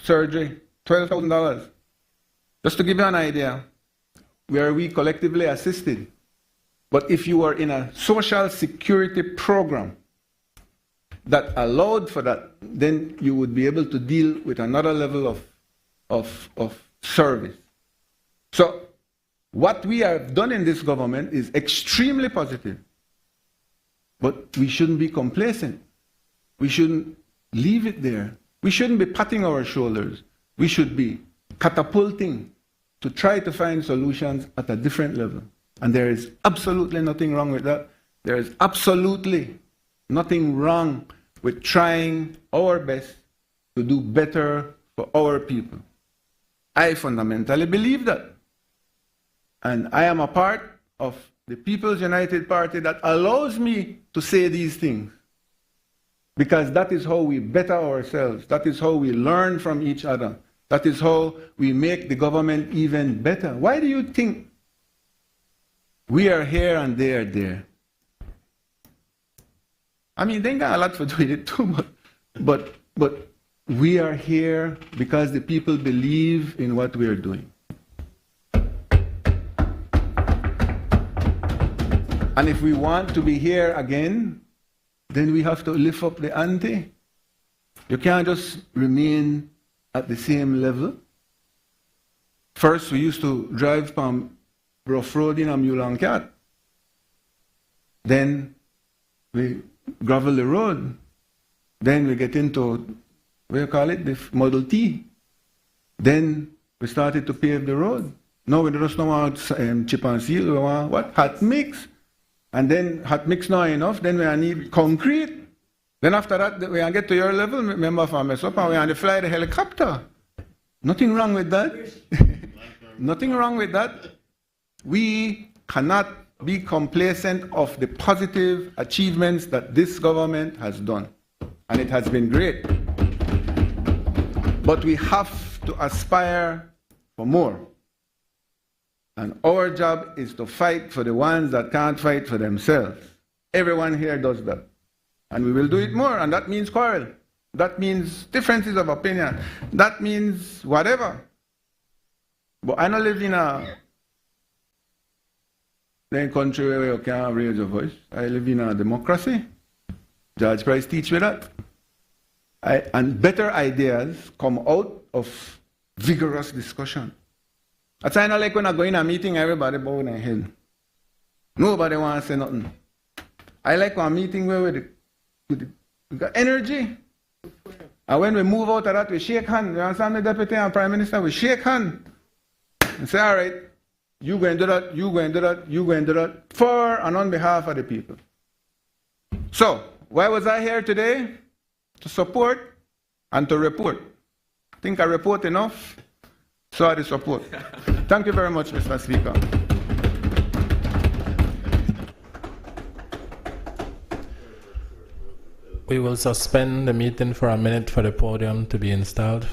surgery, $12,000. Just to give you an idea, where we collectively assisted. But if you were in a social security program that allowed for that, then you would be able to deal with another level of service. So what we have done in this government is extremely positive. But we shouldn't be complacent. We shouldn't leave it there. We shouldn't be patting our shoulders. We should be catapulting to try to find solutions at a different level. And there is absolutely nothing wrong with that. There is absolutely nothing wrong with trying our best to do better for our people. I fundamentally believe that. And I am a part of the People's United Party that allows me to say these things. Because that is how we better ourselves. That is how we learn from each other. That is how we make the government even better. Why do you think we are here and they are there? I mean, they got a lot to do with it too, but we are here because the people believe in what we are doing. And if we want to be here again, then we have to lift up the ante. You can't just remain at the same level. First, we used to drive from rough road in a mule and cat. Then we gravel the road. Then we get into, what do you call it, the Model T. Then we started to pave the road. Now we just don't want chip and seal, we want what? Hot mix. And then hot mix not enough, then we need concrete. Then after that, we get to your level, remember if I mess up, and we have to fly the helicopter. Nothing wrong with that. Nothing wrong with that. We cannot be complacent of the positive achievements that this government has done. And it has been great. But we have to aspire for more. And our job is to fight for the ones that can't fight for themselves. Everyone here does that. And we will do it more, and that means quarrel. That means differences of opinion. That means whatever. But I don't live in a country where you can't raise your voice. I live in a democracy. George Price teach me that. And better ideas come out of vigorous discussion. That's why I like when I go in a meeting, everybody bow their head. Nobody wants to say nothing. I like a meeting where we got energy. And when we move out of that, we shake hands. You understand the Deputy and Prime Minister? We shake hands. And say, all right, you go and do that, you go and do that, you go and do that, for and on behalf of the people. So, why was I here today? To support and to report. I think I report enough. So I support. Thank you very much, Mr. Speaker. We will suspend the meeting for a minute for the podium to be installed.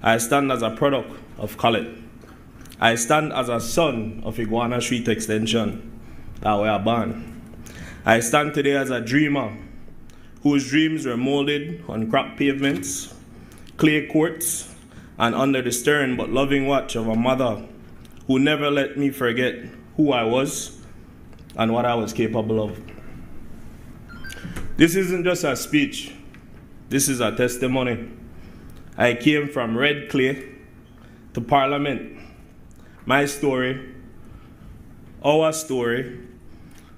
I stand as a product of Khaled. I stand as a son of Iguana Street Extension that we are born. I stand today as a dreamer whose dreams were molded on cracked pavements, clay courts, and under the stern but loving watch of a mother who never let me forget who I was and what I was capable of. This isn't just a speech, this is a testimony. I came from red clay to Parliament. My story, our story,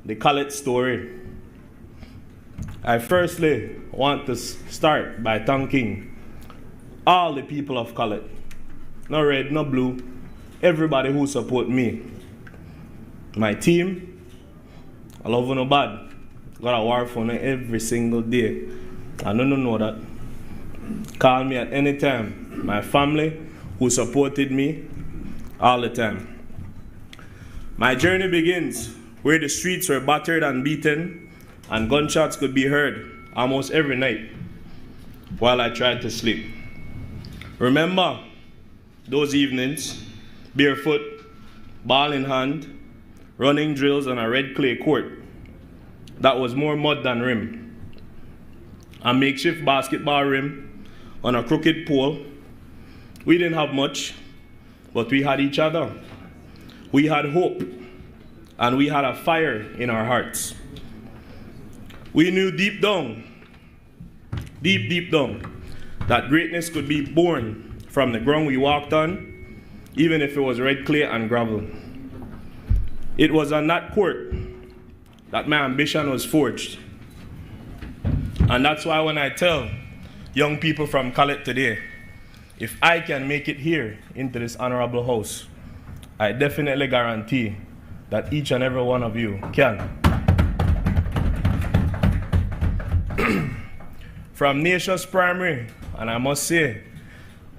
the Khaled story. I firstly want to start by thanking all the people of Khaled. No red, no blue, everybody who support me. My team, I love you no bad. Got a war for me every single day. I don't know that. Call me at any time. My family who supported me all the time. My journey begins where the streets were battered and beaten and gunshots could be heard almost every night while I tried to sleep. Remember those evenings, barefoot, ball in hand, running drills on a red clay court that was more mud than rim. A makeshift basketball rim on a crooked pole. We didn't have much, but we had each other. We had hope, and we had a fire in our hearts. We knew deep down, that greatness could be born from the ground we walked on, even if it was red clay and gravel. It was on that court that my ambition was forged. And that's why when I tell young people from Khaled today, if I can make it here into this honorable house, I definitely guarantee that each and every one of you can. From Nations Primary, and I must say,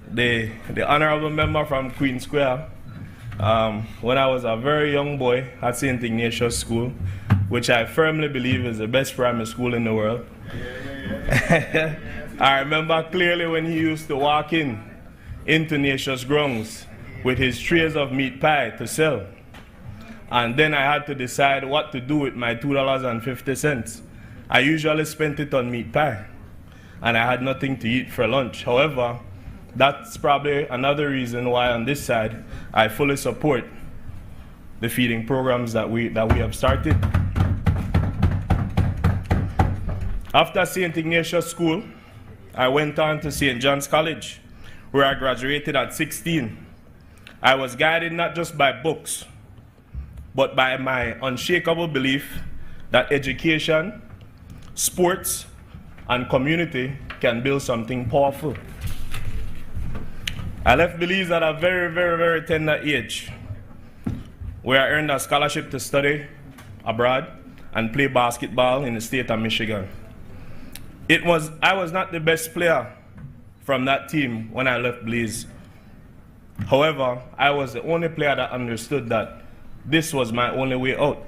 the honorable member from Queen Square, when I was a very young boy at St. Ignatius School, which I firmly believe is the best primary school in the world. I remember clearly when he used to walk into Ignatius grounds with his trays of meat pie to sell. And then I had to decide what to do with my $2.50. I usually spent it on meat pie, and I had nothing to eat for lunch. However, that's probably another reason why on this side I fully support the feeding programs that we have started. After St. Ignatius School, I went on to St. John's College, where I graduated at 16. I was guided not just by books, but by my unshakable belief that education, sports, and community can build something powerful. I left Belize at a very, very, very tender age, where I earned a scholarship to study abroad and play basketball in the state of Michigan. I was not the best player from that team when I left Belize. However, I was the only player that understood that this was my only way out.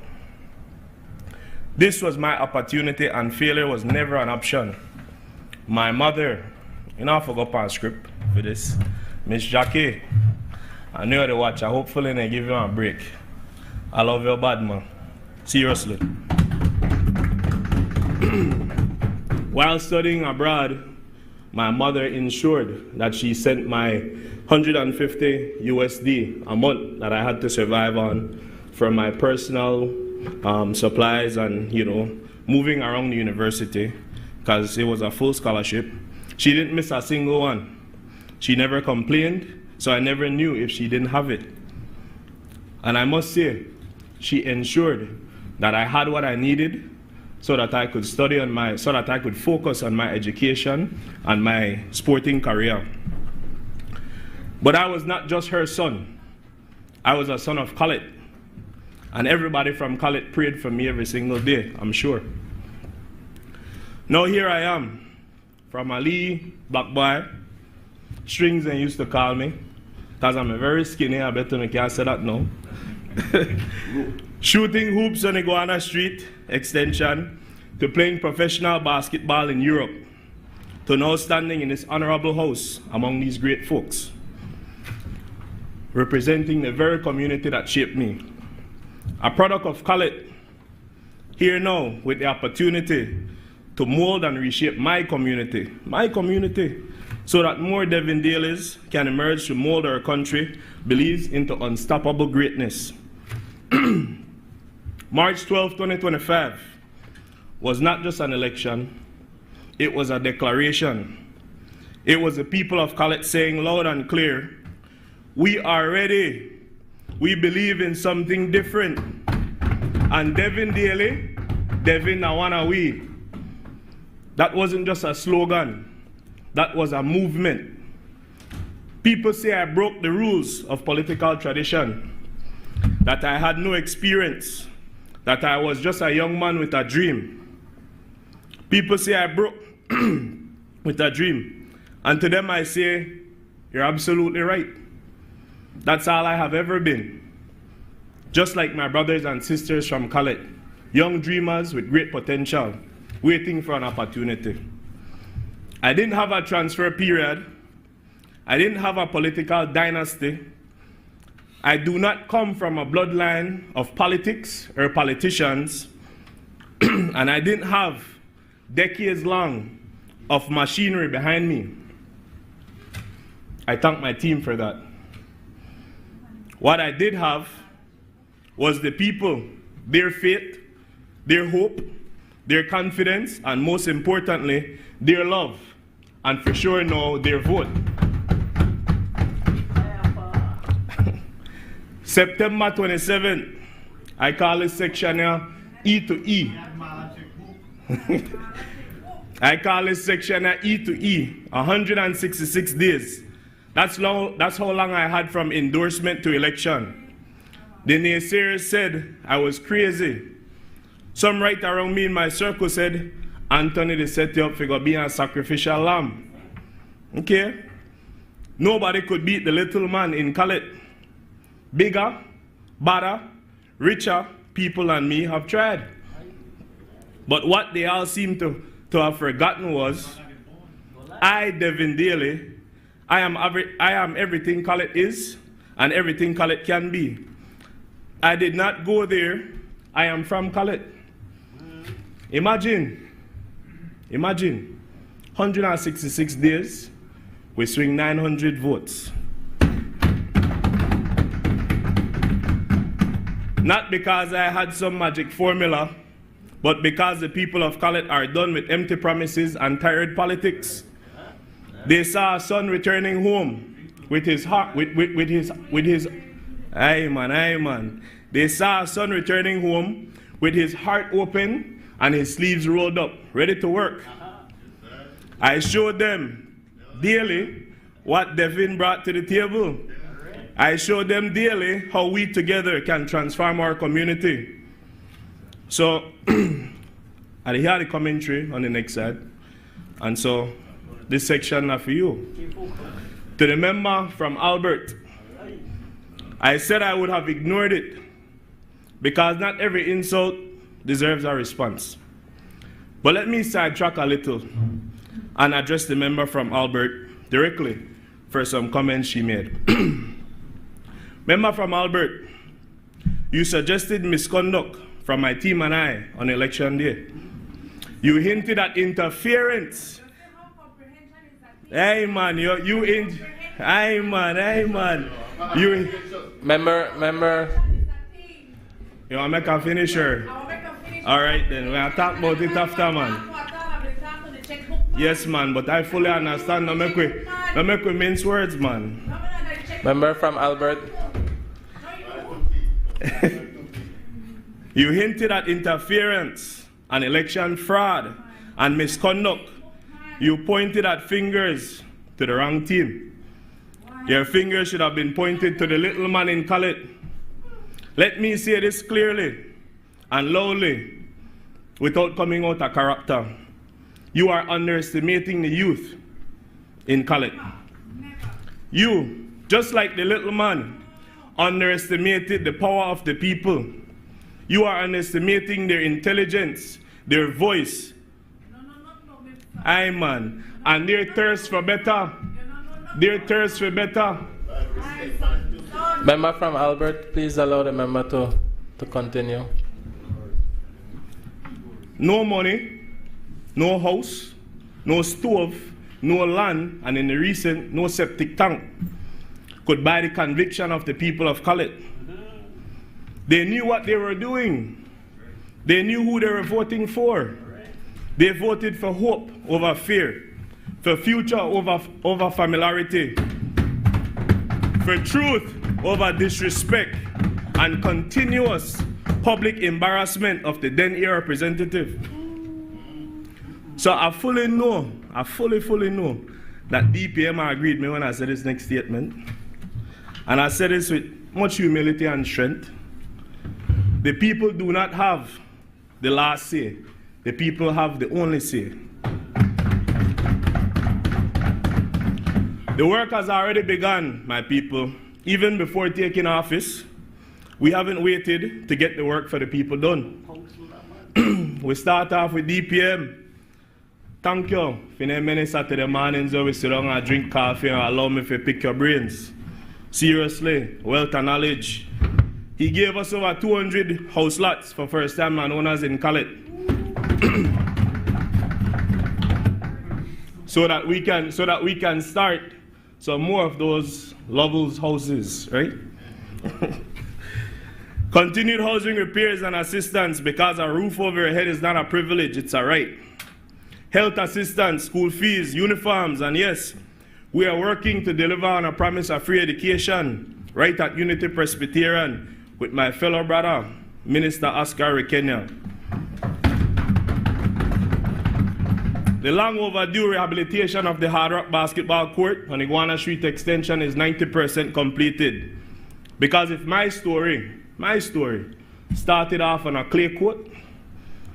This was my opportunity, and failure was never an option. My mother, I forgot our script for this, Miss Jackie, I know the watch. Hopefully they give you a break. I love you bad, man. Seriously. While studying abroad, my mother ensured that she sent my 150 USD a month that I had to survive on for my personal supplies and, moving around the university, because it was a full scholarship. She didn't miss a single one. She never complained, so I never knew if she didn't have it. And I must say, she ensured that I had what I needed so that I could so that I could focus on my education and my sporting career. But I was not just her son. I was a son of Khaled. And everybody from Khaled prayed for me every single day, I'm sure. Now here I am, from Ali, black boy. Strings they used to call me, because I'm very skinny. I bet I can't say that now. Shooting hoops on Iguana Street Extension, to playing professional basketball in Europe, to now standing in this honorable house among these great folks, representing the very community that shaped me. A product of Khaled, here now with the opportunity to mold and reshape my community, so that more Devondaleans can emerge to mold our country, believes into unstoppable greatness. March 12, 2025 was not just an election, it was a declaration. It was the people of Khaled saying loud and clear, we are ready. We believe in something different. And Devin Daly, Devin Nawana we. That wasn't just a slogan. That was a movement. People say I broke the rules of political tradition, that I had no experience, that I was just a young man with a dream. People say I broke with a dream. And to them I say, you're absolutely right. That's all I have ever been. Just like my brothers and sisters from Khaled, young dreamers with great potential, waiting for an opportunity. I didn't have a transfer period. I didn't have a political dynasty. I do not come from a bloodline of politics or politicians, and I didn't have decades long of machinery behind me. I thank my team for that. What I did have was the people, their faith, their hope, their confidence, and most importantly, their love, and for sure now, their vote. September 27th, I call this section here E to E. I call this section here E to E, 166 days. That's how long I had from endorsement to election. The naysayers said I was crazy. Some right around me in my circle said, Anthony, they set you up for being a sacrificial lamb. Okay? Nobody could beat the little man in Khaled. Bigger, better, richer people than me have tried. But what they all seem to have forgotten was, I, Devin Daly, I am everything Khaled is and everything Khaled can be. I did not go there. I am from Khaled. Imagine, 166 days, we swing 900 votes. Not because I had some magic formula, but because the people of Khaled are done with empty promises and tired politics. They saw a son returning home with his heart, aye man. They saw a son returning home with his heart open and his sleeves rolled up, ready to work. I showed them daily what Devin brought to the table. I showed them daily how we together can transform our community. So, I hear the commentary on the next side. And so, this section is for you. To the member from Albert, I said I would have ignored it because not every insult deserves a response. But let me sidetrack a little and address the member from Albert directly for some comments she made. Member from Albert, you suggested misconduct from my team and I on election day. You hinted at interference. Hey man, hey man. You Member. You want to make a finisher? All right then, we'll talk about it after, man. Yes, man, but I fully understand. Don't make we mince words, man. Member from Albert. You hinted at interference and election fraud and misconduct. You pointed at fingers to the wrong team. Your fingers should have been pointed to the little man in Khaled. Let me say this clearly and loudly without coming out of character. You are underestimating the youth in Khaled. You, just like the little man, underestimated the power of the people. You are underestimating their intelligence, their voice. Aye, man. And their thirst for better. Their thirst for better. Member from Albert, please allow the member to continue. No money, no house, no stove, no land, and in the recent, no septic tank could buy the conviction of the people of Khaled. They knew what they were doing. They knew who they were voting for. They voted for hope over fear, for future over familiarity, for truth over disrespect, and continuous public embarrassment of the then era representative. So I fully know that DPM agreed with me when I said this next statement. And I said this with much humility and strength. The people do not have the last say. The people have the only say. The work has already begun, my people. Even before taking office, we haven't waited to get the work for the people done. We start off with DPM. Thank you for the many Saturday mornings where we sit down and drink coffee and allow me to pick your brains. Seriously, wealth and knowledge. He gave us over 200 house lots for first-time landowners in Khaled. so that we can start some more of those Lovell's houses, right? Continued housing repairs and assistance, because a roof over your head is not a privilege, it's a right. Health assistance, school fees, uniforms, and yes, we are working to deliver on a promise of free education right at Unity Presbyterian with my fellow brother, Minister Oscar Rekenya. The long overdue rehabilitation of the Hard Rock basketball court on Iguana Street extension is 90% completed. Because if my story started off on a clay court,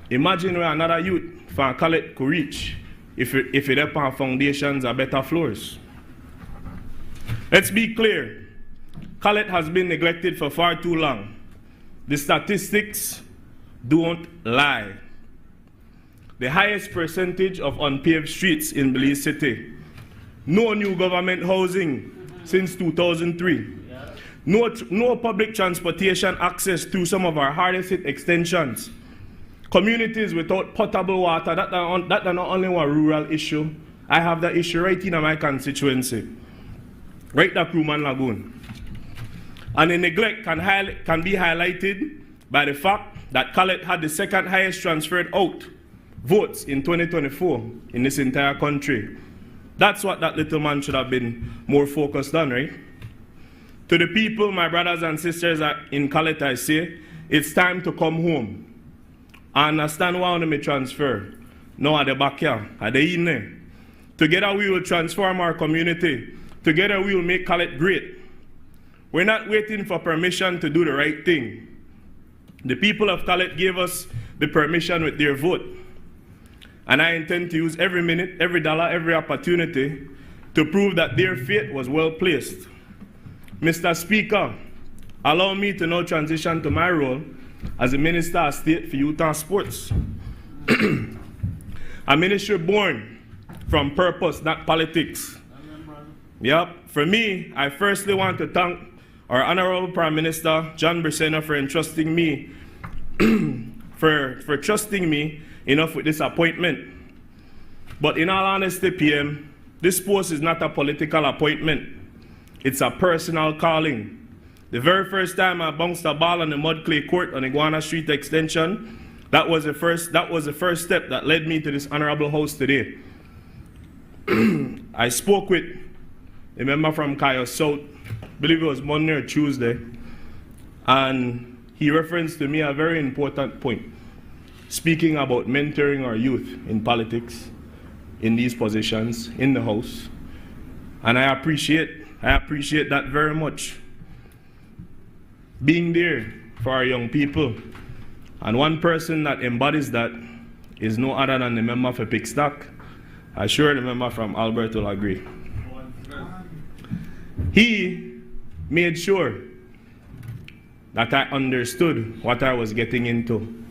imagine where another youth from Khaled could reach if it help our foundations are better floors. Let's be clear, Khaled has been neglected for far too long. The statistics don't lie. The highest percentage of unpaved streets in Belize City. No new government housing since 2003. No public transportation access through some of our hardest hit extensions. Communities without potable water, that's not only one rural issue. I have that issue right in my constituency. Right at Crewman Lagoon. And the neglect can be highlighted by the fact that Khaled had the second highest transferred out votes in 2024 in this entire country. That's what that little man should have been more focused on, right? To the people, my brothers and sisters in Khaled, I say, it's time to come home. I understand why I may transfer. No, at the backyard, at the evening. Together we will transform our community. Together we will make Khaled great. We're not waiting for permission to do the right thing. The people of Khaled gave us the permission with their vote. And I intend to use every minute, every dollar, every opportunity to prove that their faith was well placed. Mr. Speaker, allow me to now transition to my role as the Minister of State for Youth and Sports. A ministry born from purpose, not politics. Yep. For me, I firstly want to thank our Honorable Prime Minister, John Bracena, for entrusting me, for trusting me enough with this appointment. But in all honesty, PM, this post is not a political appointment. It's a personal calling. The very first time I bounced a ball on the mud clay court on Iguana Street extension, that was the first step that led me to this honorable house today. I spoke with a member from Kaya South, I believe it was Monday or Tuesday, and he referenced to me a very important point, speaking about mentoring our youth in politics, in these positions, in the House. And I appreciate that very much. Being there for our young people. And one person that embodies that is no other than the member for Livestock. I'm sure the member from Albert will agree. He made sure that I understood what I was getting into.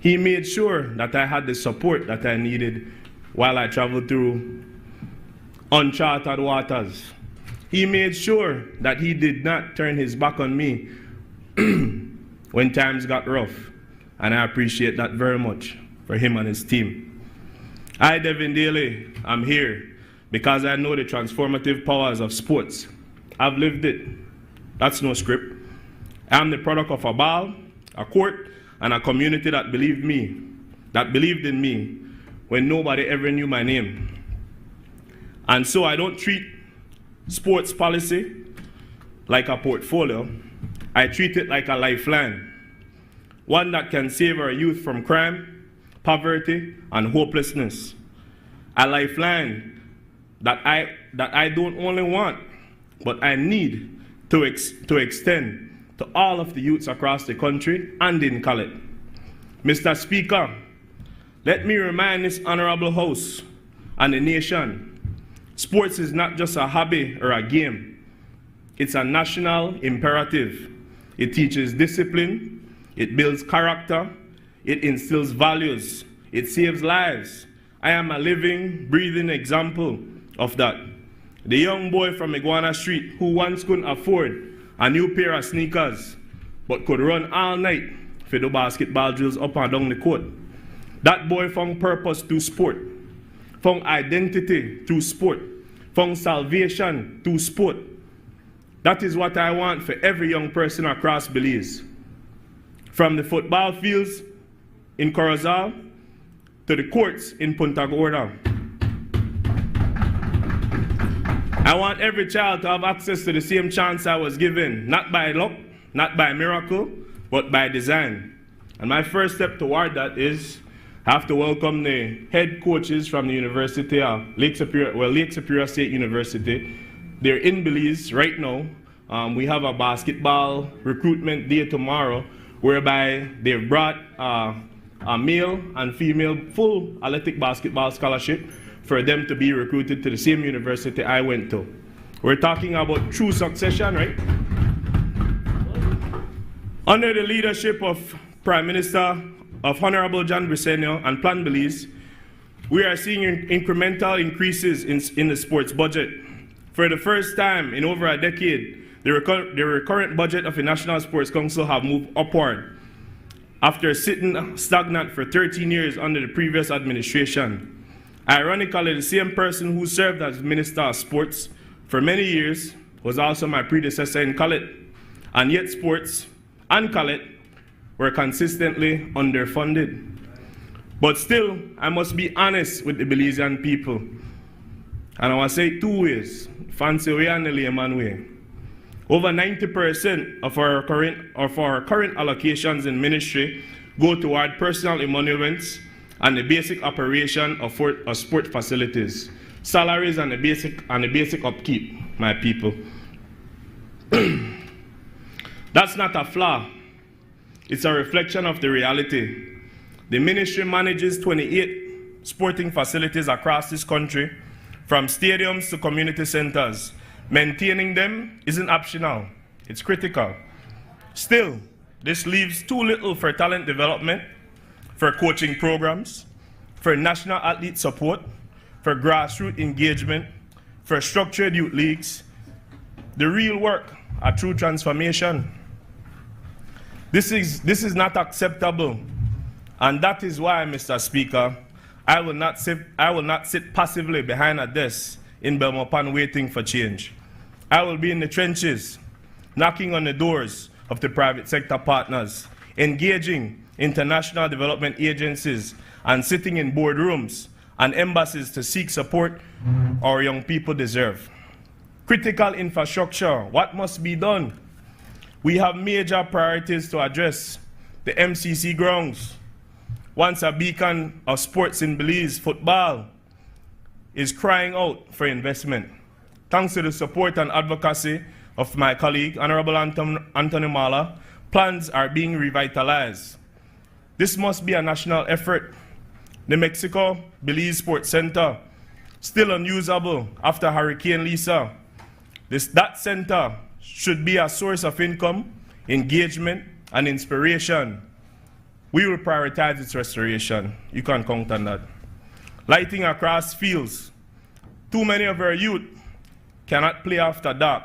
He made sure that I had the support that I needed while I traveled through uncharted waters. He made sure that he did not turn his back on me when times got rough, and I appreciate that very much for him and his team. I, Devin Daly, am here because I know the transformative powers of sports. I've lived it. That's no script. I'm the product of a ball, a court, and a community that believed in me when nobody ever knew my name. And so I don't treat sports policy like a portfolio. I treat it like a lifeline, one that can save our youth from crime, poverty, and hopelessness. A lifeline that I don't only want, but I need to extend to all of the youths across the country and in Khaled. Mr. Speaker, let me remind this honorable House and the nation, sports is not just a hobby or a game. It's a national imperative. It teaches discipline, it builds character, it instills values, it saves lives. I am a living, breathing example of that. The young boy from Iguana Street who once couldn't afford a new pair of sneakers, but could run all night for the basketball drills up and down the court. That boy found purpose through sport, found identity through sport, found salvation through sport. That is what I want for every young person across Belize. From the football fields in Corozal to the courts in Punta Gorda. I want every child to have access to the same chance I was given, not by luck, not by miracle, but by design. And my first step toward that is I have to welcome the head coaches from the University of Lake Superior State University. They're in Belize right now. We have a basketball recruitment day tomorrow, whereby they've brought a male and female full athletic basketball scholarship for them to be recruited to the same university I went to. We're talking about true succession, right? Under the leadership of Prime Minister of Honorable John Briceño and Plan Belize, we are seeing incremental increases in the sports budget. For the first time in over a decade, the recurrent budget of the National Sports Council have moved upward after sitting stagnant for 13 years under the previous administration. Ironically, the same person who served as Minister of Sports for many years was also my predecessor in Khaled, and yet sports and Khaled were consistently underfunded. But still, I must be honest with the Belizean people, and I want to say it two ways, fancy way and the layman way. Over 90% of our current allocations in ministry go toward personal emoluments and the basic operation of sport facilities, salaries and the basic upkeep, my people. That's not a flaw. It's a reflection of the reality. The ministry manages 28 sporting facilities across this country, from stadiums to community centers. Maintaining them isn't optional, it's critical. Still, this leaves too little for talent development, for coaching programs, for national athlete support, for grassroots engagement, for structured youth leagues. The real work, a true transformation. This is not acceptable, and that is why, Mr. Speaker, I will not sit passively behind a desk in Belmopan waiting for change. I will be in the trenches, knocking on the doors of the private sector partners, engaging international development agencies, and sitting in boardrooms and embassies to seek support our young people deserve. Critical infrastructure, what must be done? We have major priorities to address. The MCC grounds, once a beacon of sports in Belize, football, is crying out for investment. Thanks to the support and advocacy of my colleague, Honorable Anthony Mala, plans are being revitalized. This must be a national effort. The Mexico Belize Sports Center, still unusable after Hurricane Lisa. That center should be a source of income, engagement, and inspiration. We will prioritize its restoration. You can count on that. lighting across fields. Too many of our youth cannot play after dark.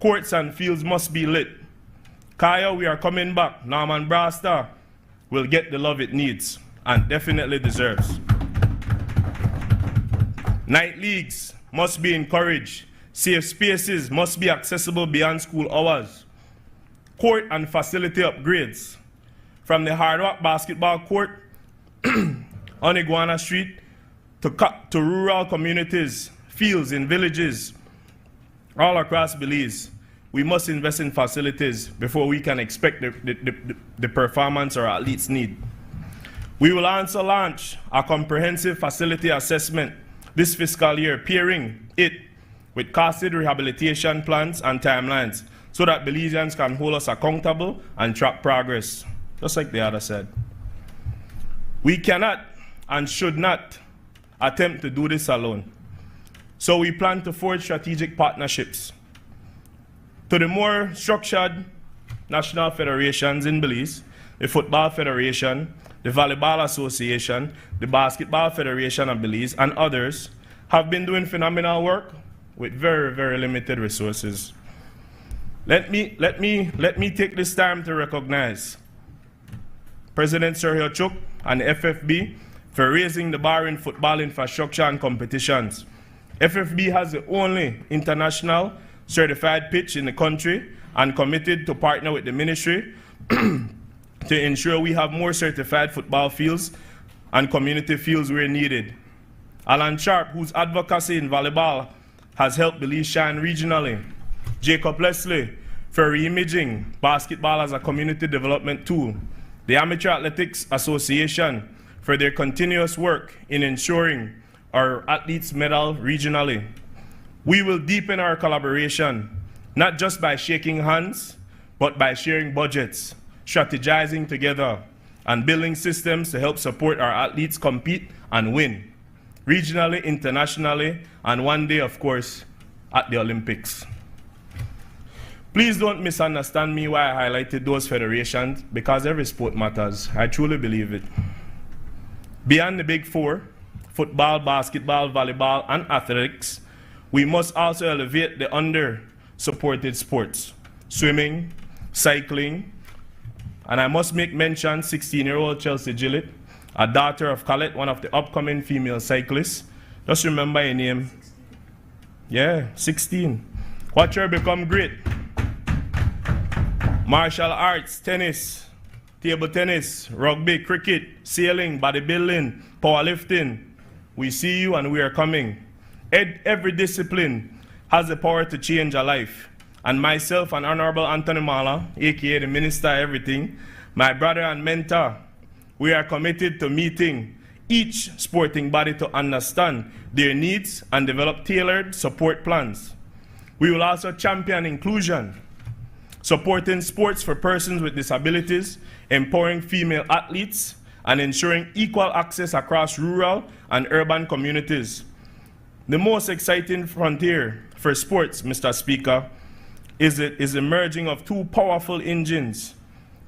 Courts and fields must be lit. Kaya, we are coming back. Norman Brasta will get the love it needs and definitely deserves. Night leagues must be encouraged. Safe spaces must be accessible beyond school hours. Court and facility upgrades. From the Hard Rock basketball court on Iguana Street to rural communities, fields in villages, all across Belize, we must invest in facilities before we can expect the performance our athletes need. We will also launch a comprehensive facility assessment this fiscal year, pairing it with costed rehabilitation plans and timelines so that Belizeans can hold us accountable and track progress, just like the other said. We cannot and should not attempt to do this alone. So we plan to forge strategic partnerships. To the more structured national federations in Belize, the Football Federation, the Volleyball Association, the Basketball Federation of Belize, and others have been doing phenomenal work with very, very limited resources. Let me take this time to recognize President Sergio Chuk and the FFB for raising the bar in football infrastructure and competitions. FFB has the only international certified pitch in the country and committed to partner with the ministry to ensure we have more certified football fields and community fields where needed. Alan Sharp, whose advocacy in volleyball has helped Belize shine regionally. Jacob Leslie for reimaging basketball as a community development tool. The Amateur Athletics Association for their continuous work in ensuring our athletes medal regionally. We will deepen our collaboration, not just by shaking hands, but by sharing budgets, strategizing together, and building systems to help support our athletes compete and win, regionally, internationally, and one day, of course, at the Olympics. Please don't misunderstand me why I highlighted those federations, because every sport matters. I truly believe it. Beyond the big four, football, basketball, volleyball, and athletics, we must also elevate the under-supported sports, swimming, cycling, and I must make mention 16-year-old Chelsea Gillett, a daughter of Colette, one of the upcoming female cyclists. Just remember her name. Yeah, 16. Watch her become great. Martial arts, tennis, table tennis, rugby, cricket, sailing, bodybuilding, powerlifting. We see you and we are coming. Every discipline has the power to change a life. And myself and Honorable Anthony Mala, aka the Minister Everything, my brother and mentor, we are committed to meeting each sporting body to understand their needs and develop tailored support plans. We will also champion inclusion, supporting sports for persons with disabilities, empowering female athletes, and ensuring equal access across rural and urban communities. The most exciting frontier for sports, Mr. Speaker, is the merging of two powerful engines,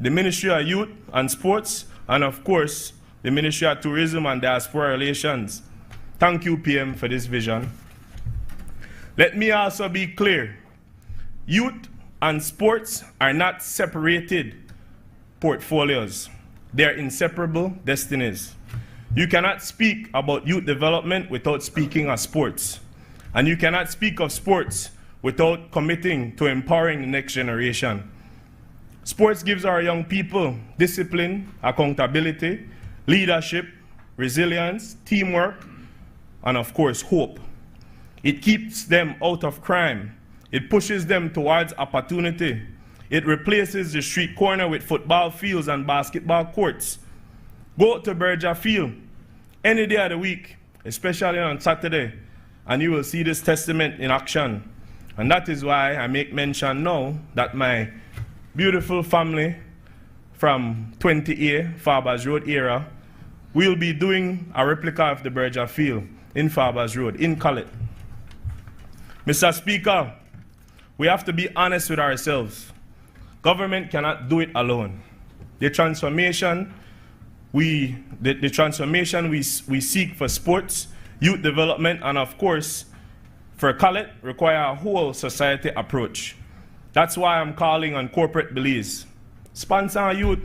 the Ministry of Youth and Sports, and of course, the Ministry of Tourism and Diaspora Relations. Thank you, PM, for this vision. Let me also be clear. Youth and sports are not separated portfolios. They are inseparable destinies. You cannot speak about youth development without speaking of sports. And you cannot speak of sports without committing to empowering the next generation. Sports gives our young people discipline, accountability, leadership, resilience, teamwork, and of course, hope. It keeps them out of crime. It pushes them towards opportunity. It replaces the street corner with football fields and basketball courts. Go to Berger Field any day of the week, especially on Saturday, and you will see this testament in action. And that is why I make mention now that my beautiful family from 20A, Farbers Road era, will be doing a replica of the Berger Field in Farbers Road, in Colette. Mr. Speaker, we have to be honest with ourselves. Government cannot do it alone. The transformation the transformation we seek for sports, youth development, and of course, for Khaled, require a whole society approach. That's why I'm calling on corporate beliefs. Sponsor a youth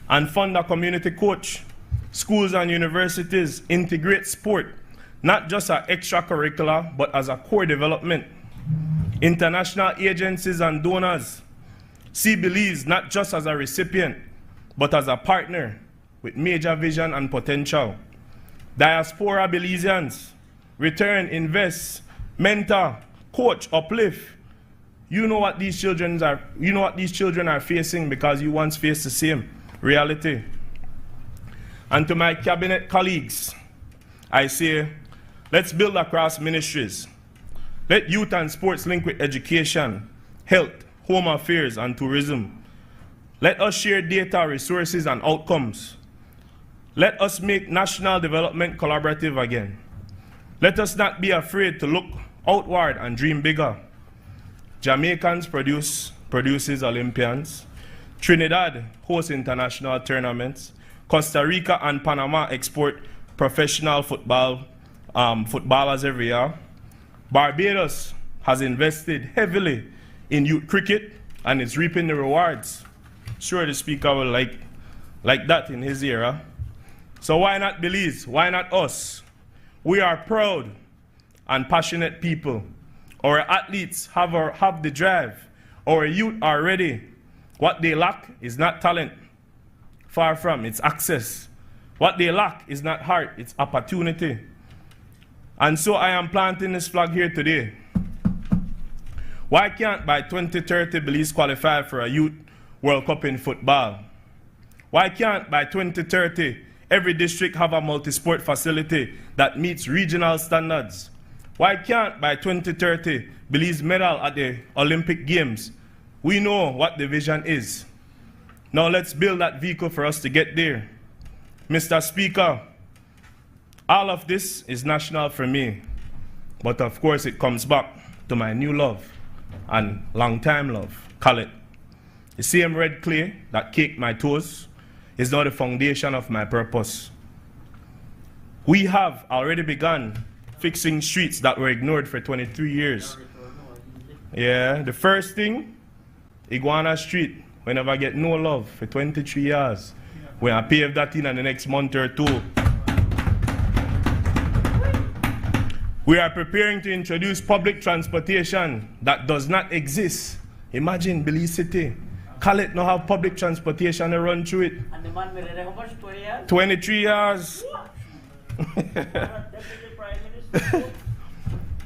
and fund a community coach. Schools and universities integrate sport, not just as extracurricular, but as a core development. International agencies and donors see Belize not just as a recipient, but as a partner with major vision and potential. Diaspora Belizeans return, invest, mentor, coach, uplift. You know what these children are facing because you once faced the same reality. And to my cabinet colleagues, I say, let's build across ministries. Let youth and sports link with education, health, home affairs, and tourism. Let us share data, resources, and outcomes. Let us make national development collaborative again. Let us not be afraid to look outward and dream bigger. Jamaicans produces Olympians. Trinidad hosts international tournaments. Costa Rica and Panama export professional footballers every year. Barbados has invested heavily in youth cricket and is reaping the rewards. Sure, the speaker will like that in his era. So why not Belize? Why not us? We are proud and passionate people. Our athletes have the drive. Our youth are ready. What they lack is not talent. Far from, it's access. What they lack is not heart, it's opportunity. And so I am planting this flag here today. Why can't by 2030 Belize qualify for a Youth World Cup in football? Why can't by 2030 every district have a multi-sport facility that meets regional standards? Why can't by 2030 Belize medal at the Olympic Games? We know what the vision is. Now let's build that vehicle for us to get there. Mr. Speaker, all of this is national for me, but of course it comes back to my new love and long-time love, Khaled. The same red clay that caked my toes is now the foundation of my purpose. We have already begun fixing streets that were ignored for 23 years. Yeah, the first thing, Iguana Street, we never get no love for 23 years. We are pave that in the next month or two. We are preparing to introduce public transportation that does not exist. Imagine Belize City. Khaled now have public transportation to run through it. And the man made how much? 20 years? 23 years.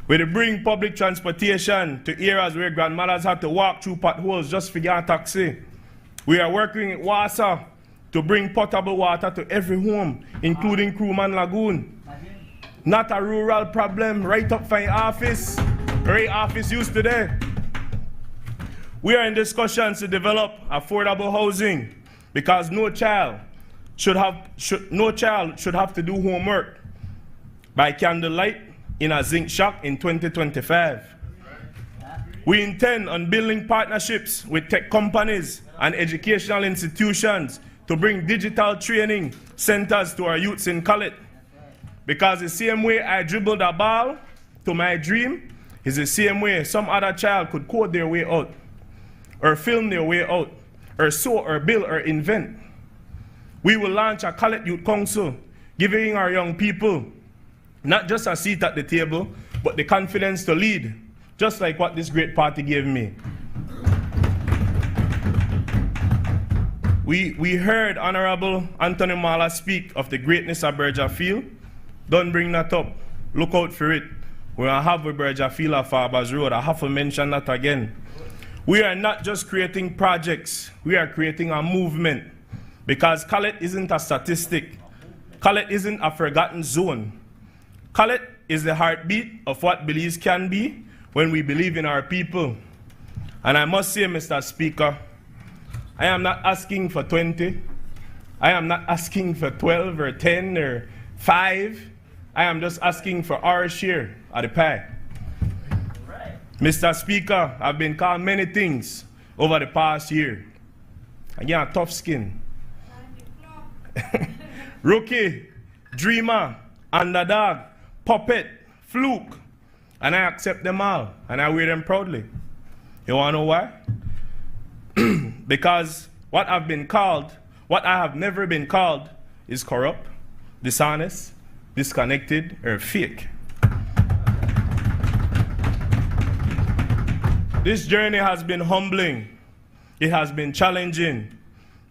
We bring public transportation to areas where grandmothers had to walk through potholes just to get a taxi. We are working with WASA to bring potable water to every home, including Crewman Lagoon. Not a rural problem, right up from your office, where your office used today. We are in discussions to develop affordable housing because no child should have to do homework by candlelight in a zinc shack in 2025. We intend on building partnerships with tech companies and educational institutions to bring digital training centers to our youths in Khaled. Because the same way I dribbled a ball to my dream is the same way some other child could code their way out, or film their way out, or sew, or build, or invent. We will launch a Khaled Youth Council, giving our young people not just a seat at the table, but the confidence to lead, just like what this great party gave me. We heard Honorable Anthony Mala speak of the greatness of Berger Field. Don't bring that up. Look out for it. We're going to have a Berger Field at Farbers Road. I have to mention that again. We are not just creating projects. We are creating a movement. Because Khaled isn't a statistic. Khaled isn't a forgotten zone. Khaled is the heartbeat of what Belize can be when we believe in our people. And I must say, Mr. Speaker, I am not asking for 20. I am not asking for 12 or 10 or 5. I am just asking for our share of the pie. Right. Mr. Speaker, I've been called many things over the past year. I get a tough skin. rookie, dreamer, underdog, puppet, fluke. And I accept them all, and I wear them proudly. You wanna know why? Because what I've been called, what I have never been called, is corrupt, dishonest, disconnected, or fake. This journey has been humbling, it has been challenging,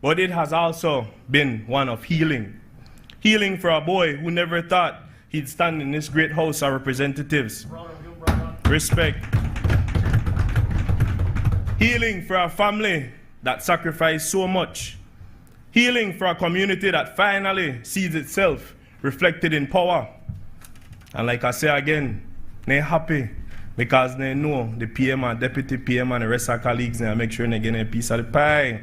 but it has also been one of healing. Healing for a boy who never thought he'd stand in this great house of representatives. Respect. Healing for a family that sacrificed so much. Healing for a community that finally sees itself reflected in power. And like I say again, they're happy because they know the PM and Deputy PM and the rest of colleagues and make sure they get a piece of the pie.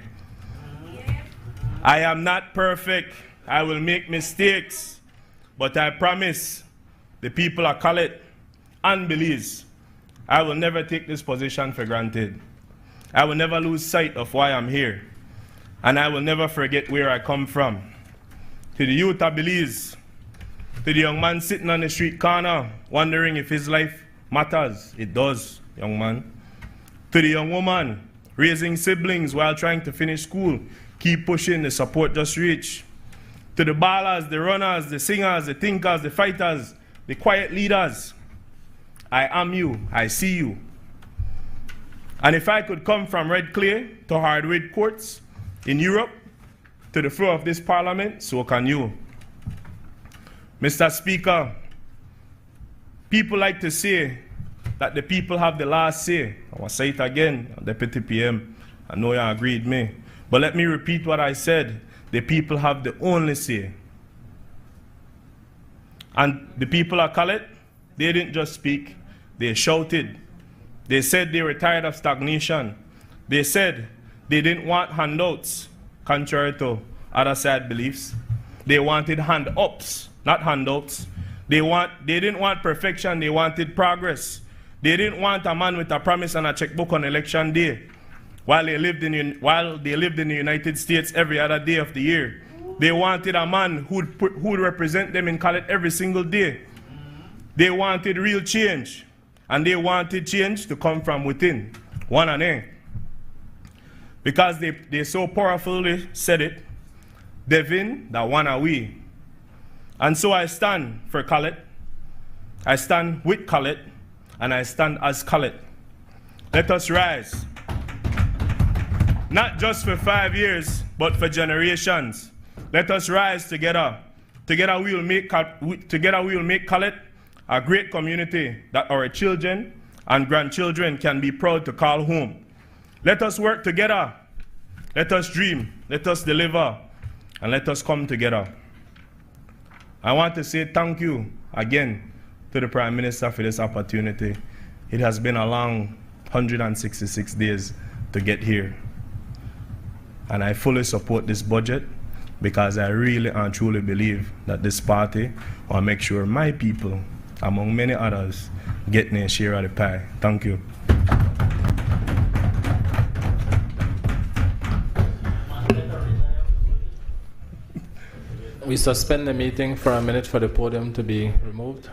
I am not perfect. I will make mistakes. But I promise the people of Khaled and Belize, I will never take this position for granted. I will never lose sight of why I'm here. And I will never forget where I come from. To the youth of Belize, to the young man sitting on the street corner, wondering if his life matters. It does, young man. To the young woman, raising siblings while trying to finish school, keep pushing, the support just reach. To the ballers, the runners, the singers, the thinkers, the fighters, the quiet leaders, I am you, I see you. And if I could come from red clay to hardwood courts in Europe to the floor of this parliament, so can you. Mr. Speaker, people like to say that the people have the last say. I will say it again, Deputy PM, I know you agreed with me. But let me repeat what I said. The people have the only say. And the people of Khaled, they didn't just speak, they shouted. They said they were tired of stagnation. They said they didn't want handouts, contrary to other side beliefs. They wanted hand-ups, not handouts. They didn't want perfection, they wanted progress. They didn't want a man with a promise and a checkbook on election day while they lived in the United States every other day of the year. They wanted a man who'd represent them in Khaled every single day. They wanted real change. And they wanted change to come from within, one and all. Because they so powerfully said it, Devin, that one are we. And so I stand for Khaled, I stand with Khaled, and I stand as Khaled. Let us rise. Not just for 5 years, but for generations. Let us rise together. Together we will make Khaled a great community that our children and grandchildren can be proud to call home. Let us work together. Let us dream. Let us deliver. And let us come together. I want to say thank you again to the Prime Minister for this opportunity. It has been a long 166 days to get here. And I fully support this budget because I really and truly believe that this party will make sure my people, among many others, get their share of the pie. Thank you. We suspend the meeting for a minute for the podium to be removed.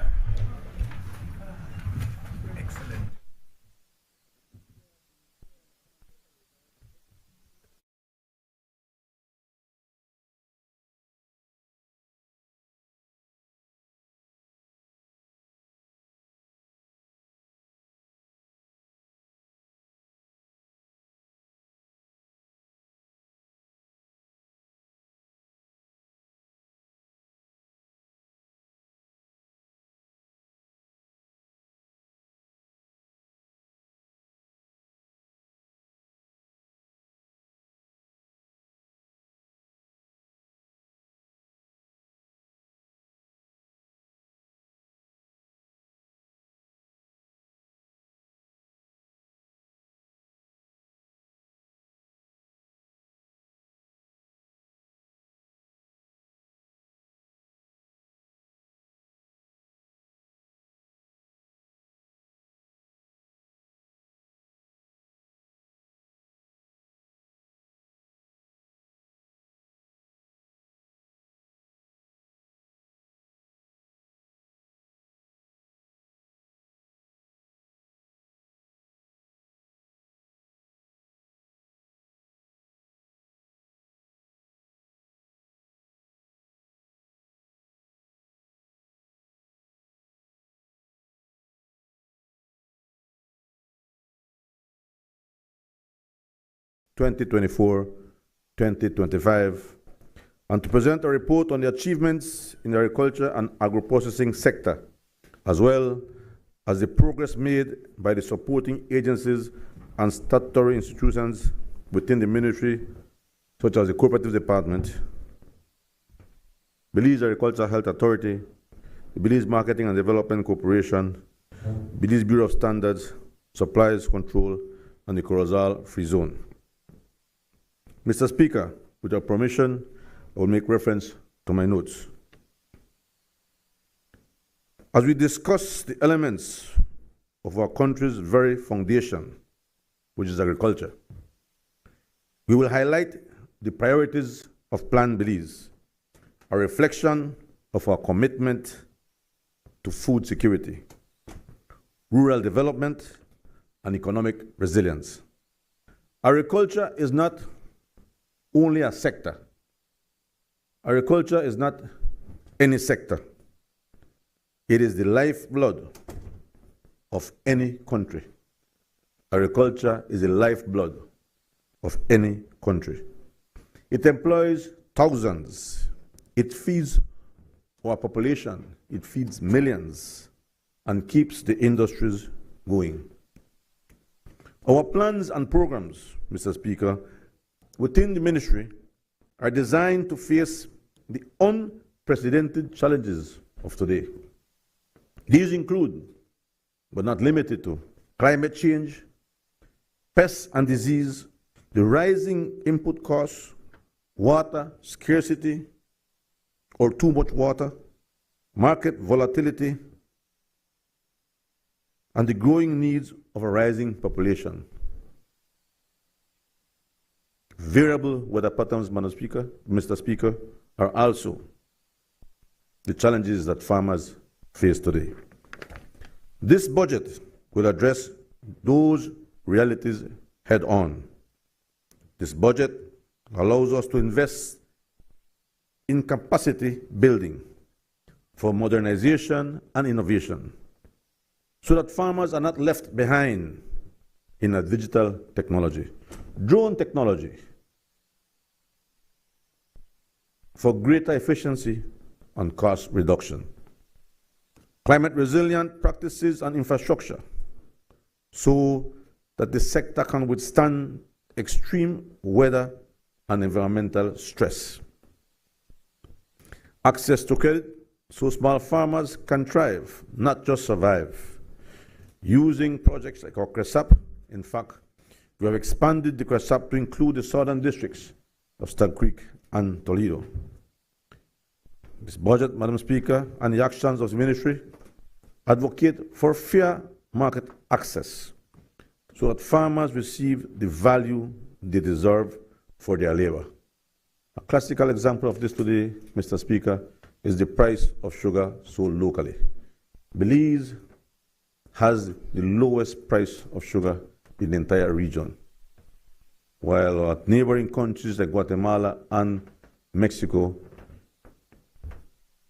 2024-2025, and to present a report on the achievements in the agriculture and agro-processing sector, as well as the progress made by the supporting agencies and statutory institutions within the ministry, such as the Cooperative Department, Belize Agricultural Health Authority, the Belize Marketing and Development Corporation, Belize Bureau of Standards, Supplies Control, and the Corozal Free Zone. Mr. Speaker, with your permission, I will make reference to my notes. As we discuss the elements of our country's very foundation, which is agriculture, we will highlight the priorities of Plan Belize, a reflection of our commitment to food security, rural development, and economic resilience. Agriculture is not only a sector. Agriculture is not any sector. It is the lifeblood of any country. Agriculture is the lifeblood of any country. It employs thousands. It feeds our population. It feeds millions and keeps the industries going. Our plans and programs, Mr. Speaker, within the ministry are designed to face the unprecedented challenges of today. These include, but not limited to, climate change, pests and disease, the rising input costs, water scarcity or too much water, market volatility, and the growing needs of a rising population. Variable weather patterns, Mr. Speaker, are also the challenges that farmers face today. This budget will address those realities head on. This budget allows us to invest in capacity building for modernization and innovation, so that farmers are not left behind in a digital technology. Drone technology for greater efficiency and cost reduction. Climate resilient practices and infrastructure so that the sector can withstand extreme weather and environmental stress. Access to credit so small farmers can thrive, not just survive. Using projects like our CRESAP, in fact, we have expanded the CRESAP to include the southern districts of Stag Creek and Toledo. This budget, Madam Speaker, and the actions of the ministry advocate for fair market access so that farmers receive the value they deserve for their labor. A classical example of this today, Mr. Speaker, is the price of sugar sold locally. Belize has the lowest price of sugar in the entire region, while our neighboring countries like Guatemala and Mexico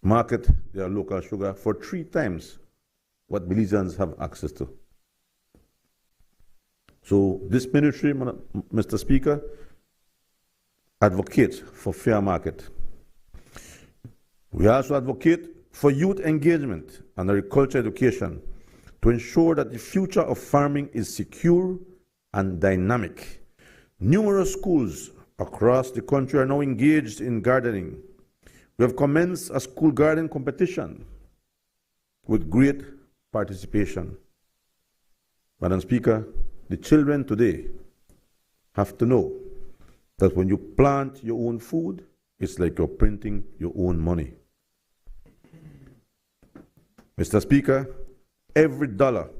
market their local sugar for 3 times what Belizeans have access to. So this ministry, Mr. Speaker, advocates for fair market. We also advocate for youth engagement and agriculture education to ensure that the future of farming is secure and dynamic. Numerous schools across the country are now engaged in gardening. We have commenced a school garden competition with great participation. Madam Speaker, the children today have to know that when you plant your own food, it's like you're printing your own money. Mr. Speaker, every dollar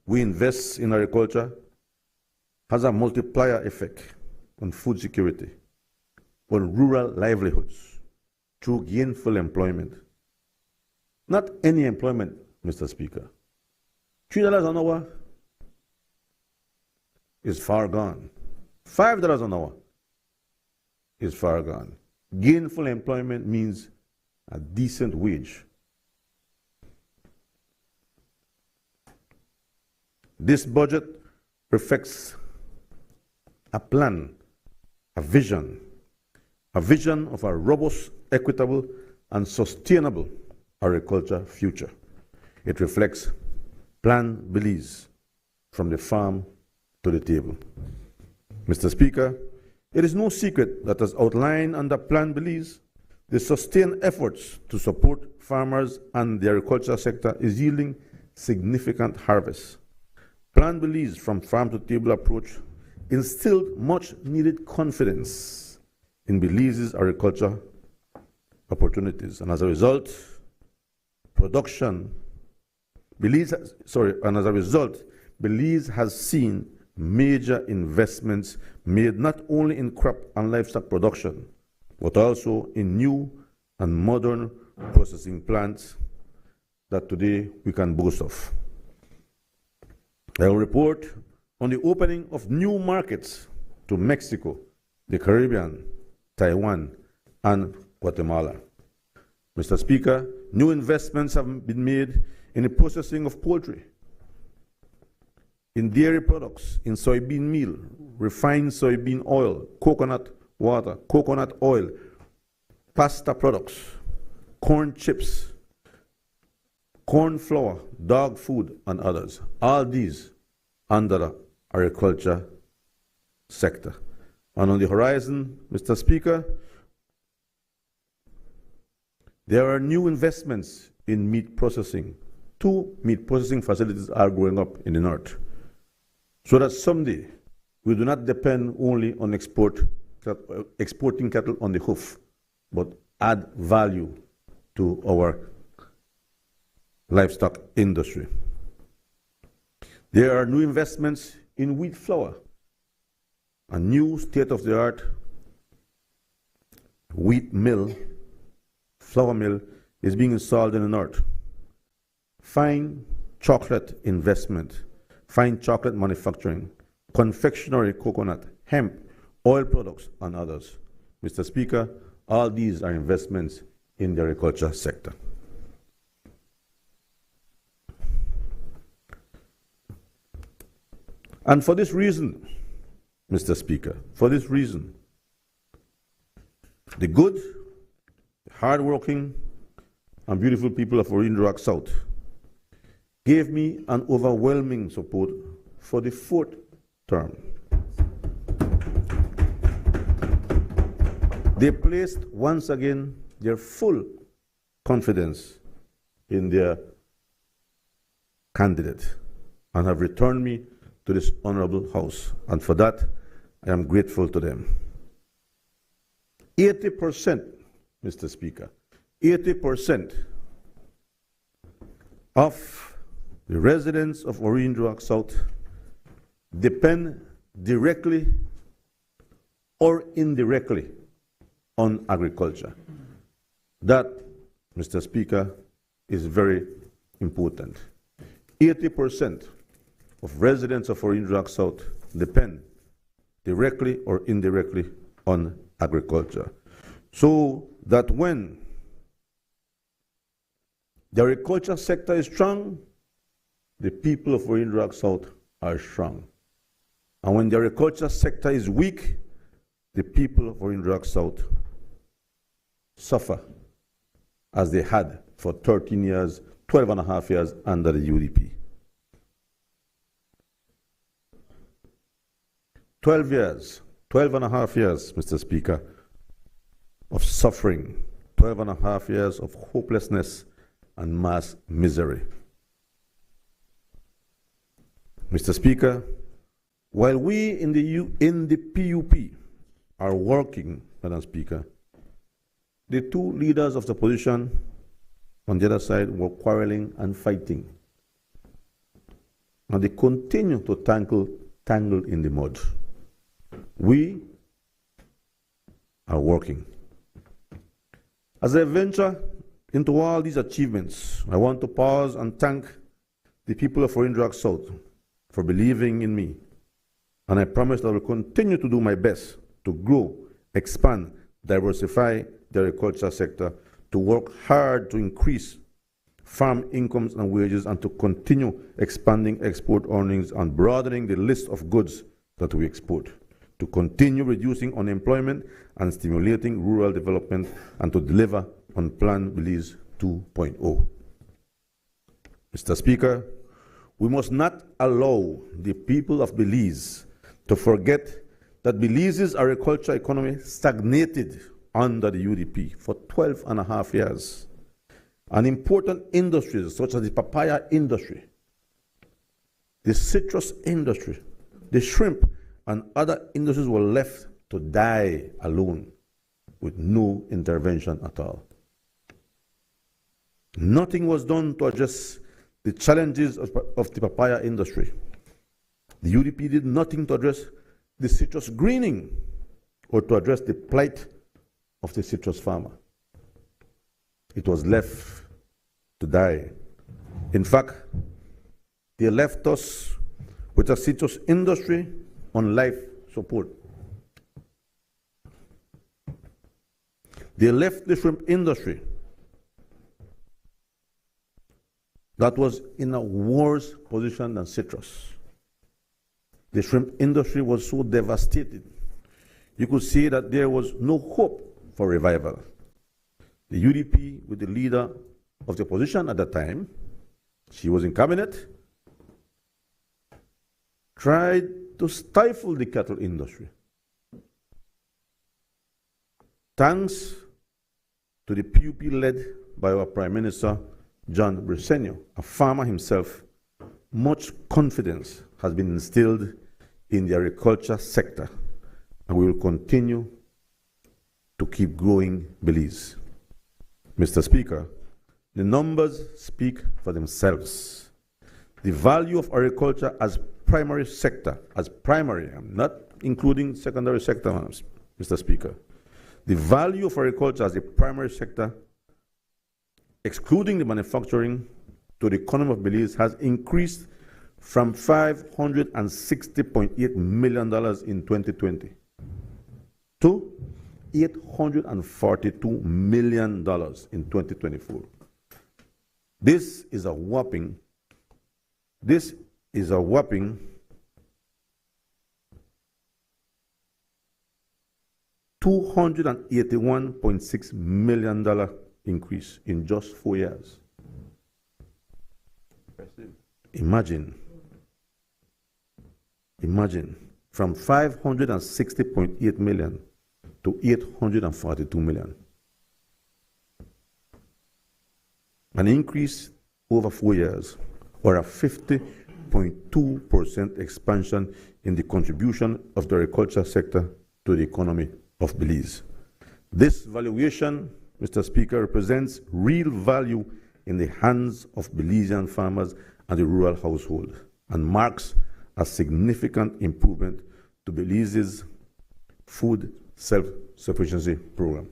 we invest in agriculture has a multiplier effect on food security, on rural livelihoods, through gainful employment. Not any employment, Mr. Speaker. $3 an hour is far gone. $5 an hour is far gone. Gainful employment means a decent wage. This budget reflects a plan, a vision of a robust, equitable, and sustainable agriculture future. It reflects Plan Belize, from the farm to the table. Mr. Speaker, it is no secret that, as outlined under Plan Belize, the sustained efforts to support farmers and the agriculture sector is yielding significant harvests. Plan Belize, from farm to table approach, instilled much needed confidence in Belize's agriculture opportunities, and as a result, Belize has seen major investments made not only in crop and livestock production, but also in new and modern processing plants that today we can boast of. I will report on the opening of new markets to Mexico, the Caribbean, Taiwan, and Guatemala. Mr. Speaker, new investments have been made in the processing of poultry, in dairy products, in soybean meal, refined soybean oil, coconut water, coconut oil, pasta products, corn chips, corn flour, dog food, and others. All these under the agriculture sector. And on the horizon, Mr. Speaker, there are new investments in meat processing. 2 meat processing facilities are growing up in the north, so that someday we do not depend only on exporting cattle on the hoof, but add value to our livestock industry. There are new investments in wheat flour. A new state-of-the-art wheat mill, flour mill, is being installed in the north. Fine chocolate investment, fine chocolate manufacturing, confectionery, coconut, hemp, oil products, and others. Mr. Speaker, all these are investments in the agriculture sector. And for this reason, Mr. Speaker, for this reason, the good, hardworking, and beautiful people of Orange Rock South gave me an overwhelming support for the 4th term. They placed once again their full confidence in their candidate and have returned me to this honorable house, and for that I am grateful to them. 80%, Mr. Speaker, 80% of the residents of Orange Rock South depend directly or indirectly on agriculture. That, Mr. Speaker, is very important. 80% of residents of Orange Rock South depend directly or indirectly on agriculture. So that when the agriculture sector is strong, the people of Orange Rock South are strong. And when the agriculture sector is weak, the people of Orange Rock South suffer, as they had for 13 years, 12 and a half years under the UDP. 12 years, 12 and a half years, Mr. Speaker, of suffering, 12 and a half years of hopelessness and mass misery. Mr. Speaker, while we in the PUP are working, Madam Speaker, the 2 leaders of the opposition on the other side were quarreling and fighting. And they continue to tangle in the mud. We are working. As I venture into all these achievements, I want to pause and thank the people of Orange Rock South for believing in me. And I promise that I will continue to do my best to grow, expand, diversify the agriculture sector, to work hard to increase farm incomes and wages, and to continue expanding export earnings and broadening the list of goods that we export, to continue reducing unemployment and stimulating rural development, and to deliver on Plan Belize 2.0. Mr. Speaker, we must not allow the people of Belize to forget that Belize's agriculture economy stagnated under the UDP for 12 and a half years. And important industries such as the papaya industry, the citrus industry, the shrimp, and other industries were left to die alone with no intervention at all. Nothing was done to address the challenges of the papaya industry. The UDP did nothing to address the citrus greening or to address the plight of the citrus farmer. It was left to die. In fact, they left us with a citrus industry on life support. They left the shrimp industry that was in a worse position than citrus. The shrimp industry was so devastated, you could see that there was no hope for revival. The UDP, with the leader of the opposition at that time, she was in cabinet, tried to stifle the cattle industry. Thanks to the PUP led by our Prime Minister, John Briceño, a farmer himself, much confidence has been instilled in the agriculture sector, and we will continue to keep growing Belize. Mr. Speaker, the numbers speak for themselves. The value of agriculture as primary sector, I'm not including secondary sector, Mr. Speaker. The value of agriculture as a primary sector, excluding the manufacturing, to the economy of Belize has increased from $560.8 million in 2020 to $842 million in 2024. This is a whopping 281.6 million dollar increase in just 4 years. Imagine from 560.8 million to 842 million. An increase over 4 years, or a 50.2% expansion in the contribution of the agriculture sector to the economy of Belize. This valuation, Mr. Speaker, represents real value in the hands of Belizean farmers and the rural household, and marks a significant improvement to Belize's food self-sufficiency program.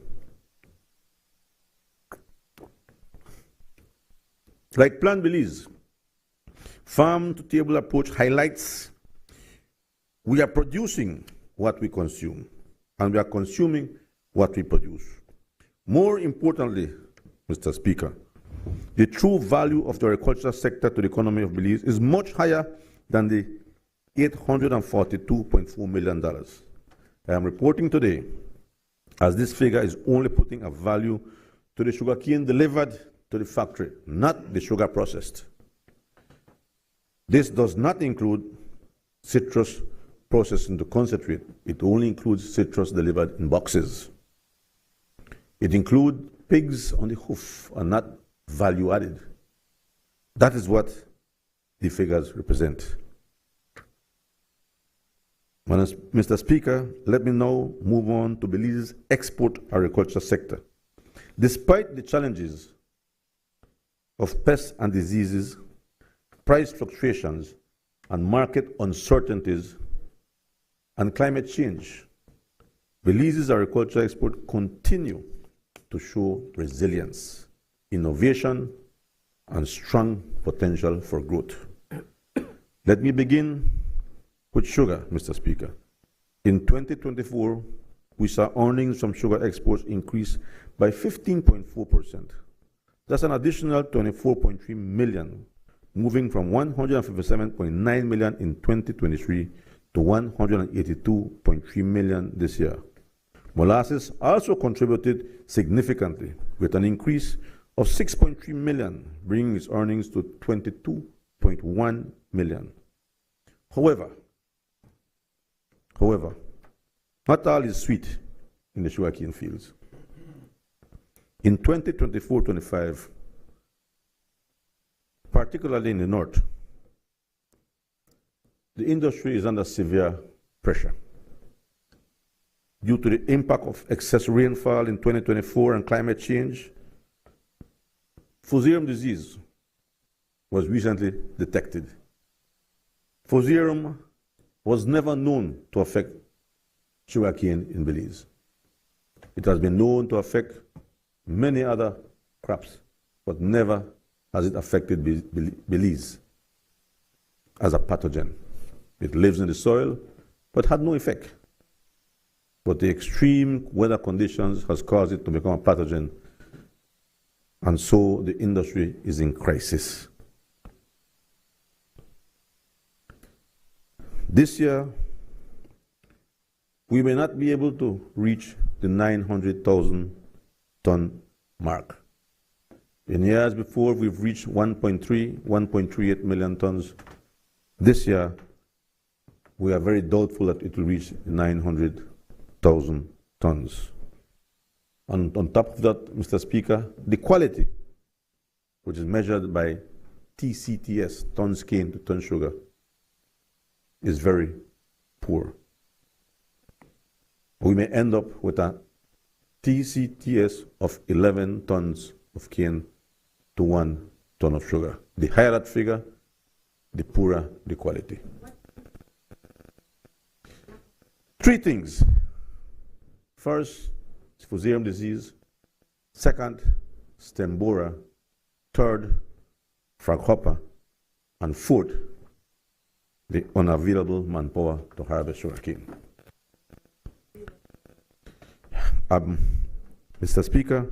Like Plan Belize, farm-to-table approach highlights we are producing what we consume, and we are consuming what we produce. More importantly, Mr. Speaker, the true value of the agricultural sector to the economy of Belize is much higher than the $842.4 million. I am reporting today, as this figure is only putting a value to the sugarcane delivered to the factory, not the sugar processed. This does not include citrus processed into concentrate. It only includes citrus delivered in boxes. It includes pigs on the hoof and not value added. That is what the figures represent. Mr. Speaker, let me now move on to Belize's export agriculture sector. Despite the challenges of pests and diseases, price fluctuations, and market uncertainties, and climate change, Belize's agriculture export continue to show resilience, innovation, and strong potential for growth. Let me begin with sugar, Mr. Speaker. In 2024, we saw earnings from sugar exports increase by 15.4%. That's an additional 24.3 million, moving from 157.9 million in 2023 to 182.3 million this year. Molasses also contributed significantly with an increase of 6.3 million, bringing its earnings to 22.1 million. However, not all is sweet in the sugarcane fields. In 2024-25, particularly in the north, the industry is under severe pressure due to the impact of excess rainfall in 2024 and climate change. Fusarium disease was recently detected. Fusarium was never known to affect sugarcane in Belize. It has been known to affect many other crops, but never has it affected Belize as a pathogen. It lives in the soil, but had no effect. But the extreme weather conditions has caused it to become a pathogen, and so the industry is in crisis. This year, we may not be able to reach the 900,000 ton mark. In years before, we've reached 1.38 million tons. This year, we are very doubtful that it will reach 900,000 tons. And on top of that, Mr. Speaker, the quality, which is measured by TCTS, tons cane to ton sugar, is very poor. We may end up with a TCTS of 11 tons of cane to 1 ton of sugar. The higher that figure, the poorer the quality. Three things. First, Fusarium disease. Second, stem borer. Third, fraghopper. And fourth, the unavailable manpower to harvest sugarcane. Mr. Speaker,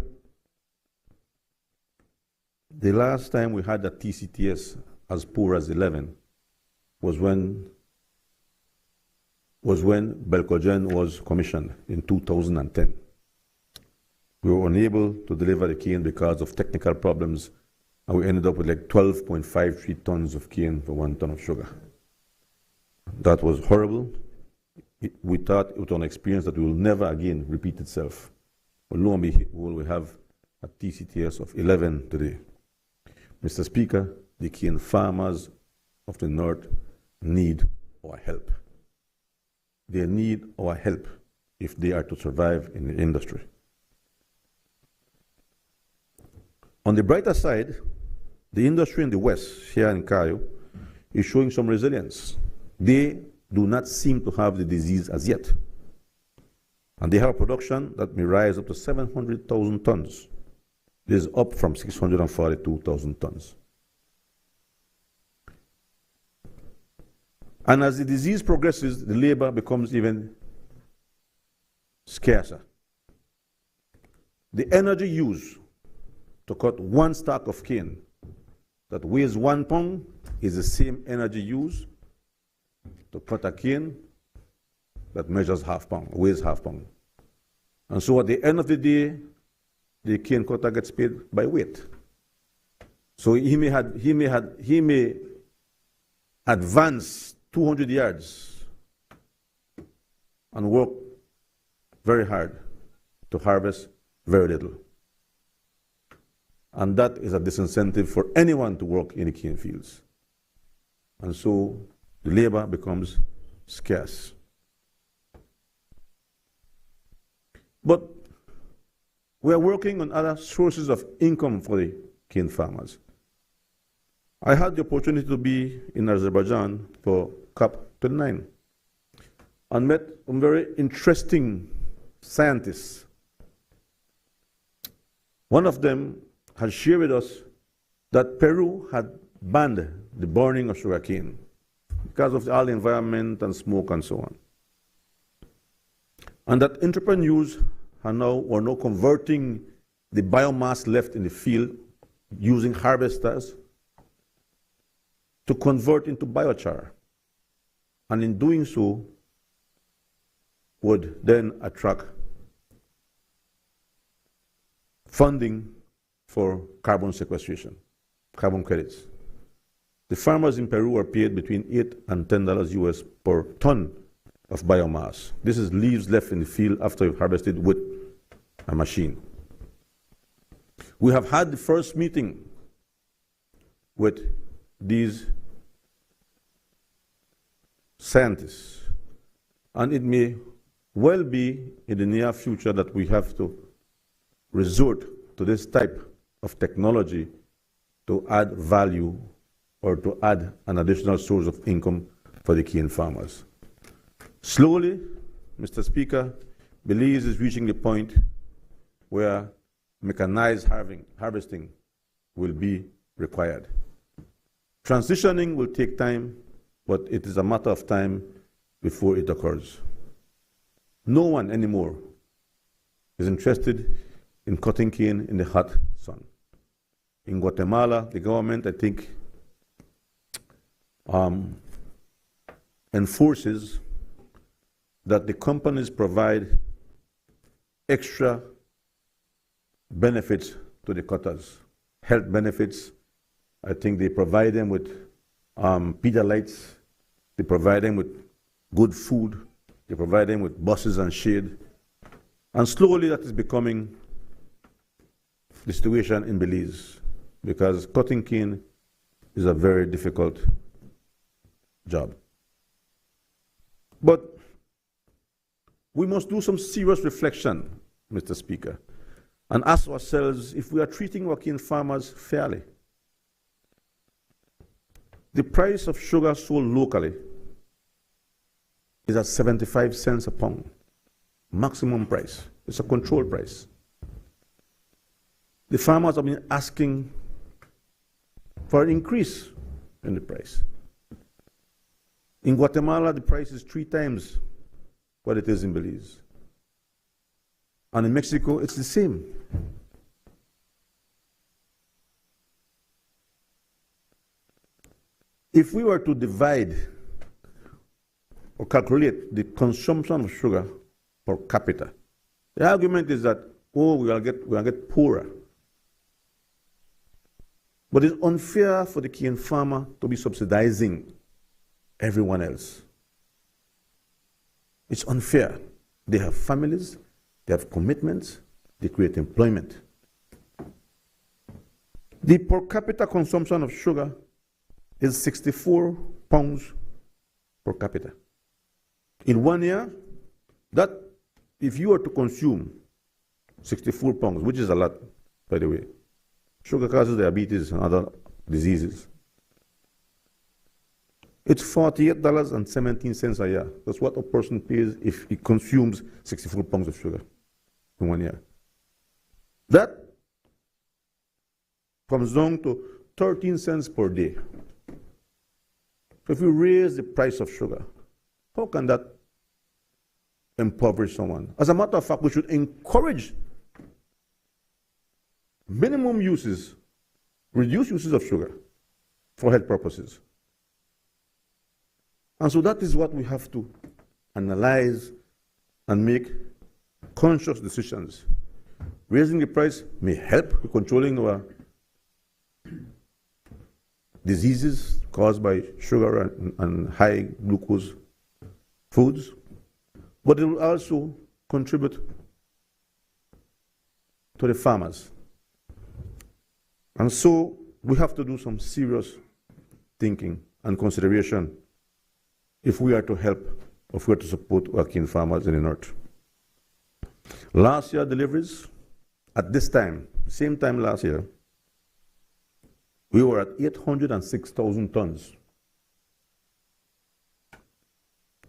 the last time we had a TCTS as poor as 11 was when Belcogen was commissioned in 2010. We were unable to deliver the cane because of technical problems, and we ended up with like 12.53 tons of cane for 1 ton of sugar. That was horrible. We thought it was an experience that will never again repeat itself. But lo and behold, we have a TCTS of 11 today. Mr. Speaker, the cane farmers of the North need our help. They need our help if they are to survive in the industry. On the brighter side, the industry in the West, here in Cayo, is showing some resilience. They do not seem to have the disease as yet. And they have a production that may rise up to 700,000 tons. This is up from 642,000 tons. And as the disease progresses, the labor becomes even scarcer. The energy used to cut 1 stalk of cane that weighs 1 pound is the same energy used to cut a cane that measures weighs half pound. And so at the end of the day, the cane cutter gets paid by weight. So he may advance 200 yards and work very hard to harvest very little. And that is a disincentive for anyone to work in the cane fields. And so the labor becomes scarce. But we are working on other sources of income for the cane farmers. I had the opportunity to be in Azerbaijan for COP29 and met some very interesting scientists. One of them had shared with us that Peru had banned the burning of sugarcane because of all the environment and smoke and so on. And that entrepreneurs are now converting the biomass left in the field using harvesters to convert into biochar. and in doing so would then attract funding for carbon sequestration, carbon credits. The farmers in Peru are paid between $8 and $10 US per ton of biomass. This is leaves left in the field after you've harvested with a machine. We have had the first meeting with these scientists, and it may well be in the near future that we have to resort to this type of technology to add value or to add an additional source of income for the cane farmers. Slowly, Mr. Speaker, Belize is reaching the point where mechanized harvesting will be required. Transitioning will take time, but it is a matter of time before it occurs. No one anymore is interested in cutting cane in the hot sun. In Guatemala, the government, I think, enforces that the companies provide extra benefits to the cutters, health benefits. I think they provide them with Pedialites, they provide them with good food, they provide them with buses and shade. And slowly that is becoming the situation in Belize, because cutting cane is a very difficult job. But we must do some serious reflection, Mr. Speaker, and ask ourselves if we are treating our cane farmers fairly. The price of sugar sold locally is at 75 cents a pound, maximum price. It's a control price. The farmers have been asking for an increase in the price. In Guatemala, the price is 3 times what it is in Belize. And in Mexico, it's the same. If we were to divide or calculate the consumption of sugar per capita, the argument is that, oh, we will get poorer. But it's unfair for the cane farmer to be subsidizing everyone else. It's unfair. They have families, they have commitments, they create employment. The per capita consumption of sugar is 64 pounds per capita. In 1 year, that, if you were to consume 64 pounds, which is a lot, by the way, sugar causes diabetes and other diseases, it's $48.17 a year. That's what a person pays if he consumes 64 pounds of sugar in 1 year. That comes down to 13 cents per day. So if you raise the price of sugar, how can that impoverish someone? As a matter of fact, we should encourage minimum uses, reduce uses of sugar for health purposes. And so that is what we have to analyze and make conscious decisions. Raising the price may help with controlling our diseases caused by sugar and high glucose foods, but it will also contribute to the farmers. And so we have to do some serious thinking and consideration if we are to help, if we are to support our cane farmers in the north. Last year deliveries, at this time, same time last year, we were at 806,000 tons.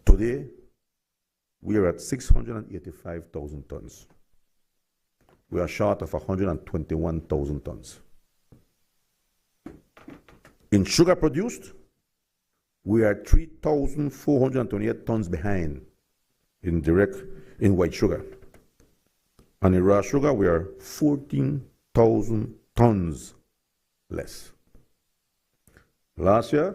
Today, we are at 685,000 tons. We are short of 121,000 tons. In sugar produced, we are 3,428 tons behind in white sugar. And in raw sugar, we are 14,000 tons less. Last year,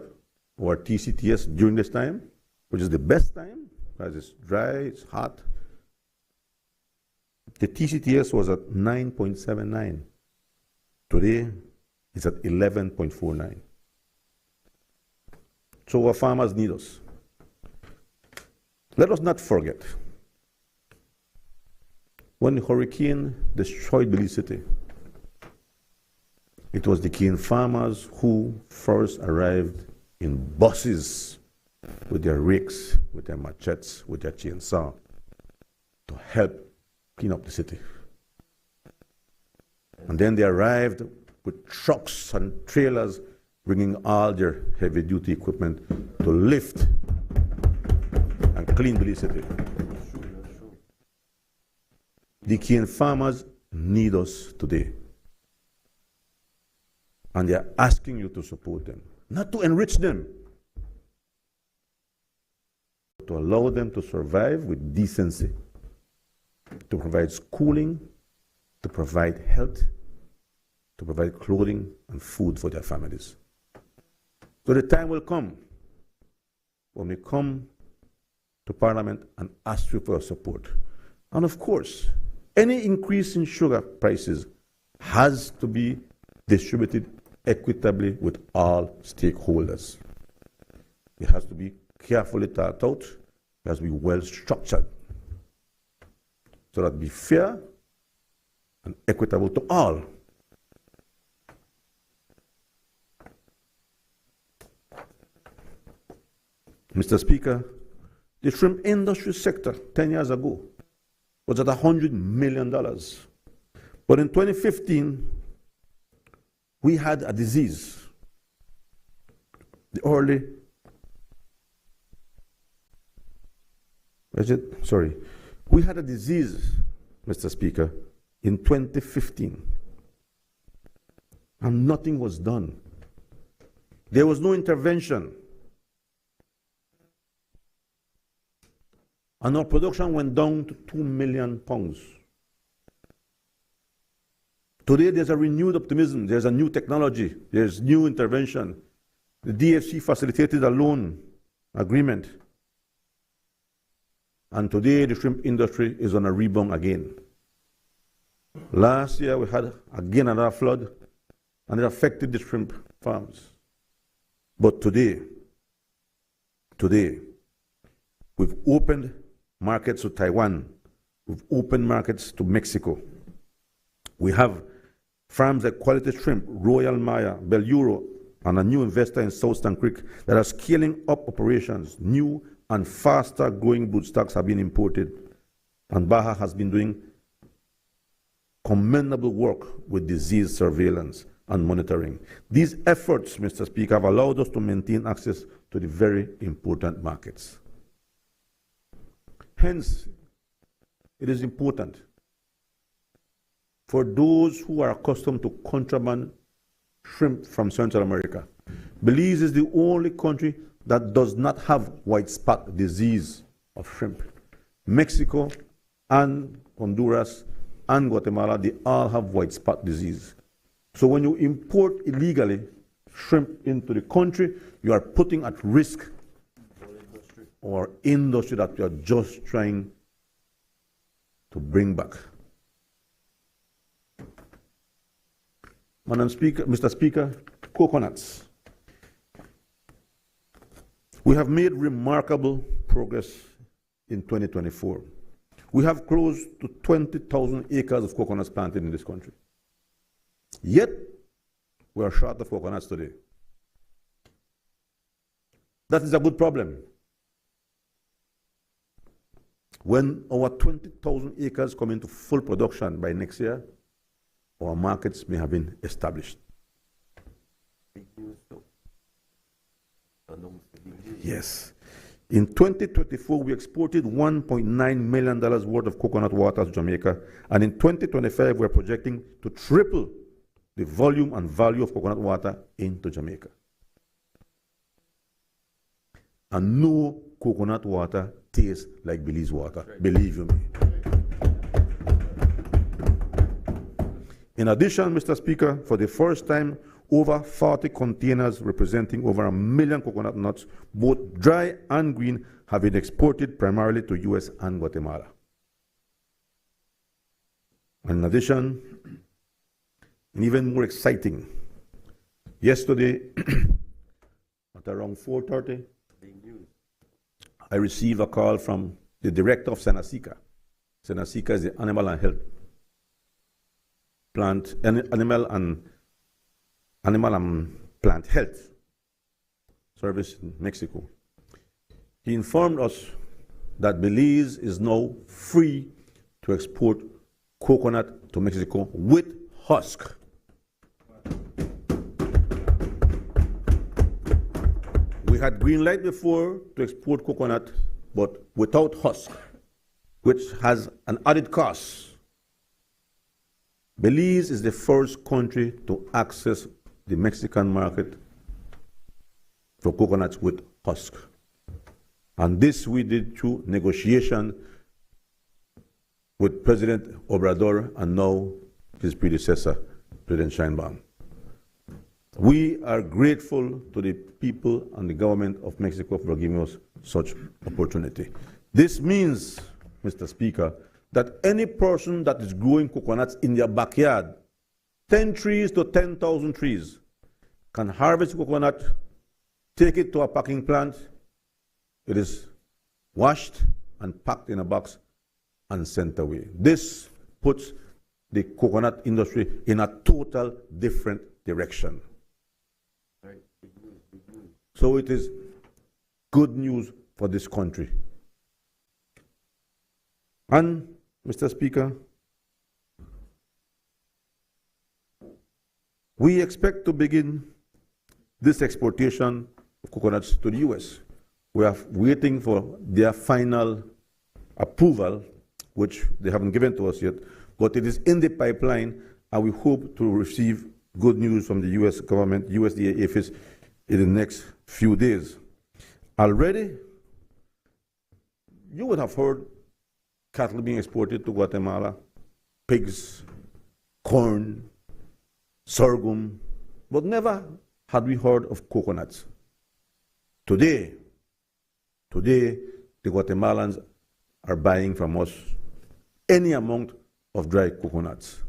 our TCTS during this time which is the best time, because it's dry, it's hot, the TCTS was at 9.79. Today, it's at 11.49. So our farmers need us. Let us not forget, when the hurricane destroyed Belize City, it was the cane farmers who first arrived in buses with their rakes, with their machetes, with their chainsaw to help clean up the city. And then they arrived with trucks and trailers bringing all their heavy-duty equipment to lift and clean Belize City. The cane farmers need us today. And they are asking you to support them, not to enrich them, but to allow them to survive with decency, to provide schooling, to provide health, to provide clothing and food for their families. So the time will come when we come to Parliament and ask you for your support. And of course, any increase in sugar prices has to be distributed equitably with all stakeholders. It has to be carefully thought out. It has to be well structured so that it be fair and equitable to all. Mr. Speaker, the shrimp industry sector 10 years ago was at $100 million. But in 2015, we had a disease. We had a disease, Mr. Speaker, in 2015. And nothing was done. There was no intervention. And our production went down to 2 million pounds. Today there's a renewed optimism, there's a new technology, there's new intervention. The DFC facilitated a loan agreement. And today the shrimp industry is on a rebound again. Last year we had again another flood and it affected the shrimp farms. But today, we've opened markets to Taiwan. We've opened markets to Mexico. We have farms like Quality Shrimp, Royal Maya, Beluro, and a new investor in South Stand Creek that are scaling up operations. New and faster growing broodstocks have been imported. And Baja has been doing commendable work with disease surveillance and monitoring. These efforts, Mr. Speaker, have allowed us to maintain access to the very important markets. Hence, it is important for those who are accustomed to contraband shrimp from Central America. Belize is the only country that does not have white spot disease of shrimp. Mexico and Honduras and Guatemala, they all have white spot disease. So when you import illegally shrimp into the country, you are putting at risk our industry that we are just trying to bring back. Mr. Speaker, coconuts. We have made remarkable progress in 2024. We have close to 20,000 acres of coconuts planted in this country. Yet, we are short of coconuts today. That is a good problem. When our 20,000 acres come into full production by next year, our markets may have been established. Yes. In 2024, we exported $1.9 million worth of coconut water to Jamaica, and in 2025, we're projecting to triple the volume and value of coconut water into Jamaica. And no coconut water tastes like Belize water, right. Believe you me. In addition, Mr. Speaker, for the first time, over 40 containers representing over 1 million coconut nuts, both dry and green, have been exported primarily to US and Guatemala. In addition, and even more exciting, yesterday at around 4:30, I received a call from the director of Senacica. Senacica is the Animal and Health Animal and Plant Health Service in Mexico. He informed us that Belize is now free to export coconut to Mexico with husk. We had green light before to export coconut, but without husk, which has an added cost. Belize is the first country to access the Mexican market for coconuts with husk. And this we did through negotiation with President Obrador and now his predecessor, President Sheinbaum. We are grateful to the people and the government of Mexico for giving us such opportunity. This means, Mr. Speaker, that any person that is growing coconuts in their backyard, 10 trees to 10,000 trees, can harvest coconut, take it to a packing plant. It is washed and packed in a box and sent away. This puts the coconut industry in a total different direction. So it is good news for this country. And, Mr. Speaker, we expect to begin this exportation of coconuts to the US. We are waiting for their final approval, which they haven't given to us yet, but it is in the pipeline, and we hope to receive good news from the US government, USDA APHIS, in the next few days. Already, you would have heard cattle being exported to Guatemala, pigs, corn, sorghum, but never had we heard of coconuts. Today, the Guatemalans are buying from us any amount of dry coconuts.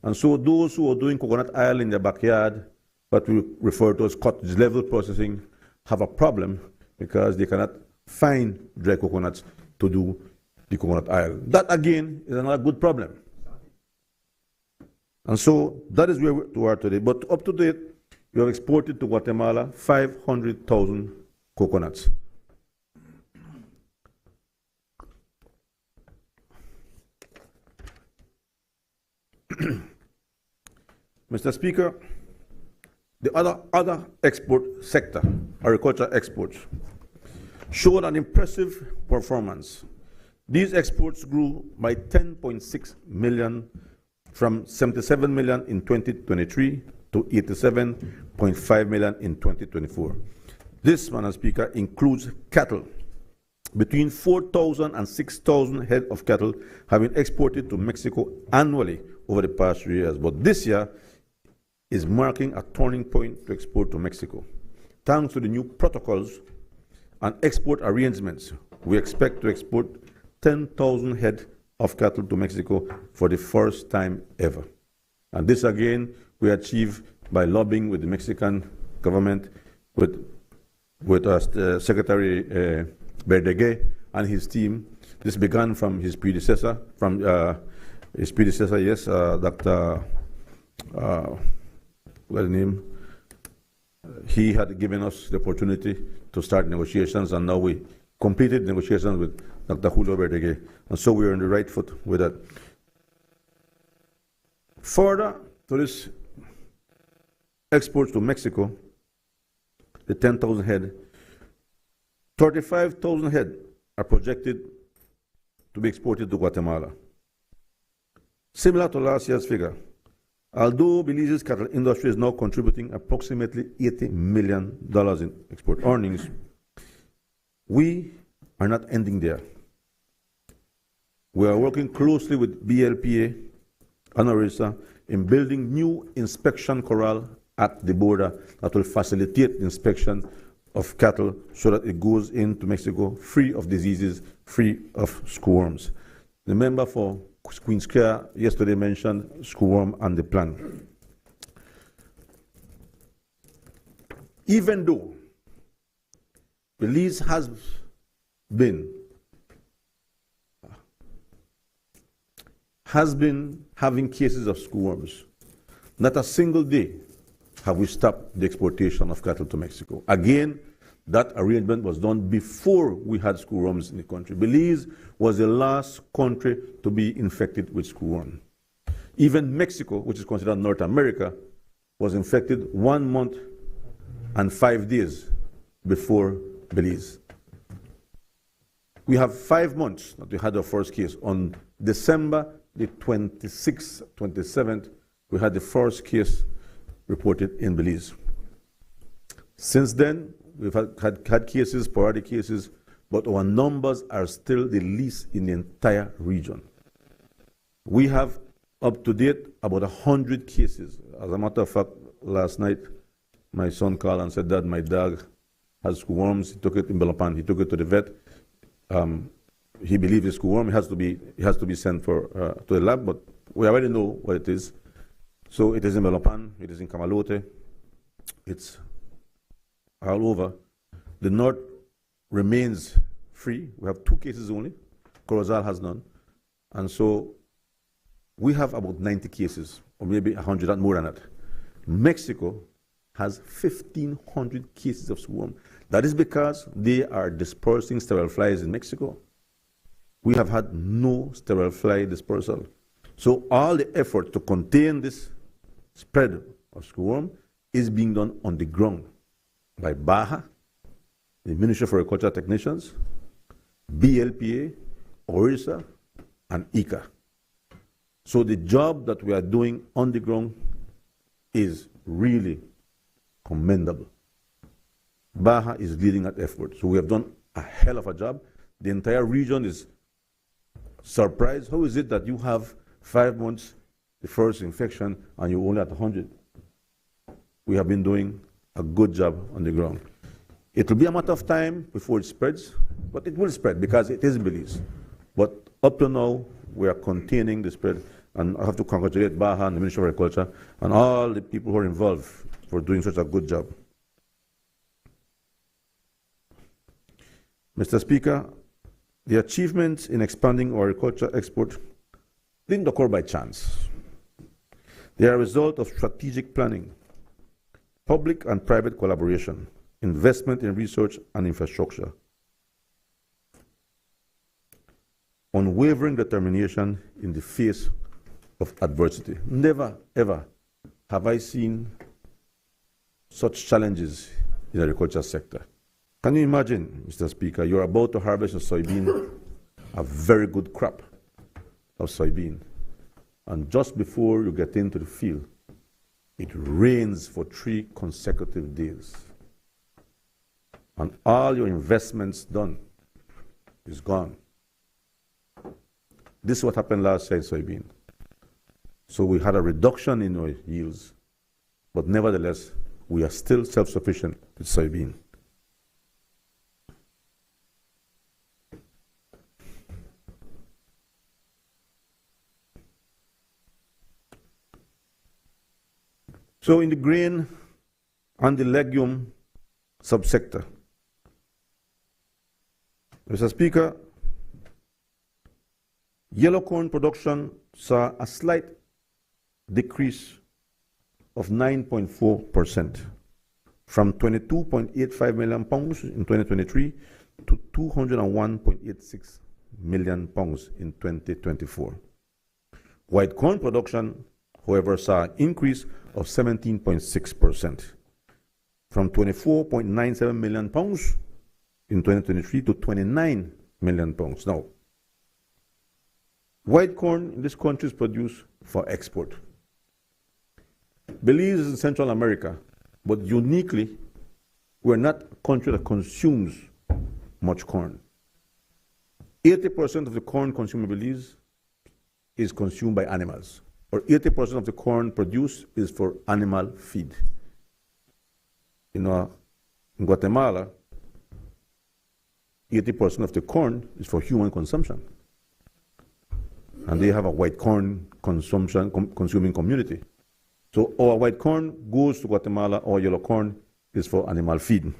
And so those who are doing coconut oil in their backyard, what we refer to as cottage level processing, have a problem because they cannot find dry coconuts to do the coconut oil. That again is another good problem. And so that is where we are today. But up to date, we have exported to Guatemala 500,000 coconuts. Mr. Speaker, the other export sector, agriculture exports, showed an impressive performance. These exports grew by 10.6 million from 77 million in 2023 to 87.5 million in 2024. This, Madam Speaker, includes cattle. Between 4,000 and 6,000 head of cattle have been exported to Mexico annually over the past 3 years. But this year is marking a turning point to export to Mexico. Thanks to the new protocols and export arrangements, we expect to export 10,000 head of cattle to Mexico for the first time ever. And this again, we achieved by lobbying with the Mexican government, with Secretary Verdeguer and his team. This began from his predecessor, yes, Dr. What's his name? He had given us the opportunity to start negotiations, and now we completed negotiations with Dr. Julio Verdeguer, and so we are on the right foot with that. Further to this exports to Mexico, the 10,000 head, 35,000 head are projected to be exported to Guatemala. Similar to last year's figure, although Belize's cattle industry is now contributing approximately $80 million in export earnings, we are not ending there. We are working closely with BLPA and ORISA in building new inspection corral at the border that will facilitate inspection of cattle so that it goes into Mexico free of diseases, free of screwworms. The member for Queen's Care yesterday mentioned screwworm and the plan. Even though Belize has been having cases of screwworms, not a single day have we stopped the exportation of cattle to Mexico. Again, that arrangement was done before we had screwworms in the country. Belize was the last country to be infected with screwworm. Even Mexico, which is considered North America, was infected 1 month and 5 days before Belize. We have 5 months that we had our first case. On December the 26th, 27th, we had the first case reported in Belize. Since then, we've had cases, sporadic cases, but our numbers are still the least in the entire region. We have, up to date, about 100 cases. As a matter of fact, last night, my son called and said that my dog has screwworms. He took it in Belapan. He took it to the vet. He believes it's screwworm. It has to be sent for to the lab, but we already know what it is. So it is in Belapan. It is in Camalote. It's all over. The north remains free. We have 2 cases only. Corozal has none. And so we have about 90 cases, or maybe 100, not more than that. Mexico has 1,500 cases of swarm. That is because they are dispersing sterile flies in Mexico. We have had no sterile fly dispersal. So all the effort to contain this spread of screwworm is being done on the ground by BAHA, the Ministry for Agriculture Technicians, BLPA, ORISA, and ICA. So the job that we are doing on the ground is really commendable. BAHA is leading that effort. So we have done a hell of a job. The entire region is surprised. How is it that you have 5 months, the first infection, and you're only at 100? We have been doing a good job on the ground. It will be a matter of time before it spreads, but it will spread because it is in Belize. But up to now, we are containing the spread, and I have to congratulate BAHA and the Ministry of Agriculture and all the people who are involved for doing such a good job. Mr. Speaker, the achievements in expanding our agriculture export didn't occur by chance. They are a result of strategic planning, public and private collaboration, investment in research and infrastructure, unwavering determination in the face of adversity. Never, ever have I seen such challenges in the agriculture sector. Can you imagine, Mr. Speaker, you're about to harvest a soybean, a very good crop of soybean, and just before you get into the field, it rains for 3 consecutive days. And all your investments done is gone. This is what happened last year in soybean. So we had a reduction in our yields, but nevertheless, we are still self-sufficient with soybean. So in the grain and the legume subsector, Mr. Speaker, yellow corn production saw a slight decrease of 9.4% from 22.85 million pounds in 2023 to 201.86 million pounds in 2024. White corn production, however, saw an increase of 17.6% from 24.97 million pounds in 2023 to 29 million pounds. Now, white corn in this country is produced for export. Belize is in Central America, but uniquely, we're not a country that consumes much corn. 80% of the corn consumed in Belize is consumed by animals, or 80% of the corn produced is for animal feed. in Guatemala, 80% of the corn is for human consumption. And they have a white corn consuming community. So our white corn goes to Guatemala, our yellow corn is for animal feed.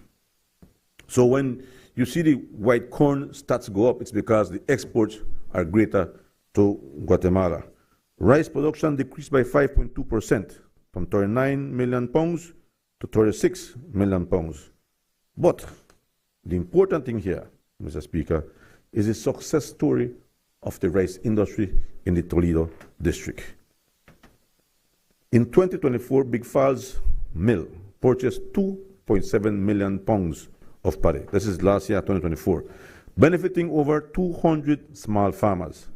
So when you see the white corn stats go up, it's because the exports are greater to Guatemala. Rice production decreased by 5.2% from 39 million pounds to 36 million pounds. But the important thing here, Mr. Speaker, is the success story of the rice industry in the Toledo district. In 2024, Big Falls Mill purchased 2.7 million pounds of paddy. This is last year, 2024, benefiting over 200 small farmers.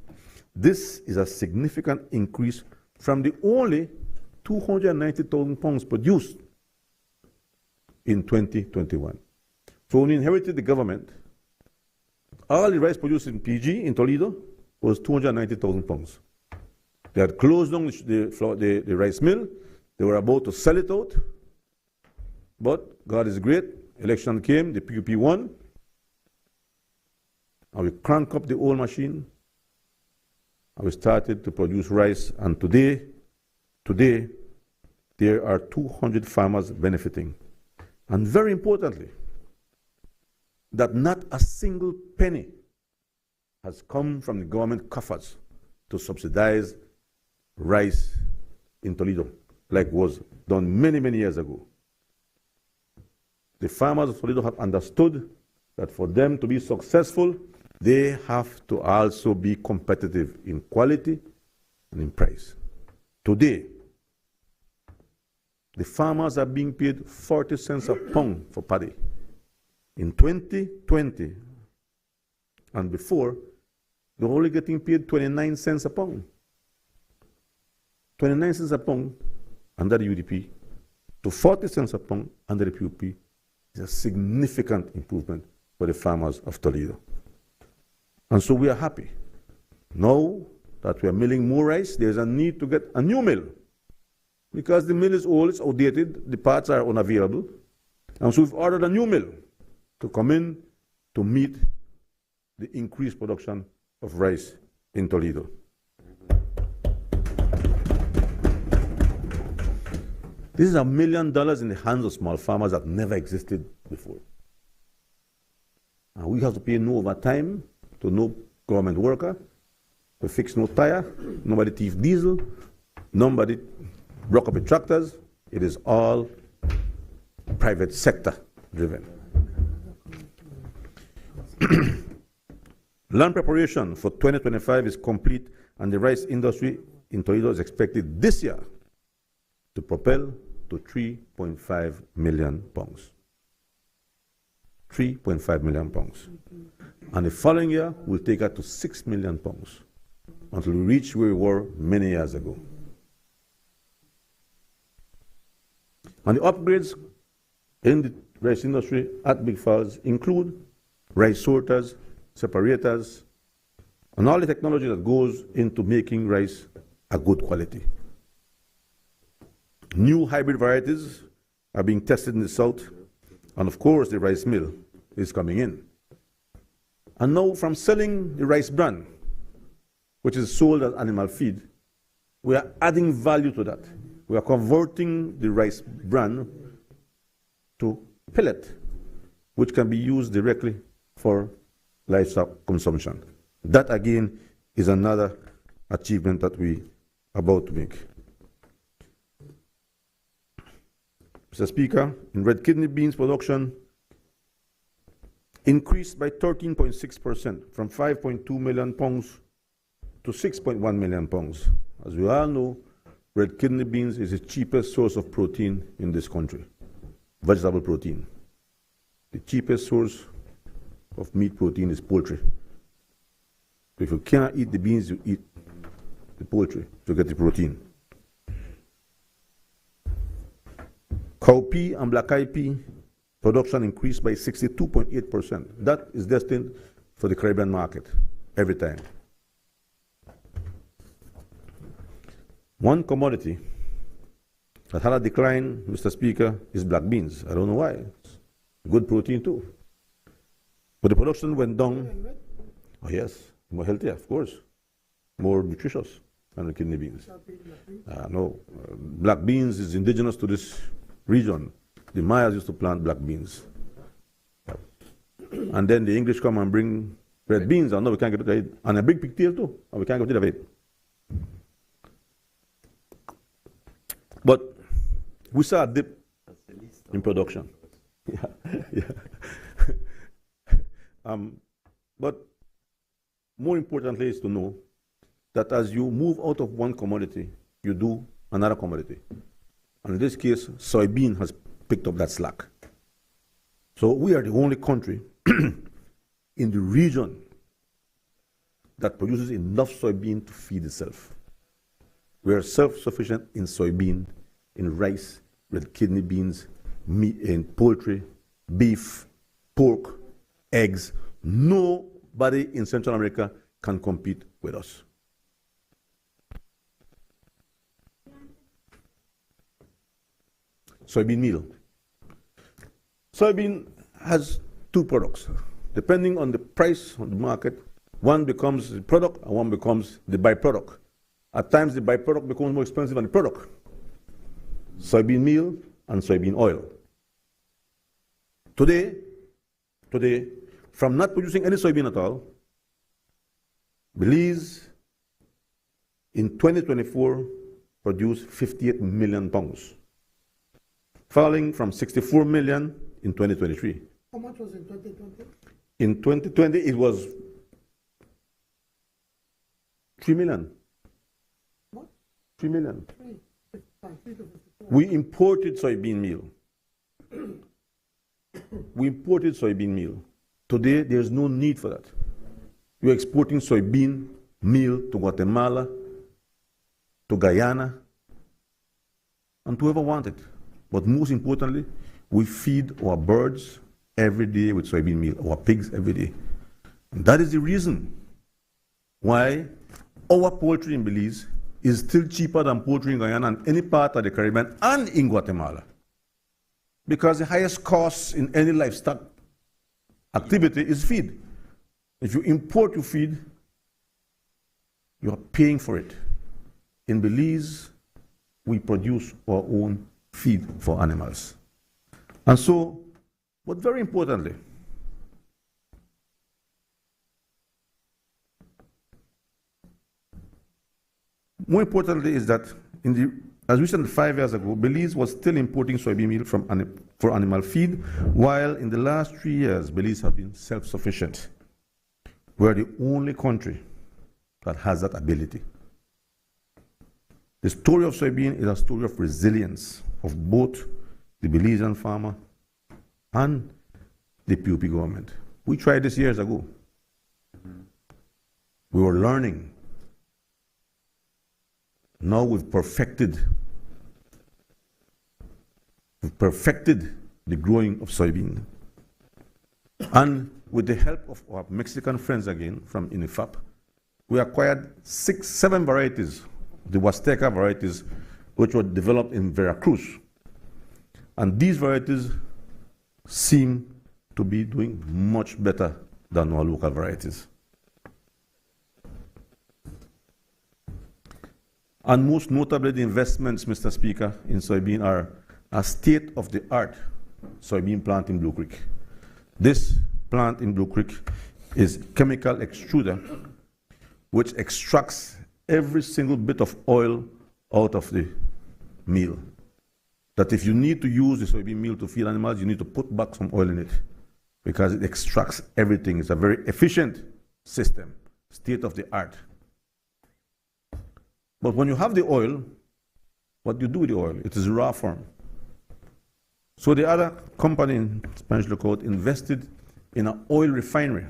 This is a significant increase from the only 290,000 pounds produced in 2021. So when we inherited the government, all the rice produced in PG in Toledo was 290,000 pounds. They had closed down the rice mill. They were about to sell it out. But God is great. Election came, the PUP won. And we cranked up the old machine. And we started to produce rice. And today, there are 200 farmers benefiting. And very importantly, that not a single penny has come from the government coffers to subsidize rice in Toledo, like was done many, many years ago. The farmers of Toledo have understood that for them to be successful, they have to also be competitive in quality and in price. Today, the farmers are being paid 40 cents a pound for paddy. In 2020 and before, they were only getting paid 29 cents a pound. 29 cents a pound under the UDP to 40 cents a pound under the PUP is a significant improvement for the farmers of Toledo. And so we are happy. Now that we are milling more rice, there is a need to get a new mill. Because the mill is old, it's outdated, the parts are unavailable. And so we've ordered a new mill to come in to meet the increased production of rice in Toledo. This is $1 million in the hands of small farmers that never existed before. And we have to pay no overtime to no government worker. We fix no tire, nobody thief diesel, nobody broke up the tractors. It is all private sector driven. Land preparation for 2025 is complete, and the rice industry in Toledo is expected this year to propel to 3.5 million pounds. 3.5 million pounds. And the following year, we'll take it to 6 million pounds until we reach where we were many years ago. And the upgrades in the rice industry at Big Falls include rice sorters, separators, and all the technology that goes into making rice a good quality. New hybrid varieties are being tested in the south, and of course the rice mill is coming in. And now from selling the rice bran, which is sold as animal feed, we are adding value to that. We are converting the rice bran to pellet, which can be used directly for livestock consumption. That again is another achievement that we are about to make. Mr. Speaker, in red kidney beans production increased by 13.6% from 5.2 million pounds to 6.1 million pounds. As we all know, red kidney beans is the cheapest source of protein in this country, vegetable protein. The cheapest source of meat protein is poultry. If you cannot eat the beans, you eat the poultry to get the protein. Cowpea and black eyed pea production increased by 62.8%. That is destined for the Caribbean market every time. One commodity that had a decline, Mr. Speaker, is black beans. I don't know why. It's good protein too. But the production went down. Oh yes, more healthier, of course. More nutritious than the kidney beans. No, black beans is indigenous to this region. The Mayas used to plant black beans. And then the English come and bring red beans, and now we can't get rid of it. And a big pigtail too, and we can't get rid of it. But we saw a dip in production. But more importantly is to know that as you move out of one commodity, you do another commodity. And in this case, soybean has picked up that slack. So we are the only country in the region that produces enough soybean to feed itself. We are self-sufficient in soybean, in rice, with kidney beans, meat, in poultry, beef, pork, eggs. Nobody in Central America can compete with us. Soybean meal. Soybean has two products. Depending on the price on the market, one becomes the product and one becomes the byproduct. At times the byproduct becomes more expensive than the product. Soybean meal and soybean oil. Today, from not producing any soybean at all, Belize in 2024 produced 58 million pounds, falling from 64 million in 2023. How much was in 2020? In 2020, it was 3 million. What? 3 million. 3 to 54. We imported soybean meal. We imported soybean meal. Today, there's no need for that. We're exporting soybean meal to Guatemala, to Guyana, and to whoever wants it. But most importantly, we feed our birds every day with soybean meal, our pigs every day. And that is the reason why our poultry in Belize is still cheaper than poultry in Guyana and any part of the Caribbean and in Guatemala. Because the highest cost in any livestock activity is feed. If you import your feed, you are paying for it. In Belize, we produce our own feed for animals. And so, but very importantly, more importantly is that as recently 5 years ago, Belize was still importing soybean meal for animal feed, while in the last 3 years, Belize have been self-sufficient. We are the only country that has that ability. The story of soybean is a story of resilience of both the Belizean farmer and the PUP government. We tried this years ago. We were learning. Now we've perfected the growing of soybean. And with the help of our Mexican friends again from INIFAP, we acquired 7 varieties, the Huasteca varieties, which were developed in Veracruz. And these varieties seem to be doing much better than our local varieties. And most notably, the investments, Mr. Speaker, in soybean are a state-of-the-art soybean plant in Blue Creek. This plant in Blue Creek is chemical extruder, which extracts every single bit of oil out of the meal. That if you need to use the soybean meal to feed animals, you need to put back some oil in it because it extracts everything. It's a very efficient system, state-of-the-art. But when you have the oil, what do you do with the oil? It is raw form. So the other company in Spanish Lookout invested in an oil refinery.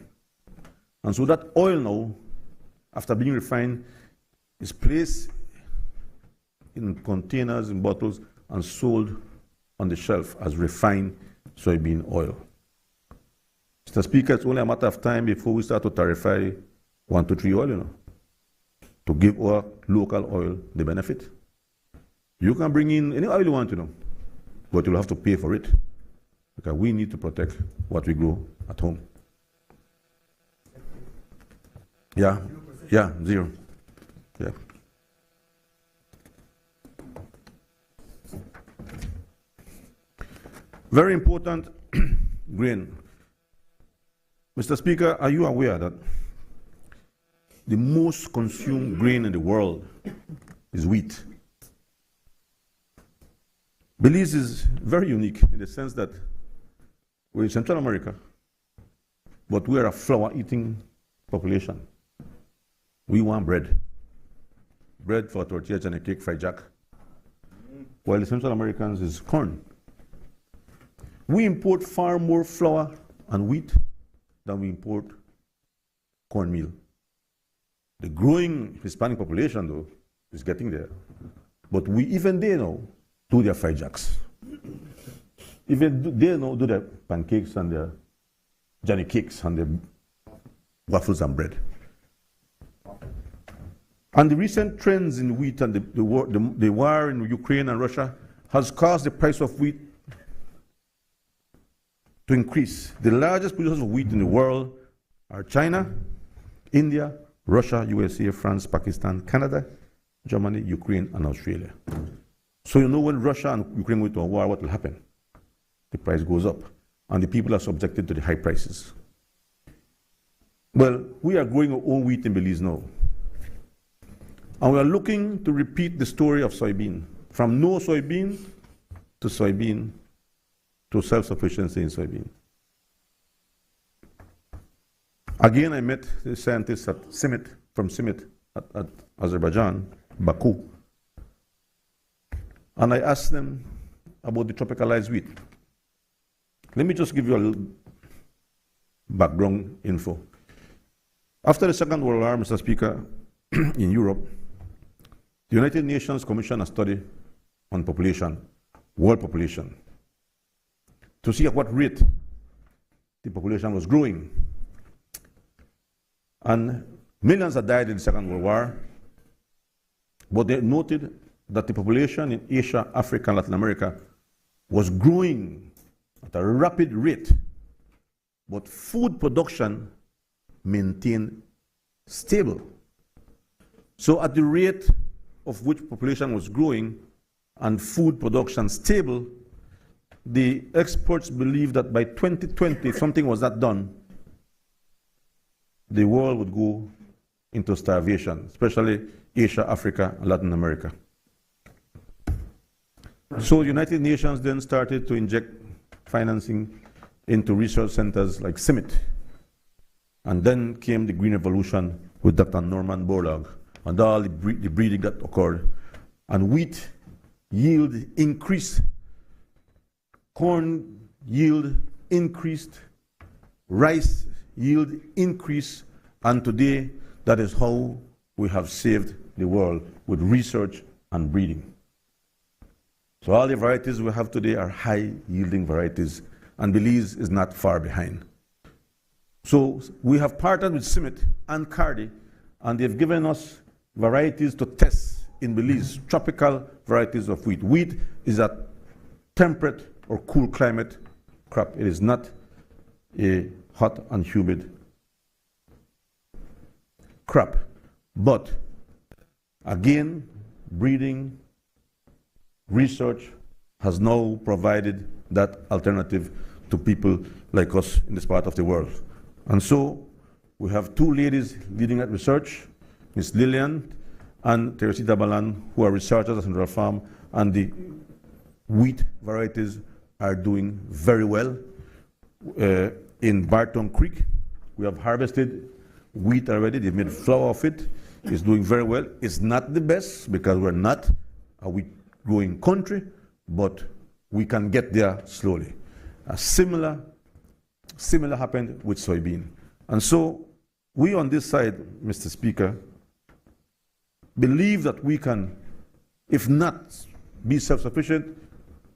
And so that oil now, after being refined, is placed in containers, in bottles, and sold on the shelf as refined soybean oil. Mr. Speaker, it's only a matter of time before we start to tarify 1, 2, 3 oil, to give our local oil the benefit. You can bring in any oil you want to know, but you'll have to pay for it because we need to protect what we grow at home. Yeah, yeah, 0. Yeah. Very important grain. Mr. Speaker, are you aware that the most consumed grain in the world is wheat? Belize is very unique in the sense that we're in Central America, but we're a flour-eating population. We want bread. Bread for tortillas and a cake, fried jack. While the Central Americans is corn. We import far more flour and wheat than we import cornmeal. The growing Hispanic population, though, is getting there. But even they now do their fried jacks. Even they now do their pancakes and their Johnny cakes and their waffles and bread. And the recent trends in wheat and the war in Ukraine and Russia has caused the price of wheat to increase. The largest producers of wheat in the world are China, India, Russia, USA, France, Pakistan, Canada, Germany, Ukraine, and Australia. So you know when Russia and Ukraine go into a war, what will happen? The price goes up, and the people are subjected to the high prices. Well, we are growing our own wheat in Belize now. And we are looking to repeat the story of soybean, from no soybean to self-sufficiency in soybean. Again, I met the scientists at from CIMIT at Azerbaijan, Baku, and I asked them about the tropicalized wheat. Let me just give you a little background info. After the Second World War, Mr. Speaker, in Europe, the United Nations commissioned a study on population, world population, to see at what rate the population was growing. And millions had died in the Second World War, but they noted that the population in Asia, Africa, and Latin America was growing at a rapid rate, but food production maintained stable. So at the rate of which population was growing and food production stable, the experts believe that by 2020, if something was not done, the world would go into starvation, especially Asia, Africa, and Latin America. So the United Nations then started to inject financing into research centers like CIMIT. And then came the Green Revolution with Dr. Norman Borlaug and all the breeding that occurred. And wheat yield increased, corn yield increased, rice yield increased, and today that is how we have saved the world with research and breeding. So all the varieties we have today are high-yielding varieties, and Belize is not far behind. So we have partnered with CIMIT and CARDI, and they've given us varieties to test in Belize, tropical varieties of wheat. Wheat is a temperate or cool climate crop. It is not a hot and humid crop. But again, breeding, research has now provided that alternative to people like us in this part of the world. And so we have two ladies leading that research, Ms. Lillian and Teresita Balan, who are researchers at Central Farm, and the wheat varieties are doing very well. In Barton Creek, we have harvested wheat already. They've made flour of it. It's doing very well. It's not the best because we're not a wheat growing country, but we can get there slowly. Similar happened with soybean. And so we on this side, Mr. Speaker, believe that we can, if not be self-sufficient,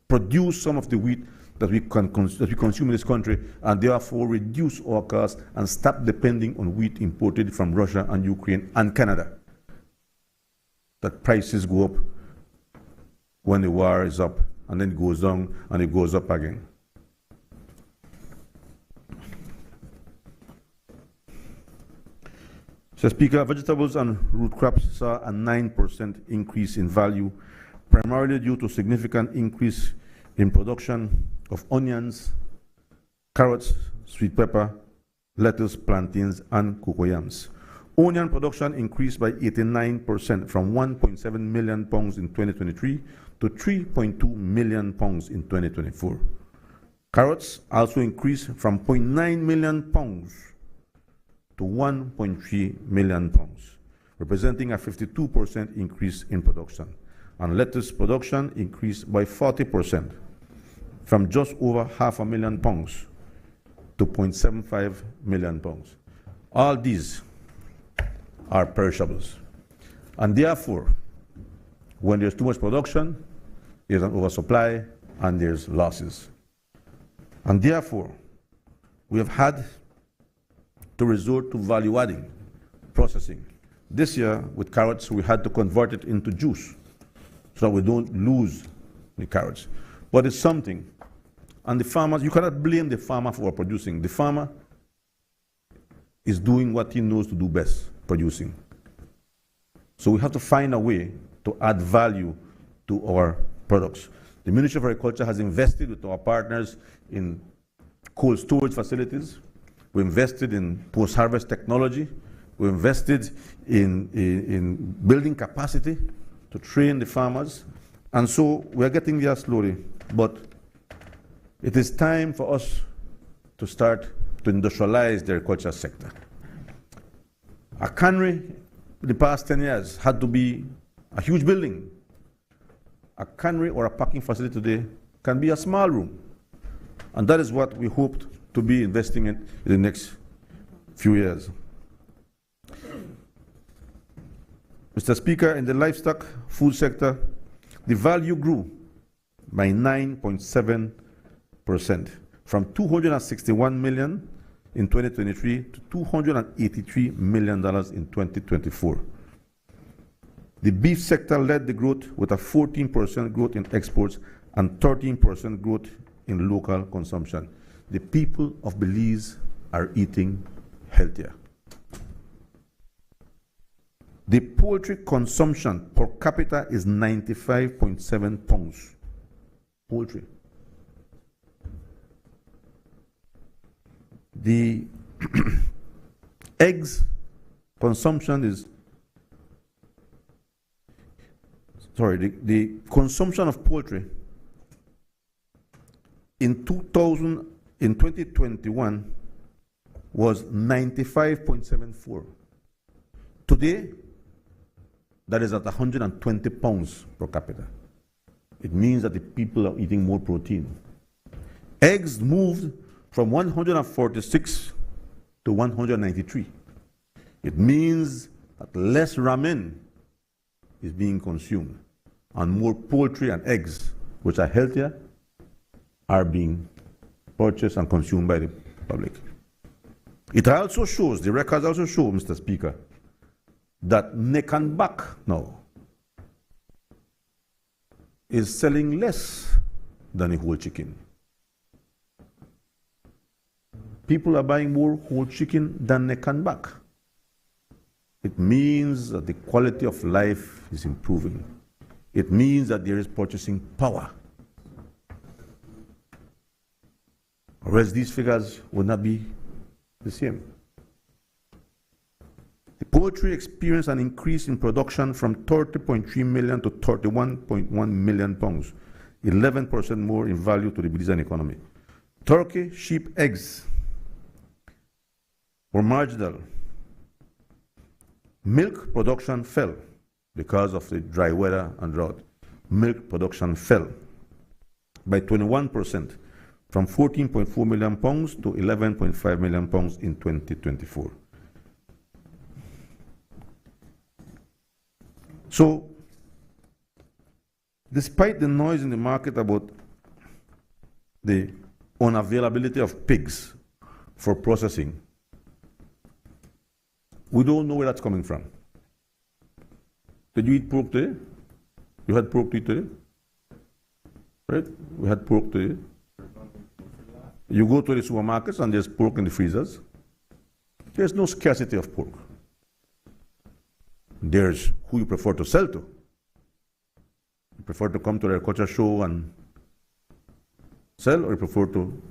produce some of the wheat that we consume in this country, and therefore reduce our costs and stop depending on wheat imported from Russia and Ukraine and Canada. That prices go up when the war is up, and then it goes down and it goes up again. Mr. Speaker, vegetables and root crops saw a 9% increase in value, primarily due to significant increase in production of onions, carrots, sweet pepper, lettuce, plantains, and cocoyams. Onion production increased by 89% from 1.7 million pounds in 2023 to 3.2 million pounds in 2024. Carrots also increased from 0.9 million pounds to 1.3 million pounds, representing a 52% increase in production. And lettuce production increased by 40% from just over 500,000 pounds to 0.75 million pounds. All these are perishables. And therefore, when there's too much production, there's an oversupply and there's losses. And therefore, we have had to resort to value-adding, processing. This year, with carrots, we had to convert it into juice so that we don't lose the carrots. But it's something. And the farmers, you cannot blame the farmer for producing. The farmer is doing what he knows to do best, producing. So we have to find a way to add value to our products. The Ministry of Agriculture has invested with our partners in cold storage facilities. We invested in post-harvest technology. We invested in building capacity to train the farmers. And so we're getting there slowly. But it is time for us to start to industrialize the agriculture sector. A cannery in the past 10 years had to be a huge building. A cannery or a packing facility today can be a small room. And that is what we hoped to be investing in the next few years. Mr. Speaker, in the livestock food sector, the value grew by 9.7% from 261 million in 2023 to $283 million in 2024. The beef sector led the growth with a 14% growth in exports and 13% growth in local consumption. The people of Belize are eating healthier. The poultry consumption per capita is 95.7 pounds. Poultry. The eggs consumption is, the consumption of poultry in 2021 was 95.74. Today, that is at 120 pounds per capita. It means that the people are eating more protein. Eggs moved from 146 to 193. It means that less ramen is being consumed and more poultry and eggs, which are healthier, are being purchased and consumed by the public. It also shows, the records also show, Mr. Speaker, that neck and back now is selling less than a whole chicken. People are buying more whole chicken than neck and back. It means that the quality of life is improving. It means that there is purchasing power. Or else these figures would not be the same. The poultry experienced an increase in production from 30.3 million to 31.1 million pounds, 11% more in value to the Belizean economy. Turkey, sheep, eggs were marginal. Milk production fell because of the dry weather and drought. Milk production fell by 21%, from 14.4 million pounds to 11.5 million pounds in 2024. So, despite the noise in the market about the unavailability of pigs for processing, we don't know where that's coming from. Did you eat pork today? You had pork to eat today? right? We had pork today. You go to the supermarkets and there's pork in the freezers. There's no scarcity of pork. There's who you prefer to sell to. You prefer to come to the agriculture show and sell, or you prefer to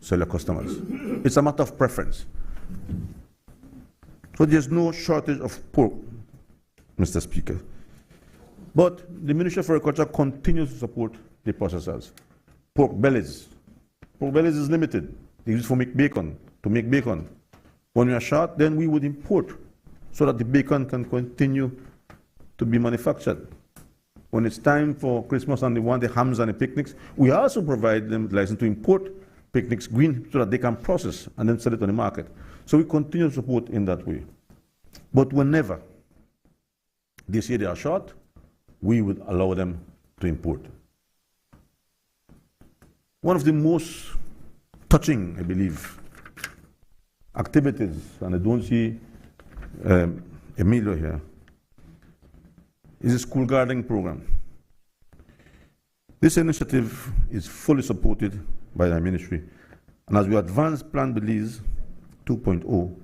sell your customers? It's a matter of preference. So there's no shortage of pork, Mr. Speaker. But the Ministry of Agriculture continues to support the processors. Pork bellies. Pork bellies is limited. They use it for to make bacon. When we are short, then we would import so that the bacon can continue to be manufactured. When it's time for Christmas and they want the hams and the picnics, we also provide them with license to import picnics green so that they can process and then sell it on the market. So we continue to support in that way. But whenever they say they are short, we would allow them to import. One of the most touching, I believe, activities, and I don't see Emilio here, is the school gardening program. This initiative is fully supported by the ministry, and as we advance Plan Belize 2.0,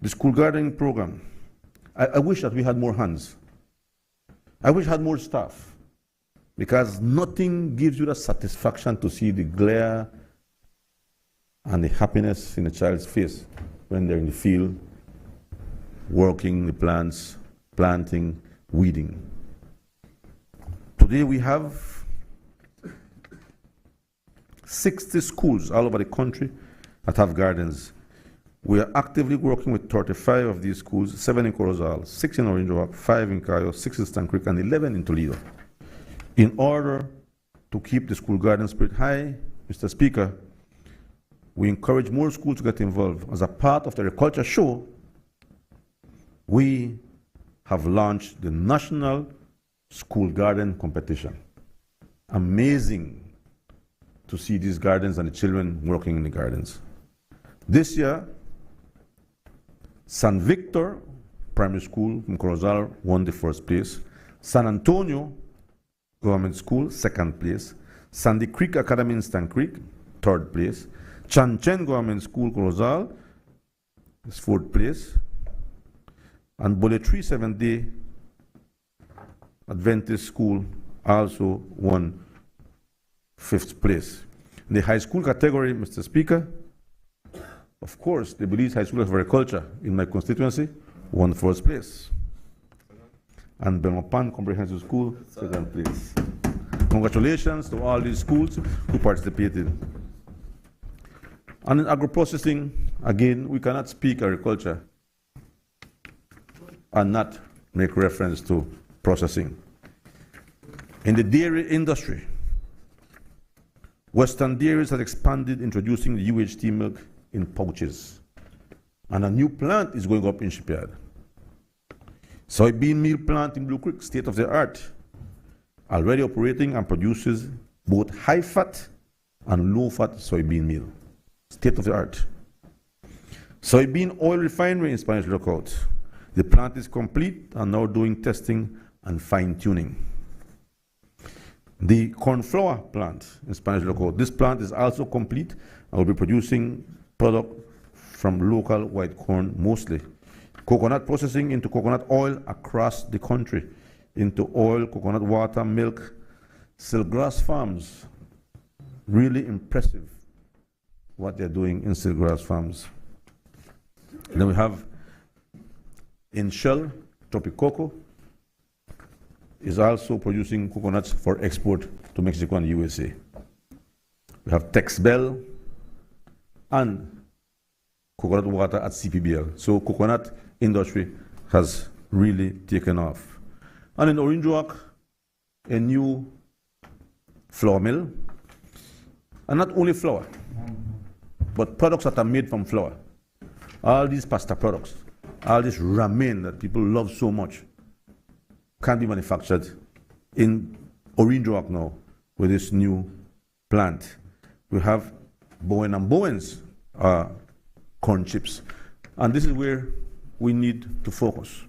the school gardening program, I wish that we had more hands. I wish I had more staff, because nothing gives you the satisfaction to see the glare and the happiness in a child's face when they're in the field, working the plants, planting, weeding. Today we have 60 schools all over the country that have gardens. We are actively working with 35 of these schools, 7 in Corozal, 6 in Orange Walk, 5 in Cayo, 6 in Stan Creek, and 11 in Toledo. In order to keep the school garden spirit high, Mr. Speaker, we encourage more schools to get involved. As a part of the agriculture show, we have launched the National School Garden Competition. Amazing to see these gardens and the children working in the gardens. This year, San Victor Primary School from Corozal won the first place. San Antonio Government School, second place. Sandy Creek Academy in Stan Creek, third place. Chan Chen Government School, Corozal, is fourth place. And Boletri Seventh-day Adventist School also won fifth place. In the high school category, Mr. Speaker, of course, the Belize High School of Agriculture in my constituency won first place. And Benopan Comprehensive School, second place. Congratulations to all these schools who participated. And in agroprocessing, again, we cannot speak agriculture and not make reference to processing. In the dairy industry, Western Dairies has expanded, introducing the UHT milk in pouches. And a new plant is going up in Shipyard. Soybean meal plant in Blue Creek, state of the art, already operating and produces both high fat and low fat soybean meal. State of the art. Soybean oil refinery in Spanish Lookout. The plant is complete and now doing testing and fine tuning. The corn flour plant in Spanish Lookout. This plant is also complete and will be producing product from local white corn mostly. Coconut processing into coconut oil across the country, into oil, coconut water, milk, silkgrass farms. Really impressive what they're doing in silkgrass farms. And then we have in Shell, Tropicoco is also producing coconuts for export to Mexico and USA. We have Texbel and coconut water at CPBL. So coconut industry has really taken off. And in Orange Walk, a new flour mill. And not only flour, but products that are made from flour. All these pasta products, all this ramen that people love so much, can be manufactured in Orange Walk now with this new plant. We have Bowen and Bowen's corn chips. And this is where we need to focus.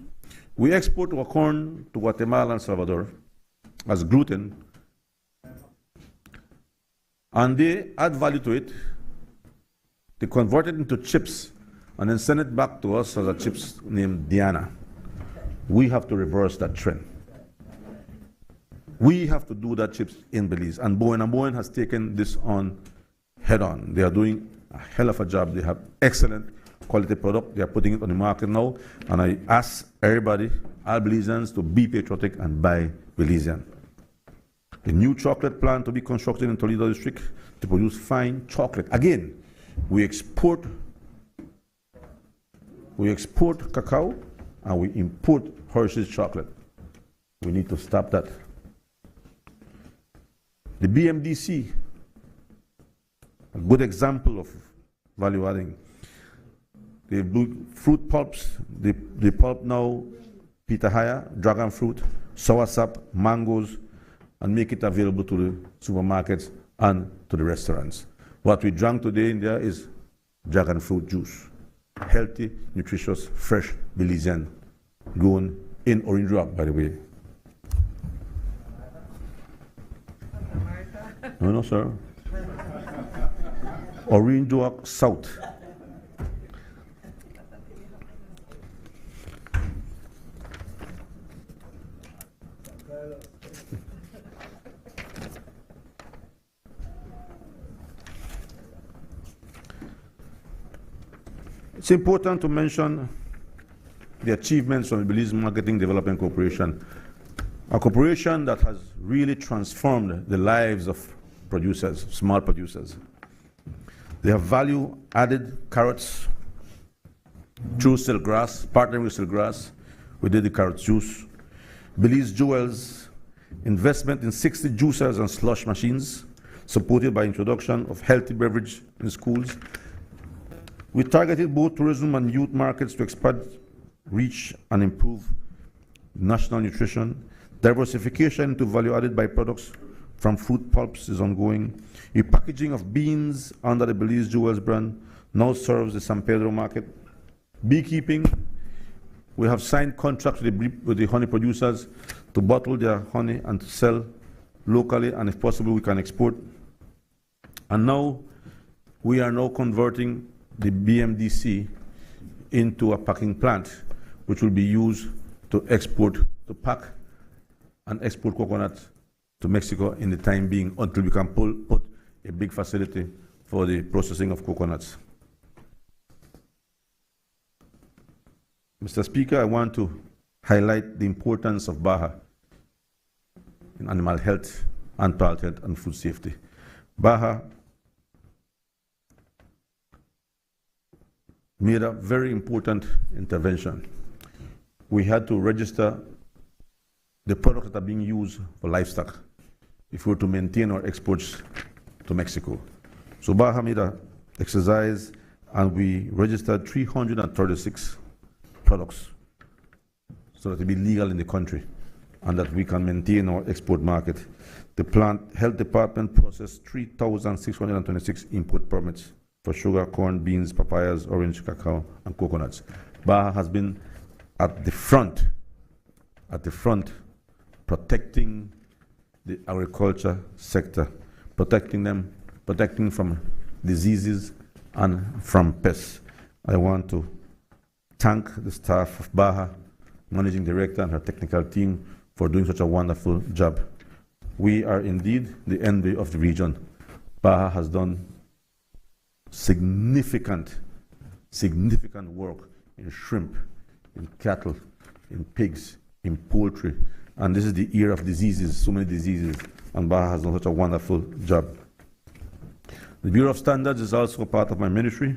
We export our corn to Guatemala and Salvador as gluten. and they add value to it, they convert it into chips, and then send it back to us as a chips named Diana. We have to reverse that trend. We have to do that chips in Belize, and Bowen has taken this on head on. They are doing a hell of a job. They have excellent quality product. They are putting it on the market now, and I ask everybody, all Belizeans, to be patriotic and buy Belizean. The new chocolate plant to be constructed in Toledo district to produce fine chocolate. Again, we export cacao and we import Hershey's chocolate. We need to stop that. The BMDC, a good example of value adding. They do fruit pulps, they pulp now pitahaya, dragon fruit, soursop, mangoes, and make it available to the supermarkets and to the restaurants. What we drank today in there is dragon fruit juice. Healthy, nutritious, fresh Belizean, grown in Orange Rock, by the way. No, sir. Orange Rock South. It's important to mention the achievements of the Belize Marketing Development Corporation, a corporation that has really transformed the lives of producers, small producers. They have value-added carrots through Silkgrass, partnering with Silkgrass. We did the carrot juice. Belize Jewels, investment in 60 juicers and slush machines, supported by introduction of healthy beverage in schools. We targeted both tourism and youth markets to expand reach and improve national nutrition. Diversification into value-added byproducts from fruit pulps is ongoing. The packaging of beans under the Belize Jewels brand now serves the San Pedro market. Beekeeping, we have signed contracts with the honey producers to bottle their honey and to sell locally, and if possible, we can export. And now, we are now converting the BMDC into a packing plant, which will be used to export, to pack and export coconut to Mexico in the time being until we can put a big facility for the processing of coconuts. Mr. Speaker, I want to highlight the importance of BAHA in animal health and plant health and food safety. BAHA made a very important intervention. We had to register the products that are being used for livestock if we were to maintain our exports to Mexico. So BAHA made an exercise and we registered 336 products so that it be legal in the country and that we can maintain our export market. The plant health department processed 3,626 import permits for sugar, corn, beans, papayas, orange, cacao, and coconuts. BAHA has been at the front, protecting the agriculture sector, protecting from diseases and from pests. I want to thank the staff of BAHA, Managing Director and her technical team for doing such a wonderful job. We are indeed the envy of the region. BAHA has done significant work in shrimp, in cattle, in pigs, in poultry, and this is the era of diseases, so many diseases, and BAHA has done such a wonderful job. The Bureau of Standards is also a part of my ministry.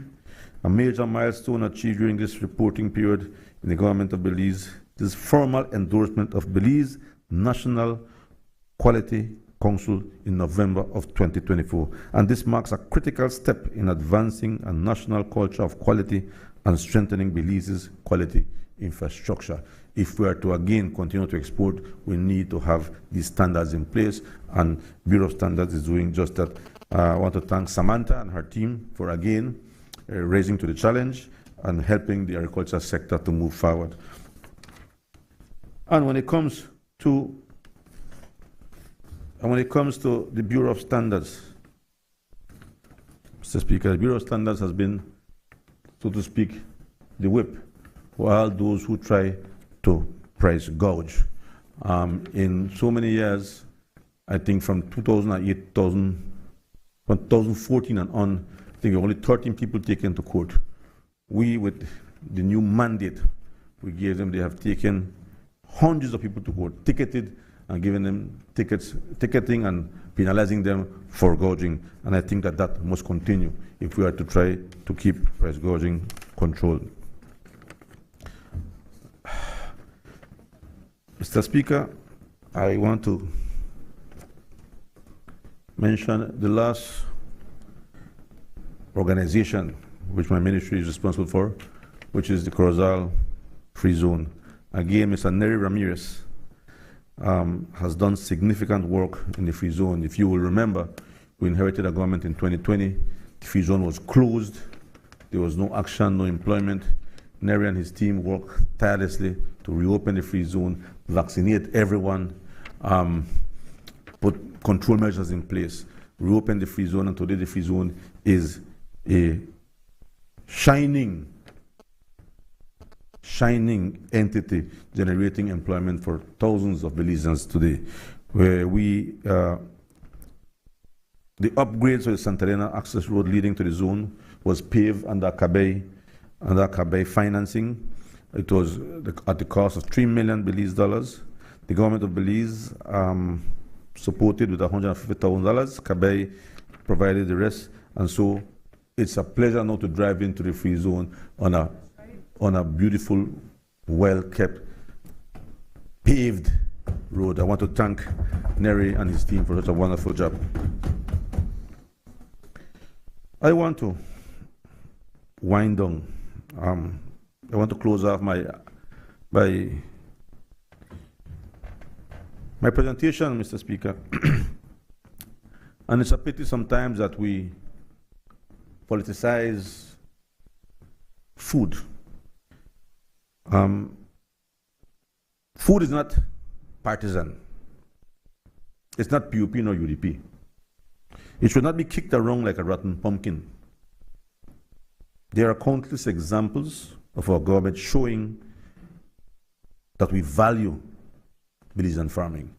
A major milestone achieved during this reporting period in the government of Belize is formal endorsement of Belize National Quality Council in November of 2024. And this marks a critical step in advancing a national culture of quality and strengthening Belize's quality infrastructure. If we are to again continue to export, we need to have these standards in place, and Bureau of Standards is doing just that. I want to thank Samantha and her team for again raising to the challenge and helping the agriculture sector to move forward. And when it comes to the Bureau of Standards, Mr. Speaker, the Bureau of Standards has been, so to speak, the whip for all those who try to price gouge. In so many years, I think from 2008, from 2014 and on, I think only 13 people taken to court. We, with the new mandate we gave them, they have taken hundreds of people to court, ticketed and given them ticketing and penalizing them for gouging. And I think that that must continue if we are to try to keep price gouging controlled. Mr. Speaker, I want to mention the last organization which my ministry is responsible for, which is the Corozal Free Zone. Again, Mr. Neri Ramirez has done significant work in the free zone. If you will remember, we inherited a government in 2020. The free zone was closed. There was no action, no employment. Neri and his team worked tirelessly to reopen the free zone, vaccinate everyone, put control measures in place, reopen the free zone, and today the free zone is a shining entity generating employment for thousands of Belizeans today. Where the upgrades of the Santa Elena access road leading to the zone was paved under Cabay financing. It was at the cost of $3 million Belize dollars. The government of Belize supported with $150,000. Cabay provided the rest, and so it's a pleasure now to drive into the free zone on a beautiful, well-kept, paved road. I want to thank Neri and his team for such a wonderful job. I want to wind down. I want to close off my presentation, Mr. Speaker. And it's a pity sometimes that we politicize food. Food is not partisan. It's not PUP nor UDP. It should not be kicked around like a rotten pumpkin. There are countless examples of our government showing that we value Belizean farming.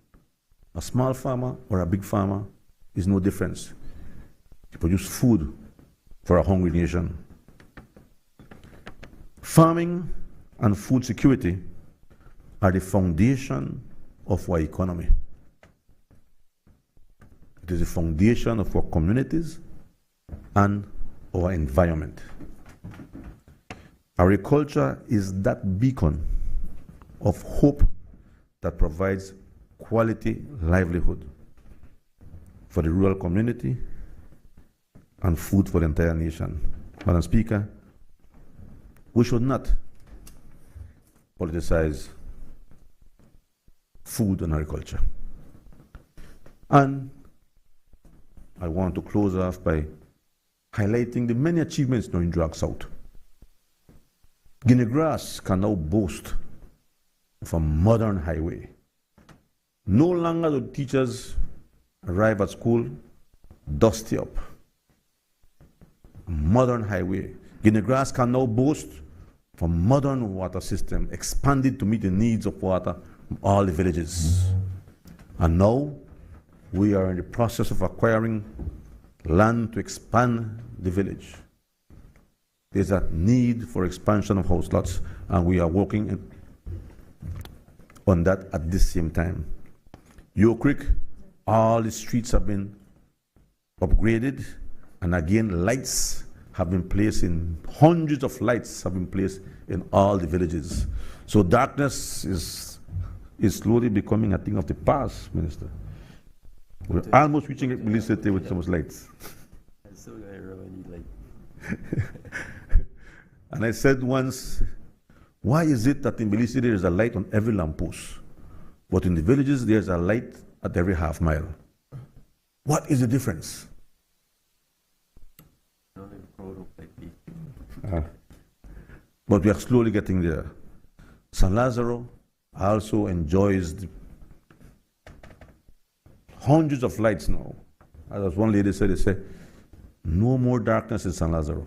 A small farmer or a big farmer is no difference. To produce food for a hungry nation. Farming and food security are the foundation of our economy. It is the foundation of our communities and our environment. Agriculture is that beacon of hope that provides quality livelihood for the rural community and food for the entire nation. Madam Speaker, we should not politicize food and agriculture. And I want to close off by highlighting the many achievements now in Drag South. Guinea Grass can now boast of a modern highway. No longer do teachers arrive at school dusty up. A modern highway. Guinea Grass can now boast of a modern water system expanded to meet the needs of water from all the villages. And now we are in the process of acquiring land to expand the village. There's a need for expansion of house lots, and we are working on that at the same time. Yo Creek, all the streets have been upgraded, and again, lights have been placed in, hundreds of lights have been placed in all the villages. So darkness is slowly becoming a thing of the past, Minister. We're almost reaching it with so much lights. And I said once, why is it that in Belize there is a light on every lamppost, but in the villages there's a light at every half mile? What is the difference? But we are slowly getting there. San Lazaro also enjoys hundreds of lights now. As one lady said, No more darkness in San Lazaro.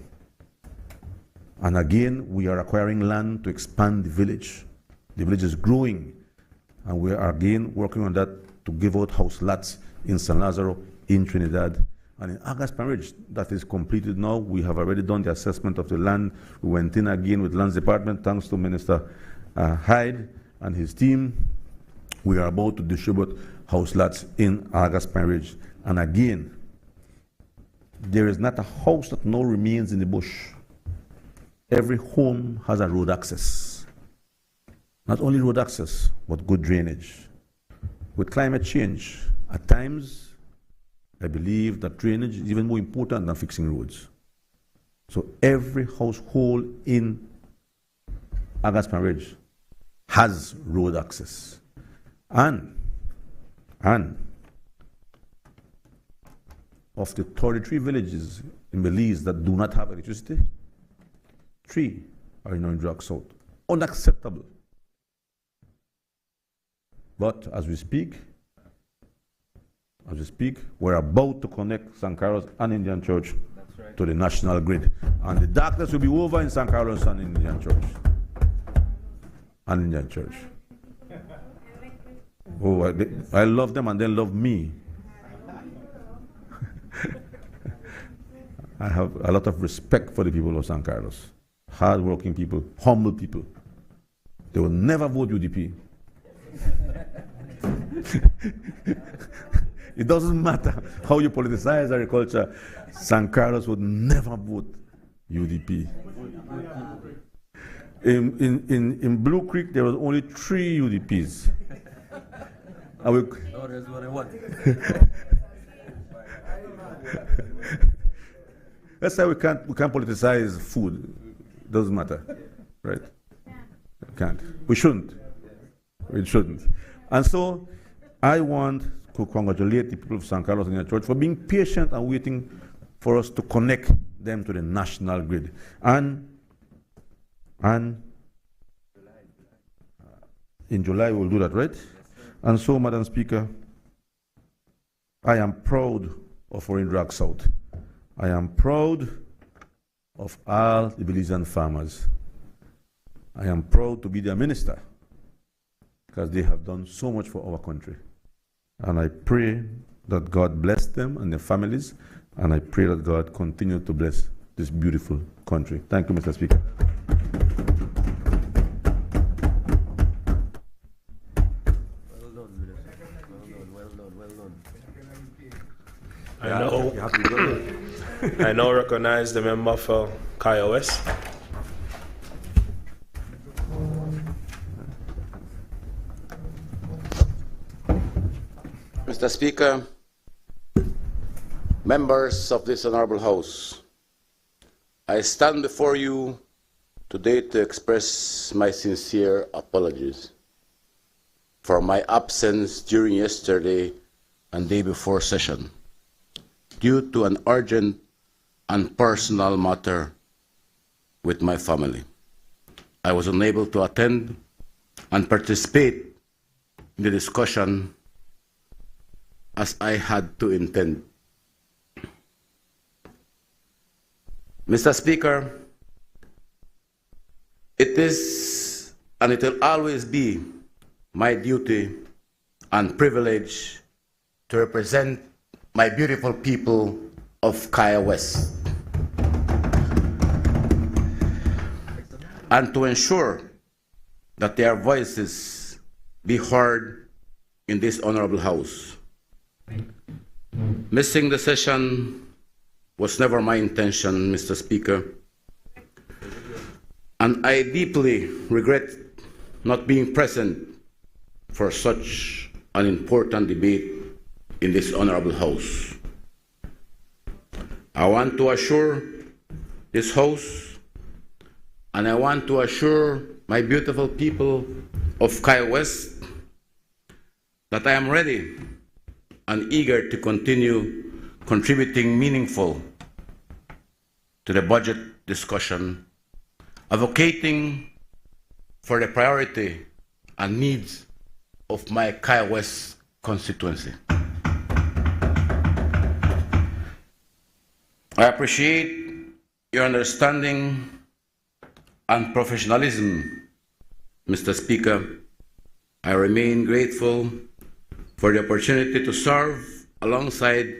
And again, we are acquiring land to expand the village. The village is growing, and we are again working on that to give out house lots in San Lazaro, in Trinidad, and in August Parish. That is completed now. We have already done the assessment of the land. We went in again with Lands Department, thanks to Minister Hyde and his team. We are about to distribute house lots in August Parish. And again, there is not a house that now remains in the bush. Every home has a road access. Not only road access, but good drainage. With climate change, at times, I believe that drainage is even more important than fixing roads. So every household in August Ridge has road access. And of the 33 villages in Belize that do not have electricity, 3 are in Orange Rock South. Unacceptable. But as we speak, we're about to connect San Carlos and Indian Church to the national grid. And the darkness will be over in San Carlos and Indian Church. And Indian Church. Oh, I love them and they love me. I have a lot of respect for the people of San Carlos. Hard-working people, humble people. They will never vote UDP. It doesn't matter how you politicize agriculture, San Carlos would never vote UDP. In Blue Creek, there was only 3 UDPs. That's what I want. That's why we can't politicize food. It doesn't matter, right? We can't. We shouldn't. We shouldn't. And so, I want to congratulate the people of San Carlos and the church for being patient and waiting for us to connect them to the national grid. And in July we'll do that, right? And so, Madam Speaker, I am proud of Orange Rock South. I am proud of all the Belizean farmers. I am proud to be their minister because they have done so much for our country. And I pray that God bless them and their families, and I pray that God continue to bless this beautiful country. Thank you, Mr. Speaker. I now recognize the member for Kaya West. Mr. Speaker, members of this Honorable House, I stand before you today to express my sincere apologies for my absence during yesterday and day before session due to an urgent and personal matter with my family. I was unable to attend and participate in the discussion as I had to intend. Mr. Speaker, it is and it will always be my duty and privilege to represent my beautiful people of Kaya West and to ensure that their voices be heard in this honorable house. Missing the session was never my intention, Mr. Speaker, and I deeply regret not being present for such an important debate in this honorable house. I want to assure this house and I want to assure my beautiful people of Kaya West that I am ready and eager to continue contributing meaningful to the budget discussion, advocating for the priority and needs of my Kaya West constituency. I appreciate your understanding and professionalism, Mr. Speaker. I remain grateful for the opportunity to serve alongside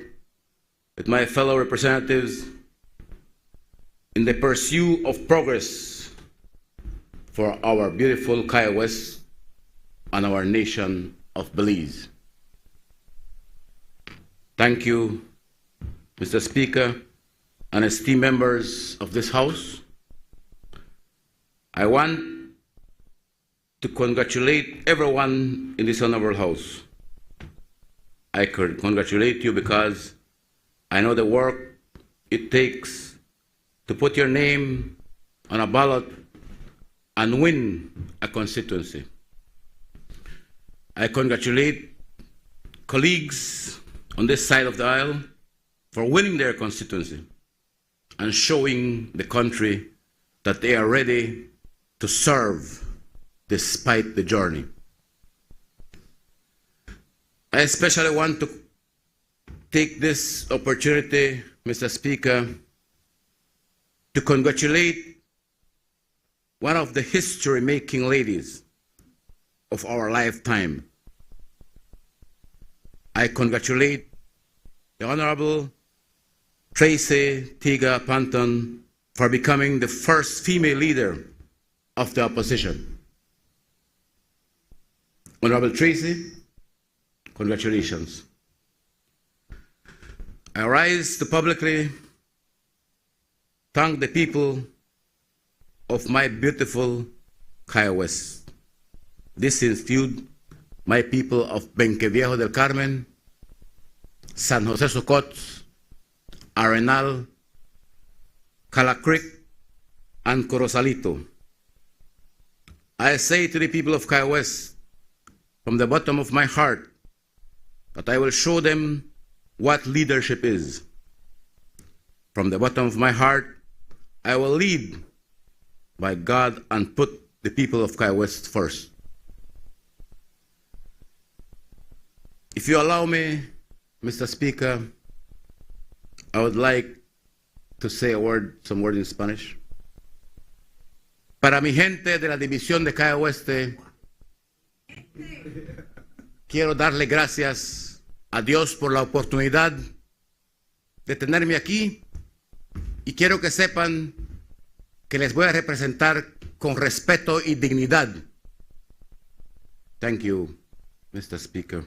with my fellow representatives in the pursuit of progress for our beautiful Kaya West and our nation of Belize. Thank you, Mr. Speaker, and esteemed members of this House. I want to congratulate everyone in this honorable House. I could congratulate you because I know the work it takes to put your name on a ballot and win a constituency. I congratulate colleagues on this side of the aisle for winning their constituency and showing the country that they are ready to serve despite the journey. I especially want to take this opportunity, Mr. Speaker, to congratulate one of the history-making ladies of our lifetime. I congratulate the Honorable Tracy Tiga Panton for becoming the first female leader of the opposition. Honorable Tracy, congratulations. I rise to publicly thank the people of my beautiful Kaya West. This includes my people of Benqueviejo del Carmen, San Jose Socot, Arenal, Calacreek, and Corosalito. I say to the people of Kaya West, from the bottom of my heart, that I will show them what leadership is. From the bottom of my heart, I will lead by God and put the people of Kaya West first. If you allow me, Mr. Speaker, I would like to say some word in Spanish. Para mi gente de la división de Kaya Oeste, quiero darle gracias a Dios por la oportunidad de tenerme aquí y quiero que sepan que les voy a representar con respeto y dignidad. Thank you, Mr. Speaker.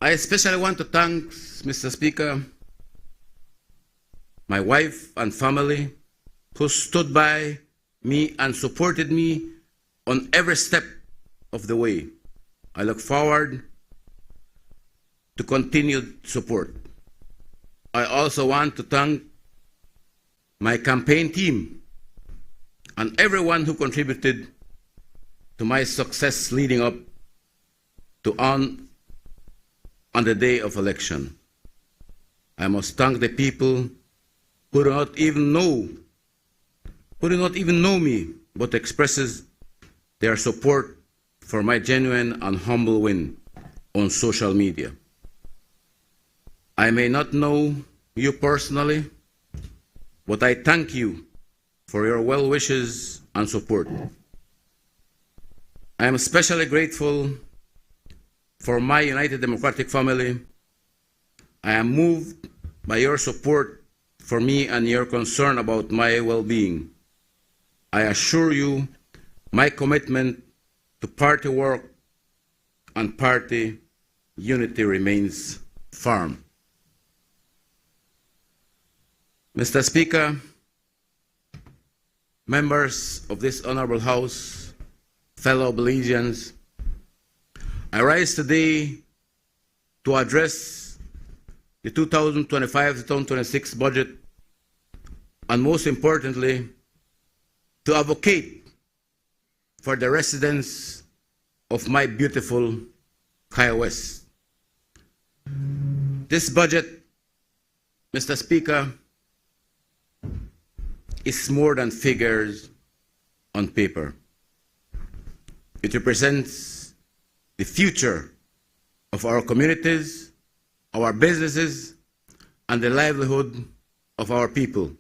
I especially want to thank, Mr. Speaker, my wife and family who stood by me and supported me on every step of the way. I look forward to continued support. I also want to thank my campaign team and everyone who contributed to my success leading up to on the day of election. I must thank the people who do not even know me, but expresses their support for my genuine and humble win on social media. I may not know you personally, but I thank you for your well wishes and support. I am especially grateful for my United Democratic family. I am moved by your support for me and your concern about my well-being. I assure you my commitment to party work and party unity remains firm. Mr. Speaker, members of this honorable House, fellow Belizeans, I rise today to address the 2025-2026 budget and, most importantly, to advocate for the residents of my beautiful Kaya West. This budget, Mr. Speaker, is more than figures on paper. It represents the future of our communities, our businesses, and the livelihood of our people.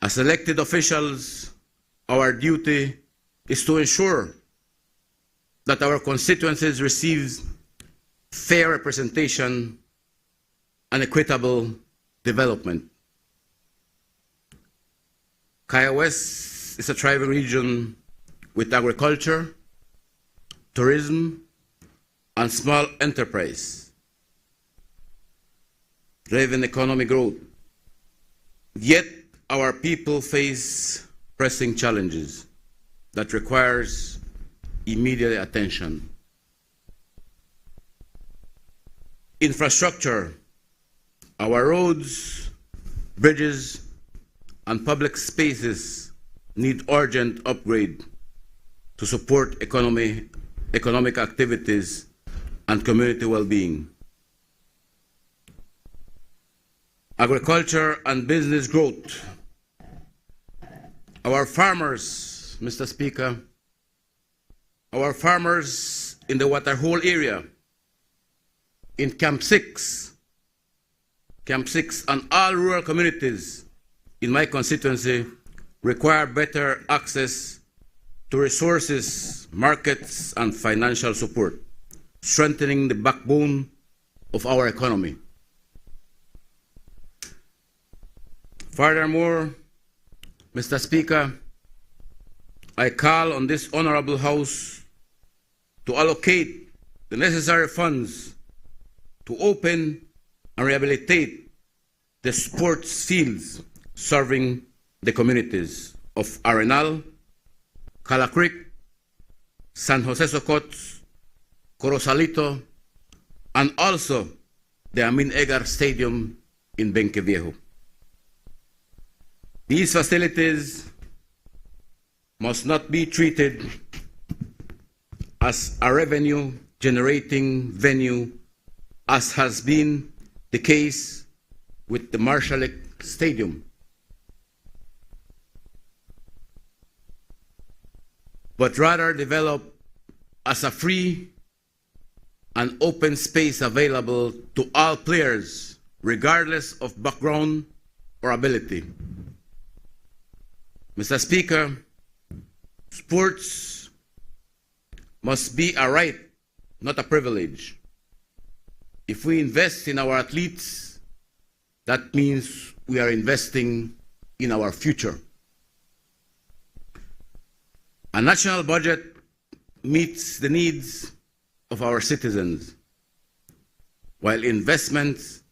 As elected officials, our duty is to ensure that our constituencies receive fair representation and equitable development. Kaya West is a thriving region with agriculture, tourism, and small enterprise driven economic growth. Yet our people face pressing challenges that requires immediate attention. Infrastructure, our roads, bridges, and public spaces need urgent upgrade to support economic activities and community well-being. Agriculture and business growth. Our farmers, Mr. Speaker, our farmers in the Waterhole area, in Camp 6, and all rural communities in my constituency require better access to resources, markets, and financial support, strengthening the backbone of our economy. Furthermore, Mr. Speaker, I call on this honorable House to allocate the necessary funds to open and rehabilitate the sports fields serving the communities of Arenal, Cala Creek, San Jose Socots, Corosalito, and also the Amin Egar Stadium in Benque Viejo. These facilities must not be treated as a revenue-generating venue, as has been the case with the Marshall Stadium, but rather develop as a free and open space available to all players, regardless of background or ability. Mr. Speaker, sports must be a right, not a privilege. If we invest in our athletes, that means we are investing in our future. A national budget meets the needs of our citizens, while investments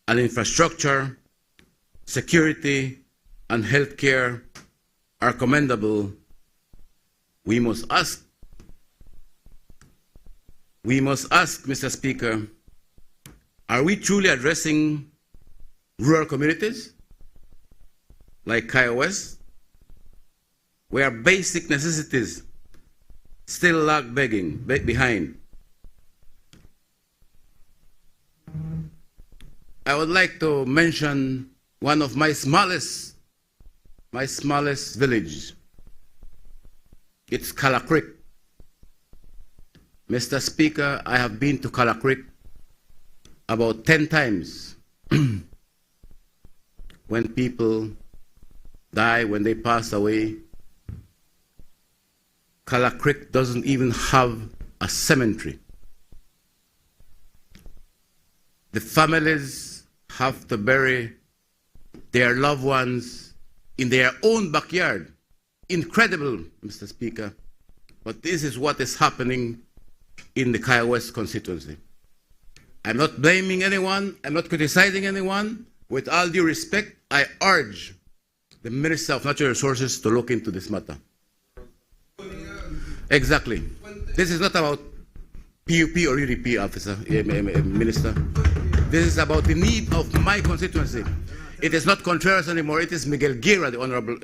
and infrastructure, security, and healthcare are commendable. We must ask, Mr. Speaker, are we truly addressing rural communities like Kaya West, where basic necessities still lag behind? I would like to mention one of my smallest village. It's Cala Creek. Mr. Speaker, I have been to Cala Creek about 10 times. When people die, when they pass away, Cala Creek doesn't even have a cemetery. The families have to bury their loved ones in their own backyard. Incredible, Mr. Speaker, but this is what is happening in the Kaya West constituency. I'm not blaming anyone, I'm not criticizing anyone. With all due respect, I urge the Minister of Natural Resources to look into this matter. Exactly. This is not about PUP or UDP, officer, Minister. This is about the need of my constituency. It is not Contreras anymore, it is Miguel Guerra, the honorable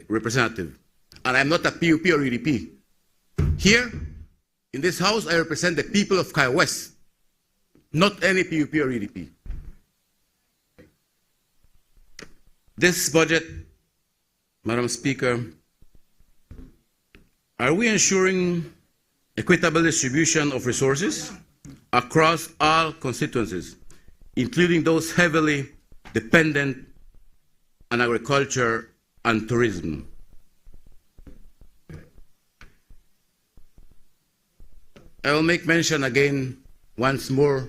representative. And I'm not a PUP or UDP. Here, in this house, I represent the people of Kaya West, not any PUP or UDP. This budget, Madam Speaker, are we ensuring equitable distribution of resources across all constituencies, including those heavily dependent on agriculture and tourism. I will make mention again once more,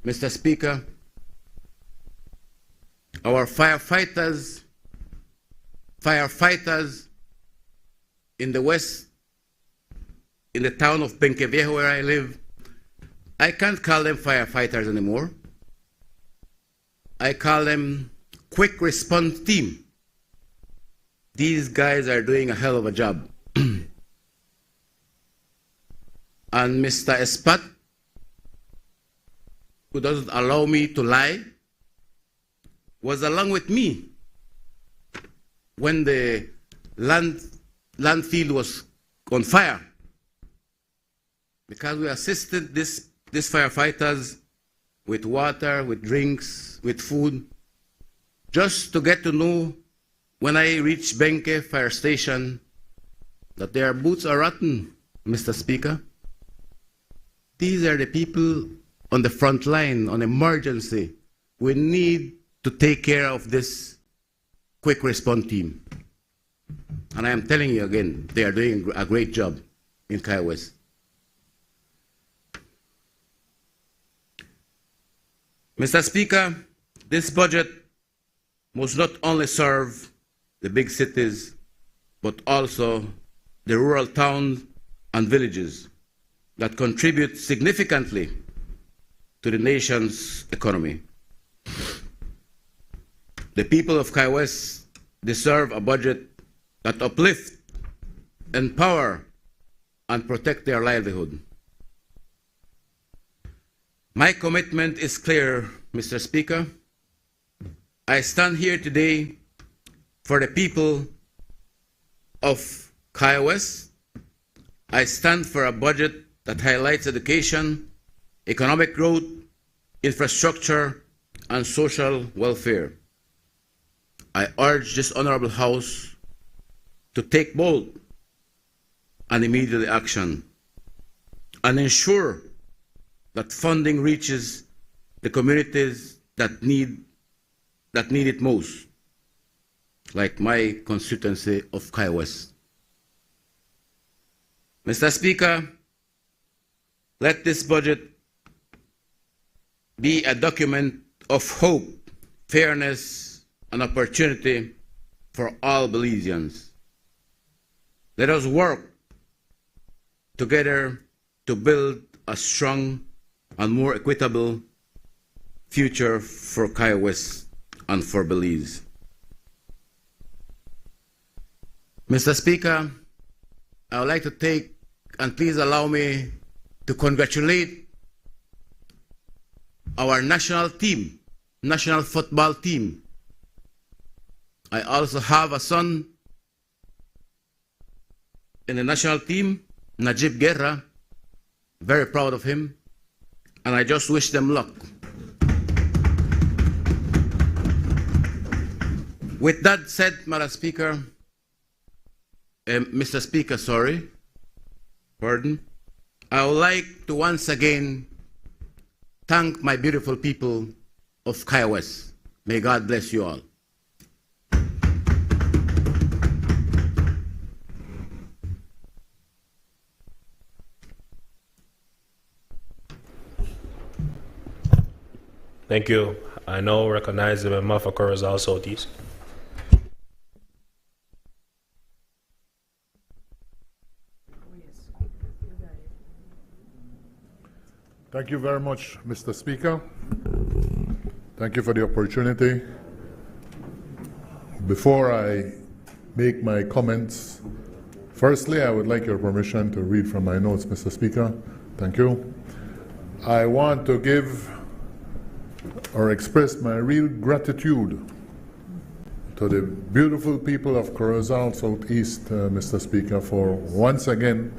Mr. Speaker, our firefighters in the west, in the town of Penqueviejo where I live, I can't call them firefighters anymore. I call them quick response team. These guys are doing a hell of a job. And Mr. Espat, who doesn't allow me to lie, was along with me when the landfill was on fire, because we assisted these firefighters with water, with drinks, with food, just to get to know when I reached Benke fire station that their boots are rotten, Mr. Speaker. These are the people on the front line, on emergency. We need to take care of this quick response team. And I am telling you again, they are doing a great job in Kaya West. Mr. Speaker, this budget must not only serve the big cities, but also the rural towns and villages that contribute significantly to the nation's economy. The people of Kaya West deserve a budget that uplift, empower, and protect their livelihood. My commitment is clear, Mr. Speaker. I stand here today for the people of Kaya West. I stand for a budget that highlights education, economic growth, infrastructure, and social welfare. I urge this honorable House to take bold and immediate action and ensure that funding reaches the communities that need it most, like my constituency of Kaya West. Mr. Speaker, let this budget be a document of hope, fairness, and opportunity for all Belizeans. Let us work together to build a strong and more equitable future for Kaya West and for Belize. Mr. Speaker, I would like to take, and please allow me to congratulate our national team, national football team. I also have a son in the national team, Najib Guerra, very proud of him, and I just wish them luck. With that said, Madam Speaker, Mr. Speaker, pardon, I would like to once again thank my beautiful people of Kaya West. May God bless you all. Thank you. I now recognize the member for Corozal Southeast. Thank you very much, Mr. Speaker. Thank you for the opportunity. Before I make my comments, firstly, I would like your permission to read from my notes, Mr. Speaker. Thank you. I want to give or express my real gratitude to the beautiful people of Corozal Southeast, Mr. Speaker, for once again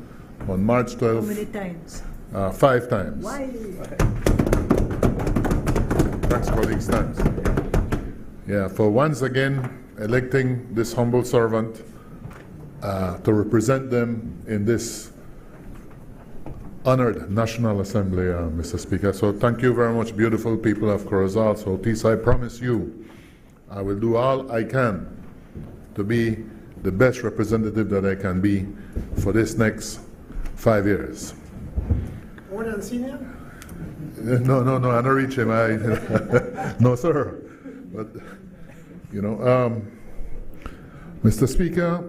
on March 12th. How many times? 5 times. Why? Thanks, colleagues. Thanks. Yeah, for once again electing this humble servant to represent them in this honored National Assembly, Mr. Speaker. So thank you very much, beautiful people of Corozal. So Tis, I promise you, I will do all I can to be the best representative that I can be for this next 5 years. More than senior? No, I don't reach him. No, sir. But, you know, Mr. Speaker,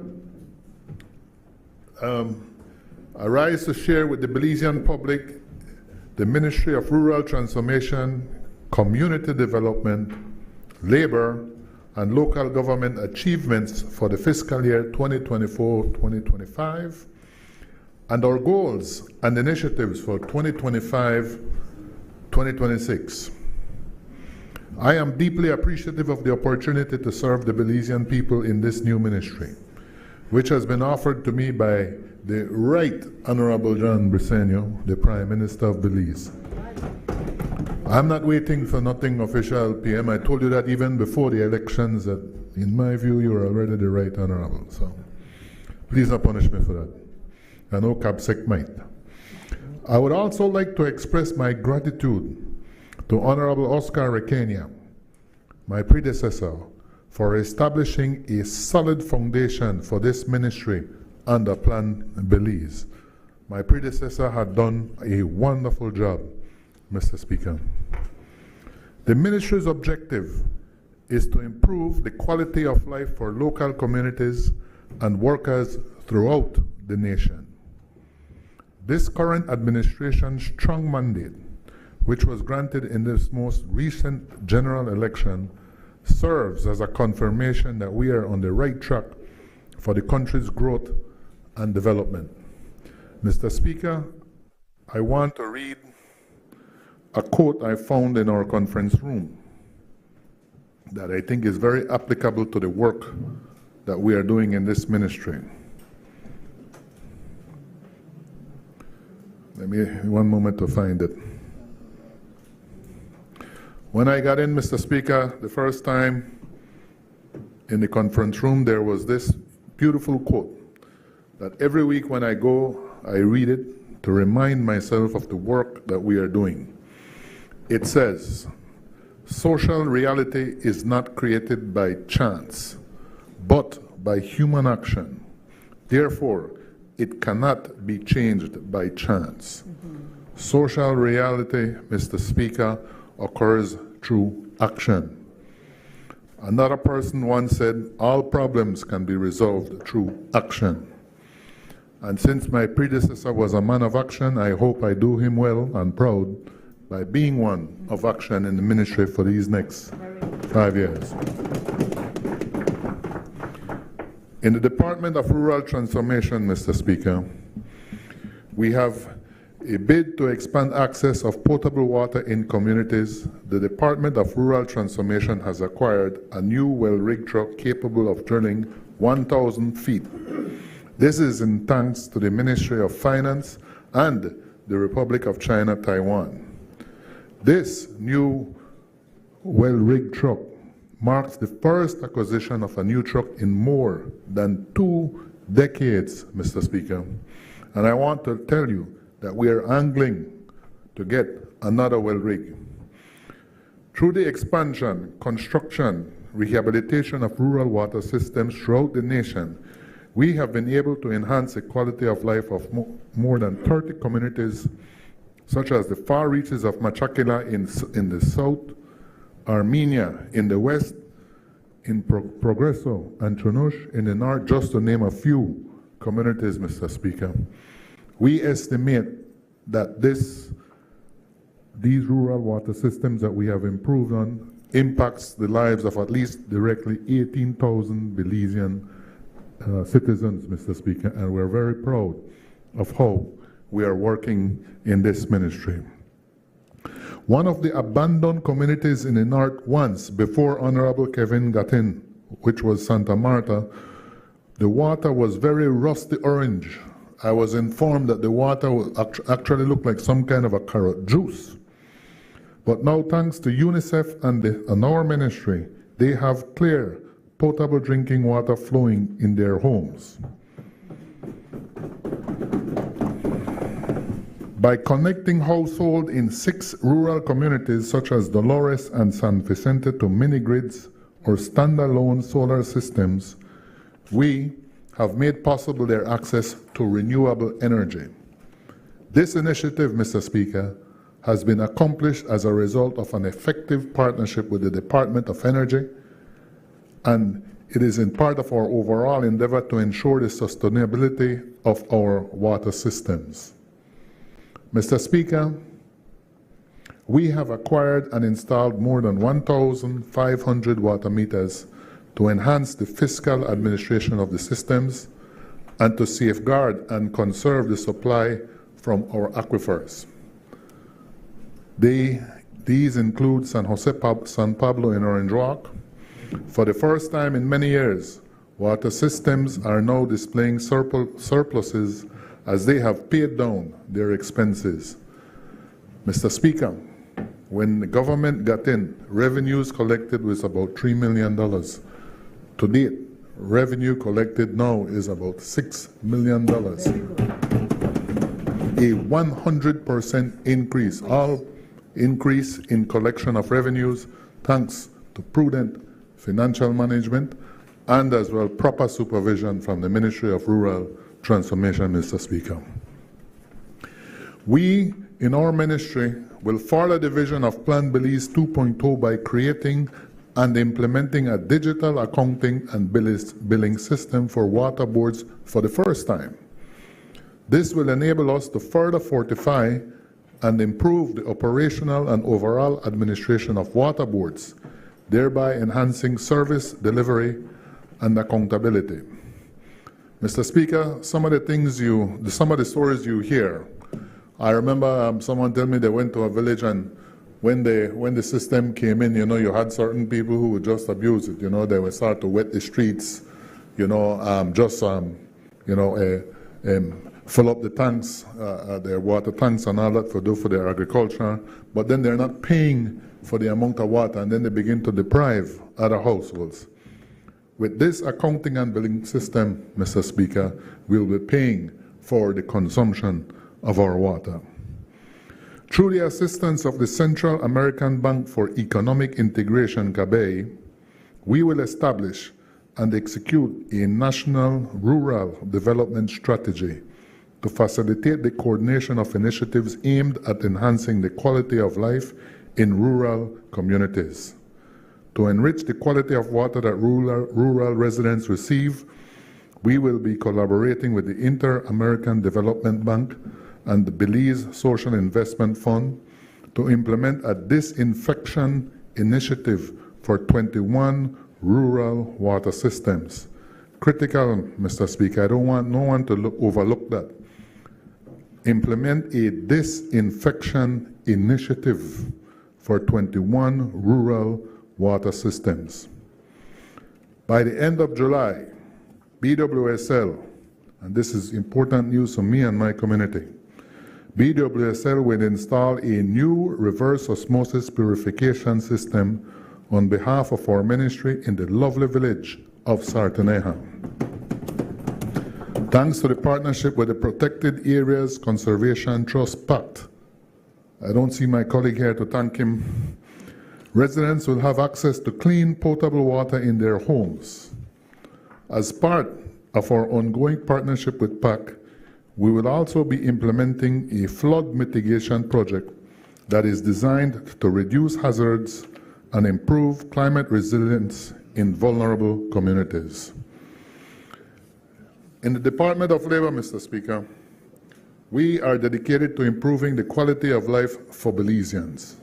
I rise to share with the Belizean public the Ministry of Rural Transformation, Community Development, Labor, and Local Government achievements for the fiscal year 2024-2025, and our goals and initiatives for 2025-2026. I am deeply appreciative of the opportunity to serve the Belizean people in this new ministry, which has been offered to me by the Right Honorable John Briceño, the Prime Minister of Belize. I'm not waiting for nothing official, PM. I told you that even before the elections, that in my view, you're already the Right Honorable. So please don't punish me for that. I know CAPSEC might. I would also like to express my gratitude to Honorable Oscar Requena, my predecessor, for establishing a solid foundation for this ministry under Plan Belize. My predecessor had done a wonderful job, Mr. Speaker. The ministry's objective is to improve the quality of life for local communities and workers throughout the nation. This current administration's strong mandate, which was granted in this most recent general election, serves as a confirmation that we are on the right track for the country's growth and development. Mr. Speaker, I want to read a quote I found in our conference room that I think is very applicable to the work that we are doing in this ministry. Let me, one moment to find it. When I got in, Mr. Speaker, the first time in the conference room, there was this beautiful quote that every week when I go, I read it to remind myself of the work that we are doing. It says, social reality is not created by chance, but by human action. Therefore, it cannot be changed by chance. Social reality, Mr. Speaker, occurs through action. Another person once said, all problems can be resolved through action. And since my predecessor was a man of action, I hope I do him well and proud by being one of action in the ministry for these next 5 years. In the Department of Rural Transformation, Mr. Speaker, we have a bid to expand access of potable water in communities. The Department of Rural Transformation has acquired a new well rig truck capable of drilling 1,000 feet. This is in thanks to the Ministry of Finance and the Republic of China, Taiwan. This new well rig truck marks the first acquisition of a new truck in more than 2 decades, Mr. Speaker. And I want to tell you that we are angling to get another well rig. Through the expansion, construction, rehabilitation of rural water systems throughout the nation, we have been able to enhance the quality of life of more than 30 communities, such as the far reaches of Machakila in the south, Armenia in the west, in Progreso and Chunush in the north, just to name a few communities, Mr. Speaker. We estimate that these rural water systems that we have improved on impacts the lives of at least directly 18,000 Belizean citizens, Mr. Speaker, and we're very proud of how we are working in this ministry. One of the abandoned communities in the north once, before Honorable Kevin got in, which was Santa Marta, the water was very rusty orange. I was informed that the water actually looked like some kind of a carrot juice. But now, thanks to UNICEF and our ministry, they have clear, potable drinking water flowing in their homes. By connecting households in 6 rural communities such as Dolores and San Vicente to mini-grids or standalone solar systems, we have made possible their access to renewable energy. This initiative, Mr. Speaker, has been accomplished as a result of an effective partnership with the Department of Energy, and it is in part of our overall endeavor to ensure the sustainability of our water systems. Mr. Speaker, we have acquired and installed more than 1,500 water meters to enhance the fiscal administration of the systems and to safeguard and conserve the supply from our aquifers. These include San Pablo in Orange Walk. For the first time in many years, water systems are now displaying surpluses as they have paid down their expenses. Mr. Speaker, when the government got in, revenues collected was about $3 million. To date, revenue collected now is about $6 million. A 100% increase, all increase in collection of revenues thanks to prudent financial management and as well proper supervision from the Ministry of Rural Transformation, Mr. Speaker. We, in our ministry, will further the vision of Plan Belize 2.0 by creating and implementing a digital accounting and billing system for water boards for the first time. This will enable us to further fortify and improve the operational and overall administration of water boards, thereby enhancing service delivery and accountability. Mr. Speaker, some of the stories you hear, I remember someone tell me they went to a village and when the system came in, you had certain people who would just abuse it. They would start to wet the streets, fill up the tanks, their water tanks and all that for their agriculture, but then they're not paying for the amount of water, and then they begin to deprive other households. With this accounting and billing system, Mr. Speaker, we'll be paying for the consumption of our water. Through the assistance of the Central American Bank for Economic Integration, CABE, we will establish and execute a national rural development strategy to facilitate the coordination of initiatives aimed at enhancing the quality of life in rural communities. To enrich the quality of water that rural residents receive, we will be collaborating with the Inter-American Development Bank and the Belize Social Investment Fund to implement a disinfection initiative for 21 rural water systems. Critical, Mr. Speaker, I don't want no one to overlook that. Implement a disinfection initiative for 21 rural water systems. By the end of July, BWSL, and this is important news for me and my community, BWSL will install a new reverse osmosis purification system on behalf of our ministry in the lovely village of Sartaneja. Thanks to the partnership with the Protected Areas Conservation Trust Pact, I don't see my colleague here to thank him, residents will have access to clean potable water in their homes. As part of our ongoing partnership with PAC, we will also be implementing a flood mitigation project that is designed to reduce hazards and improve climate resilience in vulnerable communities. In the Department of Labor, Mr. Speaker, we are dedicated to improving the quality of life for Belizeans.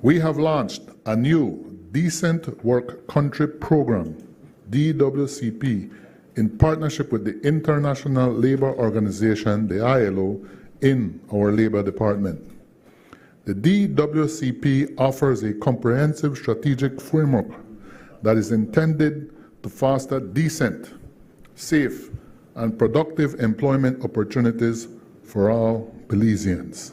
We have launched a new Decent Work Country Program, DWCP, in partnership with the International Labour Organization, the ILO, in our Labour Department. The DWCP offers a comprehensive strategic framework that is intended to foster decent, safe, and productive employment opportunities for all Belizeans.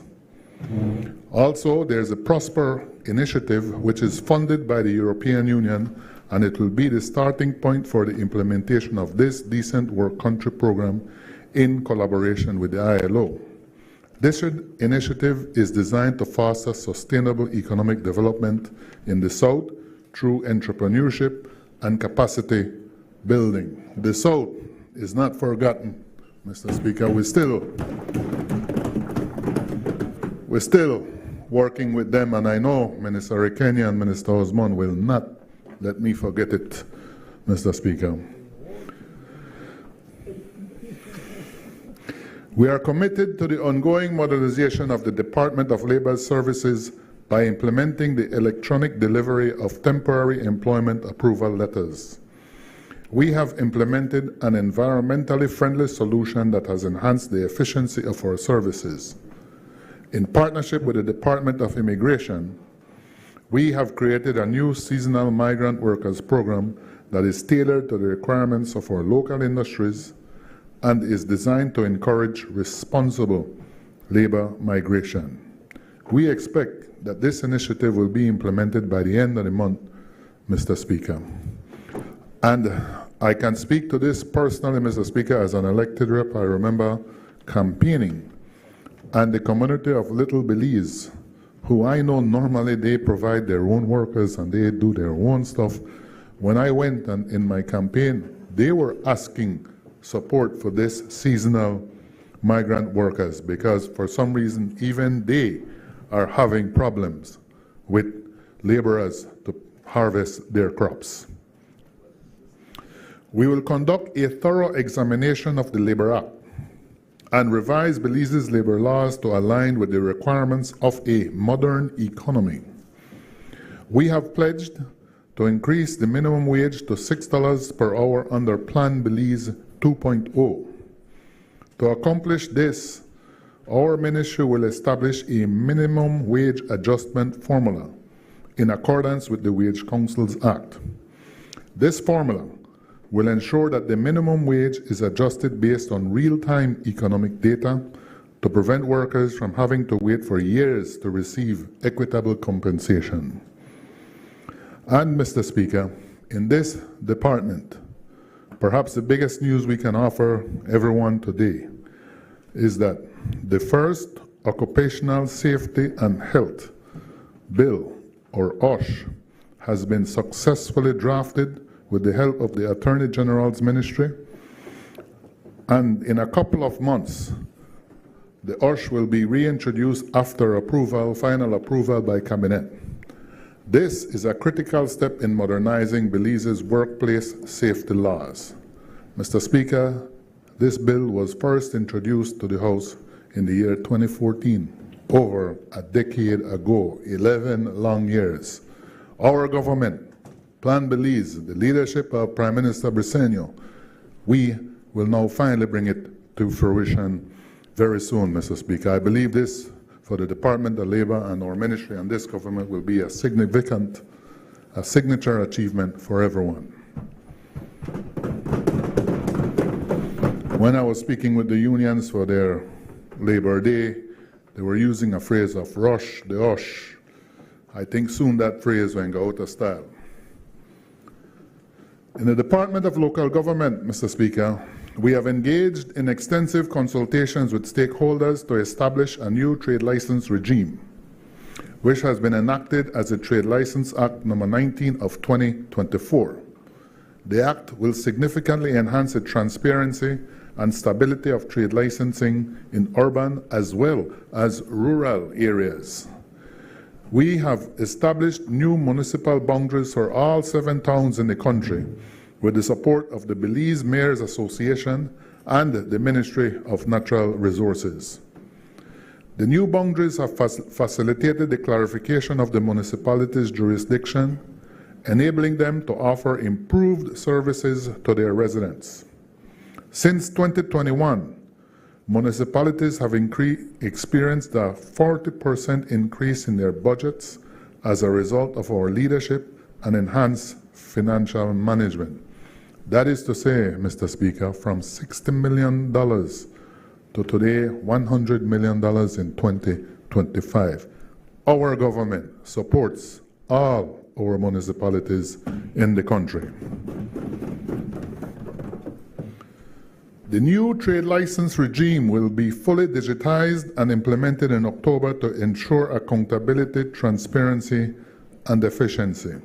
Also, there's a Prosper initiative which is funded by the European Union, and it will be the starting point for the implementation of this Decent Work Country program in collaboration with the ILO. This initiative is designed to foster sustainable economic development in the South through entrepreneurship and capacity building. The South is not forgotten, Mr. Speaker. We're still working with them, and I know Minister Kenya and Minister Osmond will not let me forget it, Mr. Speaker. We are committed to the ongoing modernization of the Department of Labor Services by implementing the electronic delivery of temporary employment approval letters. We have implemented an environmentally friendly solution that has enhanced the efficiency of our services. In partnership with the Department of Immigration, we have created a new seasonal migrant workers program that is tailored to the requirements of our local industries and is designed to encourage responsible labor migration. We expect that this initiative will be implemented by the end of the month, Mr. Speaker. And I can speak to this personally, Mr. Speaker, as an elected rep. I remember campaigning, and the community of Little Belize, who I know normally they provide their own workers and they do their own stuff. When I went and in my campaign, they were asking support for this seasonal migrant workers because for some reason even they are having problems with laborers to harvest their crops. We will conduct a thorough examination of the Labor Act and revise Belize's labor laws to align with the requirements of a modern economy. We have pledged to increase the minimum wage to $6 per hour under Plan Belize 2.0. To accomplish this, our ministry will establish a minimum wage adjustment formula in accordance with the Wage Councils Act. This formula will ensure that the minimum wage is adjusted based on real-time economic data to prevent workers from having to wait for years to receive equitable compensation. And, Mr. Speaker, in this department, perhaps the biggest news we can offer everyone today is that the first Occupational Safety and Health Bill, or OSH, has been successfully drafted with the help of the Attorney General's Ministry, and in a couple of months, the OSH will be reintroduced after approval, final approval by Cabinet. This is a critical step in modernizing Belize's workplace safety laws. Mr. Speaker, this bill was first introduced to the House in the year 2014, over a decade ago, 11 long years. Our government, Plan Belize, the leadership of Prime Minister Briceño, we will now finally bring it to fruition very soon, Mr. Speaker. I believe this for the Department of Labor and our ministry and this government will be a significant, signature achievement for everyone. When I was speaking with the unions for their Labor Day, they were using a phrase of rush the OSH. I think soon that phrase will go out of style. In the Department of Local Government, Mr. Speaker, we have engaged in extensive consultations with stakeholders to establish a new trade license regime, which has been enacted as the Trade License Act No. 19 of 2024. The Act will significantly enhance the transparency and stability of trade licensing in urban as well as rural areas. We have established new municipal boundaries for all 7 towns in the country with the support of the Belize Mayors Association and the Ministry of Natural Resources. The new boundaries have facilitated the clarification of the municipality's jurisdiction, enabling them to offer improved services to their residents. Since 2021, municipalities have experienced a 40% increase in their budgets as a result of our leadership and enhanced financial management. That is to say, Mr. Speaker, from $60 million to today, $100 million in 2025. Our government supports all our municipalities in the country. The new trade license regime will be fully digitized and implemented in October to ensure accountability, transparency, and efficiency.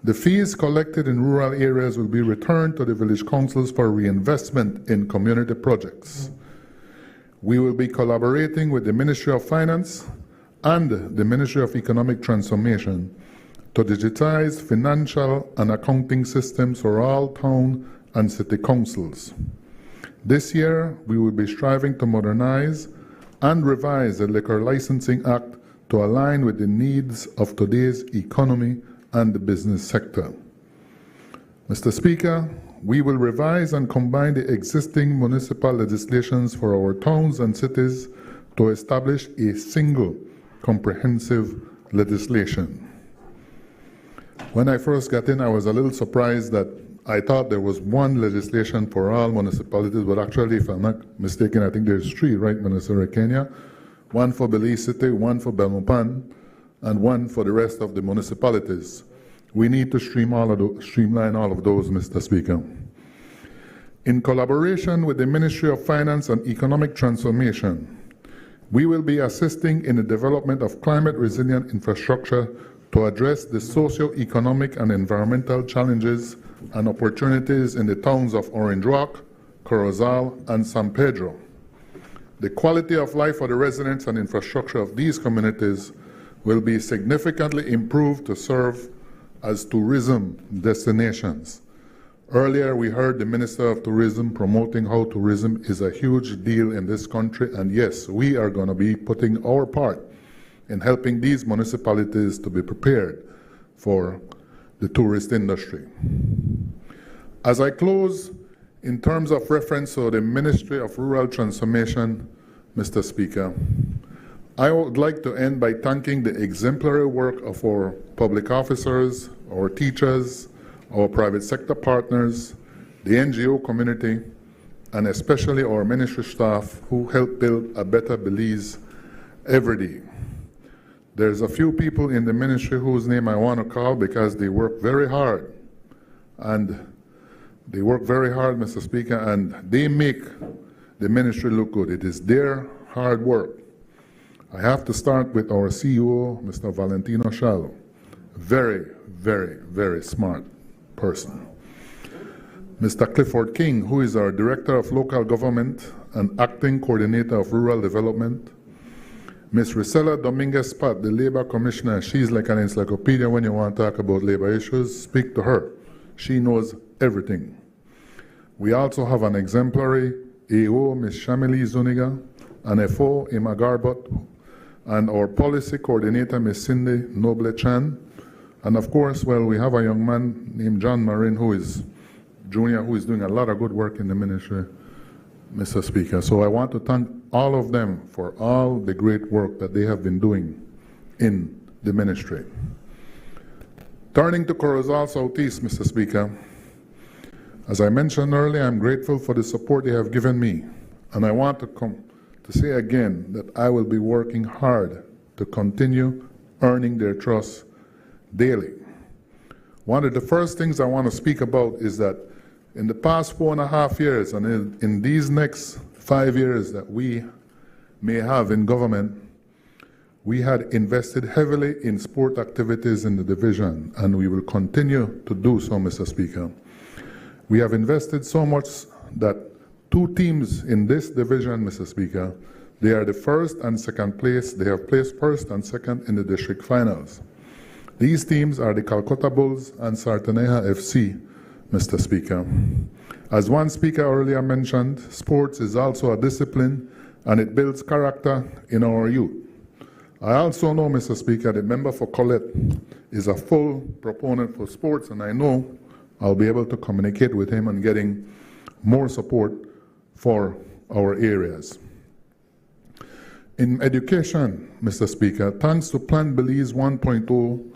The fees collected in rural areas will be returned to the village councils for reinvestment in community projects. We will be collaborating with the Ministry of Finance and the Ministry of Economic Transformation to digitize financial and accounting systems for all town and city councils. This year, we will be striving to modernize and revise the Liquor Licensing Act to align with the needs of today's economy and the business sector. Mr. Speaker, we will revise and combine the existing municipal legislations for our towns and cities to establish a single comprehensive legislation. When I first got in, I was a little surprised that I thought there was one legislation for all municipalities, but actually, if I'm not mistaken, I think there's three, right, Minister Kenya? One for Belize City, one for Belmopan, and one for the rest of the municipalities. We need to streamline all of those, Mr. Speaker. In collaboration with the Ministry of Finance and Economic Transformation, we will be assisting in the development of climate-resilient infrastructure to address the socio-economic and environmental challenges and opportunities in the towns of Orange Rock, Corozal, and San Pedro. The quality of life for the residents and infrastructure of these communities will be significantly improved to serve as tourism destinations. Earlier, we heard the Minister of Tourism promoting how tourism is a huge deal in this country, and yes, we are going to be putting our part in helping these municipalities to be prepared for the tourist industry. As I close, in terms of reference to the Ministry of Rural Transformation, Mr. Speaker, I would like to end by thanking the exemplary work of our public officers, our teachers, our private sector partners, the NGO community, and especially our ministry staff who help build a better Belize every day. There's a few people in the ministry whose name I want to call because they work very hard. And they work very hard, Mr. Speaker, and they make the ministry look good. It is their hard work. I have to start with our CEO, Mr. Valentino Shallow. Very, very, very smart person. Mr. Clifford King, who is our Director of Local Government and Acting Coordinator of Rural Development. Ms. Risela Dominguez-Pat, the Labor Commissioner, she's like an encyclopedia when you want to talk about labor issues. Speak to her. She knows everything. We also have an exemplary AO, Ms. Shamili Zuniga, an FO, Emma Garbot, and our policy coordinator, Ms. Cindy Noble-Chan. And of course, well, we have a young man named John Marin, who is junior, who is doing a lot of good work in the ministry, Mr. Speaker. So I want to thank all of them for all the great work that they have been doing in the ministry. Turning to Corozal Southeast, Mr. Speaker, as I mentioned earlier, I'm grateful for the support they have given me, and I want to say again that I will be working hard to continue earning their trust daily. One of the first things I want to speak about is that in the past 4.5 years, and in these next 5 years that we may have in government, we had invested heavily in sport activities in the division, and we will continue to do so, Mr. Speaker. We have invested so much that 2 teams in this division, Mr. Speaker, they are the first and second place. They have placed first and second in the district finals. These teams are the Calcutta Bulls and Sartaneja FC, Mr. Speaker. As one speaker earlier mentioned, sports is also a discipline and it builds character in our youth. I also know, Mr. Speaker, the member for Colette is a full proponent for sports, and I know I'll be able to communicate with him on getting more support for our areas. In education, Mr. Speaker, thanks to Plan Belize 1.0,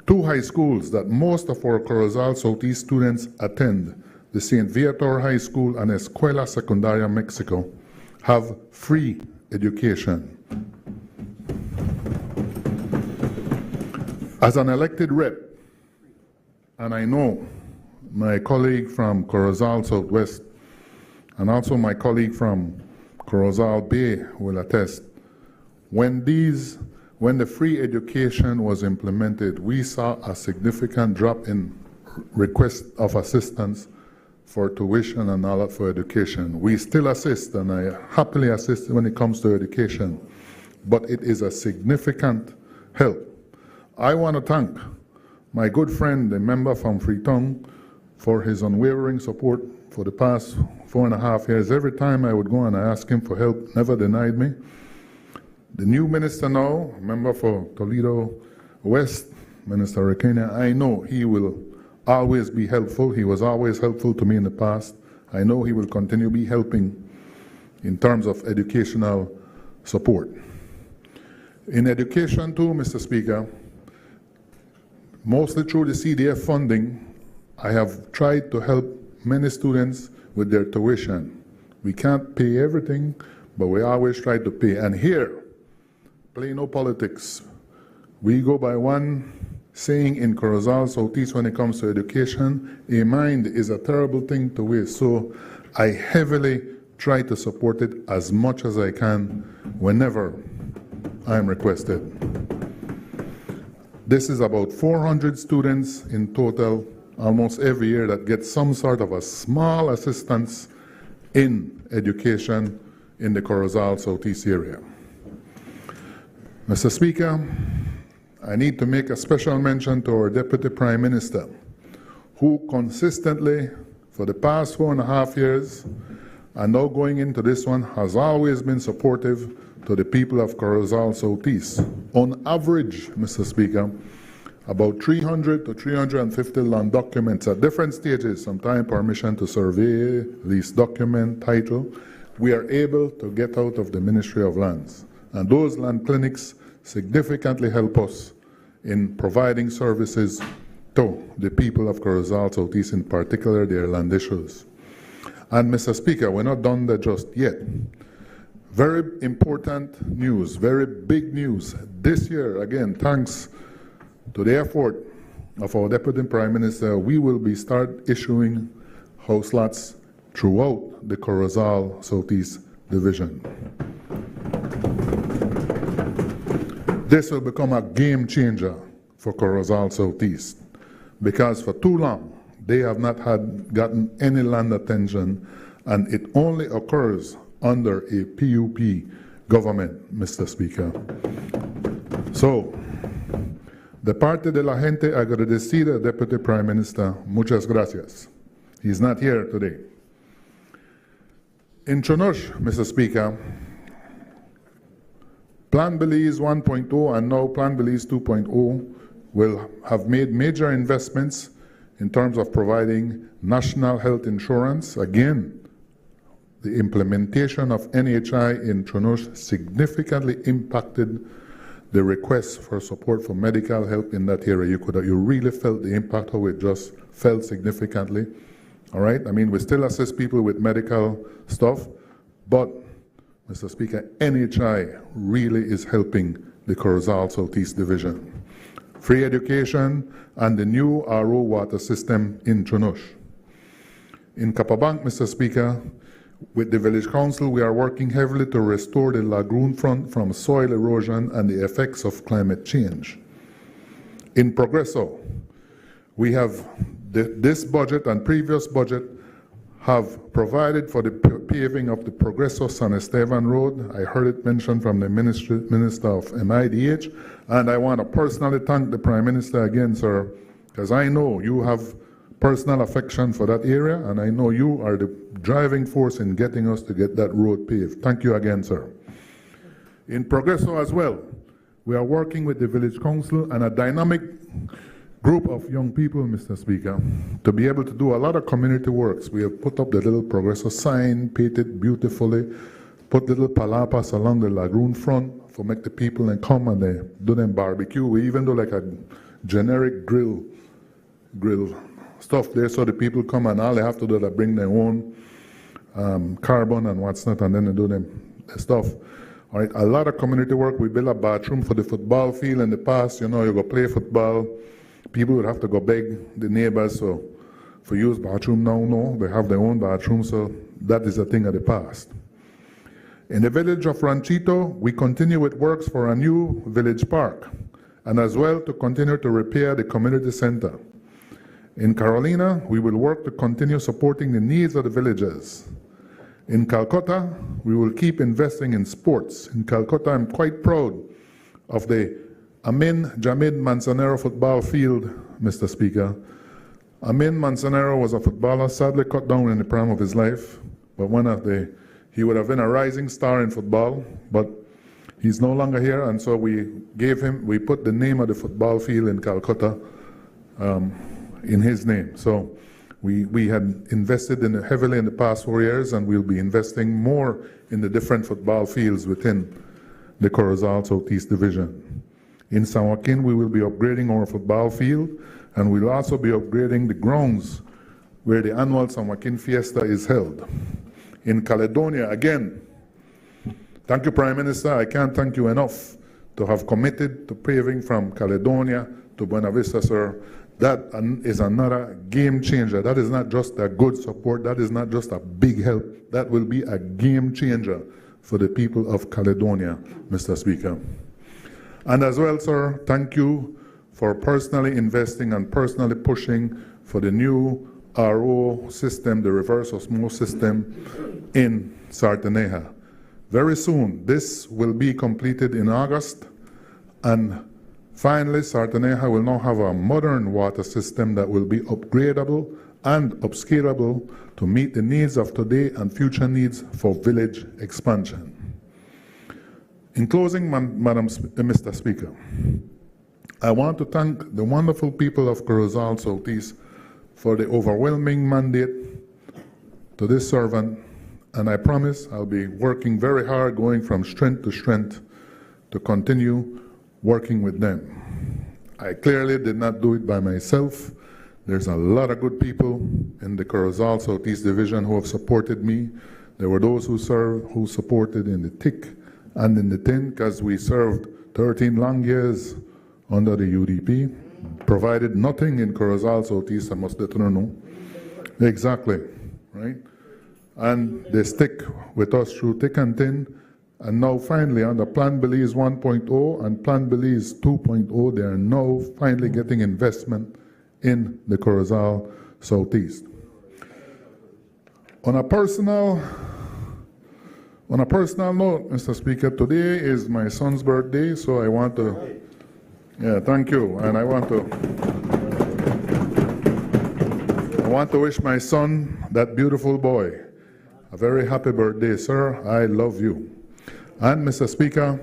2 high schools that most of our Corozal Southeast students attend, the St. Viator High School and Escuela Secundaria Mexico, have free education. As an elected rep, and I know my colleague from Corozal Southwest, and also my colleague from Corozal Bay will attest, when the free education was implemented, we saw a significant drop in requests of assistance for tuition and all that for education. We still assist, and I happily assist when it comes to education, but it is a significant help. I want to thank my good friend, the member from Freetown, for his unwavering support for the past 4.5 years. Every time I would go and I ask him for help, never denied me. The new minister now, member for Toledo West, Minister Rekenia, I know he will always be helpful. He was always helpful to me in the past. I know he will continue to be helping in terms of educational support. In education too, Mr. Speaker, mostly through the CDF funding, I have tried to help many students with their tuition. We can't pay everything, but we always try to pay. And here, play no politics. We go by one saying in Corozal Southeast when it comes to education, a mind is a terrible thing to waste. So I heavily try to support it as much as I can whenever I am requested. This is about 400 students in total, almost every year, that get some sort of a small assistance in education in the Corozal Southeast area. Mr. Speaker, I need to make a special mention to our Deputy Prime Minister, who consistently, for the past 4.5 years, and now going into this one, has always been supportive to the people of Corozal Southeast. On average, Mr. Speaker, about 300 to 350 land documents at different stages, sometimes permission to survey, lease document, title, we are able to get out of the Ministry of Lands. And those land clinics significantly help us in providing services to the people of Corozal Southeast, in particular their land issues. And Mr. Speaker, we're not done there just yet. Very important news, very big news. This year, again, thanks to the effort of our Deputy Prime Minister, we will be start issuing house lots throughout the Corozal Southeast Division. This will become a game changer for Corozal Southeast, because for too long they have not gotten any land attention, and it only occurs under a PUP government, Mr. Speaker. So, de parte de la gente agradecida, Deputy Prime Minister, muchas gracias. He's not here today. In Chunush, Mr. Speaker, Plan Belize 1.0 and now Plan Belize 2.0 will have made major investments in terms of providing national health insurance. Again, the implementation of NHI in Chunush significantly impacted the requests for support for medical help in that area. You really felt the impact, how it just fell significantly. All right? I mean, we still assist people with medical stuff, but Mr. Speaker, NHI really is helping the Corozal Southeast Division. Free education and the new RO water system in Chunush. In Kapabank, Mr. Speaker, with the Village Council, we are working heavily to restore the lagoon front from soil erosion and the effects of climate change. In Progreso, we have this budget and previous budget have provided for the paving of the Progreso San Esteban Road. I heard it mentioned from the Minister of MIDH, and I want to personally thank the Prime Minister again, sir, because I know you have personal affection for that area, and I know you are the driving force in getting us to get that road paved. Thank you again, sir. In Progreso as well, we are working with the Village Council and a dynamic group of young people, Mr. Speaker, to be able to do a lot of community works. We have put up the little Progreso sign, painted beautifully, put little palapas along the lagoon front for make the people and come and they do them barbecue. We even do like a generic grill stuff there, so the people come and all they have to do is bring their own carbon and what's not, and then they do them stuff. All right, a lot of community work. We built a bathroom for the football field in the past. You know, you go play football, people would have to go beg the neighbors for use bathroom. Now, no, they have their own bathroom, so that is a thing of the past. In the village of Ranchito, we continue with works for a new village park, and as well to continue to repair the community center. In Carolina, we will work to continue supporting the needs of the villagers. In Calcutta, we will keep investing in sports. In Calcutta, I'm quite proud of the Amin Jamid Manzanero football field, Mr. Speaker. Amin Manzanero was a footballer, sadly cut down in the prime of his life, but he would have been a rising star in football, but he's no longer here, and so we put the name of the football field in Calcutta in his name. So we had invested heavily in the past 4 years, and we'll be investing more in the different football fields within the Corozal Southeast Division. In San Joaquin, we will be upgrading our football field, and we'll also be upgrading the grounds where the annual San Joaquin Fiesta is held. In Caledonia, again, thank you, Prime Minister. I can't thank you enough to have committed to paving from Caledonia to Buena Vista, sir. That is another game changer. That is not just a good support. That is not just a big help. That will be a game changer for the people of Caledonia, Mr. Speaker. And as well, sir, thank you for personally investing and personally pushing for the new RO system, the reverse osmosis system in Sartaneja. Very soon, this will be completed in August, and finally, Sartaneja will now have a modern water system that will be upgradable and upscalable to meet the needs of today and future needs for village expansion. In closing, Mr. Speaker, I want to thank the wonderful people of Corozal Southeast for the overwhelming mandate to this servant, and I promise I'll be working very hard, going from strength to strength, to continue working with them. I clearly did not do it by myself. There's a lot of good people in the Corozal Southeast Division who have supported me. There were those who supported in the thick and in the thin, because we served 13 long years under the UDP, provided nothing in Corozal Southeast, I must let you know. Exactly, right? And they stick with us through thick and thin. And now finally, under Plan Belize 1.0 and Plan Belize 2.0, they are now finally getting investment in the Corozal Southeast. On a personal note, Mr. Speaker, today is my son's birthday, so I want to, thank you, and I want to wish my son, that beautiful boy, a very happy birthday, sir. I love you. And Mr. Speaker,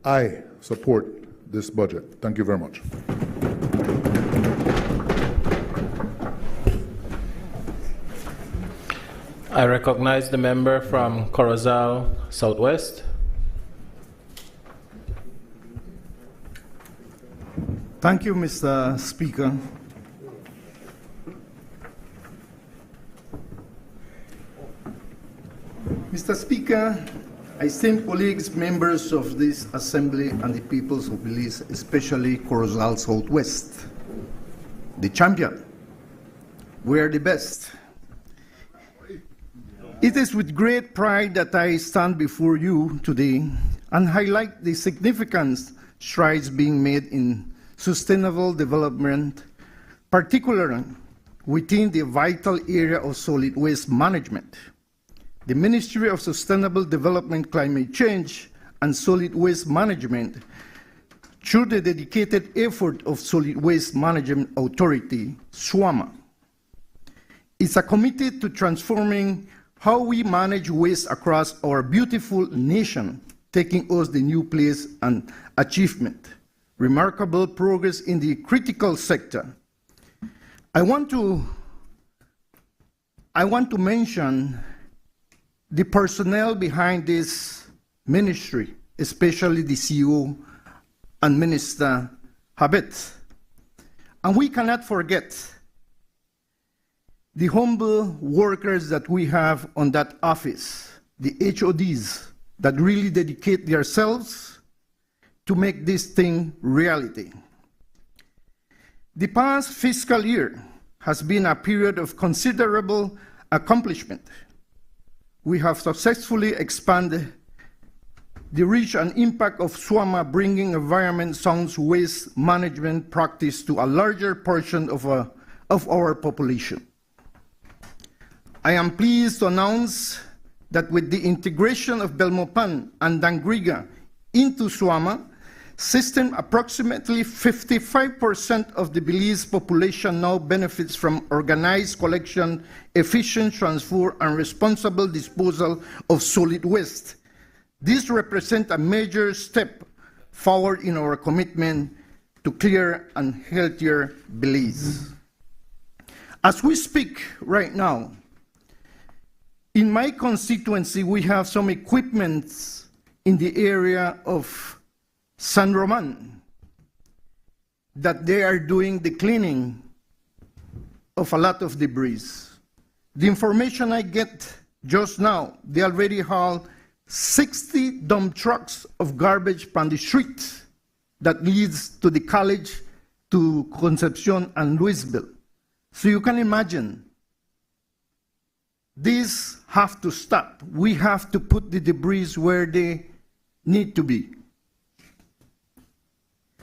I support this budget. Thank you very much. I recognize the member from Corozal Southwest. Thank you, Mr. Speaker. Mr. Speaker, esteemed colleagues, members of this Assembly and the peoples of Belize, especially Corozal Southwest, the champion. We are the best. It is with great pride that I stand before you today and highlight the significant strides being made in sustainable development, particularly within the vital area of solid waste management. The Ministry of Sustainable Development, Climate Change, and Solid Waste Management, through the dedicated effort of Solid Waste Management Authority, SWAMA, is committed to transforming how we manage waste across our beautiful nation, taking us the new place and achievement. Remarkable progress in the critical sector. I want to mention the personnel behind this ministry, especially the CEO and Minister Habet. And we cannot forget the humble workers that we have on that office, the HODs that really dedicate themselves to make this thing reality. The past fiscal year has been a period of considerable accomplishment. we have successfully expanded the reach and impact of SWAMA, bringing environment sound waste management practice to a larger portion of our population. I am pleased to announce that with the integration of Belmopan and Dangriga into SWAMA system, approximately 55% of the Belize population now benefits from organized collection, efficient transfer, and responsible disposal of solid waste. This represents a major step forward in our commitment to clear and healthier Belize. As we speak right now, in my constituency, we have some equipment in the area of San Roman that they are doing the cleaning of a lot of debris. The information I get just now, they already haul 60 dump trucks of garbage from the street that leads to the college, to Concepcion and Louisville. So you can imagine, these have to stop. We have to put the debris where they need to be.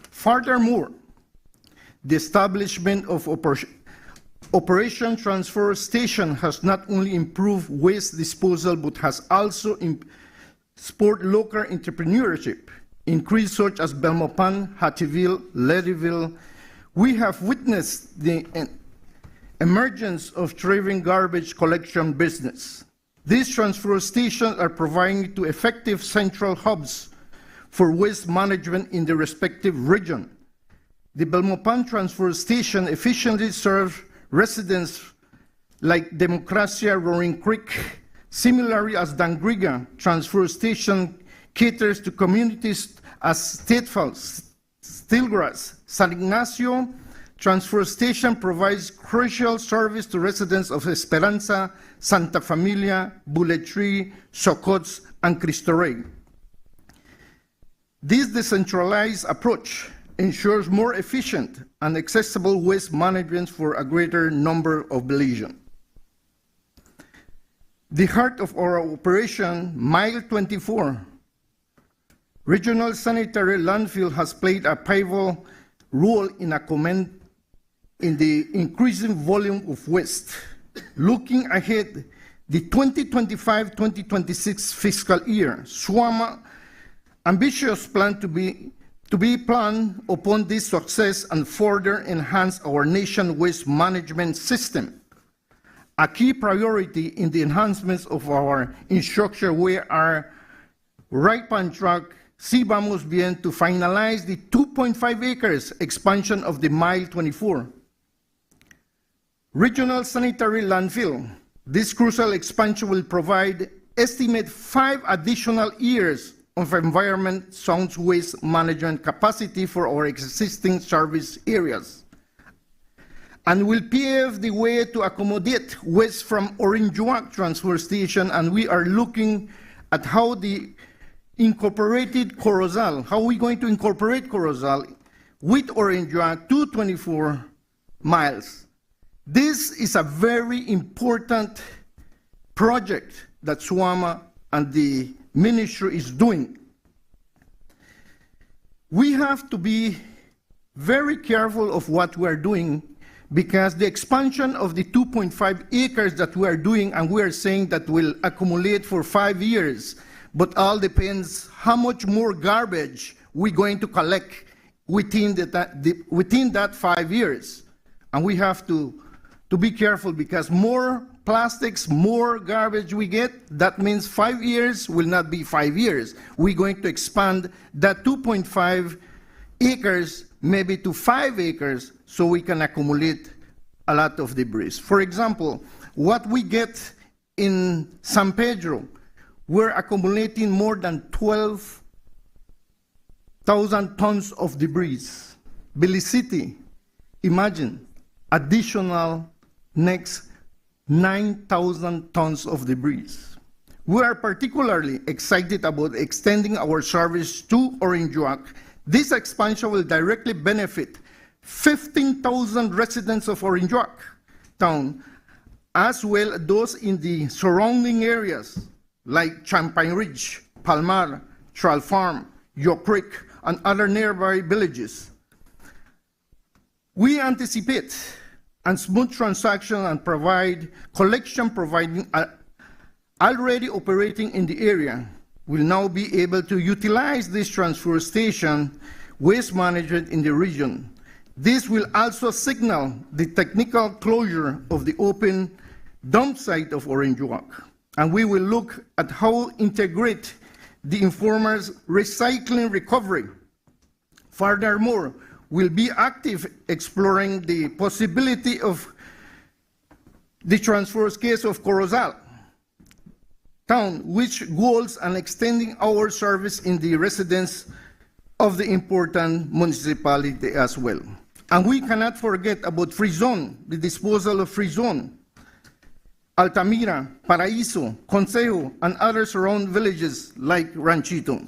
Furthermore, the establishment of Operation Transfer Station has not only improved waste disposal, but has also spurred local entrepreneurship. Increase such as Belmopan, Hattieville, Ladyville. We have witnessed the emergence of thriving garbage collection business. These transfer stations are providing to effective central hubs for waste management in the respective region. The Belmopan transfer station efficiently serves residents like Democracia, Roaring Creek. Similarly, as Dangriga transfer station caters to communities as Statefall, Stillgrass, San Ignacio transfer station provides crucial service to residents of Esperanza, Santa Familia, Bullet Tree, Socots, and Cristo Rey. This decentralized approach ensures more efficient and accessible waste management for a greater number of Belizeans. The heart of our operation, Mile 24, Regional Sanitary Landfill has played a pivotal role in the increasing volume of waste. Looking ahead, the 2025-2026 fiscal year, SWAMA ambitious plan to be planned upon this success and further enhance our nation waste management system. A key priority in the enhancements of our infrastructure, we are right on track, si vamos bien, to finalize the 2.5 acres expansion of the Mile 24. Regional Sanitary Landfill. This crucial expansion will provide estimate 5 additional years of environment sound waste management capacity for our existing service areas, and will pave the way to accommodate waste from Orange Walk transfer station. And we are looking at how the incorporated Corozal, how are we going to incorporate Corozal with Orange Walk to 24 miles. This is a very important project that SWAMA and the ministry is doing. We have to be very careful of what we are doing, because the expansion of the 2.5 acres that we are doing, and we are saying that will accumulate for 5 years, but all depends how much more garbage we're going to collect within that 5 years. And we have to be careful, because more plastics, more garbage we get, that means 5 years will not be 5 years. We're going to expand that 2.5 acres maybe to 5 acres so we can accumulate a lot of debris. For example, what we get in San Pedro, we're accumulating more than 12,000 tons of debris. Belize City, imagine, additional next 9,000 tons of debris. We are particularly excited about extending our service to Orange Walk. This expansion will directly benefit 15,000 residents of Orange Walk town, as well as those in the surrounding areas like Champagne Ridge, Palmar, Trail Farm, York Creek, and other nearby villages. We anticipate a smooth transaction and provide collection providing already operating in the area will now be able to utilize this transfer station waste management in the region. This will also signal the technical closure of the open dump site of Orange Walk. And we will look at how integrate the informers recycling recovery. Furthermore, we'll be active exploring the possibility of the transfer case of Corozal town, which goals on extending our service in the residents of the important municipality as well. And we cannot forget about Free Zone, the disposal of Free Zone, Altamira, Paraíso, Consejo, and other surrounding villages like Ranchito.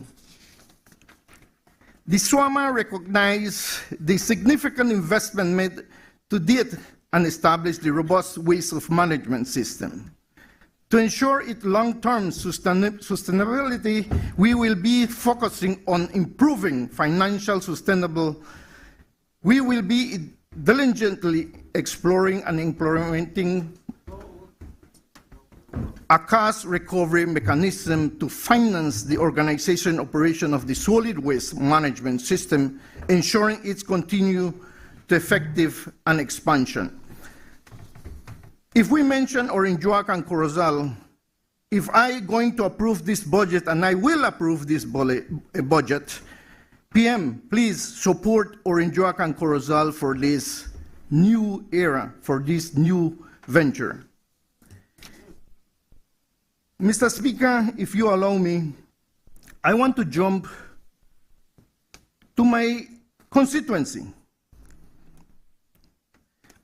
The SWAMA recognized the significant investment made to date and established the robust waste of management system. To ensure its long-term sustainability, we will be focusing on improving financial sustainable. We will be diligently exploring and implementing a cost recovery mechanism to finance the organization operation of the solid waste management system, ensuring its continued effective and expansion. If we mention Orange Walk and Corozal, if I'm going to approve this budget, and I will approve this budget, PM, please support Orange Walk and Corozal for this new era, for this new venture. Mr. Speaker, if you allow me, I want to jump to my constituency.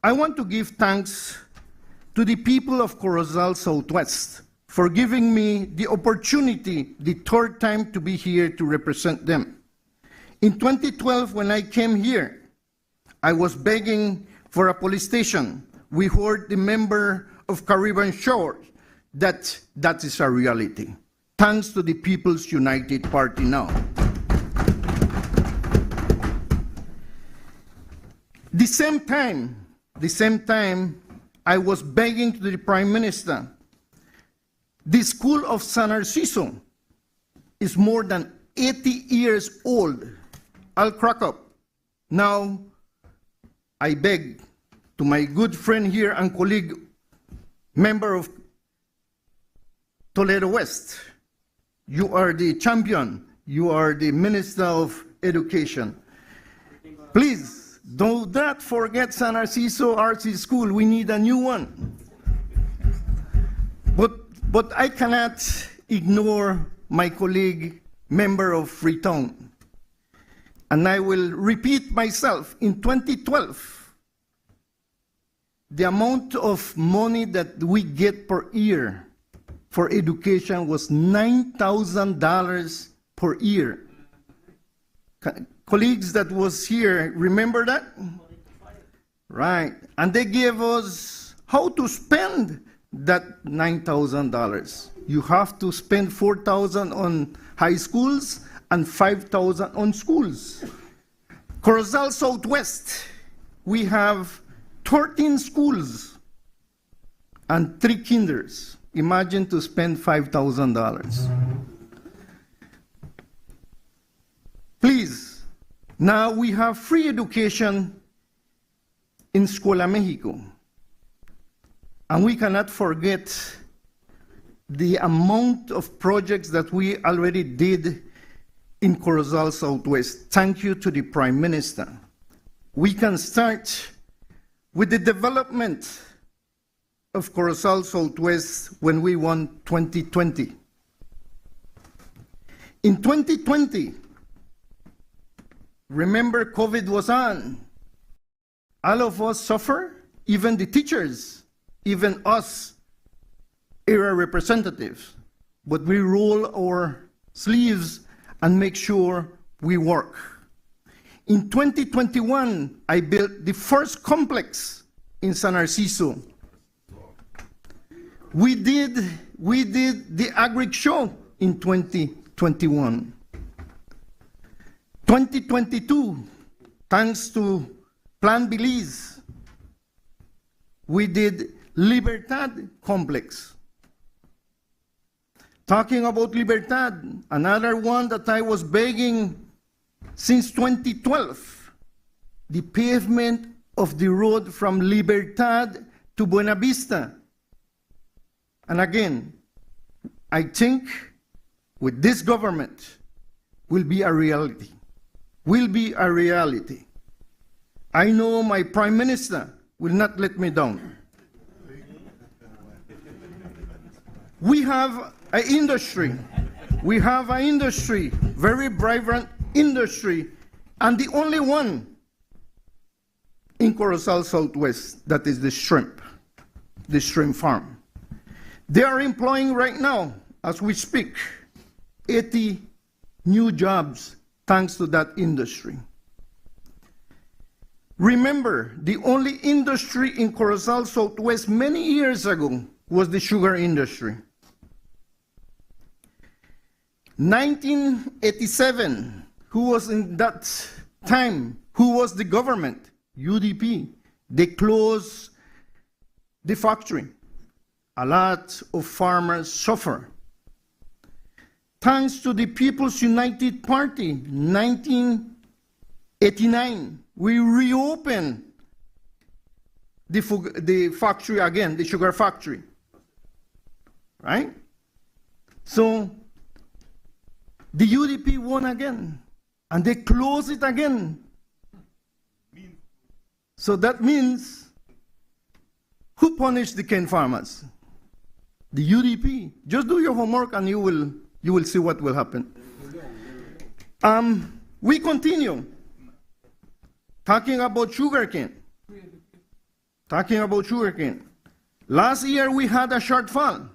I want to give thanks to the people of Corozal Southwest for giving me the opportunity, the third time, to be here to represent them. In 2012, when I came here, I was begging for a police station. We heard the member of Caribbean Shore that is a reality. Thanks to the People's United Party now. The same time, I was begging to the Prime Minister. The school of San Narciso is more than 80 years old. I'll crack up. Now, I beg to my good friend here and colleague, member of Toledo West, you are the champion. You are the Minister of Education. Please, do not forget San Narciso RC School. We need a new one. But I cannot ignore my colleague, member of Freetown. And I will repeat myself. In 2012, the amount of money that we get per year for education was $9,000 per year. Colleagues that was here, remember that? Right. And they gave us how to spend that $9,000. You have to spend $4,000 on high schools and $5,000 on schools. Corozal Southwest, we have 13 schools and 3 kinders. Imagine to spend $5,000. Please, now we have free education in Escuela Mexico. And we cannot forget the amount of projects that we already did in Corozal Southwest. Thank you to the Prime Minister. We can start with the development of Corozal Southwest when we won 2020. In 2020, remember COVID was on. All of us suffer, even the teachers, even us, area representatives. But we roll our sleeves and make sure we work. In 2021, I built the first complex in San Narciso. We did the Agri Show in 2021. 2022, thanks to Plan Belize, we did Libertad Complex. Talking about Libertad, another one that I was begging since 2012, the pavement of the road from Libertad to Buena Vista. And again, I think with this government will be a reality. Will be a reality. I know my Prime Minister will not let me down. We have an industry. We have an industry, very vibrant industry, and the only one in Corozal Southwest that is the shrimp farm. They are employing right now, as we speak, 80 new jobs thanks to that industry. Remember, the only industry in Corozal Southwest many years ago was the sugar industry. 1987, who was in that time, who was the government? UDP. They closed the factory. A lot of farmers suffer. Thanks to the People's United Party, 1989, we reopened the factory again, the sugar factory. Right? So, the UDP won again, and they closed it again. So that means, who punished the cane farmers? The UDP. Just do your homework and you will see what will happen. We continue talking about sugarcane. Last year we had a shortfall,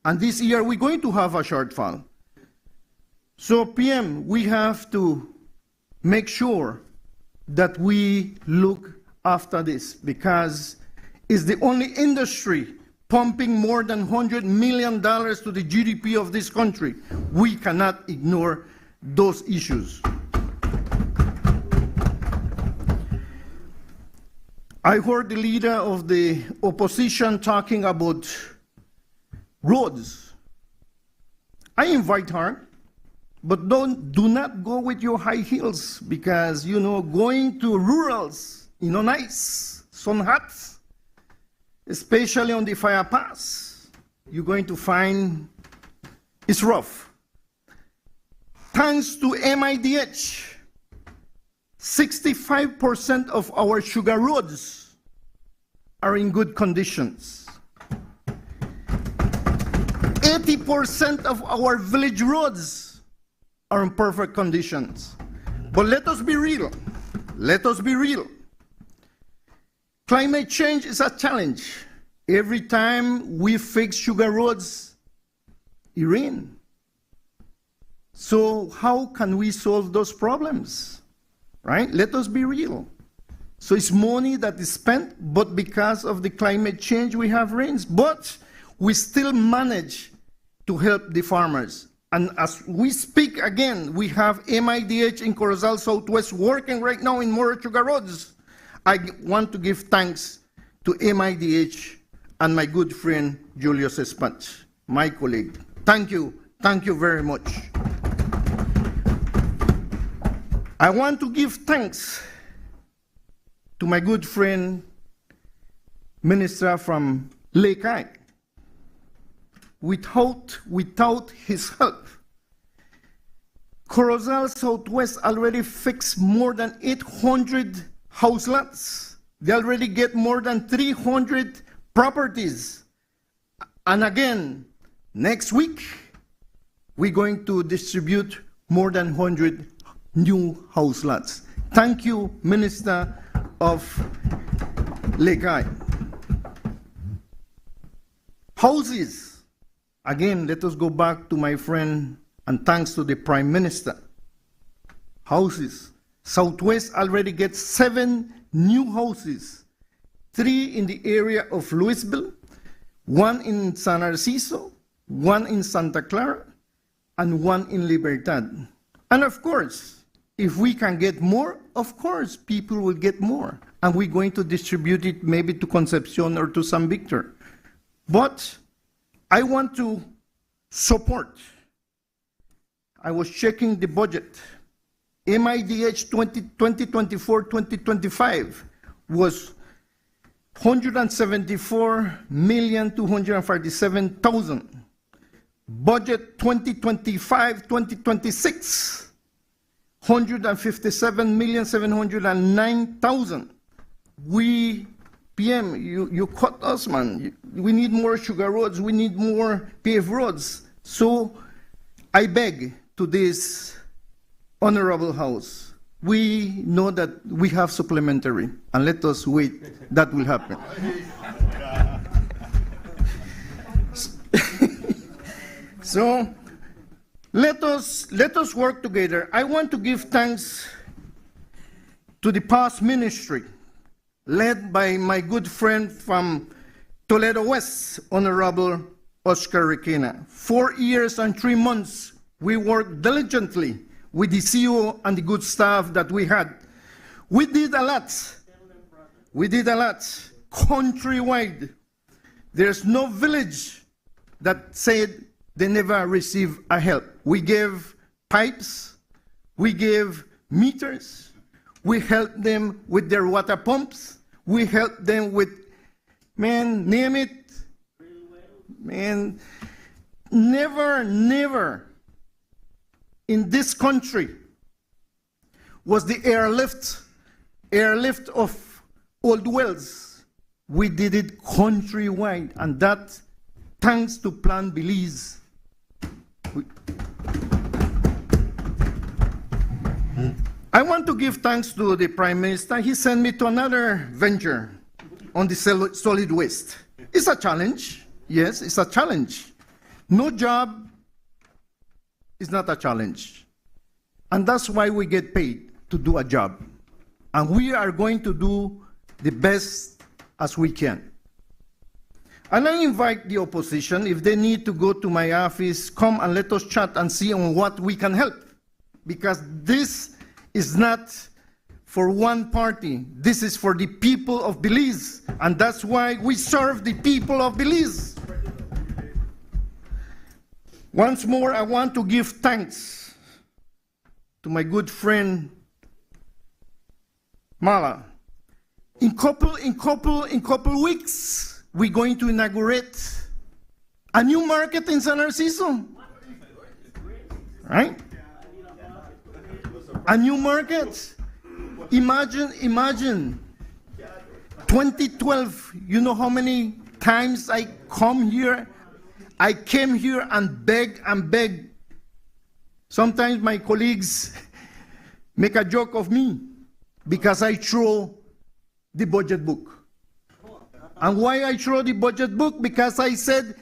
and this year we're going to have a shortfall. So PM, we have to make sure that we look after this, because it's the only industry pumping more than $100 million to the GDP of this country. We cannot ignore those issues. I heard the leader of the opposition talking about roads. I invite her, but do not go with your high heels, because, you know, going to rurals, you know, nice, sun hot, especially on the Fire Pass, you're going to find it's rough. Thanks to MIDH, 65% of our sugar roads are in good conditions. 80% of our village roads are in perfect conditions. But let us be real. Let us be real. Climate change is a challenge. Every time we fix sugar roads, it rains. So how can we solve those problems? Right? Let us be real. So it's money that is spent, but because of the climate change, we have rains. But we still manage to help the farmers. And as we speak again, we have MIDH in Corozal Southwest working right now in more sugar roads. I want to give thanks to MIDH and my good friend Julius Espach, my colleague. Thank you very much. I want to give thanks to my good friend, Minister from Lake Eye. Without his help, Corozal Southwest already fixed more than 800 house lots. They already get more than 300 properties. And again, next week, we're going to distribute more than 100 new house lots. Thank you, Minister of Lake Eye. Houses. Again, let us go back to my friend, and thanks to the Prime Minister. Houses. Southwest already gets 7 new houses, 3 in the area of Louisville, one in San Narciso, one in Santa Clara, and one in Libertad. And of course, if we can get more, of course, people will get more. And we're going to distribute it maybe to Concepcion or to San Victor. But I want to support. I was checking the budget. MIDH 2024-2025 was 174,247,000. Budget 2025-2026, 157,709,000. We, PM, you cut us, man. We need more sugar roads. We need more paved roads. So I beg to this honorable House, we know that we have supplementary, and let us wait, that will happen. So let us work together. I want to give thanks to the past ministry, led by my good friend from Toledo West, Honorable Oscar Requena. 4 years and 3 months, we worked diligently with the CEO and the good staff that we had. We did a lot. We did a lot. Countrywide. There's no village that said they never received a help. We gave pipes. We gave meters. We helped them with their water pumps. We helped them with, man, name it. Man, never in this country was the airlift of old wells. We did it countrywide, and that thanks to Plan Belize. I want to give thanks to the Prime Minister. He sent me to another venture on the solid waste. It's a challenge. Yes, it's a challenge. No job is not a challenge. And that's why we get paid, to do a job. And we are going to do the best as we can. And I invite the opposition, if they need to go to my office, come and let us chat and see on what we can help. Because this is not for one party. This is for the people of Belize. And that's why we serve the people of Belize. Once more, I want to give thanks to my good friend Mala. In couple weeks, we're going to inaugurate a new market in San Narciso. Right? A new market. Imagine. 2012, you know how many times I come here? I came here and beg. Sometimes my colleagues make a joke of me because I throw the budget book. And why I throw the budget book? Because I said,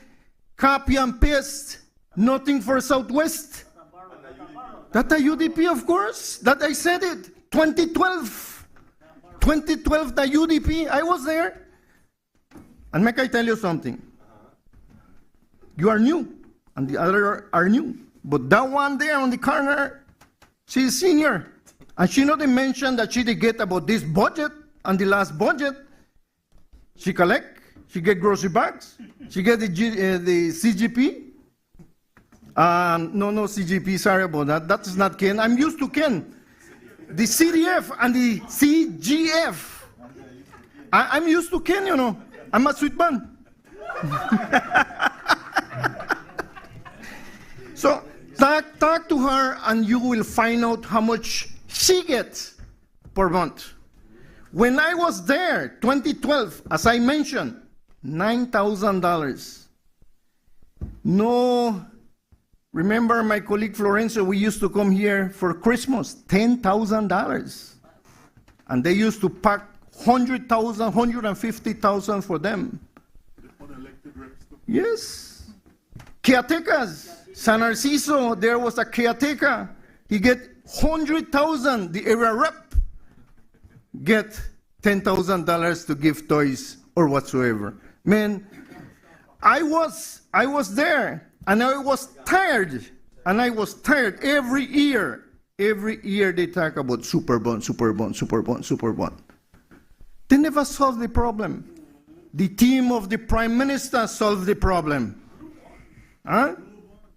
copy and paste, nothing for Southwest. That a UDP, of course, that I said it. 2012, the UDP, I was there. And may I tell you something? You are new, and the other are new. But that one there on the corner, she's senior. And she not mention that she did get about this budget and the last budget. She collect, she get grocery bags, she get the CGP. No, CGP, sorry about that. That is not Ken. I'm used to Ken. The CDF and the CGF. I'm used to Ken, you know. I'm a sweet man. So talk to her and you will find out how much she gets per month. When I was there, 2012, as I mentioned, $9,000. No, remember my colleague Florencio, we used to come here for Christmas, $10,000. And they used to pack 100,000, 150,000 for them. Yes. Caretakers. San Narciso, there was a caretaker. He get 100,000. The area rep get $10,000 to give toys or whatsoever. Man, I was there, and I was tired. And I was tired every year. Every year they talk about super bond, super bond, super bond, super bond. They never solved the problem. The team of the Prime Minister solved the problem. Huh?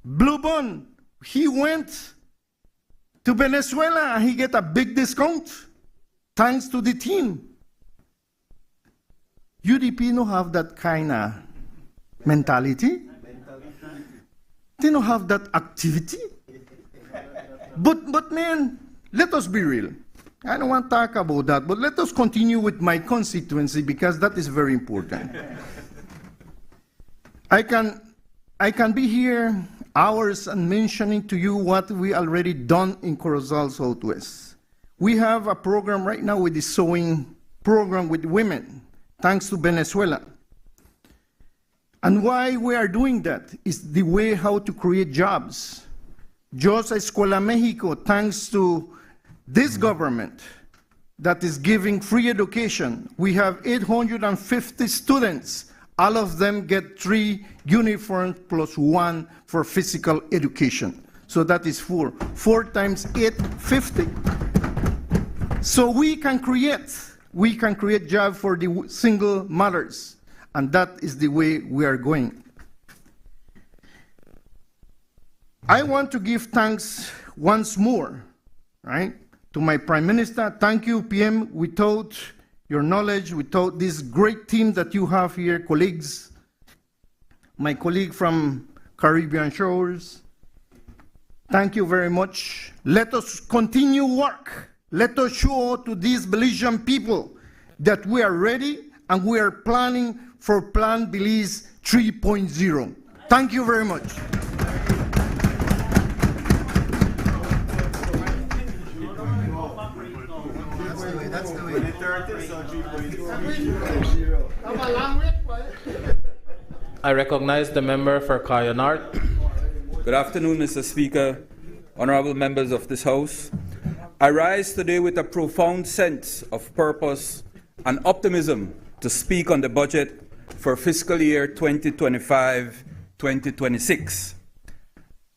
Blue bond, he went to Venezuela and he get a big discount thanks to the team. UDP don't have that kind of mentality. They don't have that activity. But man, let us be real. I don't want to talk about that, but let us continue with my constituency because that is very important. I can be here hours and mentioning to you what we already done in Corozal Southwest. We have a program right now with the sewing program with women, thanks to Venezuela. And why we are doing that is the way how to create jobs. Just Escuela Mexico, thanks to this government that is giving free education, we have 850 students. All of them get 3 uniforms plus 1 for physical education. So that is 4. 4 times 8, 50. So we can create jobs for the single mothers. And that is the way we are going. I want to give thanks once more, right, to my Prime Minister. Thank you, PM. Without your knowledge, without this great team that you have here, colleagues, my colleague from Caribbean Shores, thank you very much. Let us continue work. Let us show to these Belizean people that we are ready and we are planning for Plan Belize 3.0. Thank you very much. I recognize the member for Kaya North. Good afternoon, Mr. Speaker, honorable members of this House. I rise today with a profound sense of purpose and optimism to speak on the budget for fiscal year 2025-2026.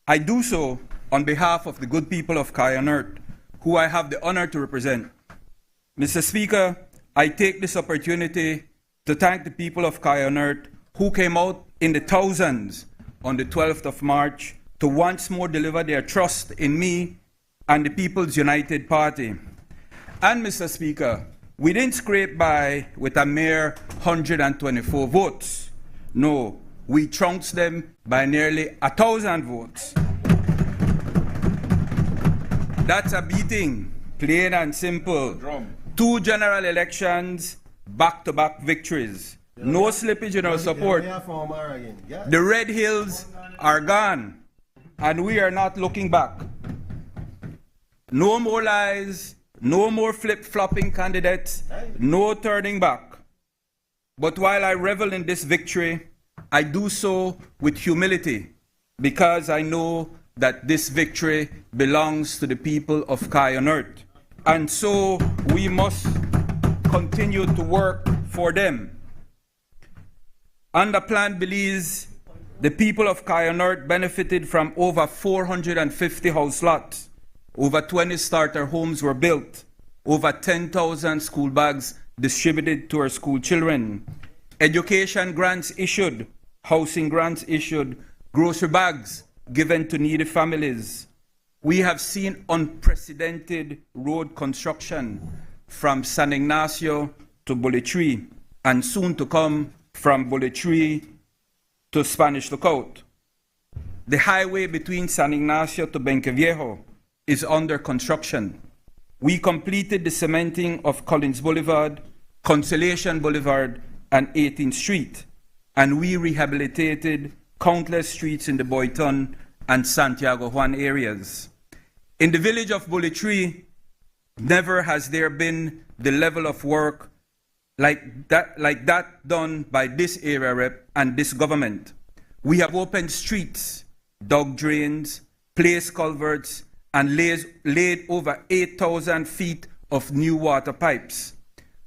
I do so on behalf of the good people of Kaya North, who I have the honor to represent. Mr. Speaker, I take this opportunity to thank the people of Kaya North who came out in the thousands on the 12th of March to once more deliver their trust in me and the People's United Party. And Mr. Speaker, we didn't scrape by with a mere 124 votes. No, we trounced them by nearly 1,000 votes. That's a beating, plain and simple. 2 general elections, back-to-back victories. No slippage in our support. The Red Hills are gone, and we are not looking back. No more lies, no more flip-flopping candidates, no turning back. But while I revel in this victory, I do so with humility, because I know that this victory belongs to the people of Kaya North. And so we must continue to work for them. Under Plan Belize, the people of Kaya North benefited from over 450 house lots. Over 20 starter homes were built. Over 10,000 school bags distributed to our school children. Education grants issued, housing grants issued, grocery bags given to needy families. We have seen unprecedented road construction from San Ignacio to Bullitree, and soon to come from Bullitree to Spanish Lookout. The highway between San Ignacio to Benqueviejo is under construction. We completed the cementing of Collins Boulevard, Consolation Boulevard, and 18th Street, and we rehabilitated countless streets in the Boyton and Santiago Juan areas. In the village of Bullitree, never has there been the level of work like that done by this area rep and this government. We have opened streets, dug drains, placed culverts, and laid over 8,000 feet of new water pipes.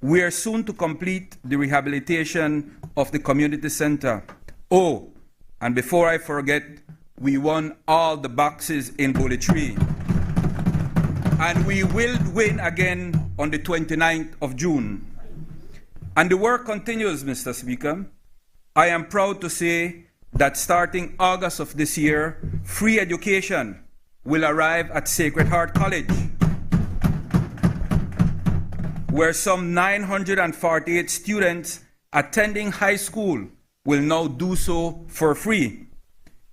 We are soon to complete the rehabilitation of the community center, Oh, and before I forget, we won all the boxes in Bullet Tree. And we will win again on the 29th of June. And the work continues, Mr. Speaker. I am proud to say that starting August of this year, free education will arrive at Sacred Heart College, where some 948 students attending high school will now do so for free.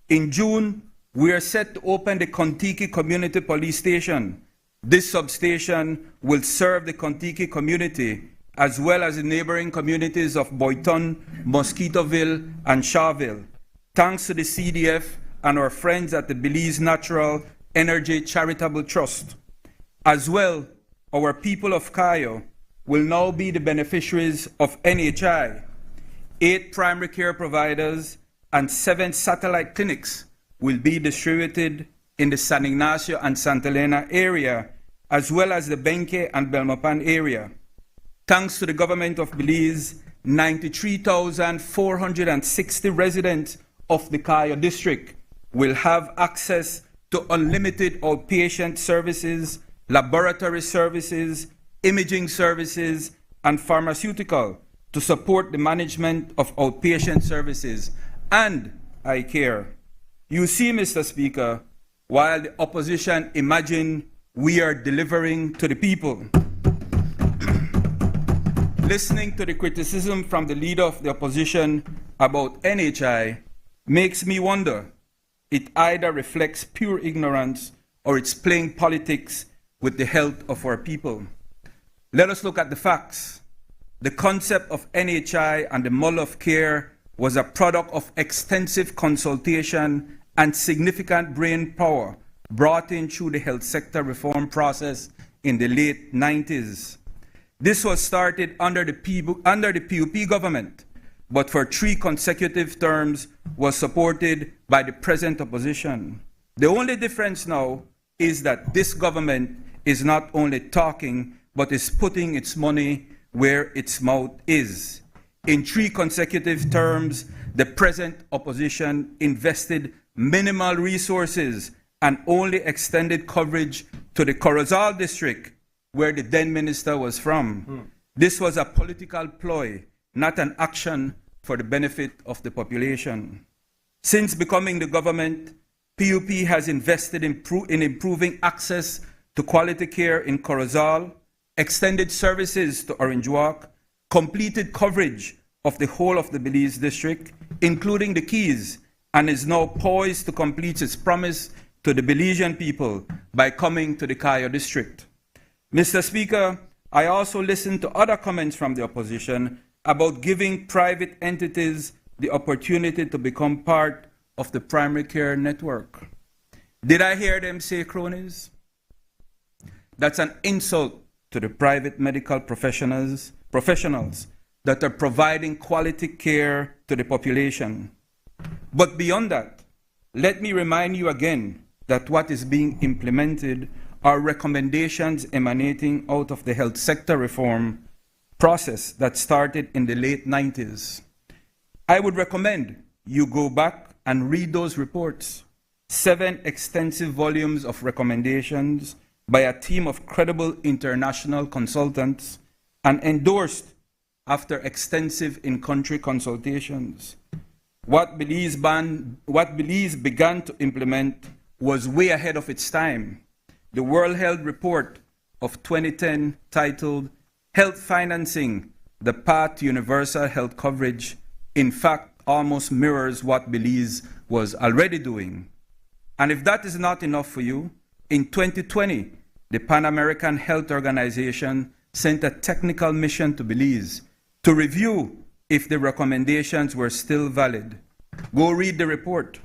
In June, we are set to open the Contiki Community Police Station. This substation will serve the Contiki community as well as the neighboring communities of Boyton, Mosquitoville, and Shawville, thanks to the CDF and our friends at the Belize Natural Energy Charitable Trust. As well, our people of Cayo will now be the beneficiaries of NHI. 8 primary care providers and 7 satellite clinics will be distributed in the San Ignacio and Santa Elena area, as well as the Benque and Belmopan area. Thanks to the government of Belize, 93,460 residents of the Cayo district will have access to unlimited outpatient services, laboratory services, imaging services, and pharmaceutical to support the management of outpatient services and eye care. You see, Mr. Speaker, while the opposition imagine we are delivering to the people. Listening to the criticism from the leader of the opposition about NHI makes me wonder. It either reflects pure ignorance or it's playing politics with the health of our people. Let us look at the facts. The concept of NHI and the model of care was a product of extensive consultation and significant brain power brought in through the health sector reform process in the late 90s. This was started under the PUP government, but for 3 consecutive terms was supported by the present opposition. The only difference now is that this government is not only talking, but is putting its money where its mouth is. In 3 consecutive terms, the present opposition invested minimal resources and only extended coverage to the Corozal district, where the then minister was from. This was a political ploy, not an action for the benefit of the population. Since becoming the government, PUP has invested in improving access to quality care in Corozal, extended services to Orange Walk, completed coverage of the whole of the Belize district, including the Keys, and is now poised to complete its promise to the Belizean people by coming to the Cayo district. Mr. Speaker, I also listened to other comments from the opposition about giving private entities the opportunity to become part of the primary care network. Did I hear them say cronies? That's an insult to the private medical professionals that are providing quality care to the population. But beyond that, let me remind you again that what is being implemented are recommendations emanating out of the health sector reform process that started in the late 90s. I would recommend you go back and read those reports. 7 extensive volumes of recommendations by a team of credible international consultants and endorsed after extensive in-country consultations. What Belize began to implement was way ahead of its time. The World Health Report of 2010, titled Health Financing, the Path to Universal Health Coverage, in fact almost mirrors what Belize was already doing. And if that is not enough for you, in 2020, the Pan American Health Organization sent a technical mission to Belize to review if the recommendations were still valid. Go read the report.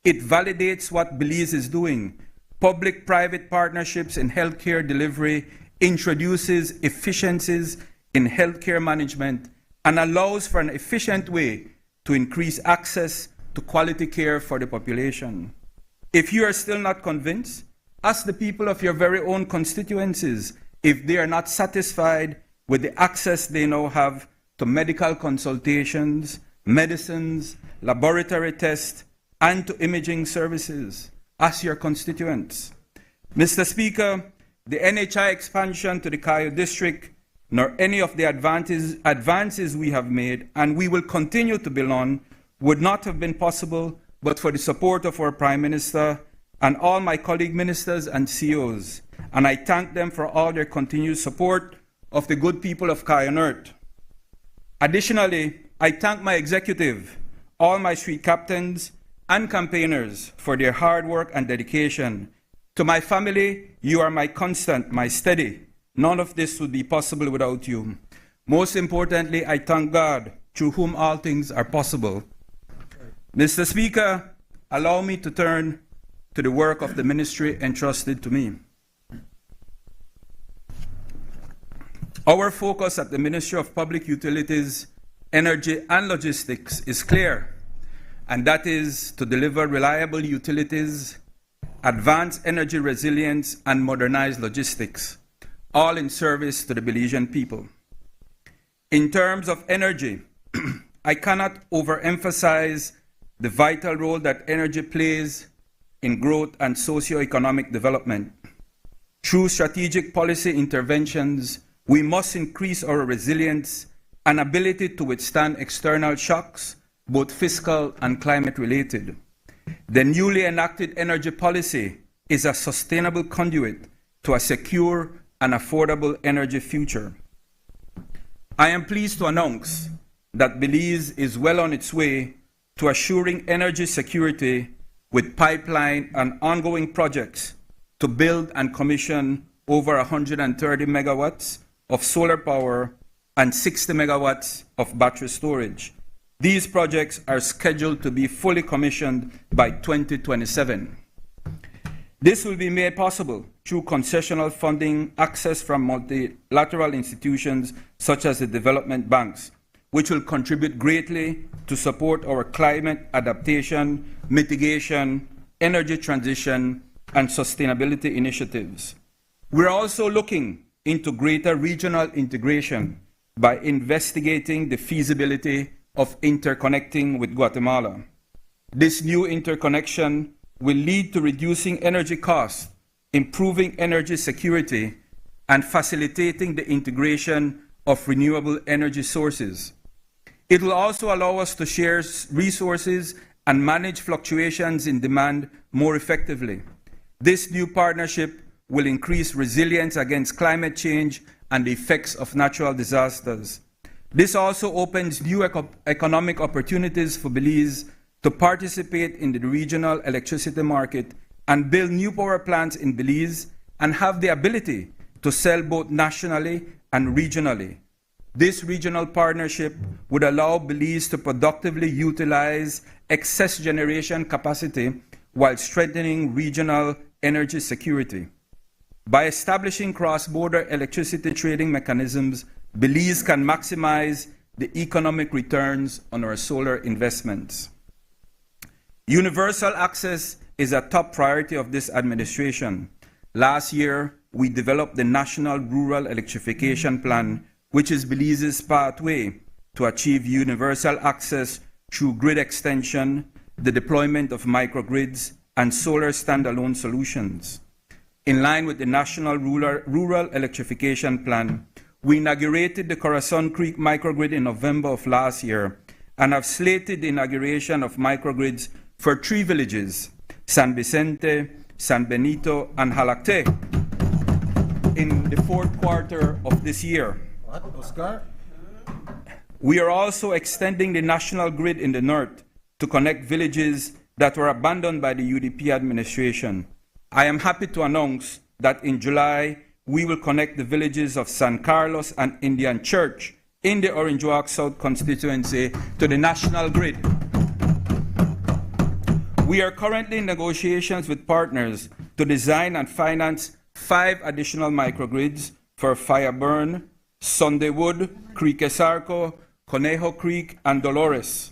It validates what Belize is doing. Public-private partnerships in healthcare delivery introduces efficiencies in healthcare management and allows for an efficient way to increase access to quality care for the population. If you are still not convinced, ask the people of your very own constituencies if they are not satisfied with the access they now have to medical consultations, medicines, laboratory tests, and to imaging services as your constituents. Mr. Speaker, the NHI expansion to the Cayo district, nor any of the advances we have made and we will continue to build on, would not have been possible but for the support of our Prime Minister and all my colleague ministers and CEOs. And I thank them for all their continued support of the good people of Cayo. Additionally, I thank my executive, all my street captains and campaigners for their hard work and dedication. To my family, you are my constant, my steady. None of this would be possible without you. Most importantly, I thank God, through whom all things are possible. Mr. Speaker, allow me to turn to the work of the ministry entrusted to me. Our focus at the Ministry of Public Utilities, Energy and Logistics is clear, and that is to deliver reliable utilities, advance energy resilience, and modernize logistics, all in service to the Belizean people. In terms of energy, I cannot overemphasize the vital role that energy plays in growth and socio-economic development. Through strategic policy interventions, we must increase our resilience and ability to withstand external shocks, both fiscal and climate-related. The newly enacted energy policy is a sustainable conduit to a secure and affordable energy future. I am pleased to announce that Belize is well on its way to assuring energy security with pipeline and ongoing projects to build and commission over 130 megawatts of solar power and 60 megawatts of battery storage. These projects are scheduled to be fully commissioned by 2027. This will be made possible through concessional funding access from multilateral institutions such as the development banks, which will contribute greatly to support our climate adaptation, mitigation, energy transition, and sustainability initiatives. We're also looking into greater regional integration by investigating the feasibility of interconnecting with Guatemala. This new interconnection will lead to reducing energy costs, improving energy security, and facilitating the integration of renewable energy sources. It will also allow us to share resources and manage fluctuations in demand more effectively. This new partnership will increase resilience against climate change and the effects of natural disasters. This also opens new economic opportunities for Belize to participate in the regional electricity market and build new power plants in Belize and have the ability to sell both nationally and regionally. This regional partnership would allow Belize to productively utilize excess generation capacity while strengthening regional energy security. By establishing cross-border electricity trading mechanisms, Belize can maximize the economic returns on our solar investments. Universal access is a top priority of this administration. Last year, we developed the National Rural Electrification Plan, which is Belize's pathway to achieve universal access through grid extension, the deployment of microgrids, and solar standalone solutions. In line with the National Rural Electrification Plan, we inaugurated the Corazon Creek microgrid in November of last year and have slated the inauguration of microgrids for 3 villages, San Vicente, San Benito, and Jalacte, in the 4th quarter of this year. What, Oscar? We are also extending the national grid in the north to connect villages that were abandoned by the UDP administration. I am happy to announce that in July, we will connect the villages of San Carlos and Indian Church in the Orange Walk South constituency to the national grid. We are currently in negotiations with partners to design and finance 5 additional microgrids for Fireburn, Sundaywood, Creekesarco, Conejo Creek, and Dolores.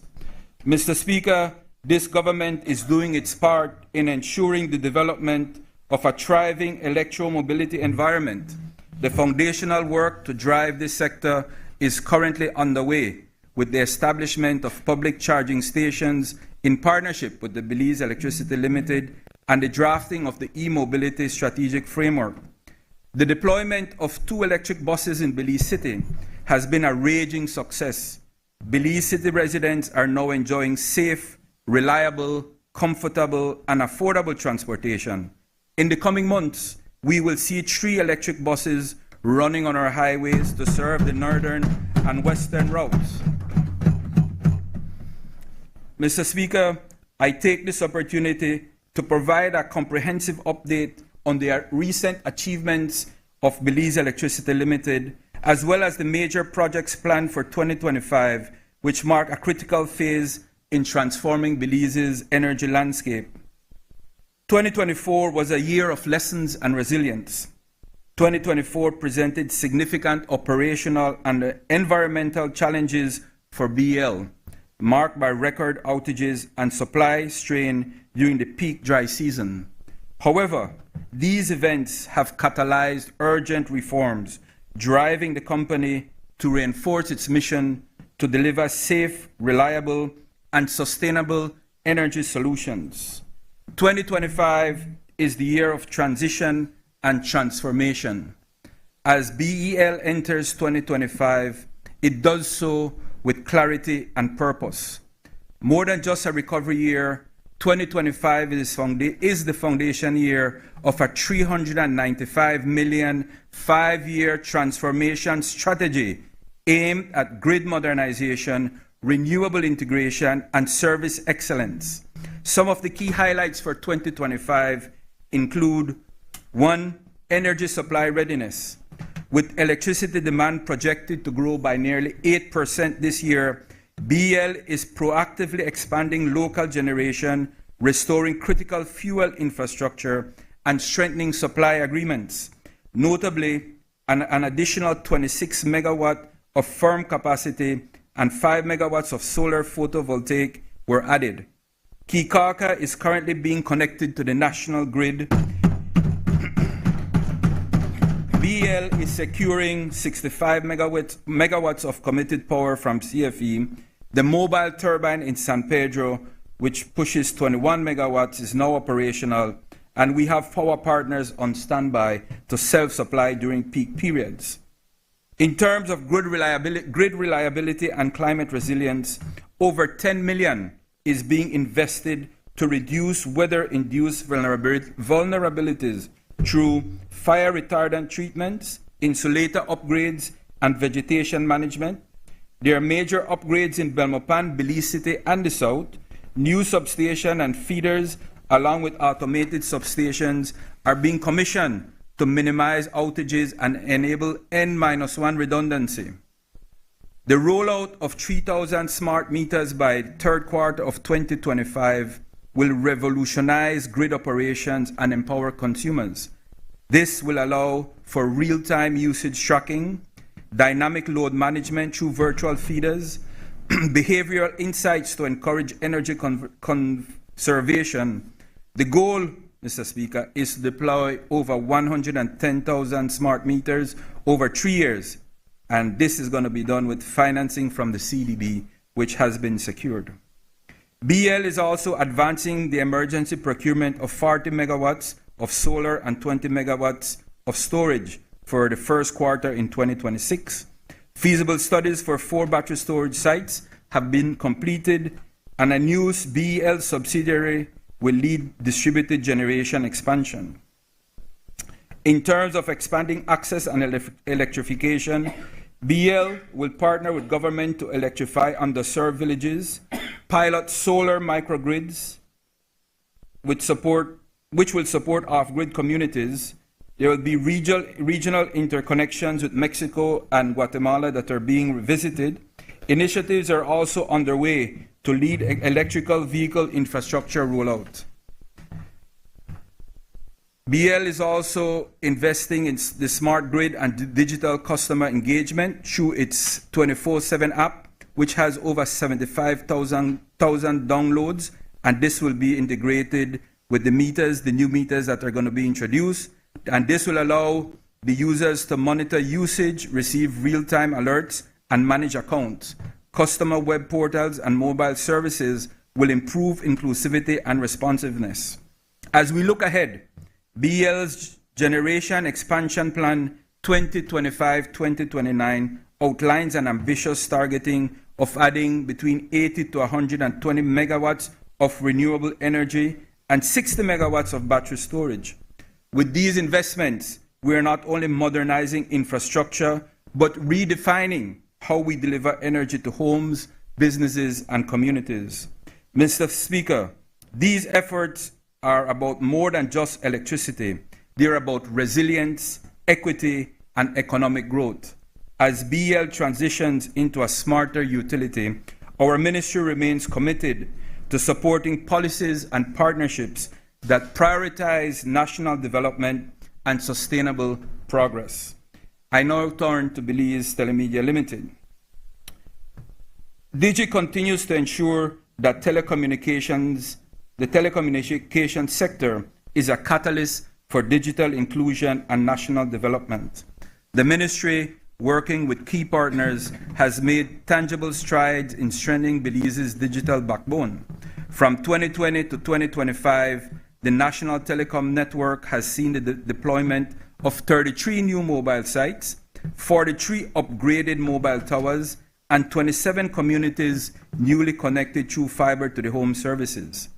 Mr. Speaker, this government is doing its part in ensuring the development of a thriving electromobility environment. The foundational work to drive this sector is currently underway, with the establishment of public charging stations in partnership with the Belize Electricity Limited and the drafting of the e-mobility strategic framework. The deployment of 2 electric buses in Belize City has been a raging success. Belize City residents are now enjoying safe, reliable, comfortable, and affordable transportation. In the coming months, we will see 3 electric buses running on our highways to serve the northern and western routes. Mr. Speaker, I take this opportunity to provide a comprehensive update on the recent achievements of Belize Electricity Limited, as well as the major projects planned for 2025, which mark a critical phase in transforming Belize's energy landscape. 2024 was a year of lessons and resilience. 2024 presented significant operational and environmental challenges for BL, marked by record outages and supply strain during the peak dry season. However, these events have catalyzed urgent reforms, driving the company to reinforce its mission to deliver safe, reliable, and sustainable energy solutions. 2025 is the year of transition and transformation. As BEL enters 2025, it does so with clarity and purpose. More than just a recovery year, 2025 is the foundation year of a $395 million 5-year transformation strategy aimed at grid modernization, renewable integration, and service excellence. Some of the key highlights for 2025 include 1. Energy supply readiness. With electricity demand projected to grow by nearly 8% this year, BL is proactively expanding local generation, restoring critical fuel infrastructure, and strengthening supply agreements. Notably, an additional 26 megawatt of firm capacity and 5 megawatts of solar photovoltaic were added. Kikaka is currently being connected to the national grid. BL is securing 65 megawatts of committed power from CFE. The mobile turbine in San Pedro, which pushes 21 megawatts, is now operational, and we have power partners on standby to self-supply during peak periods. In terms of grid reliability and climate resilience, over $10 million is being invested to reduce weather-induced vulnerabilities through fire retardant treatments, insulator upgrades, and vegetation management. There are major upgrades in Belmopan, Belize City, and the South. New substation and feeders, along with automated substations, are being commissioned to minimize outages and enable N-1 redundancy. The rollout of 3,000 smart meters by third quarter of 2025 will revolutionize grid operations and empower consumers. This will allow for real-time usage tracking, dynamic load management through virtual feeders, behavioral insights to encourage energy conservation. The goal, Mr. Speaker, is to deploy over 110,000 smart meters over 3 years, and this is going to be done with financing from the CDB, which has been secured. BL is also advancing the emergency procurement of 40 megawatts of solar and 20 megawatts of storage for the first quarter in 2026. Feasible studies for 4 battery storage sites have been completed, and a new BL subsidiary will lead distributed generation expansion. In terms of expanding access and electrification, BL will partner with government to electrify underserved villages, pilot solar microgrids, which will support off-grid communities. There will be regional interconnections with Mexico and Guatemala that are being revisited. Initiatives are also underway to lead electrical vehicle infrastructure rollout. BL is also investing in the smart grid and digital customer engagement through its 24/7 app, which has over 75,000 downloads, and this will be integrated with the meters, the new meters that are going to be introduced, and this will allow the users to monitor usage, receive real-time alerts, and manage accounts. customer web portals, and mobile services will improve inclusivity and responsiveness. As we look ahead, BEL's Generation Expansion Plan 2025-2029 outlines an ambitious targeting of adding between 80 to 120 megawatts of renewable energy and 60 megawatts of battery storage. With these investments, we are not only modernizing infrastructure, but redefining how we deliver energy to homes, businesses, and communities. Mr. Speaker, these efforts are about more than just electricity. They're about resilience, equity, and economic growth. As BEL transitions into a smarter utility, our ministry remains committed to supporting policies and partnerships that prioritize national development and sustainable progress. I now turn to Belize Telemedia Limited. DG continues to ensure that the telecommunications sector is a catalyst for digital inclusion and national development. The ministry, working with key partners, has made tangible strides in strengthening Belize's digital backbone. From 2020 to 2025, the National Telecom Network has seen the deployment of 33 new mobile sites, 43 upgraded mobile towers, and 27 communities newly connected through fiber to the home services.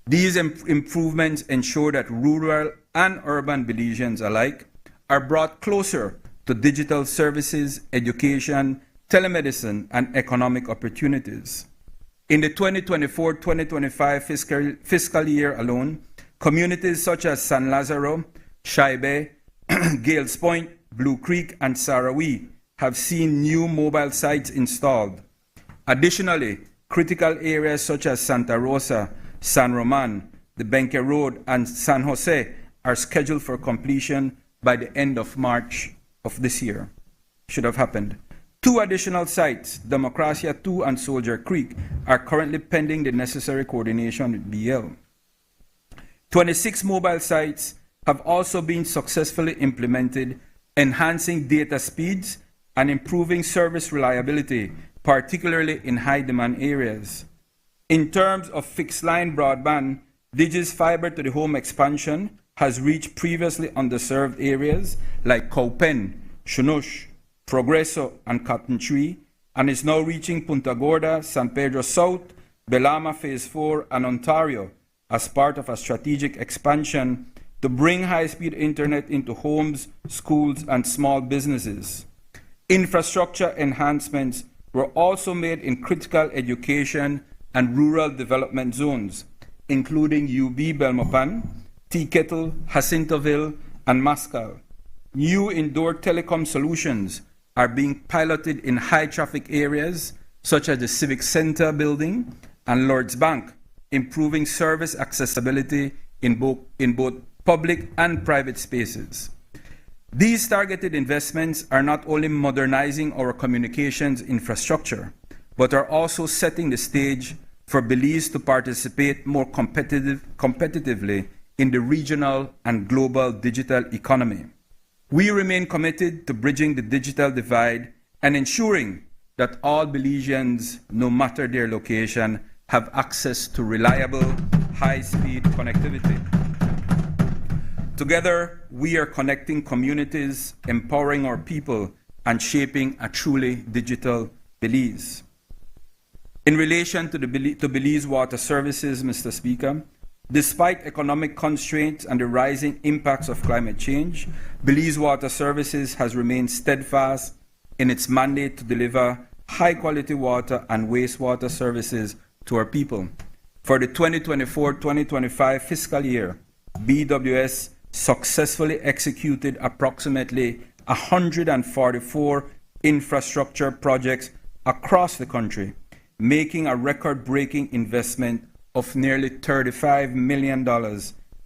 These improvements ensure that rural and urban Belizeans alike are brought closer to digital services, education, telemedicine, and economic opportunities. In the 2024-2025 fiscal year alone, communities such as San Lazaro, Shaibe, Gales Point, Blue Creek, and Sarawee have seen new mobile sites installed. Additionally, critical areas such as Santa Rosa, San Roman, the Benque Road, and San Jose are scheduled for completion by the end of March of this year. Should have happened. 2 additional sites, Democracia 2 and Soldier Creek, are currently pending the necessary coordination with BL. 26 mobile sites have also been successfully implemented, enhancing data speeds and improving service reliability, particularly in high-demand areas. In terms of fixed-line broadband, Digi's fiber-to-the-home expansion has reached previously underserved areas like Cowpen, Shunush, Progreso, and Cotton Tree, and is now reaching Punta Gorda, San Pedro South, Belama Phase 4, and Ontario as part of a strategic expansion to bring high-speed internet into homes, schools, and small businesses. Infrastructure enhancements were also made in critical education and rural development zones, including UB Belmopan, Teakettle, Jacintoville, and Mascal. New indoor telecom solutions are being piloted in high-traffic areas such as the Civic Center building and Lord's Bank, improving service accessibility in both public and private spaces. These targeted investments are not only modernizing our communications infrastructure, but are also setting the stage for Belize to participate more competitively in the regional and global digital economy. We remain committed to bridging the digital divide and ensuring that all Belizeans, no matter their location, have access to reliable, high-speed connectivity. Together, we are connecting communities, empowering our people, and shaping a truly digital Belize. In relation to Belize Water Services, Mr. Speaker, despite economic constraints and the rising impacts of climate change, Belize Water Services has remained steadfast in its mandate to deliver high-quality water and wastewater services to our people. For the 2024-2025 fiscal year, BWS successfully executed approximately 144 infrastructure projects across the country, making a record-breaking investment of nearly $35 million,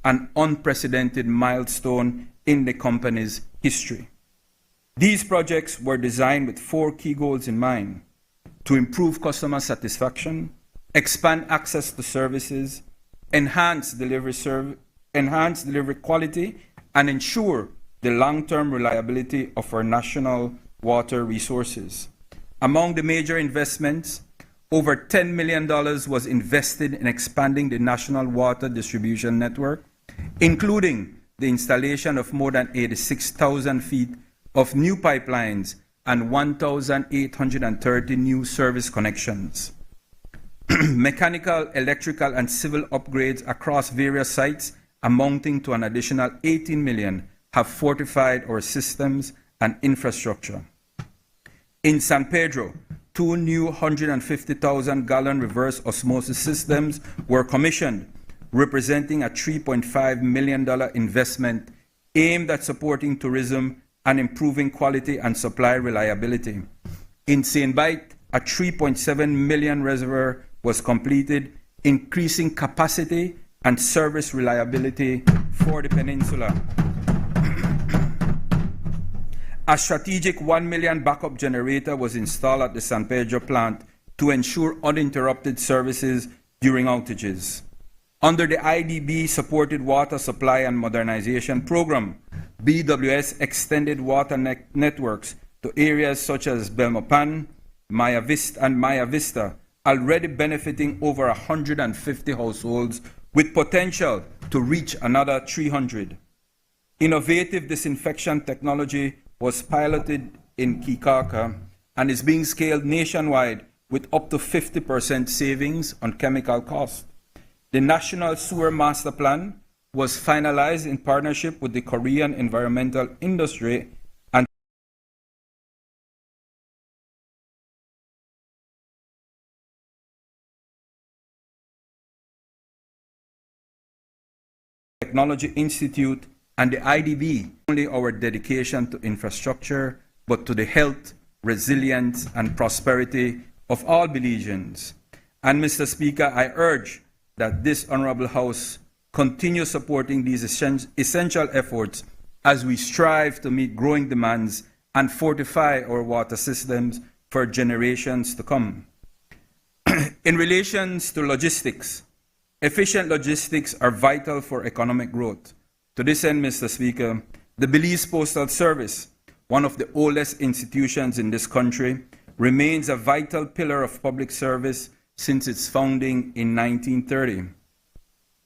an unprecedented milestone in the company's history. These projects were designed with 4 key goals in mind: to improve customer satisfaction, expand access to services, enhance delivery quality, and ensure the long-term reliability of our national water resources. Among the major investments, over $10 million was invested in expanding the national water distribution network, including the installation of more than 86,000 feet of new pipelines and 1,830 new service connections. Mechanical, electrical, and civil upgrades across various sites amounting to an additional $18 million have fortified our systems and infrastructure. In San Pedro, 2 new 150,000-gallon reverse osmosis systems were commissioned, representing a $3.5 million investment aimed at supporting tourism and improving quality and supply reliability. In St. Bite, a $3.7 million reservoir was completed, increasing capacity and service reliability for the peninsula. A strategic $1 million backup generator was installed at the San Pedro plant to ensure uninterrupted services during outages. Under the IDB-supported Water Supply and Modernization Program, BWS extended water networks to areas such as Belmopan, Maya Vista, already benefiting over 150 households with potential to reach another 300. Innovative disinfection technology was piloted in Kikaka and is being scaled nationwide with up to 50% savings on chemical costs. The National Sewer Master Plan was finalized in partnership with the Korean environmental industry and Technology Institute and the IDB. Only our dedication to infrastructure, but to the health, resilience, and prosperity of all Belizeans. And Mr. Speaker, I urge that this Honorable House continue supporting these essential efforts as we strive to meet growing demands and fortify our water systems for generations to come. In relation to logistics, efficient logistics are vital for economic growth. To this end, Mr. Speaker, the Belize Postal Service, one of the oldest institutions in this country, remains a vital pillar of public service since its founding in 1930.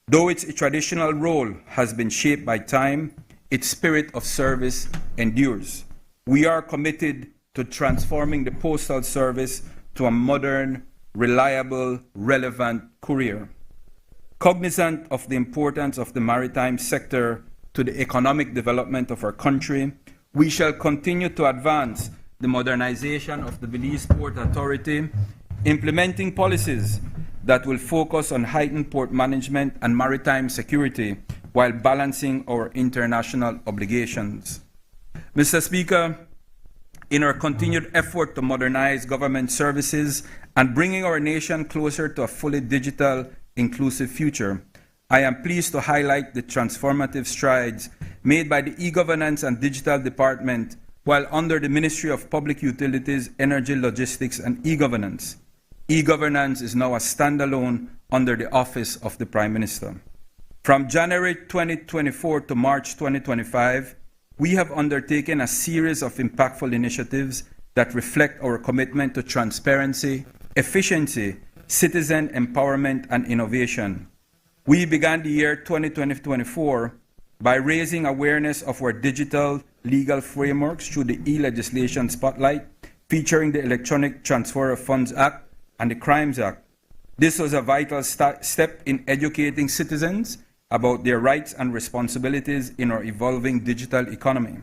Though its traditional role has been shaped by time, its spirit of service endures. We are committed to transforming the Postal Service to a modern, reliable, relevant courier. Cognizant of the importance of the maritime sector to the economic development of our country, we shall continue to advance the modernization of the Belize Port Authority, implementing policies that will focus on heightened port management and maritime security while balancing our international obligations. Mr. Speaker, in our continued effort to modernize government services and bringing our nation closer to a fully digital, inclusive future, I am pleased to highlight the transformative strides made by the E-Governance and Digital Department while under the Ministry of Public Utilities, Energy, Logistics, and E-Governance. E-Governance is now a standalone under the Office of the Prime Minister. From January 2024 to March 2025, we have undertaken a series of impactful initiatives that reflect our commitment to transparency, efficiency, citizen empowerment, and innovation. We began the year 2024 by raising awareness of our digital legal frameworks through the e-legislation spotlight, featuring the Electronic Transfer of Funds Act and the Crimes Act. This was a vital step in educating citizens about their rights and responsibilities in our evolving digital economy.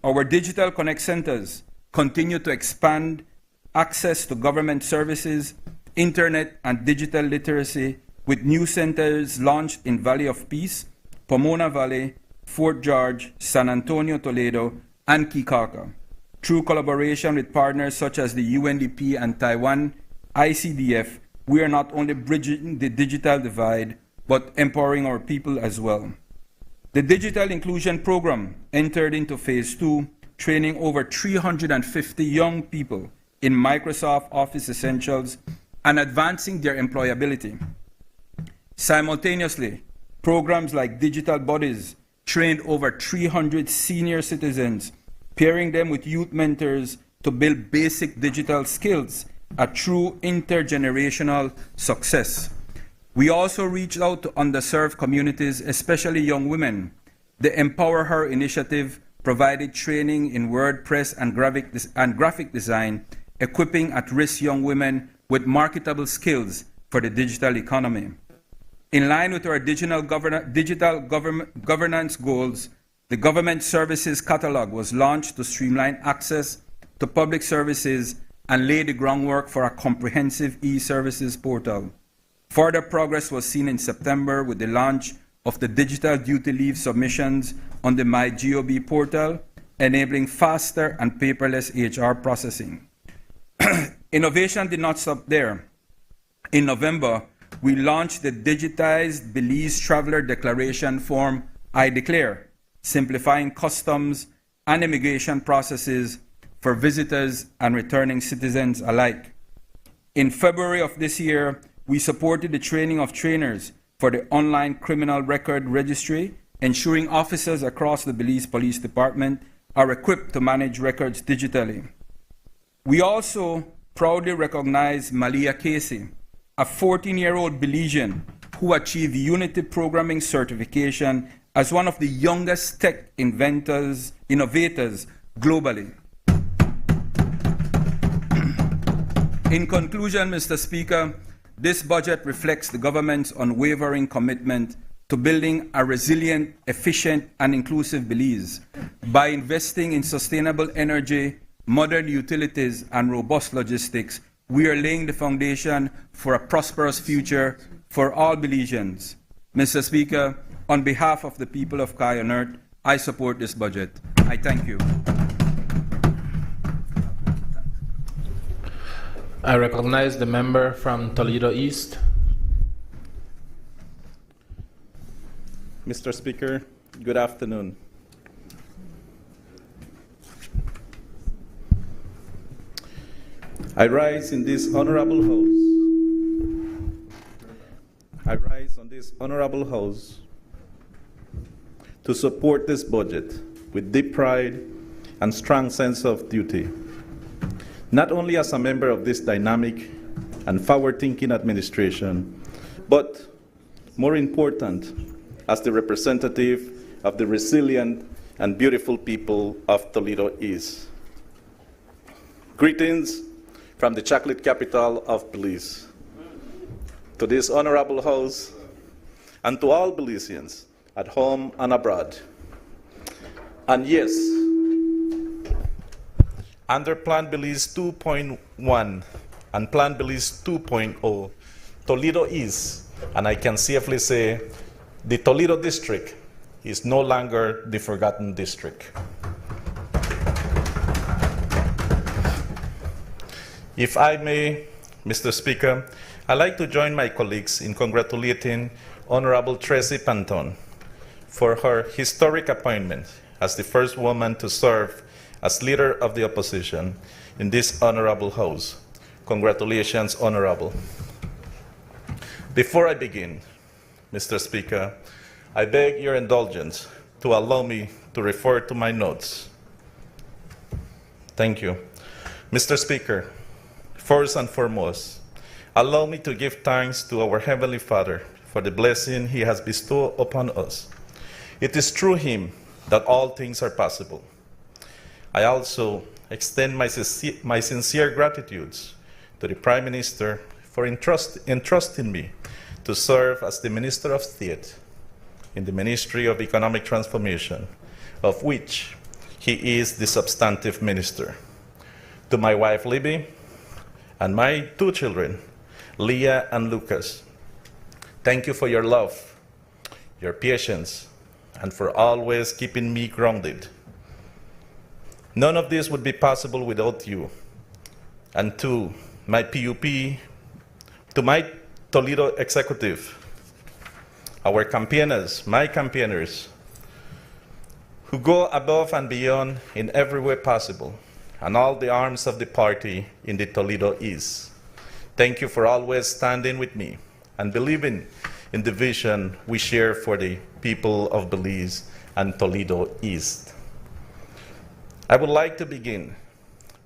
Our Digital Connect Centers continue to expand access to government services, internet, and digital literacy, with new centers launched in Valley of Peace, Pomona Valley, Fort George, San Antonio, Toledo, and Kikaka. Through collaboration with partners such as the UNDP and Taiwan ICDF, we are not only bridging the digital divide, but empowering our people as well. The Digital Inclusion Program entered into Phase 2, training over 350 young people in Microsoft Office Essentials and advancing their employability. Simultaneously, programs like Digital Buddies trained over 300 senior citizens, pairing them with youth mentors to build basic digital skills, a true intergenerational success. We also reached out to underserved communities, especially young women. The Empower Her initiative provided training in WordPress and graphic design, equipping at-risk young women with marketable skills for the digital economy. In line with our digital governance goals, the Government Services Catalog was launched to streamline access to public services and lay the groundwork for a comprehensive e-services portal. Further progress was seen in September with the launch of the digital duty leave submissions on the MyGOB portal, enabling faster and paperless HR processing. Innovation did not stop there. In November, we launched the digitized Belize Traveler Declaration Form I Declare, simplifying customs and immigration processes for visitors and returning citizens alike. In February of this year, we supported the training of trainers for the online criminal record registry, ensuring officers across the Belize Police Department are equipped to manage records digitally. We also proudly recognize Malia Casey, a 14-year-old Belizean who achieved Unity Programming certification as one of the youngest tech innovators globally. In conclusion, Mr. Speaker, this budget reflects the government's unwavering commitment to building a resilient, efficient, and inclusive Belize. By investing in sustainable energy, modern utilities, and robust logistics, we are laying the foundation for a prosperous future for all Belizeans. Mr. Speaker, on behalf of the people of Kayanert, I support this budget. I thank you. I recognize the member from Toledo East. Mr. Speaker, good afternoon. I rise in this honorable house. I rise on this honorable house to support this budget with deep pride and strong sense of duty, not only as a member of this dynamic and forward-thinking administration, but more important, as the representative of the resilient and beautiful people of Toledo East. Greetings from the chocolate capital of Belize, to this honorable house, and to all Belizeans at home and abroad. And yes, under Plan Belize 2.1 and Plan Belize 2.0, Toledo East, and I can safely say, the Toledo district is no longer the forgotten district. If I may, Mr. Speaker, I'd like to join my colleagues in congratulating Honorable Tracy Panton for her historic appointment as the first woman to serve as leader of the opposition in this honorable house. Congratulations, Honorable. Before I begin, Mr. Speaker, I beg your indulgence to allow me to refer to my notes. Thank you. Mr. Speaker, first and foremost, allow me to give thanks to our Heavenly Father for the blessing He has bestowed upon us. It is through Him that all things are possible. I also extend my sincere gratitudes to the Prime Minister for entrusting me to serve as the Minister of State in the Ministry of Economic Transformation, of which he is the substantive minister. To my wife Libby and my two children, Leah and Lucas, thank you for your love, your patience, and for always keeping me grounded. None of this would be possible without you. And to my PUP, to my Toledo executive, our campaigners, my campaigners, who go above and beyond in every way possible, and all the arms of the party in the Toledo East. Thank you for always standing with me and believing in the vision we share for the people of Belize and Toledo East. I would like to begin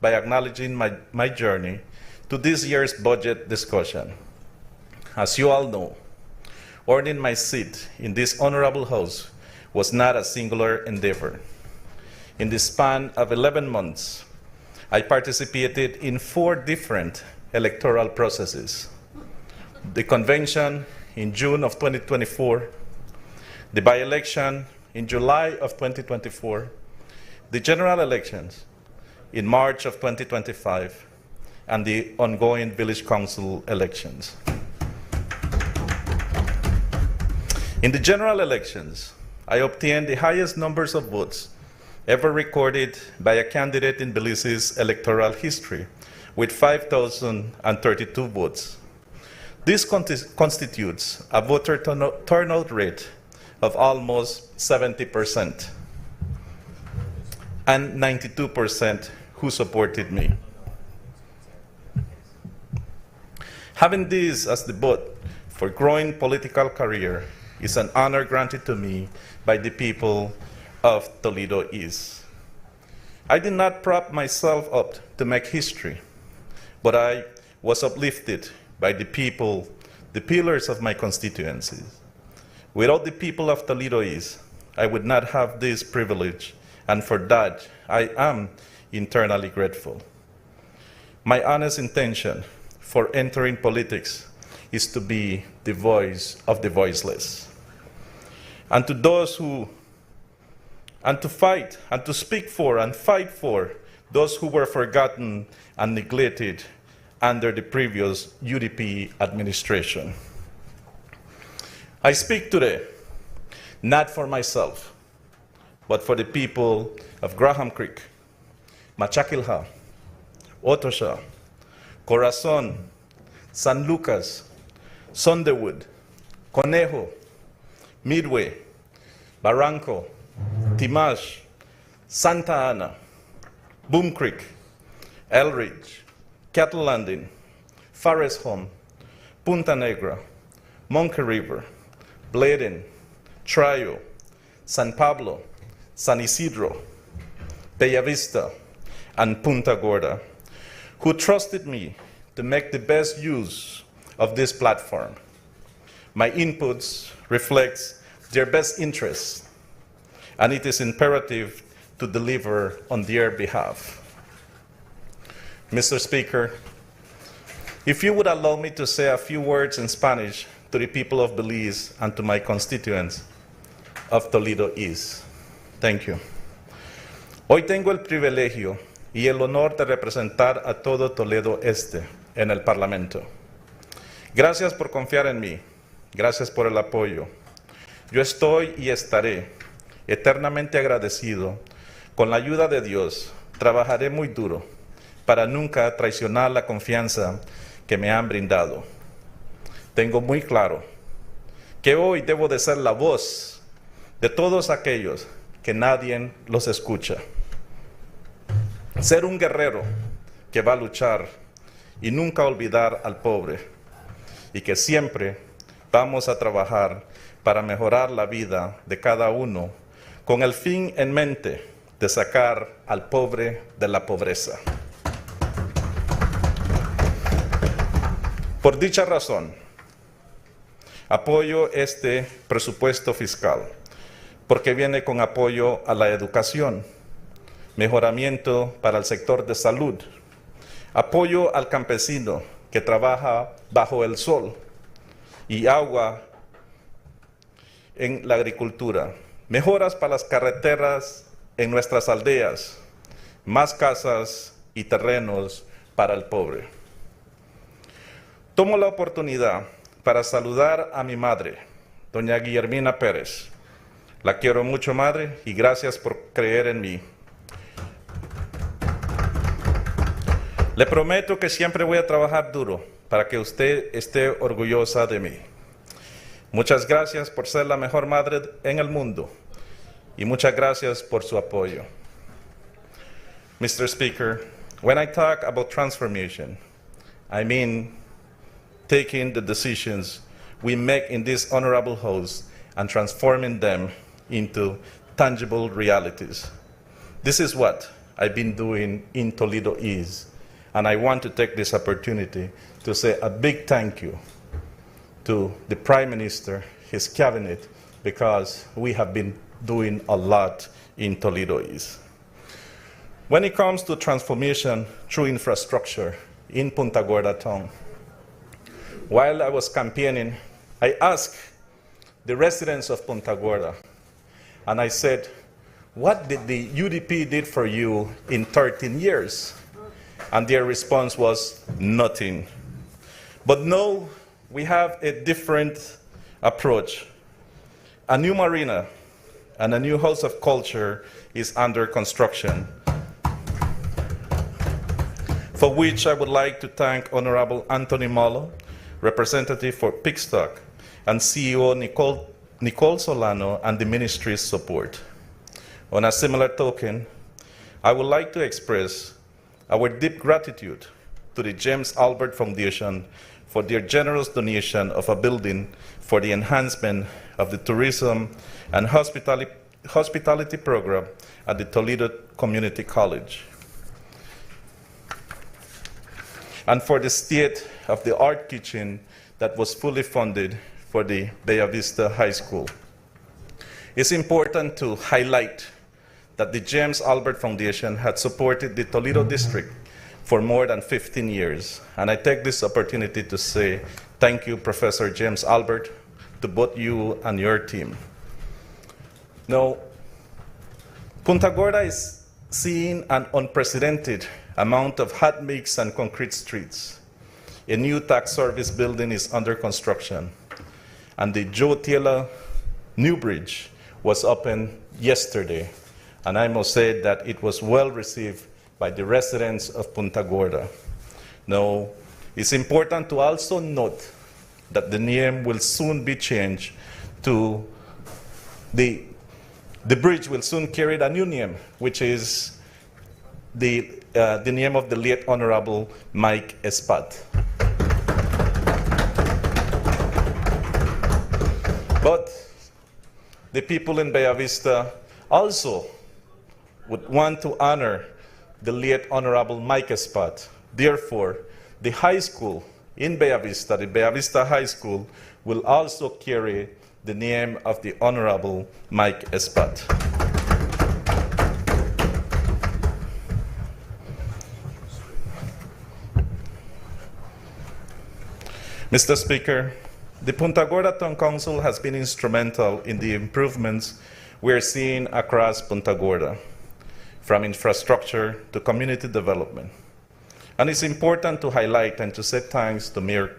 by acknowledging my journey to this year's budget discussion. As you all know, earning my seat in this honorable House was not a singular endeavor. In the span of 11 months, I participated in 4 different electoral processes. The convention in June of 2024, the by-election in July of 2024, the general elections in March of 2025, and the ongoing village council elections. In the general elections, I obtained the highest numbers of votes ever recorded by a candidate in Belize's electoral history, with 5,032 votes. This constitutes a voter turnout rate of almost 70%, and 92% who supported me. Having this as the boat for growing political career is an honor granted to me by the people of Toledo East. I did not prop myself up to make history, but I was uplifted by the people, the pillars of my constituencies. Without the people of Toledo East, I would not have this privilege, and for that, I am eternally grateful. My honest intention for entering politics is to be the voice of the voiceless. And to those who, and to fight, and to speak for, and fight for those who were forgotten and neglected under the previous UDP administration. I speak today, not for myself, but for the people of Graham Creek, Machakilha, Otosha, Corazon, San Lucas, Sunderwood, Conejo, Midway, Barranco, Timash, Santa Ana, Boom Creek, Elridge, Cattle Landing, Forest Home, Punta Negra, Monkey River, Bladen, Trio, San Pablo, San Isidro, Bella Vista, and Punta Gorda, who trusted me to make the best use of this platform. My inputs reflect their best interests, and it is imperative to deliver on their behalf. Mr. Speaker, if you would allow me to say a few words in Spanish to the people of Belize and to my constituents of Toledo East. Thank you. Hoy tengo el privilegio y el honor de representar a todo Toledo Este en el Parlamento. Gracias por confiar en mí. Gracias por el apoyo. Yo estoy y estaré eternamente agradecido. Con la ayuda de Dios, trabajaré muy duro para nunca traicionar la confianza que me han brindado. Tengo muy claro que hoy debo de ser la voz de todos aquellos que nadie los escucha. Ser un guerrero que va a luchar y nunca olvidar al pobre, y que siempre vamos a trabajar para mejorar la vida de cada uno con el fin en mente de sacar al pobre de la pobreza. Por dicha razón, apoyo este presupuesto fiscal, porque viene con apoyo a la educación, mejoramiento para el sector de salud, apoyo al campesino que trabaja bajo el sol y agua en la agricultura, mejoras para las carreteras en nuestras aldeas, más casas y terrenos para el pobre. Tomo la oportunidad para saludar a mi madre, doña Guillermina Pérez. La quiero mucho, madre, y gracias por creer en mí. Le prometo que siempre voy a trabajar duro para que usted esté orgullosa de mí. Muchas gracias por ser la mejor madre en el mundo y muchas gracias por su apoyo. Mr. Speaker, when I talk about transformation, I mean taking the decisions we make in this honorable house and transforming them into tangible realities. This is what I've been doing in Toledo East. And I want to take this opportunity to say a big thank you to the Prime Minister, his cabinet, because we have been doing a lot in Toledo East. When it comes to transformation through infrastructure in Punta Gorda town, while I was campaigning, I asked the residents of Punta Gorda, and I said, what did the UDP did for you in 13 years? And their response was, nothing. But now we have a different approach. A new marina and a new house of culture is under construction, for which I would like to thank Honorable Anthony Malo, representative for Livestock, and CEO Nicole Solano and the ministry's support. On a similar token, I would like to express our deep gratitude to the James Albert Foundation for their generous donation of a building for the enhancement of the tourism and hospitality program at the Toledo Community College, and for the state-of-the-art kitchen that was fully funded for the Bella Vista High School. It's important to highlight that the James Albert Foundation had supported the Toledo district for more than 15 years. And I take this opportunity to say thank you, Professor James Albert, to both you and your team. Now, Punta Gorda is seeing an unprecedented amount of hot mix and concrete streets. A new tax service building is under construction, and the Joe Taylor new bridge was opened yesterday. And I must say that it was well received by the residents of Punta Gorda. Now, it's important to also note that the name will soon be changed to the bridge will soon carry a new name, which is the name of the late Honorable Mike Espat. But the people in Bella Vista also would want to honor the late Honorable Mike Espat. Therefore, the high school in Bella Vista, the Bella Vista High School, will also carry the name of the Honorable Mike Espat. Mr. Speaker, the Punta Gorda Town Council has been instrumental in the improvements we're seeing across Punta Gorda, from infrastructure to community development. And it's important to highlight and to say thanks to Mayor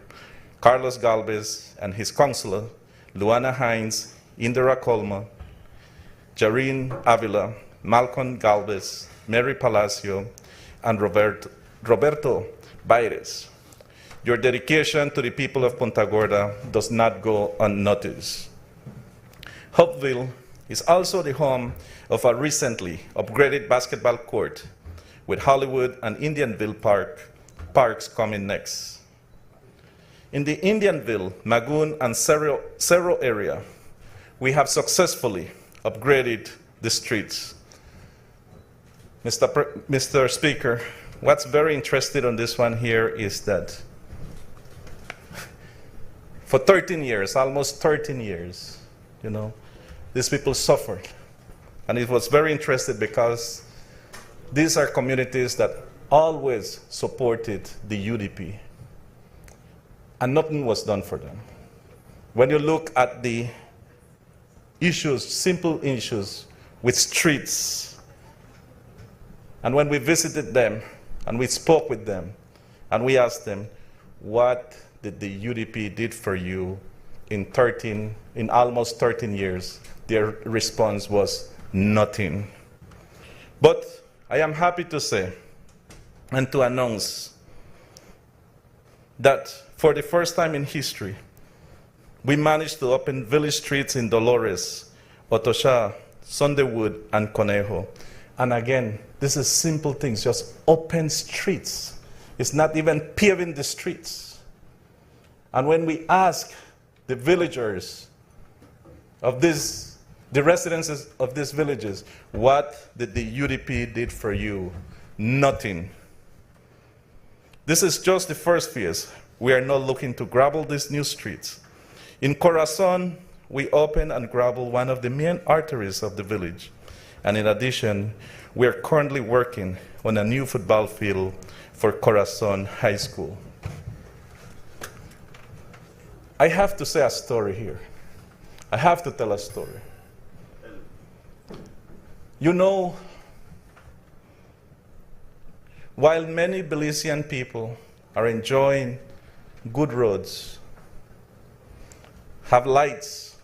Carlos Galvez and his councilor, Luana Hines, Indira Colma, Jareen Avila, Malcolm Galvez, Mary Palacio, and Roberto Baires. Your dedication to the people of Punta Gorda does not go unnoticed. Hopeville is also the home of a recently upgraded basketball court, with Hollywood and Indianville parks coming next. In the Indianville, Magoon, and Cerro area, we have successfully upgraded the streets. Mr. Speaker, what's very interesting on this one here is that for 13 years, almost 13 years, these people suffered. And it was very interesting because these are communities that always supported the UDP, and nothing was done for them. When you look at the issues, simple issues with streets, and when we visited them and we spoke with them and we asked them, what did the UDP did for you in almost 13 years, their response was nothing. But I am happy to say and to announce that for the first time in history, we managed to open village streets in Dolores, Otosha, Sunderwood, and Conejo. And again, this is simple things, just open streets. It's not even paving the streets. And when we ask the villagers of these the residents of these villages, what did the UDP did for you? Nothing. This is just the first phase. We are not looking to gravel these new streets. In Corazon, we opened and gravel one of the main arteries of the village. And in addition, we are currently working on a new football field for Corazon High School. I have to say a story here. I have to tell a story. You know, while many Belizean people are enjoying good roads, have lights,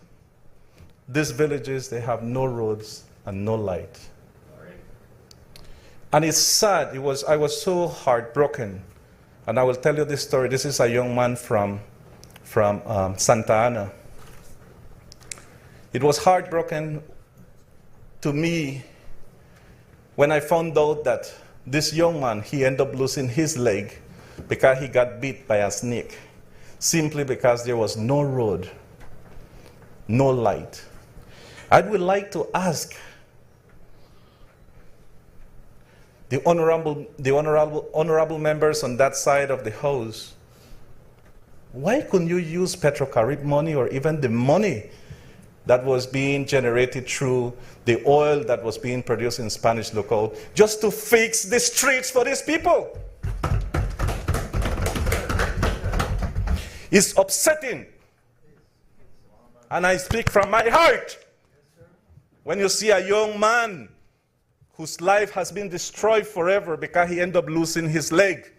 these villages, they have no roads and no light. And it's sad. I was so heartbroken. And I will tell you this story. This is a young man from Santa Ana. It was heartbroken to me when I found out that this young man, he ended up losing his leg because he got bit by a snake, simply because there was no road, no light. I would like to ask the honorable members on that side of the house, why couldn't you use Petrocarib money or even the money that was being generated through the oil that was being produced in Spanish local just to fix the streets for these people? It's upsetting. And I speak from my heart. When you see a young man whose life has been destroyed forever because he ended up losing his leg.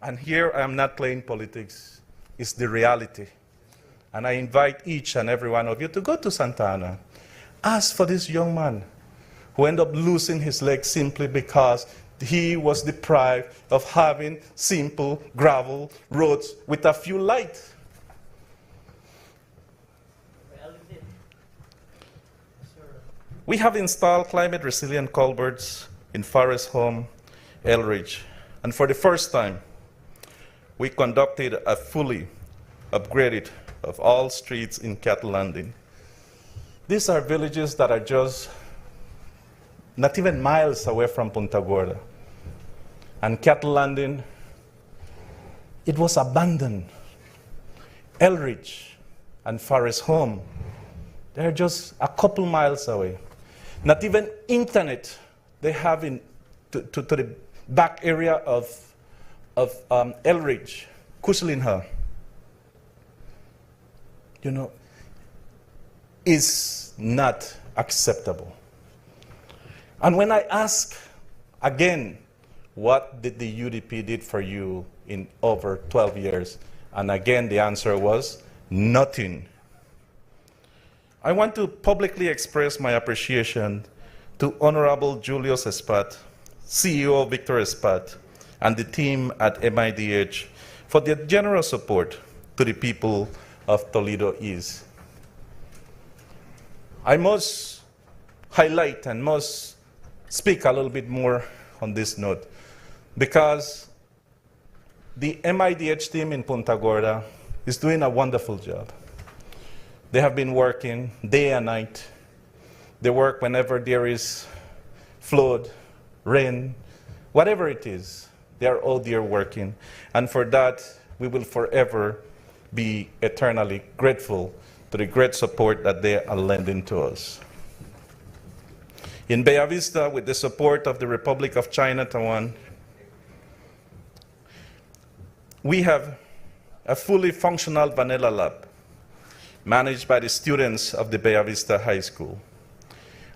And here I am not playing politics. It's the reality. And I invite each and every one of you to go to Santa Ana. Ask for this young man who ended up losing his leg simply because he was deprived of having simple gravel roads with a few lights. We have installed climate-resilient culverts in Forest Home, Elridge, and for the first time, we conducted a fully upgraded of all streets in Cattle Landing. These are villages that are just not even miles away from Punta Gorda. And Cattle Landing, it was abandoned. Elridge and Forest Home, they're just a couple miles away. Not even internet they have to the back area of Elridge, Kuslinha. You know, is not acceptable. And when I ask again, what did the UDP did for you in over 12 years? And again, the answer was nothing. I want to publicly express my appreciation to Honorable Julius Espat, CEO Victor Espat, and the team at MIDH for their generous support to the people of Toledo East. I must highlight and must speak a little bit more on this note because the MIDH team in Punta Gorda is doing a wonderful job. They have been working day and night. They work whenever there is flood, rain, whatever it is. They are all there working. And for that, we will forever be eternally grateful to the great support that they are lending to us. In Bella Vista, with the support of the Republic of Chinatown, we have a fully functional vanilla lab managed by the students of the Bella Vista High School.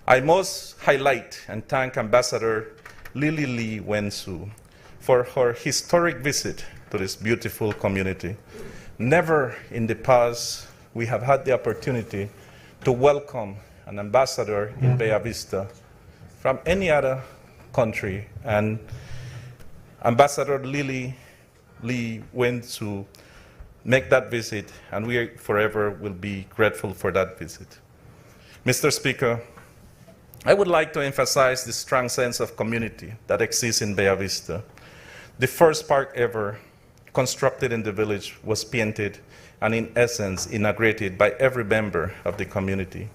I must highlight and thank Ambassador Lily Lee Wensu for her historic visit to this beautiful community. Never in the past we have had the opportunity to welcome an ambassador in Bella Vista from any other country, and Ambassador Lily Lee Wensu make that visit, and we forever will be grateful for that visit. Mr. Speaker, I would like to emphasize the strong sense of community that exists in Bella Vista. The first park ever constructed in the village was painted and in essence inaugurated by every member of the community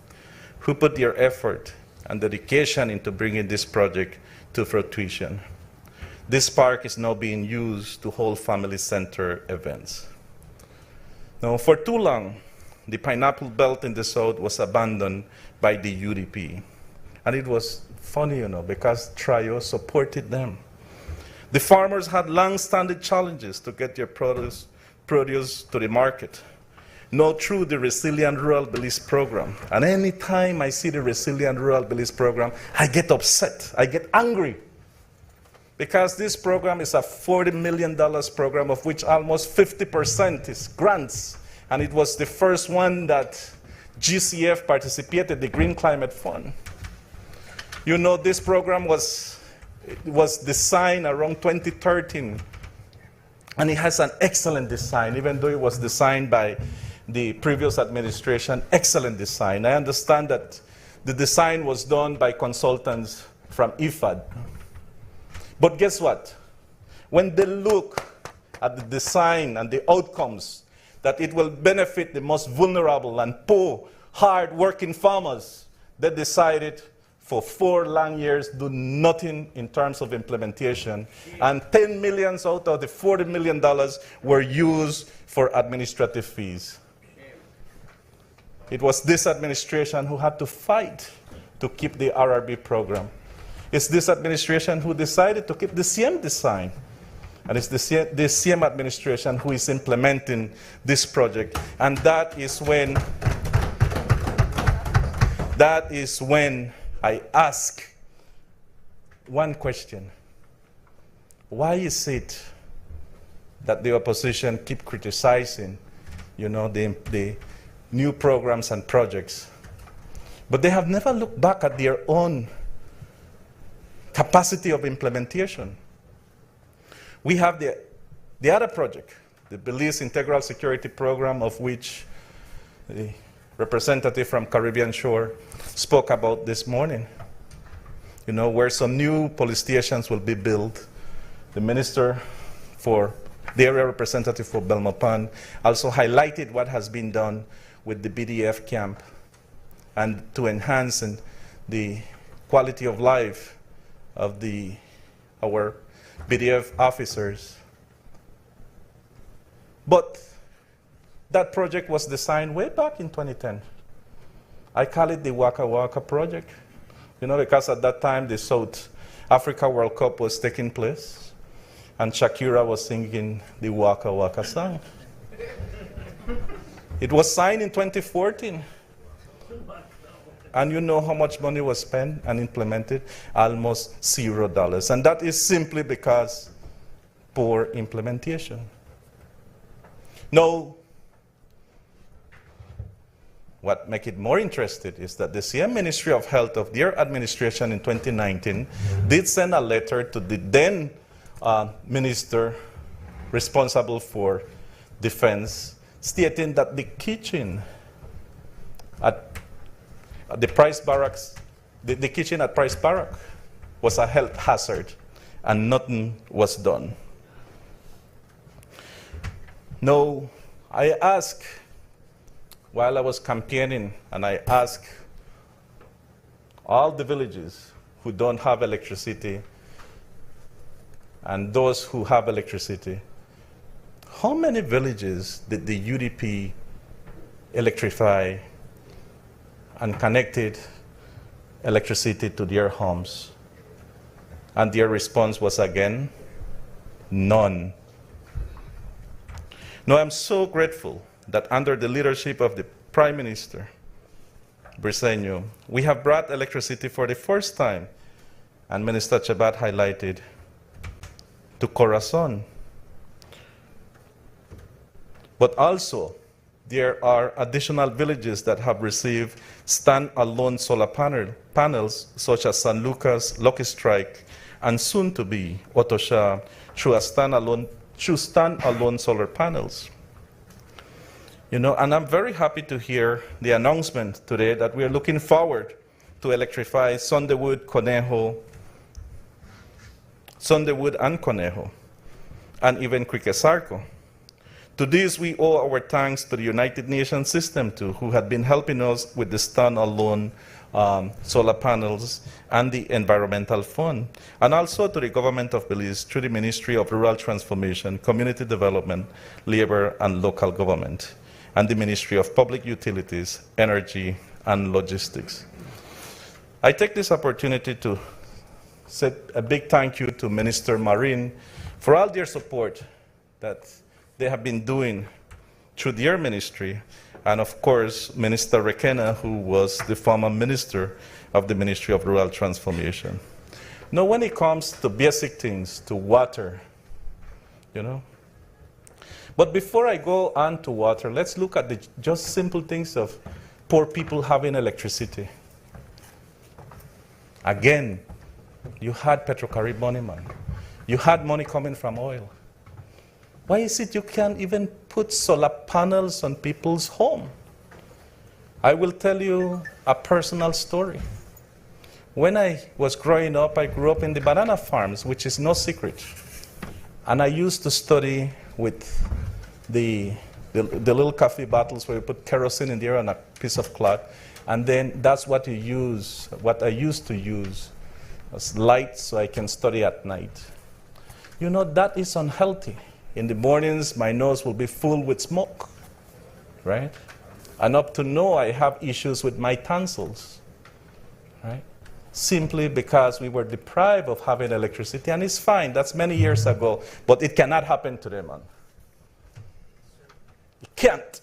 who put their effort and dedication into bringing this project to fruition. This park is now being used to hold family center events. Now, for too long, the pineapple belt in the south was abandoned by the UDP. And it was funny, because Trio supported them. The farmers had long-standing challenges to get their produce to the market. Now, through the Resilient Rural Beliefs Program, and any time I see the Resilient Rural Beliefs Program, I get upset, I get angry. Because this program is a $40 million program, of which almost 50% is grants. And it was the first one that GCF participated, the Green Climate Fund. This program was designed around 2013. And it has an excellent design, even though it was designed by the previous administration, excellent design. I understand that the design was done by consultants from IFAD. But guess what? When they look at the design and the outcomes, that it will benefit the most vulnerable and poor, hard-working farmers, they decided for 4 long years do nothing in terms of implementation. And $10 million out of the $40 million were used for administrative fees. It was this administration who had to fight to keep the RRB program. It's this administration who decided to keep the same design. And it's the same administration who is implementing this project. And that is when I ask one question. Why is it that the opposition keep criticizing, the new programs and projects, but they have never looked back at their own capacity of implementation? We have the other project, the Belize Integral Security Program, of which the representative from Caribbean Shore spoke about this morning. Where some new police stations will be built. The minister for the area representative for Belmopan also highlighted what has been done with the BDF camp and to enhance the quality of life of our BDF officers. But that project was designed way back in 2010. I call it the Waka Waka project, because at that time the South Africa World Cup was taking place, and Shakira was singing the Waka Waka song. It was signed in 2014. And you know how much money was spent and implemented? Almost $0. And that is simply because poor implementation. Now, what makes it more interesting is that the same Ministry of Health of their administration in 2019 did send a letter to the then minister responsible for defense, stating that the kitchen at the Price Barracks, the kitchen at Price Barrack was a health hazard, and nothing was done. No, I asked, while I was campaigning, and I asked all the villages who don't have electricity and those who have electricity, how many villages did the UDP electrify and connected electricity to their homes? And their response was again, none. Now, I'm so grateful that under the leadership of the Prime Minister, Briceño, we have brought electricity for the first time, and Minister Chabat highlighted, to Corazon. But also, there are additional villages that have received stand-alone solar panels, such as San Lucas, Lucky Strike, and soon to be Otosha, through stand-alone solar panels. And I'm very happy to hear the announcement today that we are looking forward to electrify Sondewood and Conejo. and even Criquesarco. To this, we owe our thanks to the United Nations system too, who had been helping us with the stand-alone solar panels and the Environmental Fund, and also to the government of Belize through the Ministry of Rural Transformation, Community Development, Labor and Local Government, and the Ministry of Public Utilities, Energy and Logistics. I take this opportunity to say a big thank you to Minister Marin for all their support that they have been doing through their ministry, and of course, Minister Requena, who was the former minister of the Ministry of Rural Transformation. Now, when it comes to basic things, to water, you know. But before I go on to water, let's look at the just simple things of poor people having electricity. Again, you had Petrocarib money, man. You had money coming from oil. Why is it you can't even put solar panels on people's home? I will tell you a personal story. When I was growing up, I grew up in the banana farms, which is no secret. And I used to study with the little coffee bottles where you put kerosene in there on a piece of cloth. And then that's what you use, what I used to use as light so I can study at night. You know, that is unhealthy. In the mornings, my nose will be full with smoke, right? And up to now, I have issues with my tonsils, right? Simply because we were deprived of having electricity, and it's fine, that's many years ago, but it cannot happen today, man. It can't.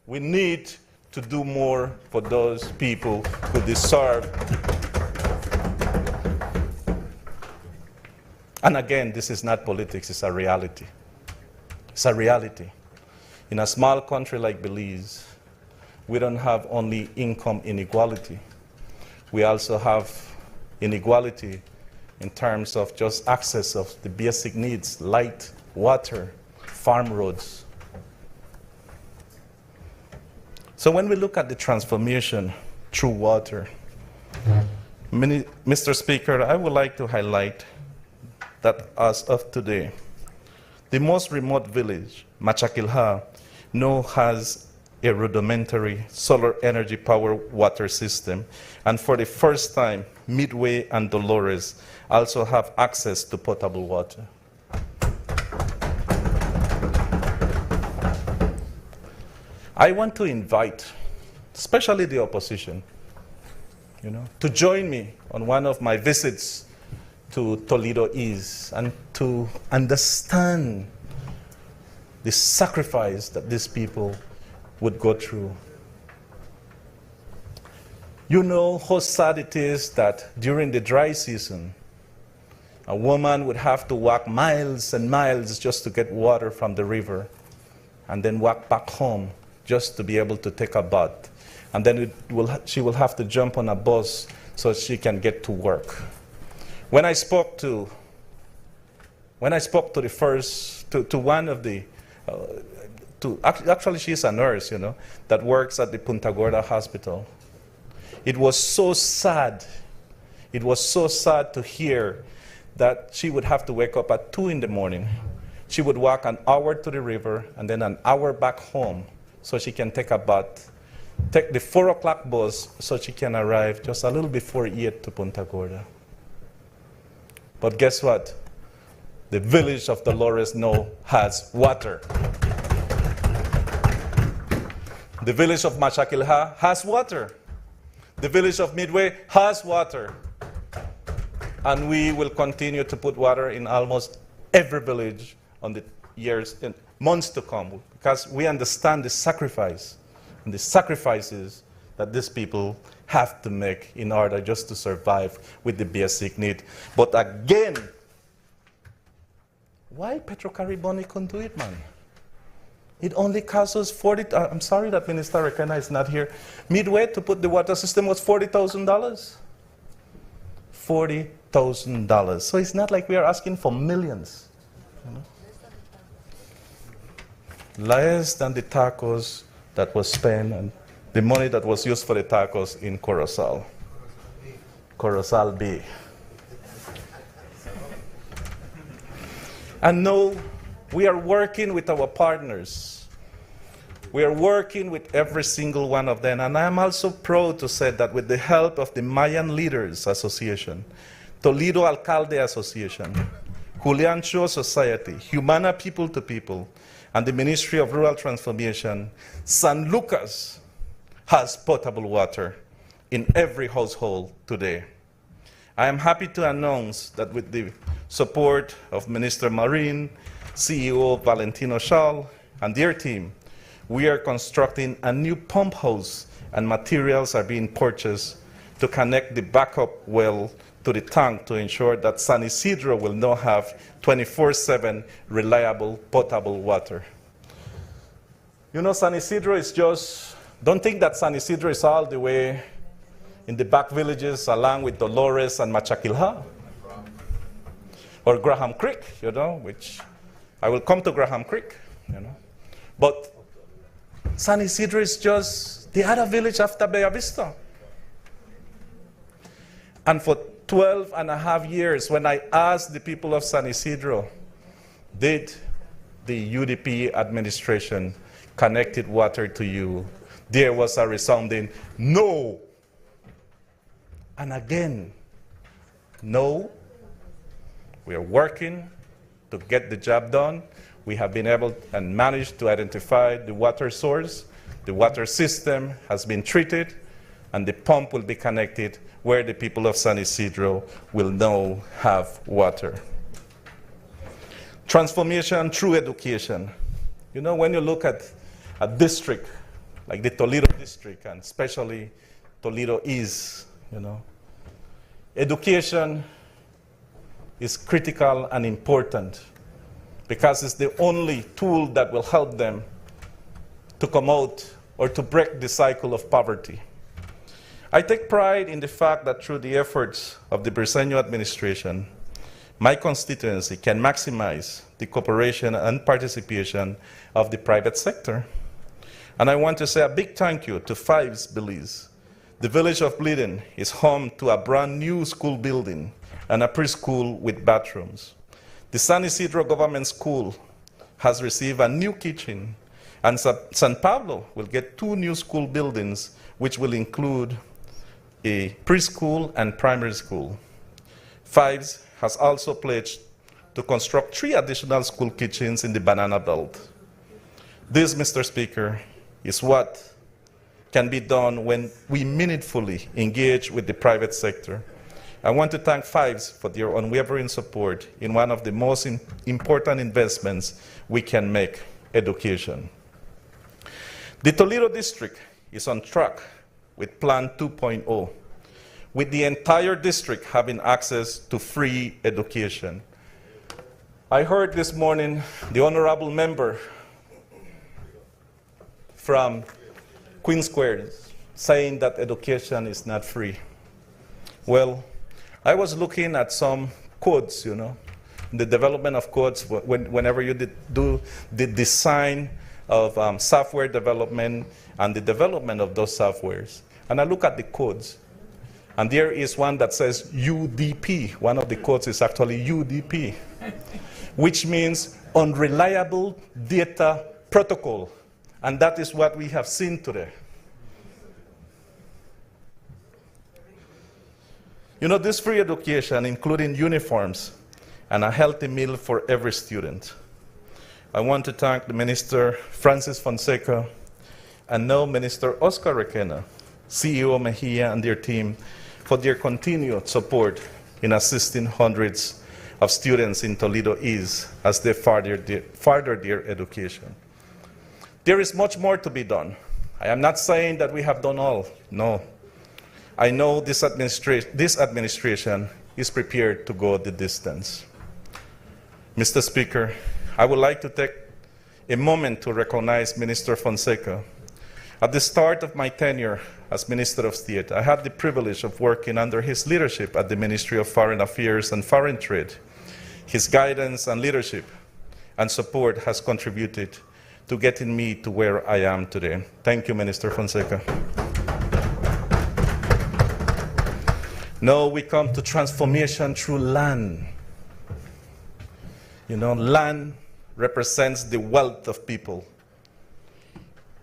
We need to do more for those people who deserve. And again, this is not politics, it's a reality. It's a reality. In a small country like Belize, we don't have only income inequality. We also have inequality in terms of just access of the basic needs, light, water, farm roads. So when we look at the transformation through water, Mr. Speaker, I would like to highlight that as of today, the most remote village, Machakilha, now has a rudimentary solar energy power water system. And for the first time, Midway and Dolores also have access to potable water. I want to invite, especially the opposition, you know, to join me on one of my visits to Toledo East and to understand the sacrifice that these people would go through. You know how sad it is that during the dry season, a woman would have to walk miles and miles just to get water from the river and then walk back home just to be able to take a bath. And then she will have to jump on a bus so she can get to work. When I spoke to one of the, actually she's a nurse, you know, that works at the Punta Gorda Hospital. It was so sad. It was so sad to hear that she would have to wake up at 2 in the morning. She would walk an hour to the river and then an hour back home so she can take a bath, take the 4 o'clock bus so she can arrive just a little before 8 to Punta Gorda. But guess what? The village of Dolores now has water. The village of Machakilha has water. The village of Midway has water. And we will continue to put water in almost every village on the years and months to come, because we understand the sacrifice and the sacrifices that these people have to make in order just to survive with the basic need. But again, why Petrocarib only couldn't do it, man? It only cost us I'm sorry that Minister Requena is not here. Midway to put the water system was $40,000. $40,000. So it's not like we are asking for millions. You know? Less than the tacos that was spent and the money that was used for the tacos in Corozal. Corozal Bay. And no, we are working with our partners. We are working with every single one of them. And I am also proud to say that with the help of the Mayan Leaders Association, Toledo Alcalde Association, Julian Shaw Society, Humana People to People, and the Ministry of Rural Transformation, San Lucas has potable water in every household today. I am happy to announce that with the support of Minister Marin, CEO Valentino Schall, and their team, we are constructing a new pump house and materials are being purchased to connect the backup well to the tank to ensure that San Isidro will now have 24/7 reliable potable water. You know, San Isidro is just, don't think that San Isidro is all the way in the back villages along with Dolores and Machakilha. Or Graham Creek, you know, which I will come to Graham Creek, you know. But San Isidro is just the other village after Bella Vista. And for 12 and a half years, when I asked the people of San Isidro, did the UDP administration connected water to you? There was a resounding no. And again, no. We are working to get the job done. We have been able and managed to identify the water source. The water system has been treated, and the pump will be connected where the people of San Isidro will now have water. Transformation through education. You know, when you look at a district like the Toledo district, and especially Toledo East, you know, education is critical and important because it's the only tool that will help them to come out or to break the cycle of poverty. I take pride in the fact that through the efforts of the Briceño administration, my constituency can maximize the cooperation and participation of the private sector. And I want to say a big thank you to Fives Belize. The village of Bleeding is home to a brand new school building and a preschool with bathrooms. The San Isidro Government School has received a new kitchen, and San Pablo will get 2 new school buildings, which will include a preschool and primary school. Fives has also pledged to construct 3 additional school kitchens in the Banana Belt. This, Mr. Speaker, is what can be done when we meaningfully engage with the private sector. I want to thank Fives for their unwavering support in one of the most important investments we can make, education. The Toledo district is on track with Plan 2.0, with the entire district having access to free education. I heard this morning the honorable member from Queen Square saying that education is not free. Well, I was looking at some codes, you know, the development of codes whenever you do the design of software development and the development of those softwares. And I look at the codes, and there is one that says UDP. One of the codes is actually UDP, which means Unreliable Data Protocol. And that is what we have seen today. You know, this free education, including uniforms and a healthy meal for every student. I want to thank the Minister Francis Fonseca and now Minister Oscar Requena, CEO Mejia and their team for their continued support in assisting hundreds of students in Toledo East as they further their education. There is much more to be done. I am not saying that we have done all, no. I know this administration is prepared to go the distance. Mr. Speaker, I would like to take a moment to recognize Minister Fonseca. At the start of my tenure as Minister of State, I had the privilege of working under his leadership at the Ministry of Foreign Affairs and Foreign Trade. His guidance and leadership and support has contributed to getting me to where I am today. Thank you, Minister Fonseca. Now we come to transformation through land. You know, land represents the wealth of people.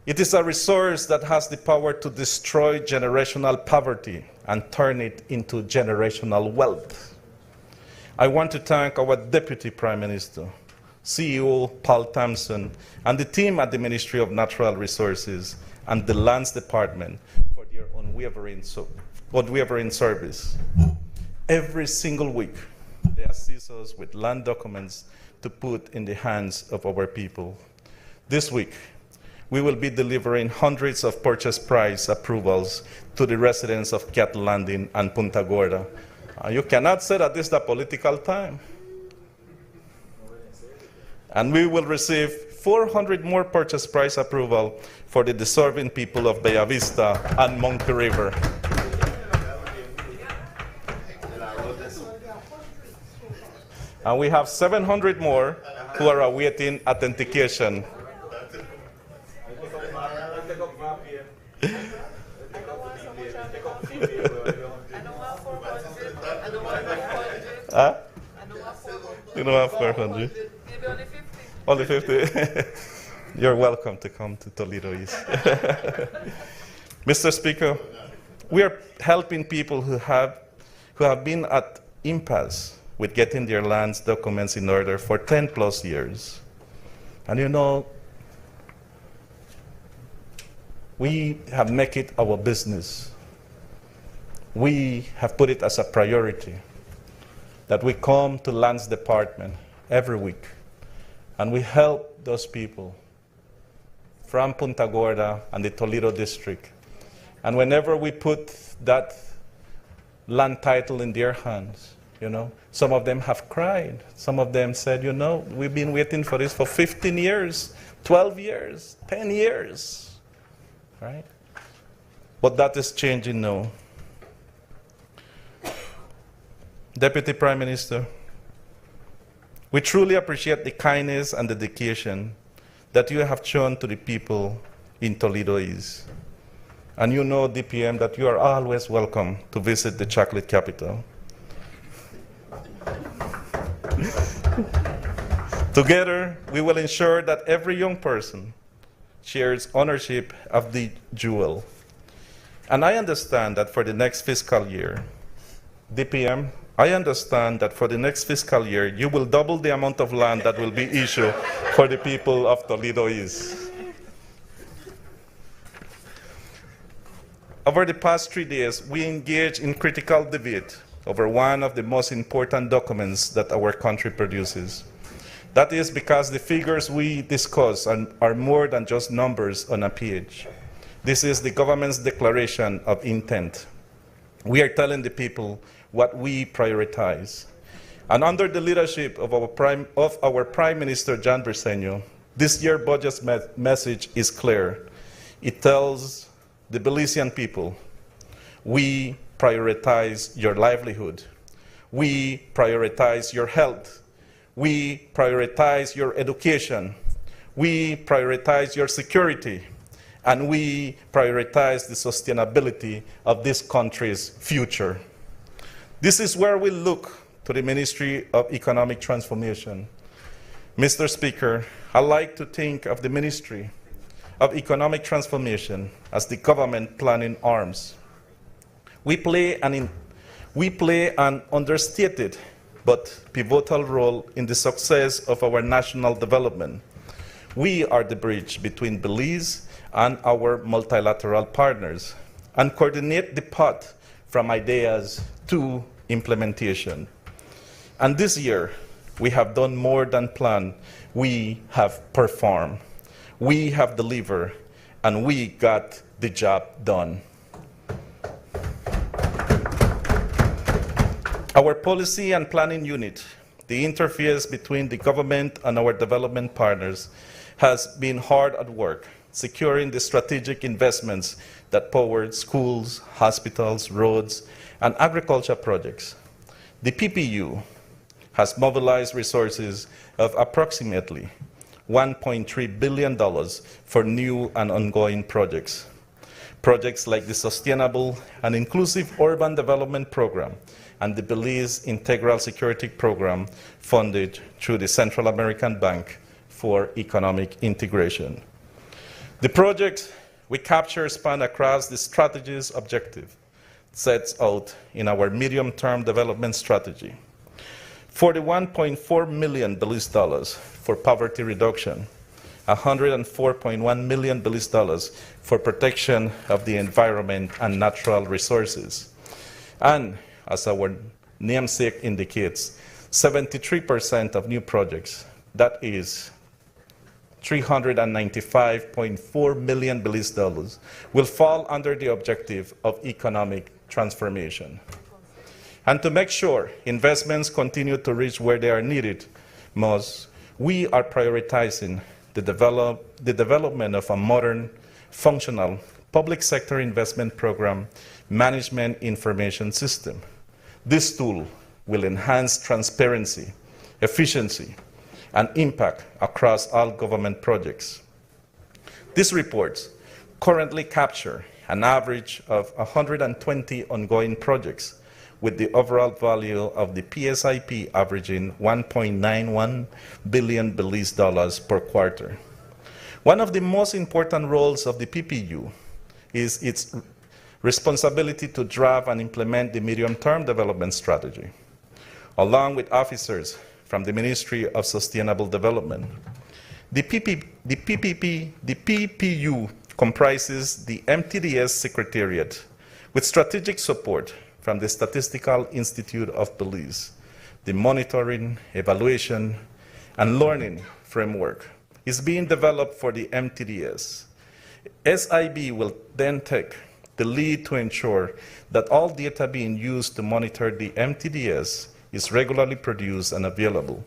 It is a resource that has the power to destroy generational poverty and turn it into generational wealth. I want to thank our Deputy Prime Minister, CEO Paul Thompson, and the team at the Ministry of Natural Resources and the Lands Department for their unwavering service. Every single week, they assist us with land documents to put in the hands of our people. This week, we will be delivering hundreds of purchase price approvals to the residents of Cattle Landing and Punta Gorda. You cannot say that this is the political time. And we will receive 400 more purchase price approval for the deserving people of Bella Vista and Monkey River. And we have 700 more who are awaiting authentication. Huh? You don't have 400? Maybe Only only 50. 50? You're welcome to come to Toledo East. Mr. Speaker, we are helping people who have been at impasse with getting their lands documents in order for 10 plus years. And you know, we have made it our business. We have put it as a priority that we come to Lands Department every week and we help those people from Punta Gorda and the Toledo district. And whenever we put that land title in their hands, you know, some of them have cried. Some of them said, you know, we've been waiting for this for 15 years, 12 years, 10 years, right? But that is changing now. Deputy Prime Minister, we truly appreciate the kindness and dedication that you have shown to the people in Toledo East. And you know, DPM, that you are always welcome to visit the chocolate capital. Together, we will ensure that every young person shares ownership of the jewel. And I understand that for the next fiscal year, DPM, I understand that for the next fiscal year, you will double the amount of land that will be issued for the people of Toledo East. Over the past 3 days, we engaged in critical debate over one of the most important documents that our country produces. That is because the figures we discuss are more than just numbers on a page. This is the government's declaration of intent. We are telling the people what we prioritize. And under the leadership of our Prime Minister, John Briceño, this year's budget message is clear. It tells the Belizean people, we prioritize your livelihood. We prioritize your health. We prioritize your education. We prioritize your security. And we prioritize the sustainability of this country's future. This is where we look to the Ministry of Economic Transformation. Mr. Speaker, I like to think of the Ministry of Economic Transformation as the government planning arms. We play an understated but pivotal role in the success of our national development. We are the bridge between Belize and our multilateral partners and coordinate the path from ideas to implementation. And this year, we have done more than plan. We have performed. We have delivered, and we got the job done. Our policy and planning unit, the interface between the government and our development partners, has been hard at work, securing the strategic investments that powered schools, hospitals, roads, and agriculture projects. The PPU has mobilized resources of approximately $1.3 billion for new and ongoing projects. Projects like the Sustainable and Inclusive Urban Development Program and the Belize Integral Security Program funded through the Central American Bank for Economic Integration. The project we capture span across the strategy's objective sets out in our medium-term development strategy. $41.4 million for poverty reduction, $104.1 million for protection of the environment and natural resources. And as our namesake indicates, 73% of new projects, that is $395.4 million will fall under the objective of economic transformation. And to make sure investments continue to reach where they are needed most, we are prioritizing the development of a modern, functional public sector investment program management information system. This tool will enhance transparency, efficiency, and impact across all government projects. These reports currently capture an average of 120 ongoing projects, with the overall value of the PSIP averaging $1.91 billion per quarter. One of the most important roles of the PPU is its responsibility to draft and implement the medium-term development strategy, along with officers from the Ministry of Sustainable Development. The PPU comprises the MTDS Secretariat with strategic support from the Statistical Institute of Belize. The monitoring, evaluation, and learning framework is being developed for the MTDS. SIB will then take the lead to ensure that all data being used to monitor the MTDS is regularly produced and available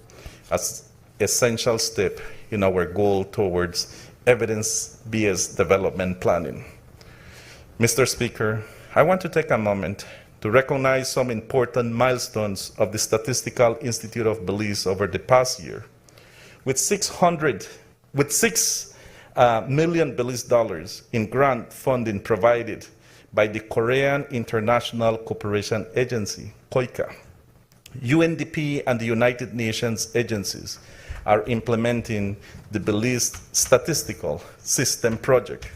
as an essential step in our goal towards evidence-based development planning. Mr. Speaker, I want to take a moment to recognize some important milestones of the Statistical Institute of Belize over the past year. With $6 million Belize in grant funding provided by the Korean International Cooperation Agency, KOICA, UNDP and the United Nations agencies are implementing the Belize Statistical System Project,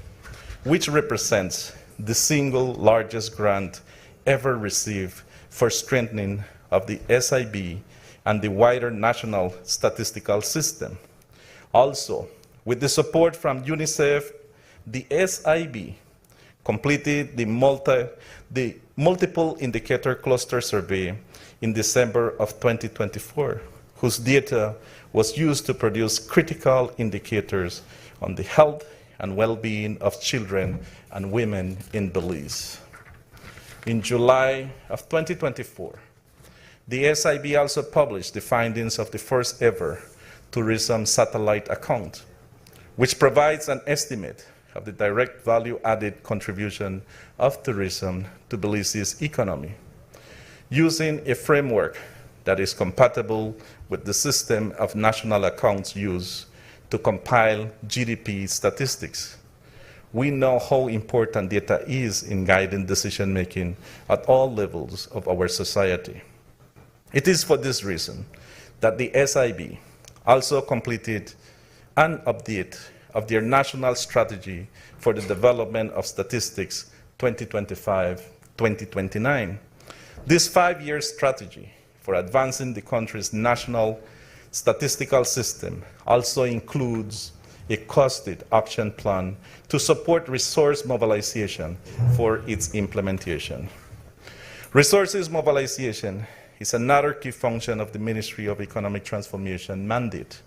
which represents the single largest grant ever received for strengthening of the SIB and the wider national statistical system. Also, with the support from UNICEF, the SIB completed the multiple indicator cluster survey in December of 2024, whose data was used to produce critical indicators on the health and well-being of children and women in Belize. In July of 2024, the SIB also published the findings of the first ever tourism satellite account, which provides an estimate of the direct value-added contribution of tourism to Belize's economy, using a framework that is compatible with the system of national accounts used to compile GDP statistics. We know how important data is in guiding decision-making at all levels of our society. It is for this reason that the SIB also completed an update of their national strategy for the development of statistics 2025-2029. This 5-year strategy for advancing the country's national statistical system also includes a costed action plan to support resource mobilization for its implementation. Resources mobilization is another key function of the Ministry of Economic Transformation mandate.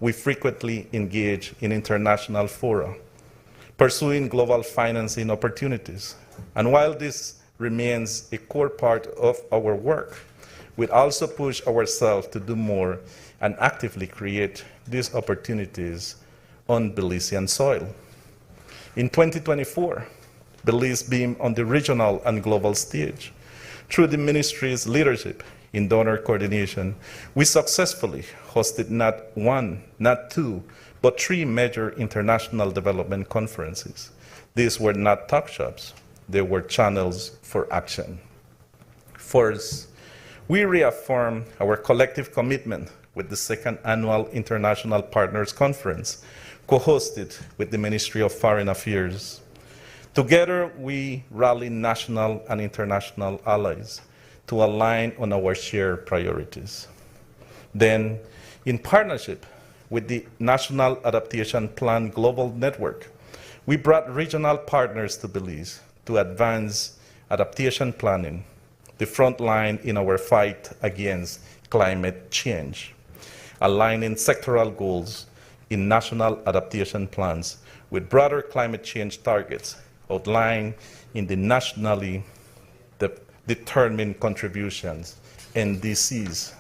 We frequently engage in international fora, pursuing global financing opportunities. And while this remains a core part of our work, we also push ourselves to do more and actively create these opportunities on Belizean soil. In 2024, Belize being on the regional and global stage. Through the ministry's leadership in donor coordination, we successfully hosted not one, not two, but 3 major international development conferences, These were not talk shops, they were channels for action. First, we reaffirm our collective commitment with the second annual International Partners Conference, co-hosted with the Ministry of Foreign Affairs. Together, we rally national and international allies to align on our shared priorities. Then, in partnership with the National Adaptation Plan Global Network, we brought regional partners to Belize to advance adaptation planning, the front line in our fight against climate change, aligning sectoral goals in national adaptation plans with broader climate change targets outlined in the nationally determined contributions, NDCs.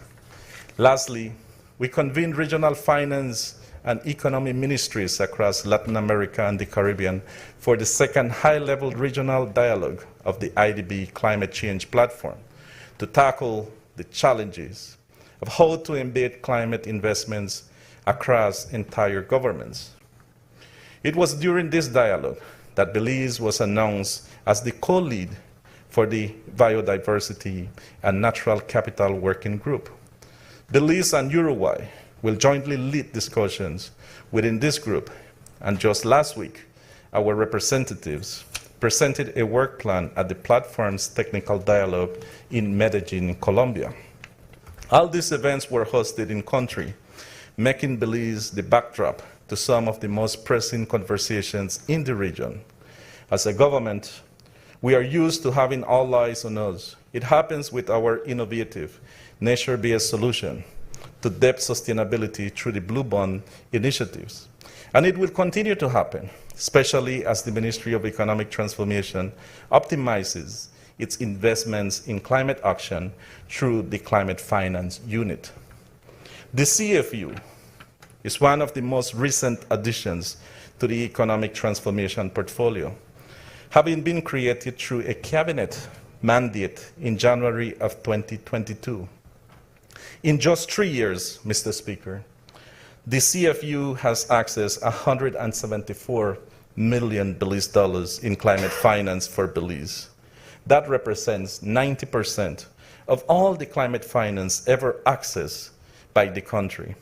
Lastly, we convened regional finance and economy ministries across Latin America and the Caribbean for the second high-level regional dialogue of the IDB Climate Change Platform to tackle the challenges of how to embed climate investments across entire governments. It was during this dialogue that Belize was announced as the co-lead for the Biodiversity and Natural Capital Working Group. Belize and Uruguay will jointly lead discussions within this group, and just last week, our representatives presented a work plan at the platform's technical dialogue in Medellin, Colombia. All these events were hosted in country, making Belize the backdrop to some of the most pressing conversations in the region. As a government, we are used to having all eyes on us. It happens with our innovative, nature-based solution to debt sustainability through the Blue Bond initiatives. And it will continue to happen, especially as the Ministry of Economic Transformation optimizes its investments in climate action through the Climate Finance Unit. The CFU is one of the most recent additions to the economic transformation portfolio, having been created through a cabinet mandate in January of 2022. In just 3 years, Mr. Speaker, the CFU has accessed $174 million Belize in climate finance for Belize. That represents 90% of all the climate finance ever accessed by the country.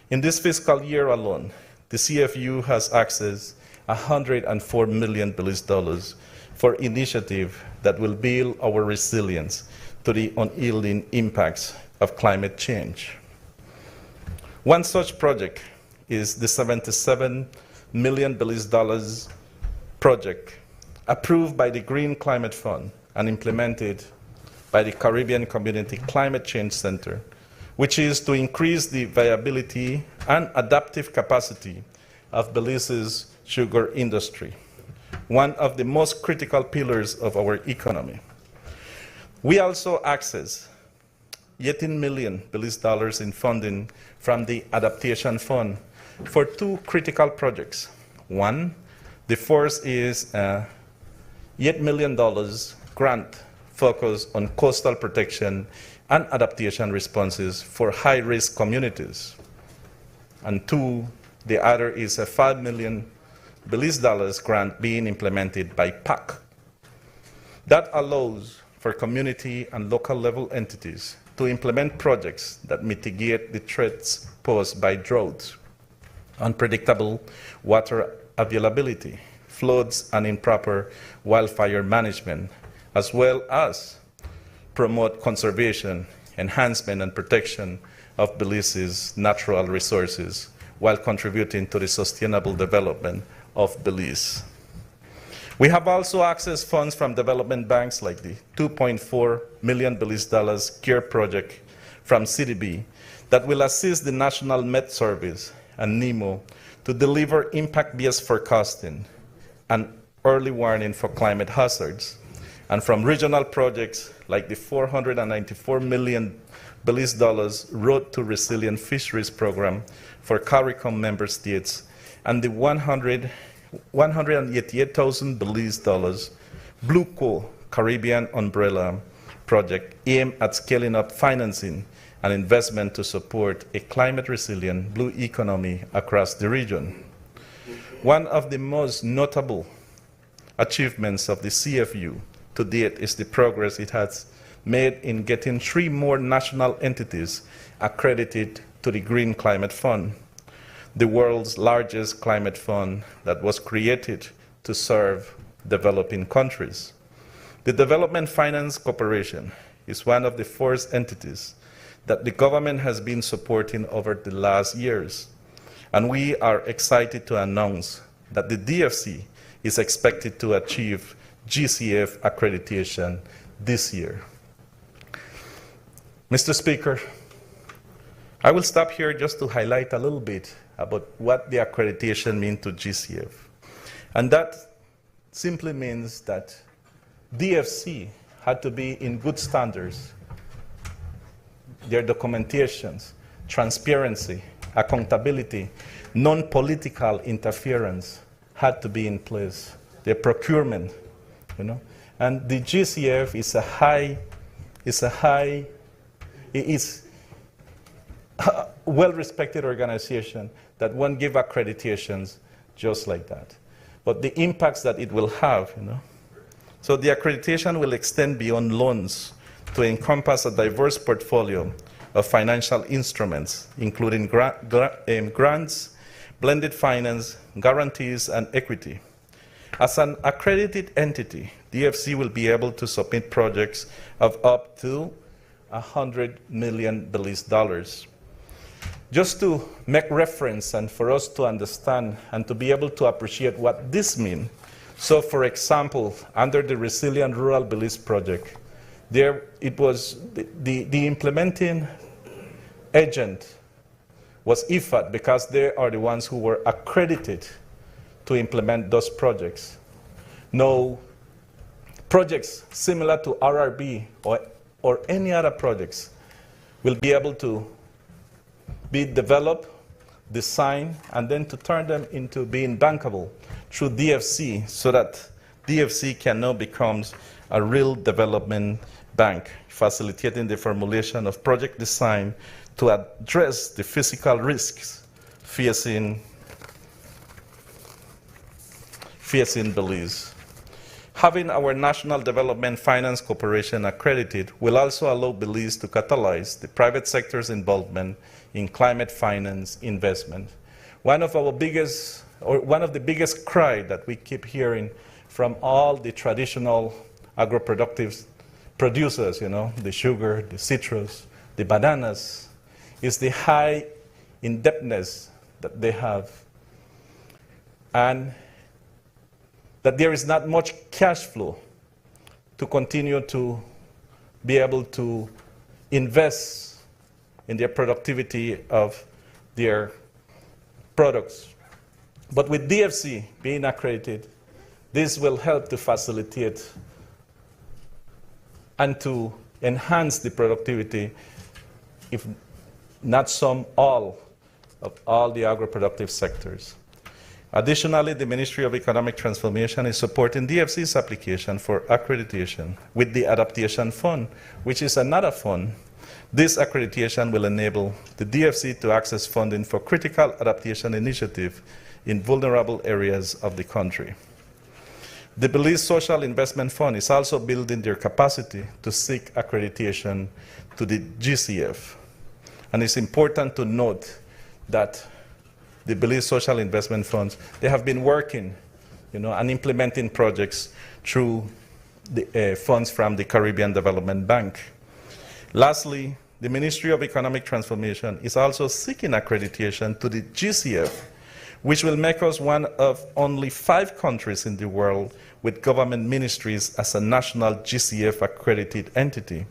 In this fiscal year alone, the CFU has accessed $104 million Belize for initiatives that will build our resilience to the unyielding impacts of climate change. One such project is the $77 million Belize project approved by the Green Climate Fund and implemented by the Caribbean Community Climate Change Center, which is to increase the viability and adaptive capacity of Belize's sugar industry, one of the most critical pillars of our economy. We also access $18 million Belize in funding from the Adaptation Fund for two critical projects. One, the first is a $8 million grant focused on coastal protection and adaptation responses for high-risk communities. And two, the other is a $5 million Belize grant being implemented by PAC. That allows for community and local level entities to implement projects that mitigate the threats posed by droughts, unpredictable water availability, floods, and improper wildfire management, as well as promote conservation, enhancement, and protection of Belize's natural resources while contributing to the sustainable development of Belize. We have also accessed funds from development banks like the $2.4 million Belize CARE project from CDB that will assist the National Met Service and NEMO to deliver impact-based forecasting and early warning for climate hazards, and from regional projects like the $494 million Belize Road to Resilient Fisheries program for CARICOM member states, and the $188,000 Belize Blue Co Caribbean Umbrella project aimed at scaling up financing and investment to support a climate-resilient blue economy across the region. One of the most notable achievements of the CFU to date is the progress it has made in getting 3 more national entities accredited to the Green Climate Fund, the world's largest climate fund that was created to serve developing countries. The Development Finance Corporation is one of the first entities that the government has been supporting over the last years, and we are excited to announce that the DFC is expected to achieve GCF accreditation this year. Mr. Speaker, I will stop here just to highlight a little bit about what the accreditation means to GCF. And that simply means that DFC had to be in good standards. Their documentations, transparency, accountability, non-political interference had to be in place. Their procurement, and the GCF is a well-respected organization that won't give accreditations just like that. But the impacts that it will have, So the accreditation will extend beyond loans to encompass a diverse portfolio of financial instruments, including grants, blended finance, guarantees, and equity. As an accredited entity, DFC will be able to submit projects of up to $100 million. Just to make reference and for us to understand and to be able to appreciate what this means. So, for example, under the Resilient Rural Belize project, it was the implementing agent was IFAD because they are the ones who were accredited to implement those projects. No projects similar to RRB or any other projects will be able to be developed, designed, and then to turn them into being bankable through DFC so that DFC can now become a real development bank, facilitating the formulation of project design to address the physical risks facing Belize. Having our National Development Finance Corporation accredited will also allow Belize to catalyze the private sector's involvement in climate finance investment. One of the biggest cry that we keep hearing from all the traditional agro-productive producers, the sugar, the citrus, the bananas, is the high indebtedness that they have. And that there is not much cash flow to continue to be able to invest in their productivity of their products. But with DFC being accredited, this will help to facilitate and to enhance the productivity, if not all of all the agro-productive sectors. Additionally, the Ministry of Economic Transformation is supporting DFC's application for accreditation with the Adaptation Fund, which is another fund. This accreditation will enable the DFC to access funding for critical adaptation initiatives in vulnerable areas of the country. The Belize Social Investment Fund is also building their capacity to seek accreditation to the GCF. And it's important to note that the Belize Social Investment Funds, they have been working, and implementing projects through the funds from the Caribbean Development Bank. Lastly, the Ministry of Economic Transformation is also seeking accreditation to the GCF, which will make us one of only 5 countries in the world with government ministries as a national GCF accredited entity.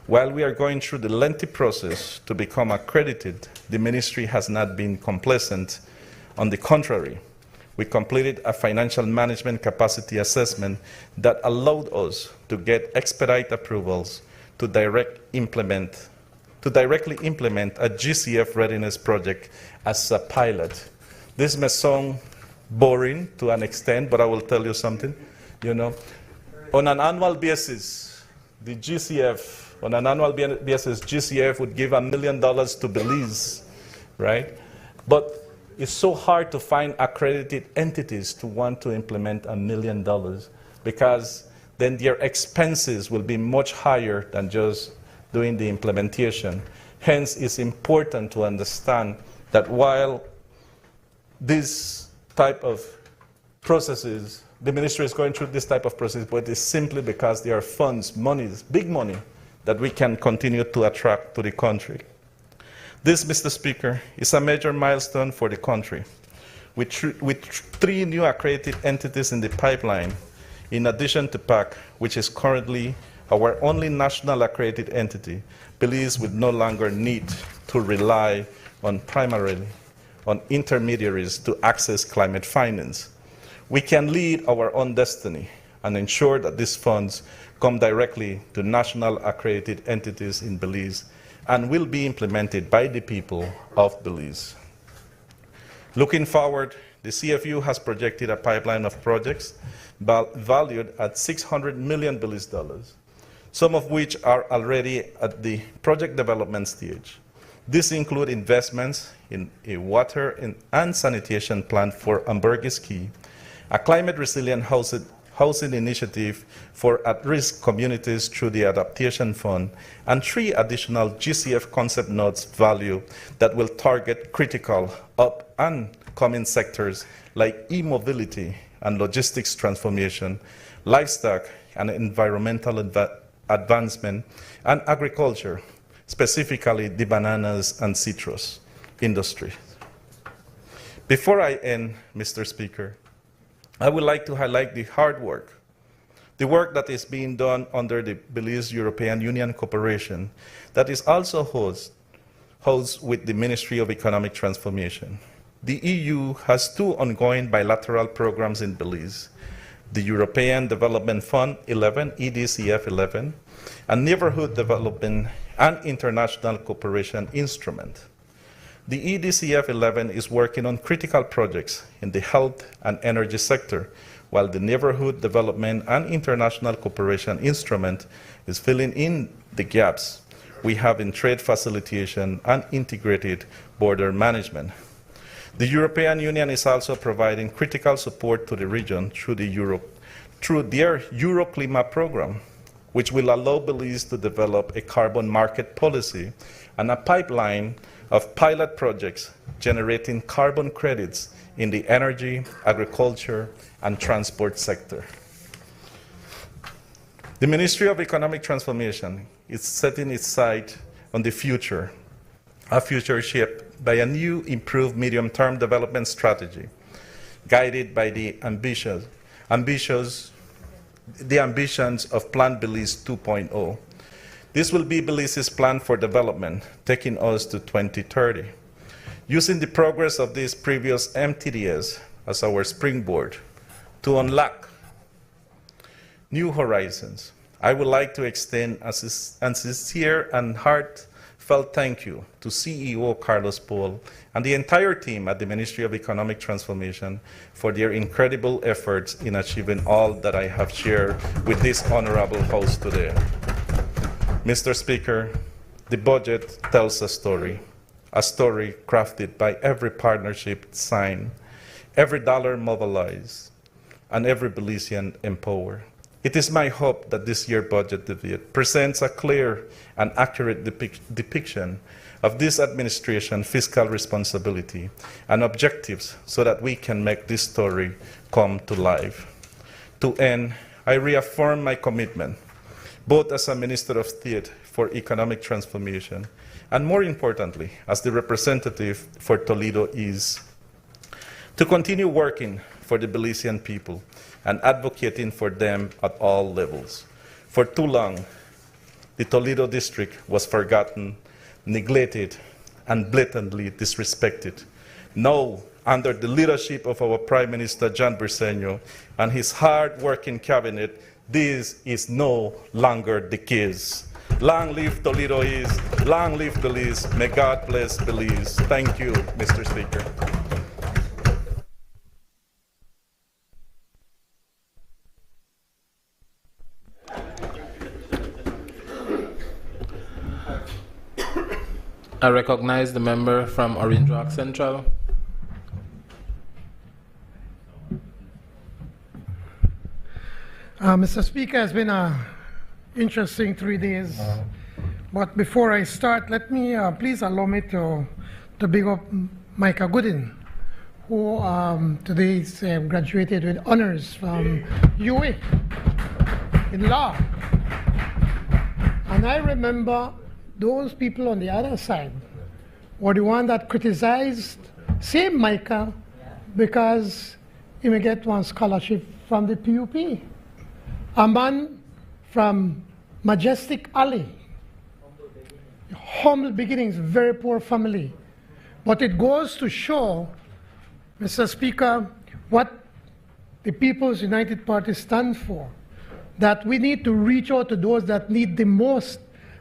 While we are going through the lengthy process to become accredited, the ministry has not been complacent. On the contrary, we completed a financial management capacity assessment that allowed us to get expedite approvals to directly implement a GCF readiness project as a pilot. This may sound boring to an extent, but I will tell you something. On an annual basis, GCF would give $1 million to Belize, right? But it's so hard to find accredited entities to want to implement $1 million because then their expenses will be much higher than just doing the implementation. Hence, it's important to understand that while this type of processes, the ministry is going through this type of process, but it's simply because there are funds, monies, big money, that we can continue to attract to the country. This, Mr. Speaker, is a major milestone for the country. With 3 new accredited entities in the pipeline, in addition to PAC, which is currently our only national accredited entity, Belize will no longer need to rely on primarily on intermediaries to access climate finance. We can lead our own destiny and ensure that these funds come directly to national accredited entities in Belize and will be implemented by the people of Belize. Looking forward, the CFU has projected a pipeline of projects valued at $600 million Belize dollars, some of which are already at the project development stage. These include investments in a water and sanitation plant for Ambergis Key, a climate-resilient housing initiative for at-risk communities through the Adaptation Fund, and 3 additional GCF concept nodes value that will target critical up and coming sectors like e-mobility and logistics transformation, livestock and environmental advancement, and agriculture, specifically the bananas and citrus industry. Before I end, Mr. Speaker, I would like to highlight the hard work, the work that is being done under the Belize European Union Cooperation that is also housed with the Ministry of Economic Transformation. The EU has 2 ongoing bilateral programs in Belize, the European Development Fund 11, EDCF 11, and Neighborhood Development and International Cooperation Instrument. The EDCF 11 is working on critical projects in the health and energy sector, while the Neighborhood Development and International Cooperation Instrument is filling in the gaps we have in trade facilitation and integrated border management. The European Union is also providing critical support to the region through their Euroclima program, which will allow Belize to develop a carbon market policy and a pipeline of pilot projects generating carbon credits in the energy, agriculture, and transport sector. The Ministry of Economic Transformation is setting its sight on the future, a future shaped by a new, improved medium-term development strategy, guided by the ambitions of Plan Belize 2.0. This will be Belize's plan for development, taking us to 2030. Using the progress of these previous MTDS as our springboard to unlock new horizons, I would like to extend a sincere and heartfelt thank you to CEO Carlos Paul and the entire team at the Ministry of Economic Transformation for their incredible efforts in achieving all that I have shared with this honorable House today. Mr. Speaker, the budget tells a story crafted by every partnership signed, every dollar mobilized, and every Belizean empowered. It is my hope that this year's budget debate presents a clear and accurate depiction of this administration's fiscal responsibility and objectives so that we can make this story come to life. To end, I reaffirm my commitment, both as a Minister of State for Economic Transformation and, more importantly, as the representative for Toledo East, to continue working for the Belizean people and advocating for them at all levels. For too long, the Toledo district was forgotten, neglected, and blatantly disrespected. Now, under the leadership of our Prime Minister John Briceño and his hard-working cabinet, this is no longer the case. Long live Toledo East, long live Belize, may God bless Belize. Thank you, Mr. Speaker. I recognize the member from Orange Rock Central. Mr. Speaker, it's been an interesting 3 days. But before I start, let me please allow me to big up Micah Goodin, who today is graduated with honors from UA in law. And I remember those people on the other side were the one that criticized same Micah because he may get one scholarship from the PUP. A man from Majestic Alley, humble beginnings, very poor family. But it goes to show, Mr. Speaker, what the People's United Party stands for, that we need to reach out to those that need the most.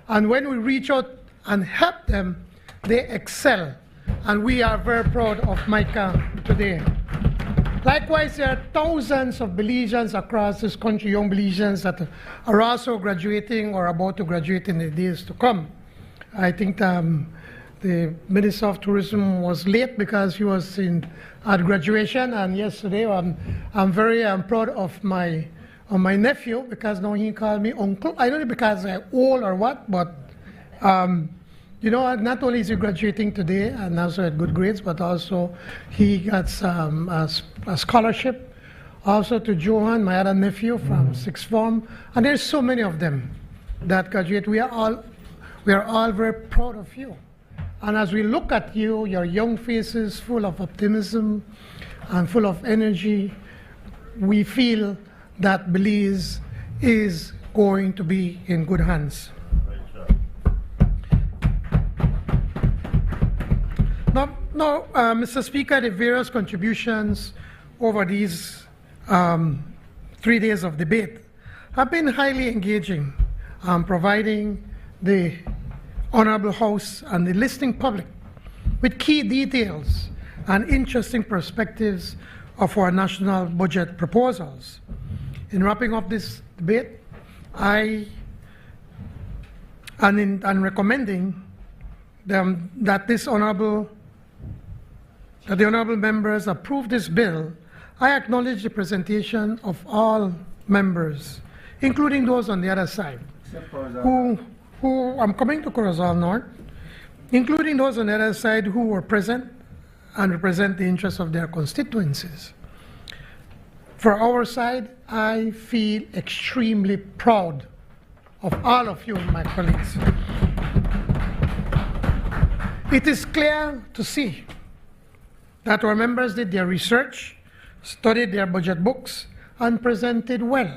And when we reach out and help them, they excel. And we are very proud of Micah today. Likewise, there are thousands of Belizeans across this country, young Belizeans that are also graduating or about to graduate in the days to come. I think the Minister of Tourism was late because he was at graduation, and yesterday I'm very proud of my nephew because now he called me uncle. I don't know because I'm old or what, but you know, not only is he graduating today and also at good grades, but also he got a scholarship also to Johan, my other nephew from sixth form. And there's so many of them that graduate. We are all very proud of you. And as we look at you, your young faces full of optimism and full of energy, we feel that Belize is going to be in good hands. Now, Mr. Speaker, the various contributions over these 3 days of debate have been highly engaging, providing the Honorable House and the listening public with key details and interesting perspectives of our national budget proposals. In wrapping up this debate, and recommending them that the honourable members approve this bill, I acknowledge the presentation of all members, including those on the other side, who I'm coming to Corozal North, including those on the other side who were present and represent the interests of their constituencies. For our side, I feel extremely proud of all of you, my colleagues. It is clear to see that our members did their research, studied their budget books, and presented well.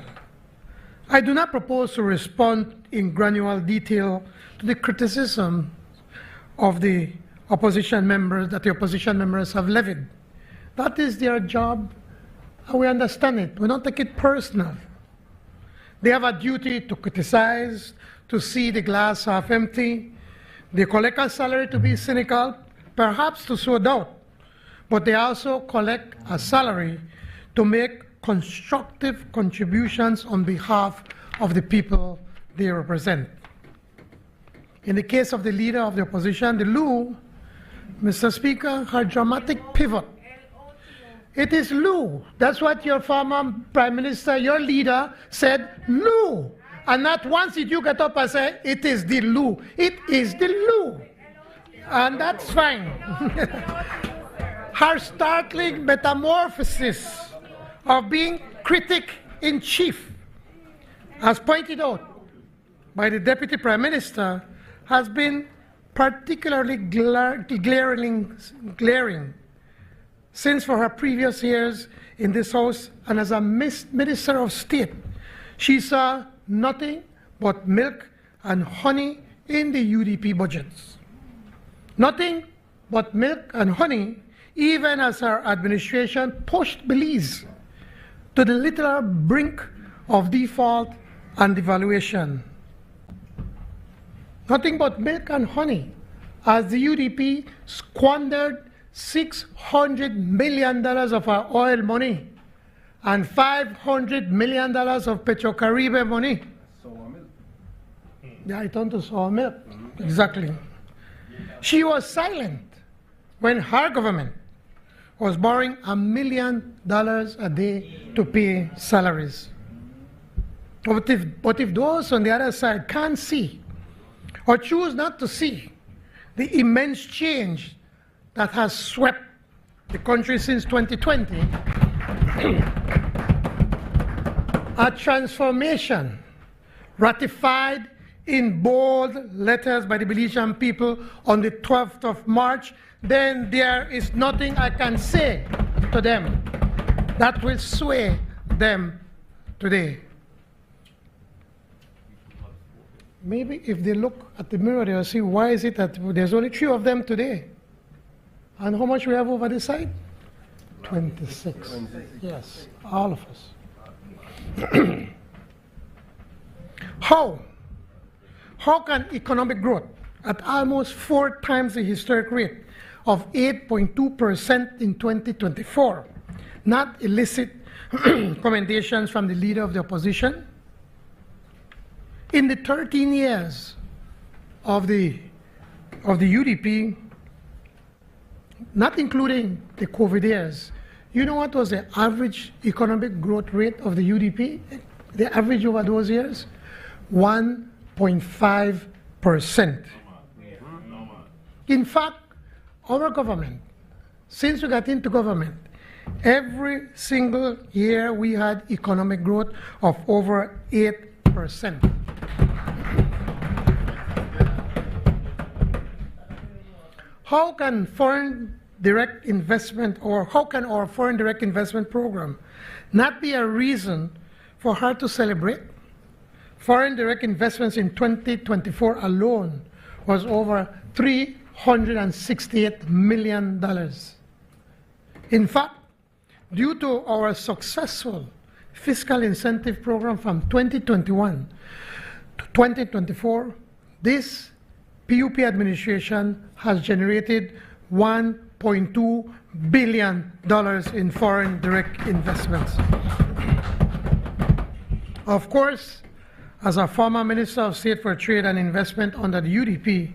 I do not propose to respond in granular detail to the criticism of the opposition members that the opposition members have levied. That is their job, and we understand it. We don't take it personal. They have a duty to criticize, to see the glass half empty. They collect a salary to be cynical, perhaps to sow doubt, but they also collect a salary to make constructive contributions on behalf of the people they represent. In the case of the leader of the opposition, the Lou, Mr. Speaker, her dramatic pivot. It is Lou. That's what your former Prime Minister, your leader, said, Lou. And not once did you get up and say, it is the Lou. It is the Lou. And that's fine. Her startling metamorphosis of being critic-in-chief, as pointed out by the Deputy Prime Minister, has been particularly glaring since for her previous years in this House and as a Minister of State, she saw nothing but milk and honey in the UDP budgets. Nothing but milk and honey, even as her administration pushed Belize to the literal brink of default and devaluation. Nothing but milk and honey, as the UDP squandered $600 million of our oil money and $500 million of Petrocaribe money. Yeah, I turned to sour milk. Exactly. She was silent when her government was borrowing $1 million a day to pay salaries. But if those on the other side can't see or choose not to see the immense change that has swept the country since 2020, a transformation ratified in bold letters by the Belizean people on the 12th of March, then there is nothing I can say to them that will sway them today. Maybe if they look at the mirror, they'll see why is it that there's only 3 of them today. And how much we have over this side? 26. Yes, all of us. How can economic growth at almost 4 times the historic rate of 8.2% in 2024 not elicit commendations from the leader of the opposition? In the 13 years of the UDP, not including the COVID years, you know what was the average economic growth rate of the UDP? The average over those years? 1.5%. In fact, our government, since we got into government, every single year we had economic growth of over 8%. How can foreign direct investment, or how can our foreign direct investment program not be a reason for her to celebrate? Foreign direct investments in 2024 alone was over $368 million. In fact, due to our successful fiscal incentive program from 2021 to 2024, this PUP administration has generated $1.2 billion in foreign direct investments. Of course, as a former Minister of State for Trade and Investment under the UDP,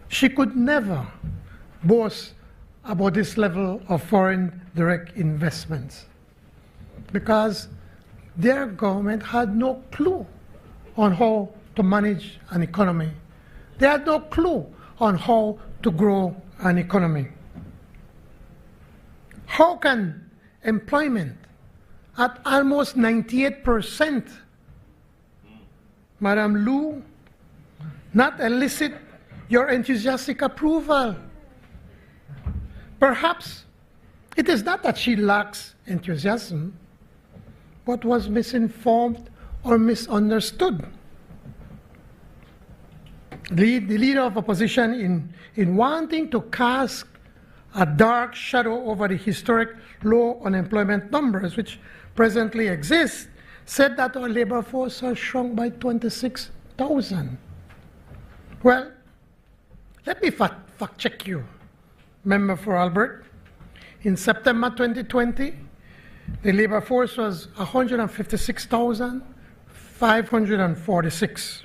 she could never boast about this level of foreign direct investments because their government had no clue on how to manage an economy. They had no clue on how to grow an economy. How can employment at almost 98%, Madam Lu, not elicit your enthusiastic approval? Perhaps it is not that she lacks enthusiasm, but was misinformed or misunderstood. The leader of opposition, in wanting to cast a dark shadow over the historic low unemployment numbers which presently exist, said that our labor force has shrunk by 26,000. Well, let me fact check you, Member for Albert. In September 2020, the labor force was 156,546.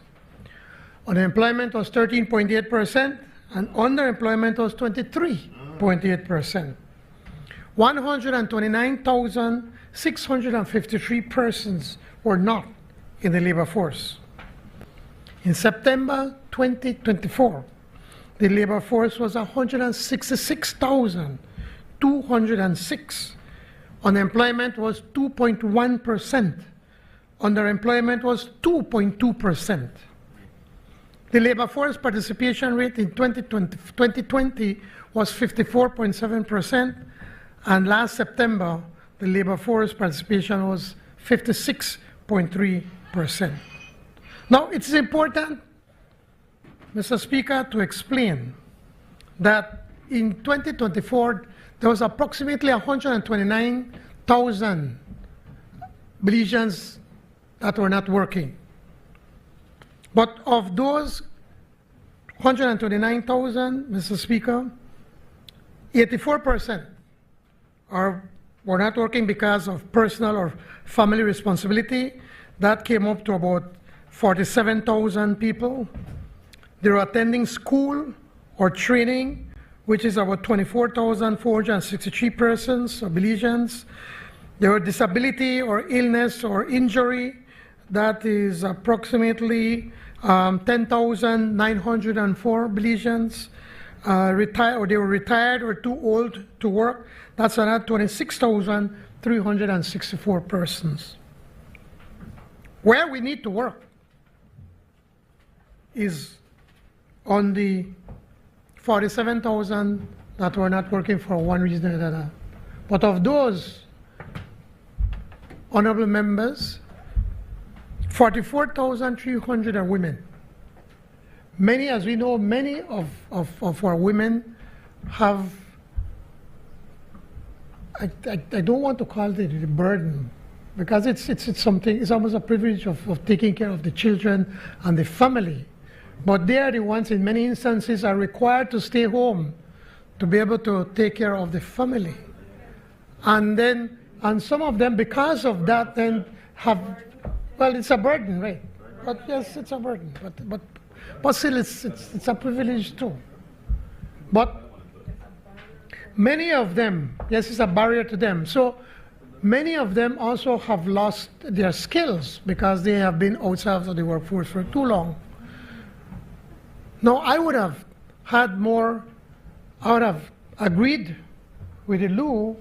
Unemployment was 13.8%, and underemployment was 23.8%. 129,653 persons were not in the labor force. In September 2024, the labor force was 166,206. Unemployment was 2.1%. Underemployment was 2.2%. The labor force participation rate in 2020 was 54.7%, and last September, the labor force participation was 56.3%. Now, it is important, Mr. Speaker, to explain that in 2024, there was approximately 129,000 Belizeans that were not working. But of those 129,000, Mr. Speaker, 84% were not working because of personal or family responsibility. That came up to about 47,000 people. They were attending school or training, which is about 24,463 persons or Belizeans. There were disability or illness or injury, that is approximately 10,904 Belizeans retired, or they were retired or too old to work. That's another 26,364 persons. Where we need to work is on the 47,000 that were not working for one reason or another. But of those, honorable members, 44,300 are women. Many, as we know, many of our women have, I don't want to call it a burden, because it's something, it's almost a privilege of taking care of the children and the family. But they are the ones, in many instances, are required to stay home to be able to take care of the family. And some of them, because of that, then have, well, it's a burden, right? But yes, it's a burden. But still, it's a privilege too. But many of them, yes, it's a barrier to them. So many of them also have lost their skills because they have been outside of the workforce for too long. Now, I would have had more, I would have agreed with Lou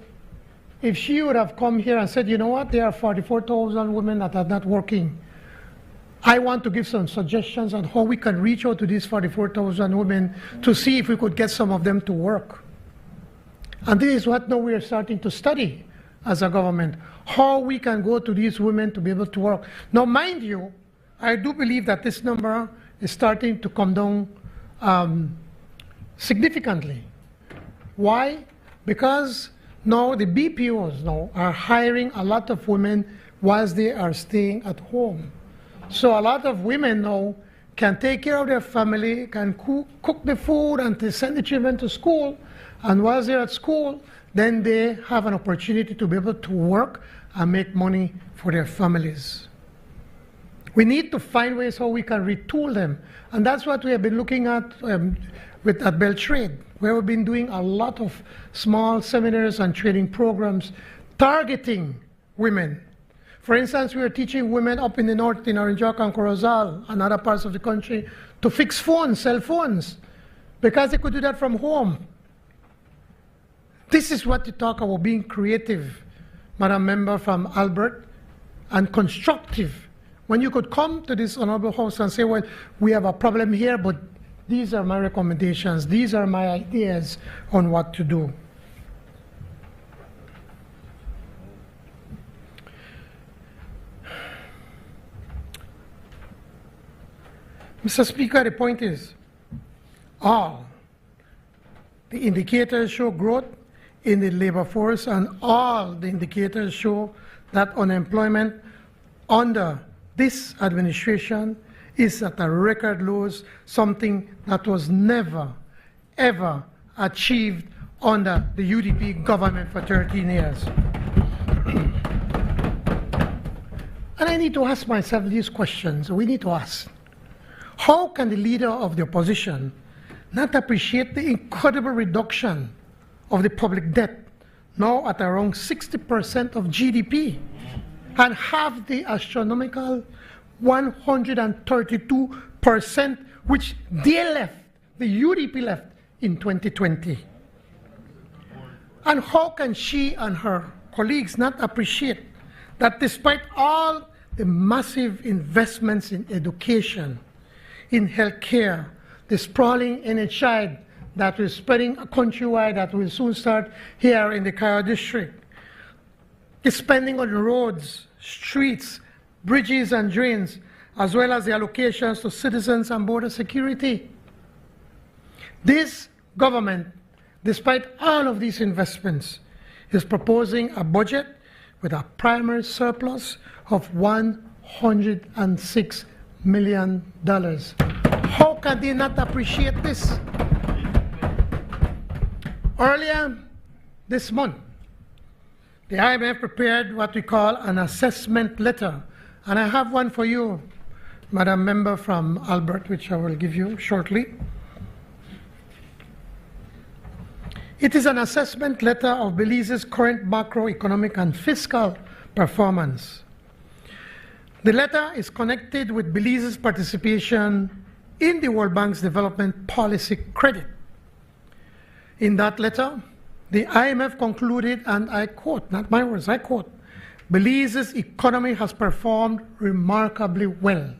if she would have come here and said, you know what, there are 44,000 women that are not working. I want to give some suggestions on how we can reach out to these 44,000 women to see if we could get some of them to work. And this is what now we are starting to study as a government, how we can go to these women to be able to work. Now, mind you, I do believe that this number is starting to come down significantly. Why? Because now the BPOs now are hiring a lot of women whilst they are staying at home. So a lot of women now can take care of their family, can cook the food and to send the children to school. And whilst they're at school, then they have an opportunity to be able to work and make money for their families. We need to find ways how we can retool them. And that's what we have been looking at at Beltrade, where we've been doing a lot of small seminars and training programs targeting women. For instance, we are teaching women up in the north, in Oranjak and Corozal, and other parts of the country, to fix phones, cell phones, because they could do that from home. This is what you talk about being creative, Madam Member from Albert, and constructive. When you could come to this honorable house and say, well, we have a problem here, but these are my recommendations, these are my ideas on what to do. Mr. Speaker, the point is, all the indicators show growth in the labor force, and all the indicators show that unemployment under this administration is at a record lows, something that was never, ever achieved under the UDP government for 13 years. And I need to ask myself these questions. We need to ask, how can the leader of the opposition not appreciate the incredible reduction of the public debt, now at around 60% of GDP, and have the astronomical 132%, which they left, the UDP left in 2020? And how can she and her colleagues not appreciate that despite all the massive investments in education, in healthcare, the sprawling NHI that is spreading countrywide, that will soon start here in the Kaya district, the spending on roads, streets, bridges and drains, as well as the allocations to citizens and border security. This government, despite all of these investments, is proposing a budget with a primary surplus of $106 million. How can they not appreciate this? Earlier this month, the IMF prepared what we call an assessment letter. And I have one for you, Madam Member from Albert, which I will give you shortly. It is an assessment letter of Belize's current macroeconomic and fiscal performance. The letter is connected with Belize's participation in the World Bank's development policy credit. In that letter, the IMF concluded, and I quote, not my words, I quote, Belize's economy has performed remarkably well.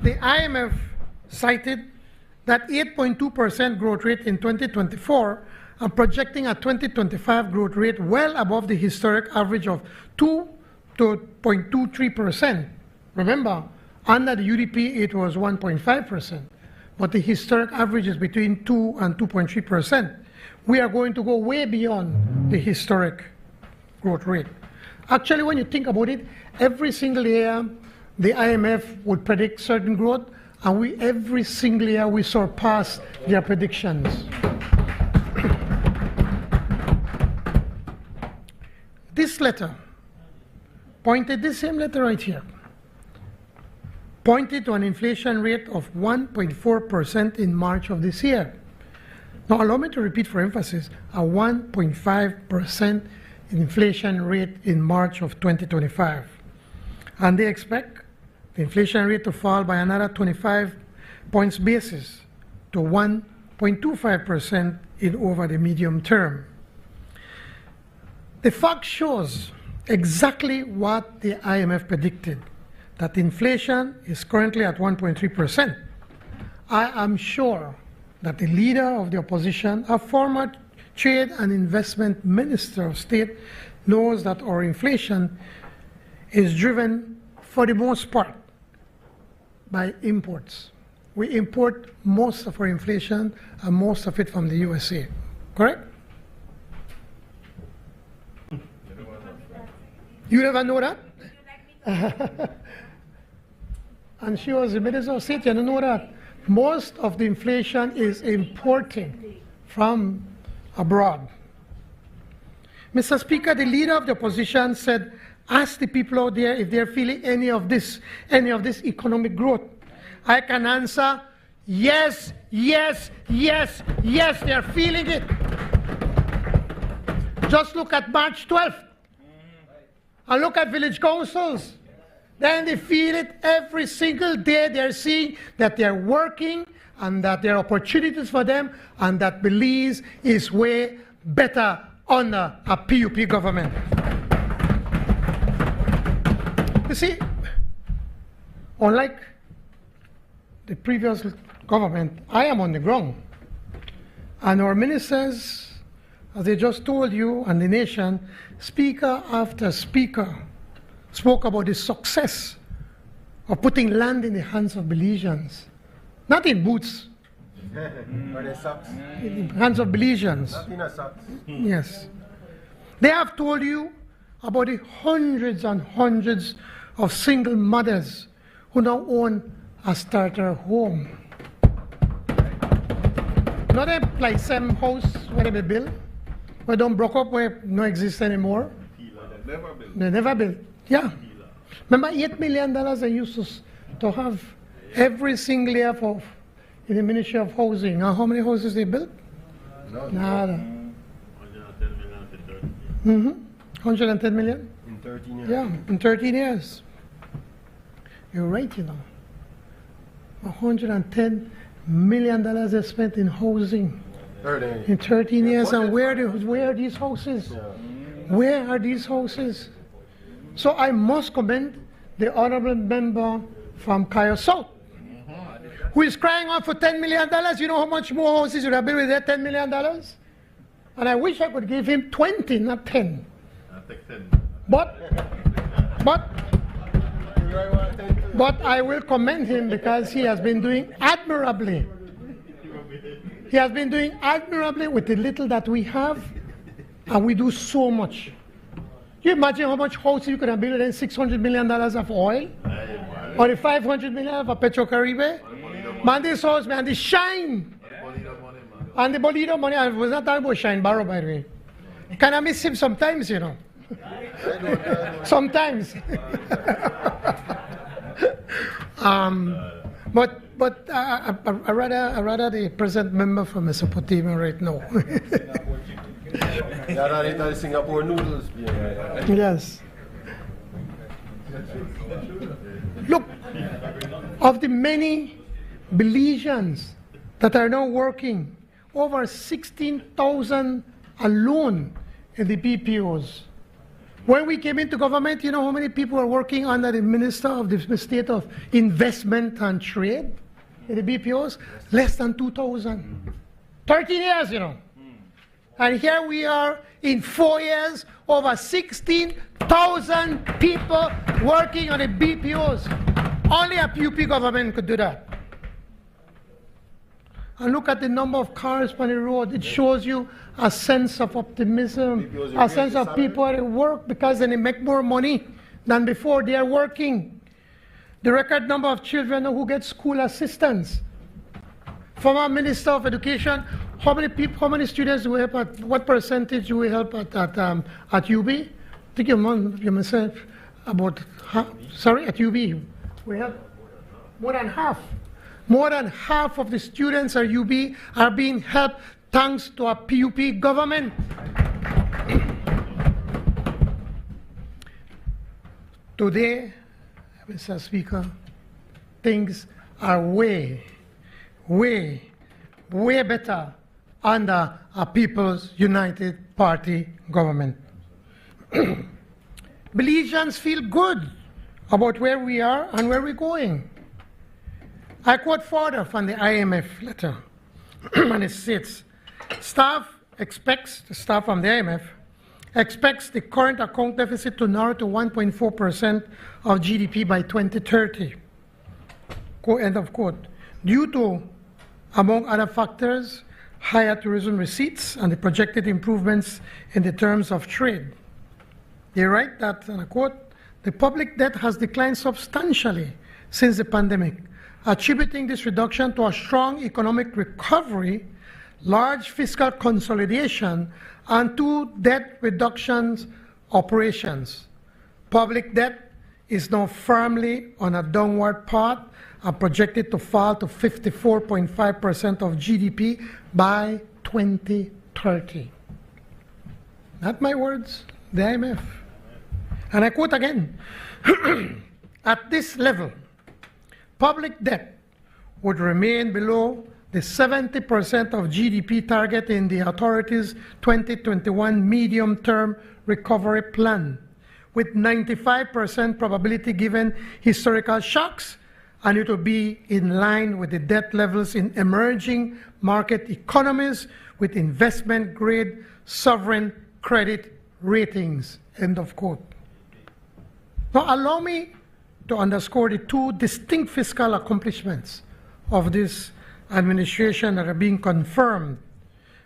The IMF cited that 8.2% growth rate in 2024 and projecting a 2025 growth rate well above the historic average of 2.23%. Remember, under the UDP it was 1.5%, but the historic average is between 2 and 2.3%. We are going to go way beyond the historic growth rate. Actually, when you think about it, every single year the IMF would predict certain growth, and every single year we surpass their predictions. This letter pointed, this same letter right here, pointed to an inflation rate of 1.4% in March of this year. Now allow me to repeat for emphasis, a 1.5% inflation rate in March of 2025. And they expect the inflation rate to fall by another 25 points basis to 1.25% in over the medium term. The fact shows exactly what the IMF predicted, that inflation is currently at 1.3%. I am sure that the leader of the opposition, a former Trade and Investment Minister of State, knows that our inflation is driven, for the most part, by imports. We import most of our inflation and most of it from the USA, correct? You never know that? And she was the Minister of State, you don't know that. Most of the inflation is importing from abroad. Mr. Speaker, the leader of the opposition said, ask the people out there if they're feeling any of this economic growth. I can answer, yes, yes, yes, yes, they're feeling it. Just look at March 12th. And look at village councils. Then they feel it every single day. They're seeing that they're working and that there are opportunities for them and that Belize is way better under a PUP government. You see, unlike the previous government, I am on the ground. And our ministers, as they just told you, and the nation, speaker after speaker spoke about the success of putting land in the hands of Belizeans. Not in boots. Or the socks. In the hands of Belizeans. Not in a socks. Yes. They have told you about the hundreds and hundreds of single mothers who now own a starter home. Not a like same house where they build, where don't broke up, where no exist anymore. They never built. Yeah. Remember $8 million they used to have every single year in the Ministry of Housing. Now how many houses they built? Nada. 110 million? In 13 years. Yeah, in 13 years. You're right, you know. $110 million they spent in housing in 13 years. And where are these houses? Yeah. Where are these houses? So I must commend the honorable member from Cayo South, who is crying out for $10 million. You know how much more houses would have built with that $10 million? And I wish I could give him 20, not 10. But I will commend him because he has been doing admirably. He has been doing admirably with the little that we have, and we do so much. You imagine how much houses you could have built in $600 million of oil? Or the $500 million of Petrocaribe? Man, this house, man, the shine. And the Bolido money, I was not talking about Shine Barrow, by the way. Kind of miss him sometimes, you know. Sometimes. But I rather the present member from Mesopotamia right now. Singapore noodles. Yes. Look, of the many Belizeans that are now working, over 16,000 alone in the BPOs. When we came into government, you know how many people are working under the Minister of the State of Investment and Trade in the BPOs? Less than 2,000. 13 years, you know. And here we are in 4 years, over 16,000 people working on the BPOs. Only a PUP government could do that. And look at the number of cars on the road. It shows you a sense of optimism, a sense of people at work because they make more money than before. They are working. The record number of children who get school assistance. Former Minister of Education, how many students do we help at, what percentage do we help at UB? I think you must say about, at UB. We have more than half. More than half of the students at UB are being helped thanks to a PUP government. Today, Mr. Speaker, things are way better under a People's United Party government. Belizeans feel good about where we are and where we're going. I quote further from the IMF letter, and it states, the staff from the IMF expects the current account deficit to narrow to 1.4% of GDP by 2030, end of quote, due to, among other factors, higher tourism receipts and the projected improvements in the terms of trade. They write that, and I quote, the public debt has declined substantially since the pandemic, attributing this reduction to a strong economic recovery, large fiscal consolidation, and to debt reductions operations. Public debt is now firmly on a downward path and projected to fall to 54.5% of GDP by 2030. Not my words, the IMF. And I quote again, at this level, public debt would remain below the 70% of GDP target in the authority's 2021 medium-term recovery plan, with 95% probability given historical shocks, and it will be in line with the debt levels in emerging market economies with investment-grade sovereign credit ratings, end of quote. Now allow me to underscore the two distinct fiscal accomplishments of this administration that are being confirmed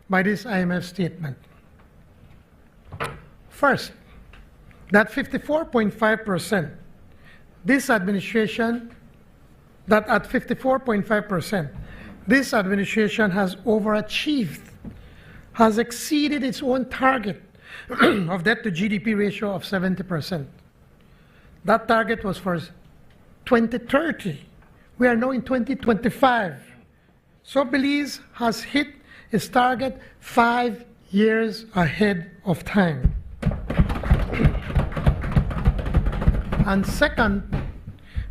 by this IMF statement. First, that 54.5%, this administration, that at 54.5%, this administration has overachieved, has exceeded its own target of debt to GDP ratio of 70%. That target was for 2030. We are now in 2025. So Belize has hit its target 5 years ahead of time. And second,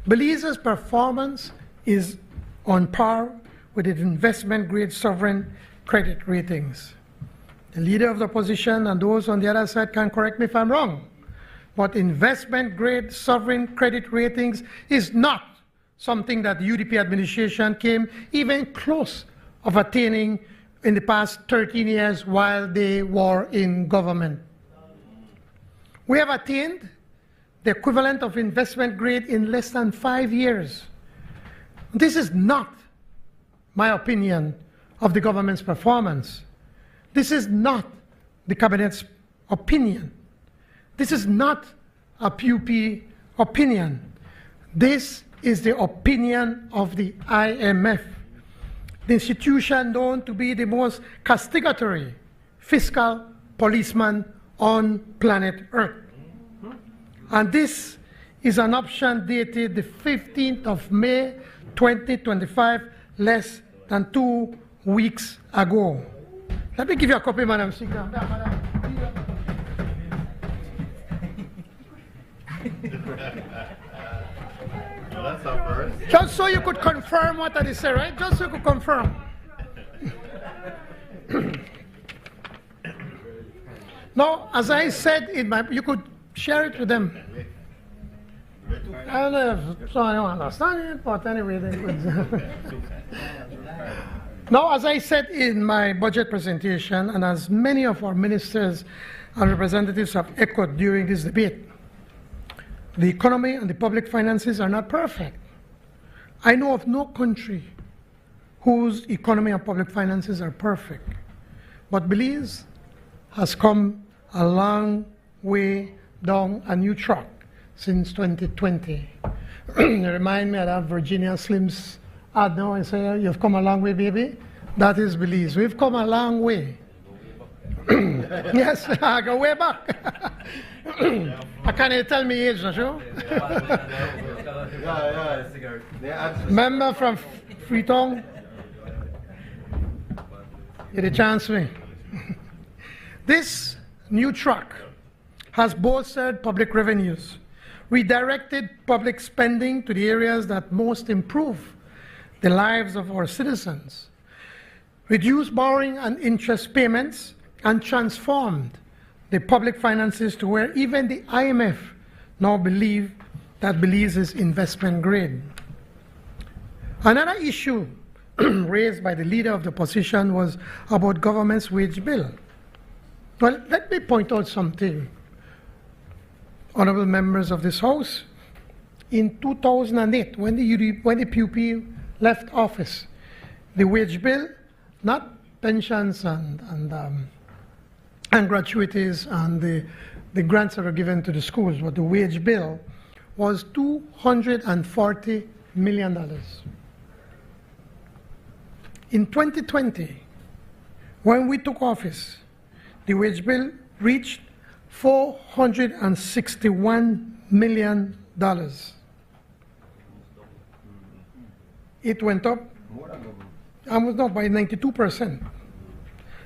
Belize's performance is on par with its investment-grade sovereign credit ratings. The leader of the opposition and those on the other side can correct me if I'm wrong, but investment-grade sovereign credit ratings is not something that the UDP administration came even close of attaining in the past 13 years while they were in government. We have attained the equivalent of investment grade in less than 5 years. This is not my opinion of the government's performance. This is not the cabinet's opinion. This is not a PUP opinion. This is the opinion of the IMF, the institution known to be the most castigatory fiscal policeman on planet Earth. And this is an option dated the 15th of May, 2025, less than 2 weeks ago. Let me give you a copy, Madam Speaker. Madam. That's our first. Just so you could confirm what I said, right? Just so you could confirm. Now, as I said in my, you could share it with them. I don't know if someone don't understand it, but anyway, they could. Now, as I said in my budget presentation, and as many of our ministers and representatives have echoed during this debate, the economy and the public finances are not perfect. I know of no country whose economy and public finances are perfect. But Belize has come a long way down a new track since 2020. You remind me of that Virginia Slims ad now and say, you've come a long way, baby. That is Belize. We've come a long way. Yes, I go way back. I can't tell me age, not sure? Member from Freetown, get a chance me. This new track has bolstered public revenues, redirected public spending to the areas that most improve the lives of our citizens, reduced borrowing and interest payments, and transformed the public finances to where even the IMF now believe that Belize is investment grade. Another issue raised by the leader of the opposition was about government's wage bill. Well, let me point out something, honorable members of this House. In 2008, when the PUP left office, the wage bill, not pensions and gratuities and the grants that are given to the schools, but the wage bill was $240 million. In 2020, when we took office, the wage bill reached $461 million. It went up almost not by 92%.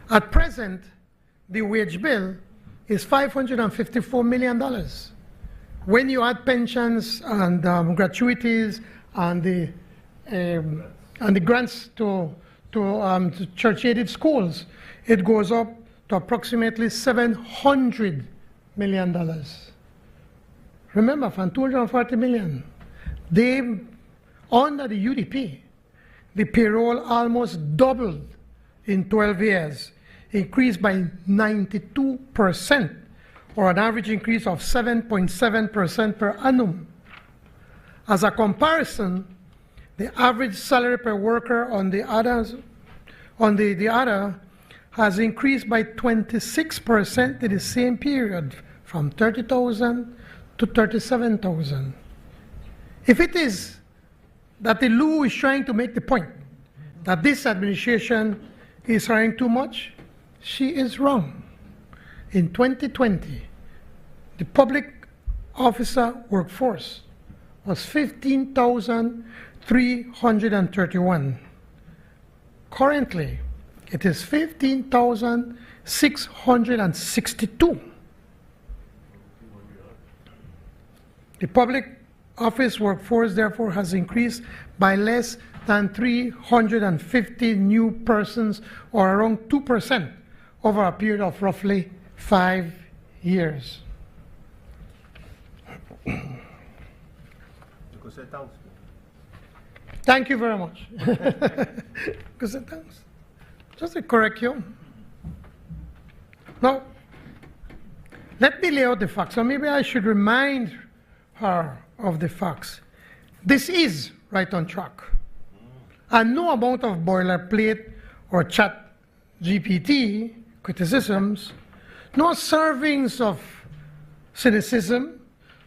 At present, the wage bill is $554 million. When you add pensions and gratuities and the grants to church-aided schools, it goes up to approximately $700 million. Remember, from $240 million, under the UDP, the payroll almost doubled in 12 years, increased by 92%, or an average increase of 7.7% per annum. As a comparison, the average salary per worker on the other has increased by 26% in the same period, from 30,000 to 37,000. If it is that the Lou is trying to make the point that this administration is hiring too much, she is wrong. In 2020, the public officer workforce was 15,331. Currently, it is 15,662. The public office workforce, therefore, has increased by less than 350 new persons, or around 2%, over a period of roughly 5 years. Thank you very much. Just to correct you. Now, let me lay out the facts, or maybe I should remind her of the facts. This is right on track. And no amount of boilerplate or chat GPT criticisms, no servings of cynicism,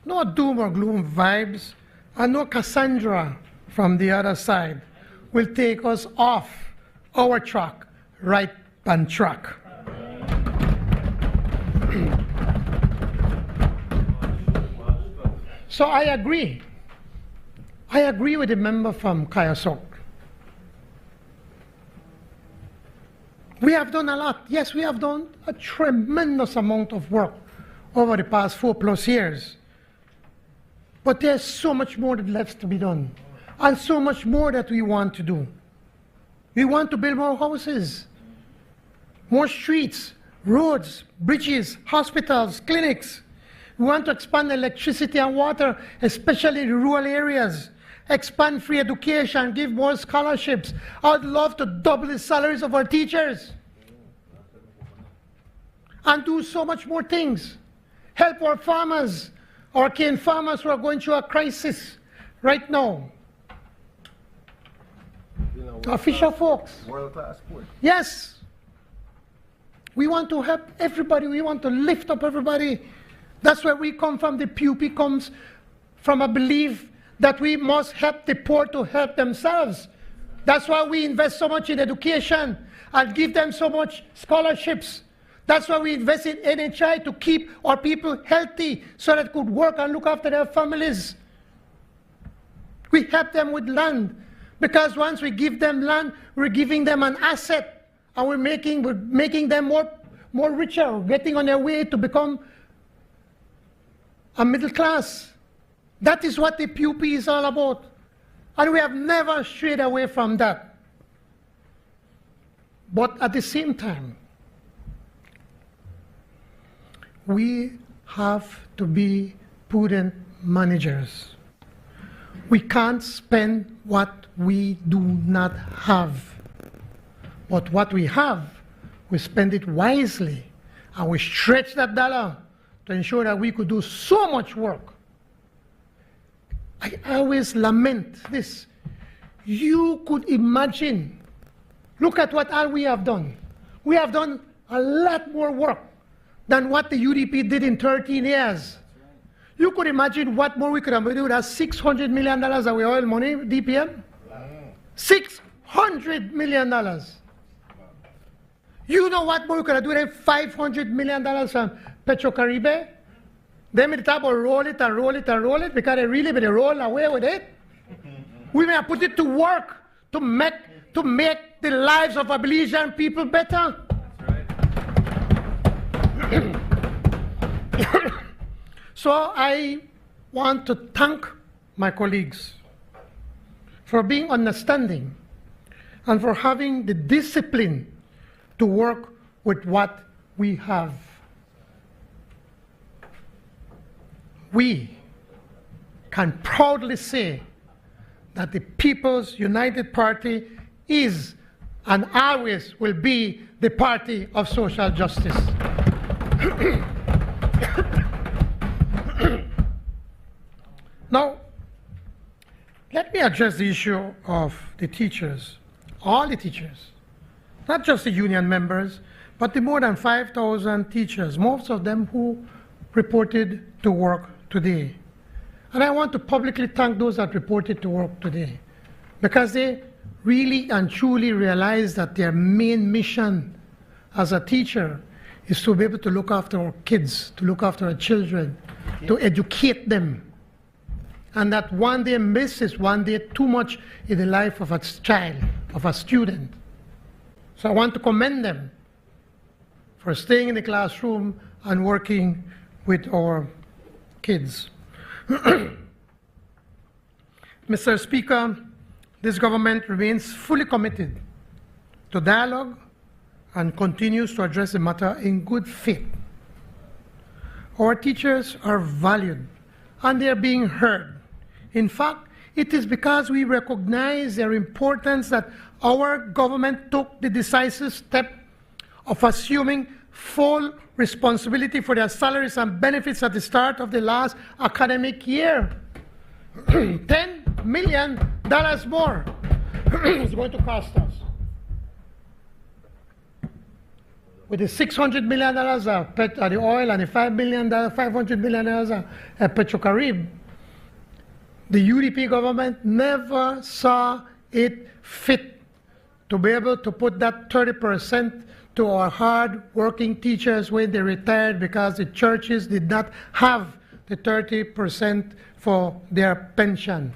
no doom or gloom vibes, and no Cassandra from the other side will take us off our track, right on track. So I agree with the member from Kayasok. We have done a lot. Yes, we have done a tremendous amount of work over the past 4+ years But there's so much more that left to be done, and so much more that we want to do. We want to build more houses, more streets, roads, bridges, hospitals, clinics. We want to expand electricity and water, especially in rural areas. Expand free education, give more scholarships. I'd love to double the salaries of our teachers. And do so much more things. Help our farmers, our cane farmers who are going through a crisis right now. Our fisher folks. World-class sport. Yes. We want to help everybody. We want to lift up everybody. That's where we come from. The PUP comes from a belief that we must help the poor to help themselves. That's why we invest so much in education and give them so much scholarships. That's why we invest in NHI to keep our people healthy so that they could work and look after their families. We help them with land because once we give them land, we're giving them an asset and we're making them more richer, getting on their way to become a middle class. That is what the PUP is all about. And we have never strayed away from that. But at the same time, we have to be prudent managers. We can't spend what we do not have. But what we have, we spend it wisely. And we stretch that dollar to ensure that we could do so much work. I always lament this. You could imagine, look at what all we have done. We have done a lot more work than what the UDP did in 13 years. You could imagine what more we could have done with that $600 million of oil money, DPM? $600 million. You know what more we could have done with $500 million from Petrocaribe? They made the about roll it and roll it and roll it because they really made a roll away with it. We may have put it to work to make the lives of our Belizean people better. So I want to thank my colleagues for being understanding and for having the discipline to work with what we have. We can proudly say that the People's United Party is and always will be the party of social justice. Now, let me address the issue of the teachers, all the teachers, not just the union members, but the more than 5,000 teachers, most of them who reported to work today. And I want to publicly thank those that reported to work today because they really and truly realize that their main mission as a teacher is to be able to look after our kids, to look after our children, to educate them. And that one day miss is one day too much in the life of a child, of a student. So I want to commend them for staying in the classroom and working with our kids. Mr. Speaker, this government remains fully committed to dialogue and continues to address the matter in good faith. Our teachers are valued and they are being heard. In fact, it is because we recognize their importance that our government took the decisive step of assuming full responsibility for their salaries and benefits at the start of the last academic year. $10 million more is going to cost us. With the $600 million of the oil and the $500 million of Petrocaribe, the UDP government never saw it fit to be able to put that 30% to our hard-working teachers when they retired because the churches did not have the 30% for their pension.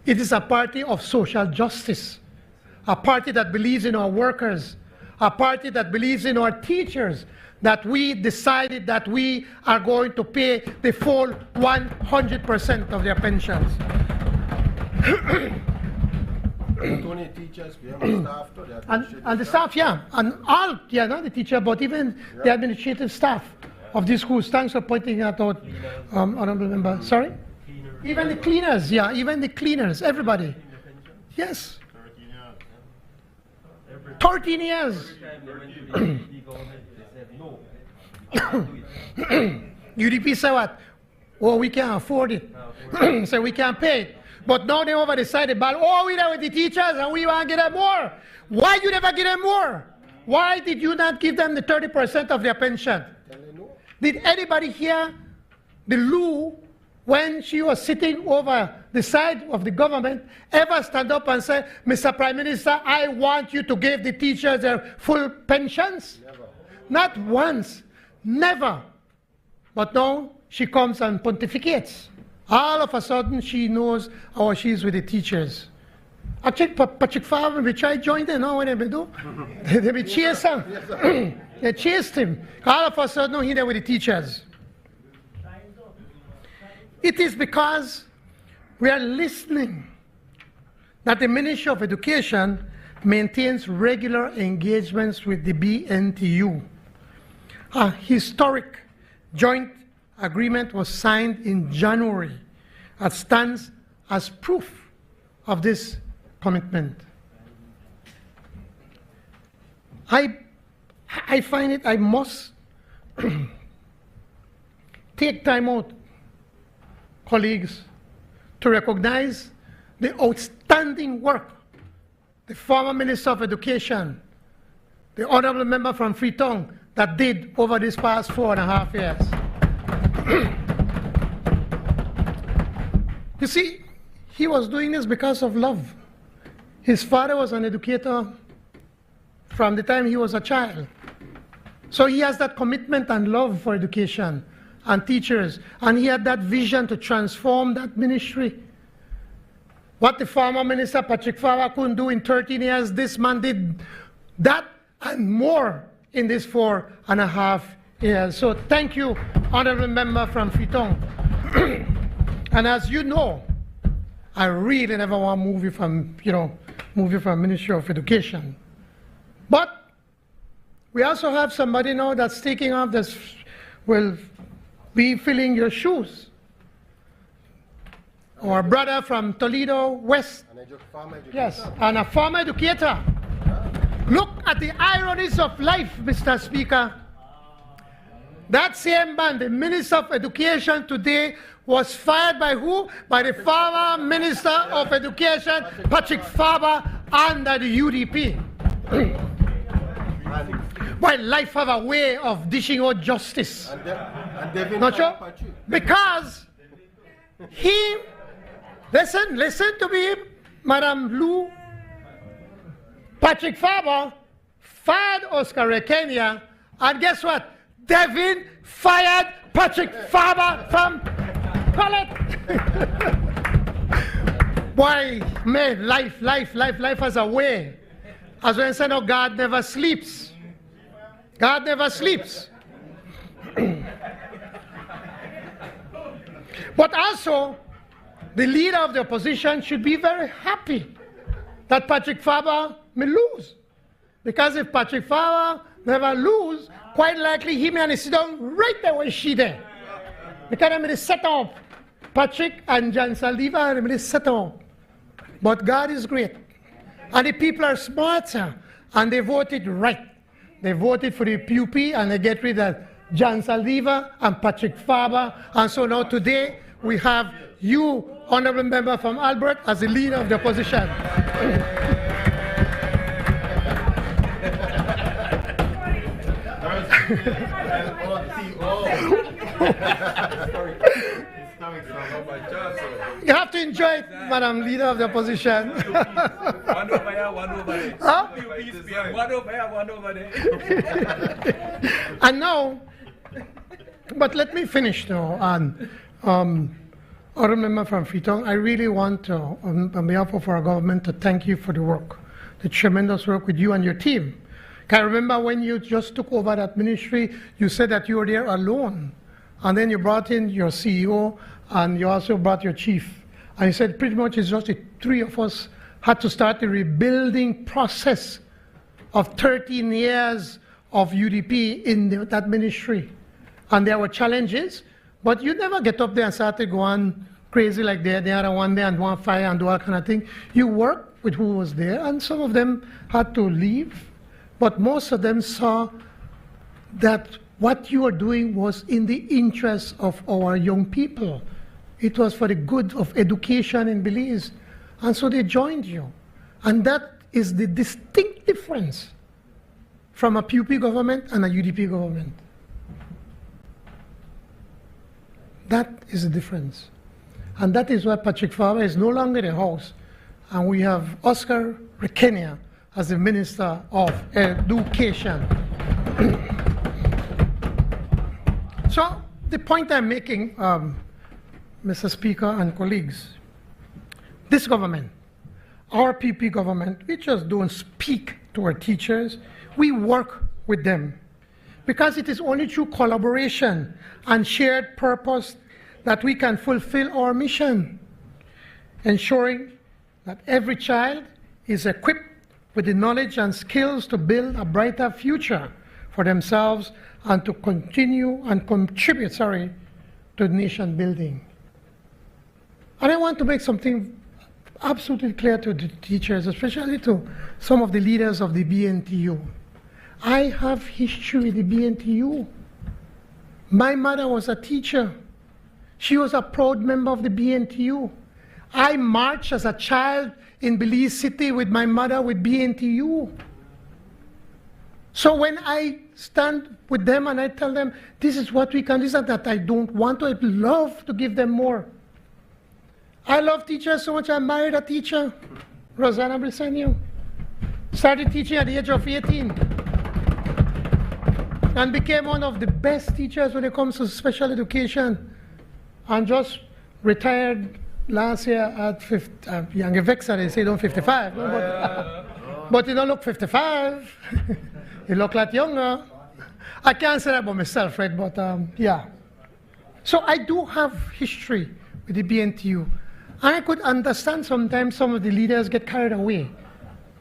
It is a party of social justice, a party that believes in our workers, a party that believes in our teachers, that we decided that we are going to pay the full 100% of their pensions. Not only teachers, we have staff too. The And the staff, yeah, and all, yeah, not the teacher, but even the administrative staff of these schools. Thanks for pointing that out, Honorable Member. Sorry? Even the cleaners, yeah, even the cleaners, everybody. Yes. 13 years. UDP say what? Oh, we can't afford it. So we can't pay it. But now they over decided, but oh, we there with the teachers and we want to get them more. Why you never give them more? Why did you not give them the 30% of their pension? Did anybody hear the Lou, when she was sitting over the side of the government, ever stand up and say, Mr. Prime Minister, I want you to give the teachers their full pensions? Never. Not once. Never. But now she comes and pontificates. All of a sudden she knows how she is with the teachers. Actually, Patrick Farmer, which I joined in, now what they do? They chase him. They chased him. All of a sudden he's there with the teachers. It is because we are listening that the Ministry of Education maintains regular engagements with the BNTU. A historic joint agreement was signed in January that stands as proof of this commitment. I find it, I must take time out, colleagues, to recognize the outstanding work the former Minister of Education, the Honorable Member from Freetown, that did over these past 4.5 years. You see, he was doing this because of love. His father was an educator from the time he was a child. So he has that commitment and love for education and teachers, and he had that vision to transform that ministry. What the former Minister Patrick Farmer couldn't do in 13 years, this man did that and more in these 4.5 years. So thank you, Honorable Member from Freetown. And as you know, I really never want to move you from, Ministry of Education. But we also have somebody now that's taking off this, will be filling your shoes. Our brother from Toledo West. Yes, and a farmer educator. Look at the ironies of life, Mr. Speaker. That same man, the Minister of Education today, was fired by who? By the former Minister of Education, Patrick Farmer, under the UDP. Well, life have a way of dishing out justice. Not sure? Because he, listen to me, Madam Lou. Patrick Farmer fired Oscar Rekenia, and guess what? Devin fired Patrick Farmer from College. Boy, man, life has a way. As when I say, no, God never sleeps. God never sleeps. But also, the leader of the opposition should be very happy that Patrick Farmer may lose. Because if Patrick Farmer never lose, quite likely he may sit down right there where she there. Because I'm going to set up Patrick and Jan Saldiva, I'm going to set up. But God is great. And the people are smarter, and they voted right. They voted for the PUP, and they get rid of Jan Saldiva and Patrick Farmer. And so now today, we have you, Honorable Member from Albert, as the leader of the opposition. You have to enjoy it, Madam Leader of the Opposition. One over here, one over there. Huh? One over here, one over there. And now, but let me finish now. Honourable Member from Freetown, I really want to, on behalf of our government, to thank you for the work, the tremendous work with you and your team. I remember when you just took over that ministry, you said that you were there alone. And then you brought in your CEO, and you also brought your chief. And you said pretty much it's just the three of us had to start the rebuilding process of 13 years of UDP in that ministry. And there were challenges, but you never get up there and started going crazy like the other one day and one fire and do all kind of thing. You worked with who was there, and some of them had to leave, but most of them saw that what you were doing was in the interest of our young people. It was for the good of education in Belize. And so they joined you. And that is the distinct difference from a PUP government and a UDP government. That is the difference. And that is why Patrick Farber is no longer in the House. And we have Oscar Rekenia as the Minister of Education. So the point I'm making, Mr. Speaker and colleagues, this government, our PP government, we just don't speak to our teachers, we work with them. Because it is only through collaboration and shared purpose that we can fulfill our mission, ensuring that every child is equipped with the knowledge and skills to build a brighter future for themselves and to continue and contribute, to nation building. And I want to make something absolutely clear to the teachers, especially to some of the leaders of the BNTU. I have history with the BNTU. My mother was a teacher. She was a proud member of the BNTU. I marched as a child in Belize City with my mother with BNTU. So when I stand with them and I tell them, this is what we can do, that I don't want to, I'd love to give them more. I love teachers so much, I married a teacher, Rosanna Briseño. Started teaching at the age of 18. And became one of the best teachers when it comes to special education. And just retired last year at 50, young vexer, they say don't 55. No, but you don't look 55. You look like younger. I can't say that about myself, right? But yeah. So I do have history with the BNTU. And I could understand sometimes some of the leaders get carried away.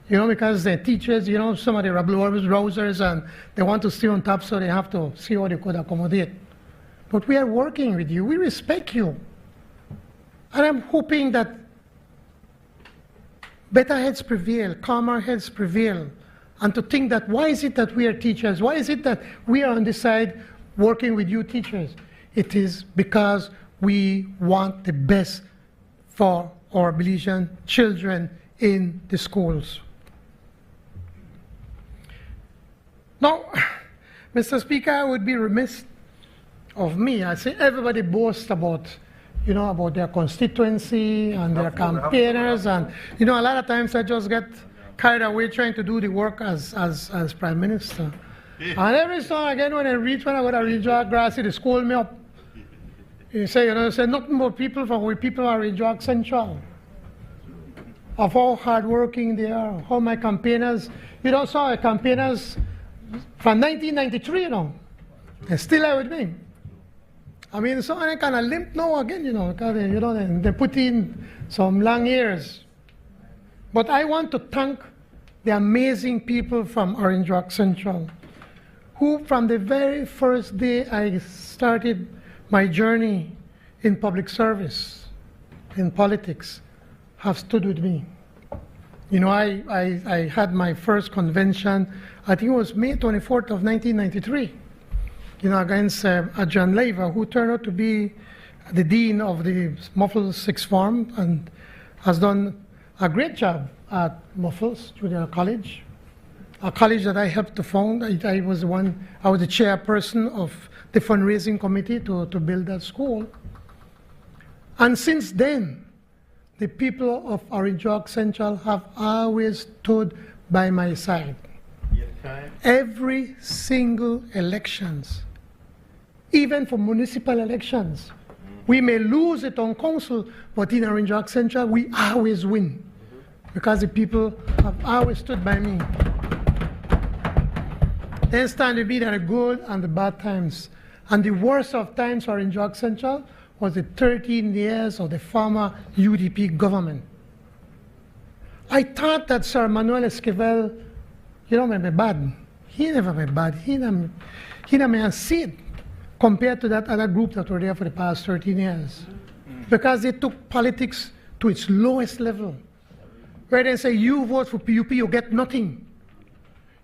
You know, because they're teachers, you know, some of them are rousers and they want to stay on top, so they have to see how they could accommodate. But we are working with you. We respect you. And I'm hoping that better heads prevail, calmer heads prevail, and to think that why is it that we are teachers? Why is it that we are on this side working with you teachers? It is because we want the best for our Belizean children in the schools. Now, Mr. Speaker, I would be remiss of me. I say everybody boasts about, you know, about their constituency and their campaigners, and you know, a lot of times I just get carried away trying to do the work as Prime Minister. And every so again when I go to Regional Grassy, they scold me up. You say, you know, say nothing but people from where people are in Regional Central. Of how hardworking they are, how my campaigners, you know, saw campaigners from 1993, you know, they're still there with me. I mean, so I kind of limp now again, you know, because you know, they put in some long years. But I want to thank the amazing people from Orange Rock Central, who from the very first day I started my journey in public service, in politics, have stood with me. You know, I had my first convention, I think it was May 24th of 1993, you know, against John Lever, who turned out to be the dean of the Muffles Sixth Form and has done a great job at Muffles Junior College, a college that I helped to found. I was the chairperson of the fundraising committee to build that school. And since then, the people of Orange Rock Central have always stood by my side. Every single elections, even for municipal elections. We may lose it on council, but in Orange Rock Central, we always win because the people have always stood by me. They stand with me in the good and the bad times. And the worst of times for Injok Central was the 13 years of the former UDP government. I thought that Sir Manuel Esquivel, may be bad. He never be bad. He never may see it compared to that other group that were there for the past 13 years. Because they took politics to its lowest level. Where they say, you vote for PUP, you get nothing.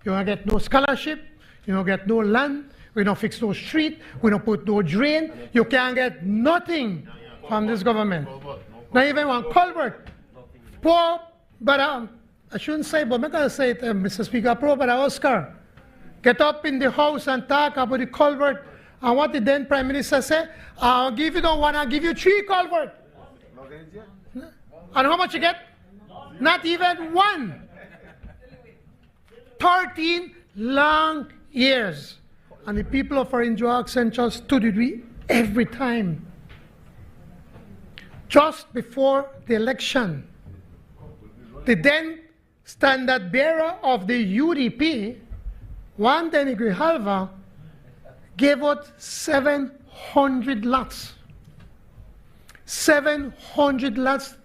You don't get no scholarship, you don't get no land, we don't fix no street, we don't put no drain, you can't get nothing from this government. Not even one culvert. Poor, but I shouldn't say, but I'm going to say it, Mr. Speaker, poor, but Oscar, get up in the house and talk about the culvert. And what did then Prime Minister say? I'll give you the one, I'll give you 3 culverts. And how much you get? Not even one. 13 long years. And the people of Injok Central stood with me every time. Just before the election, the then standard bearer of the UDP, Juan de Grijalva, gave out 700 lots. 700 lots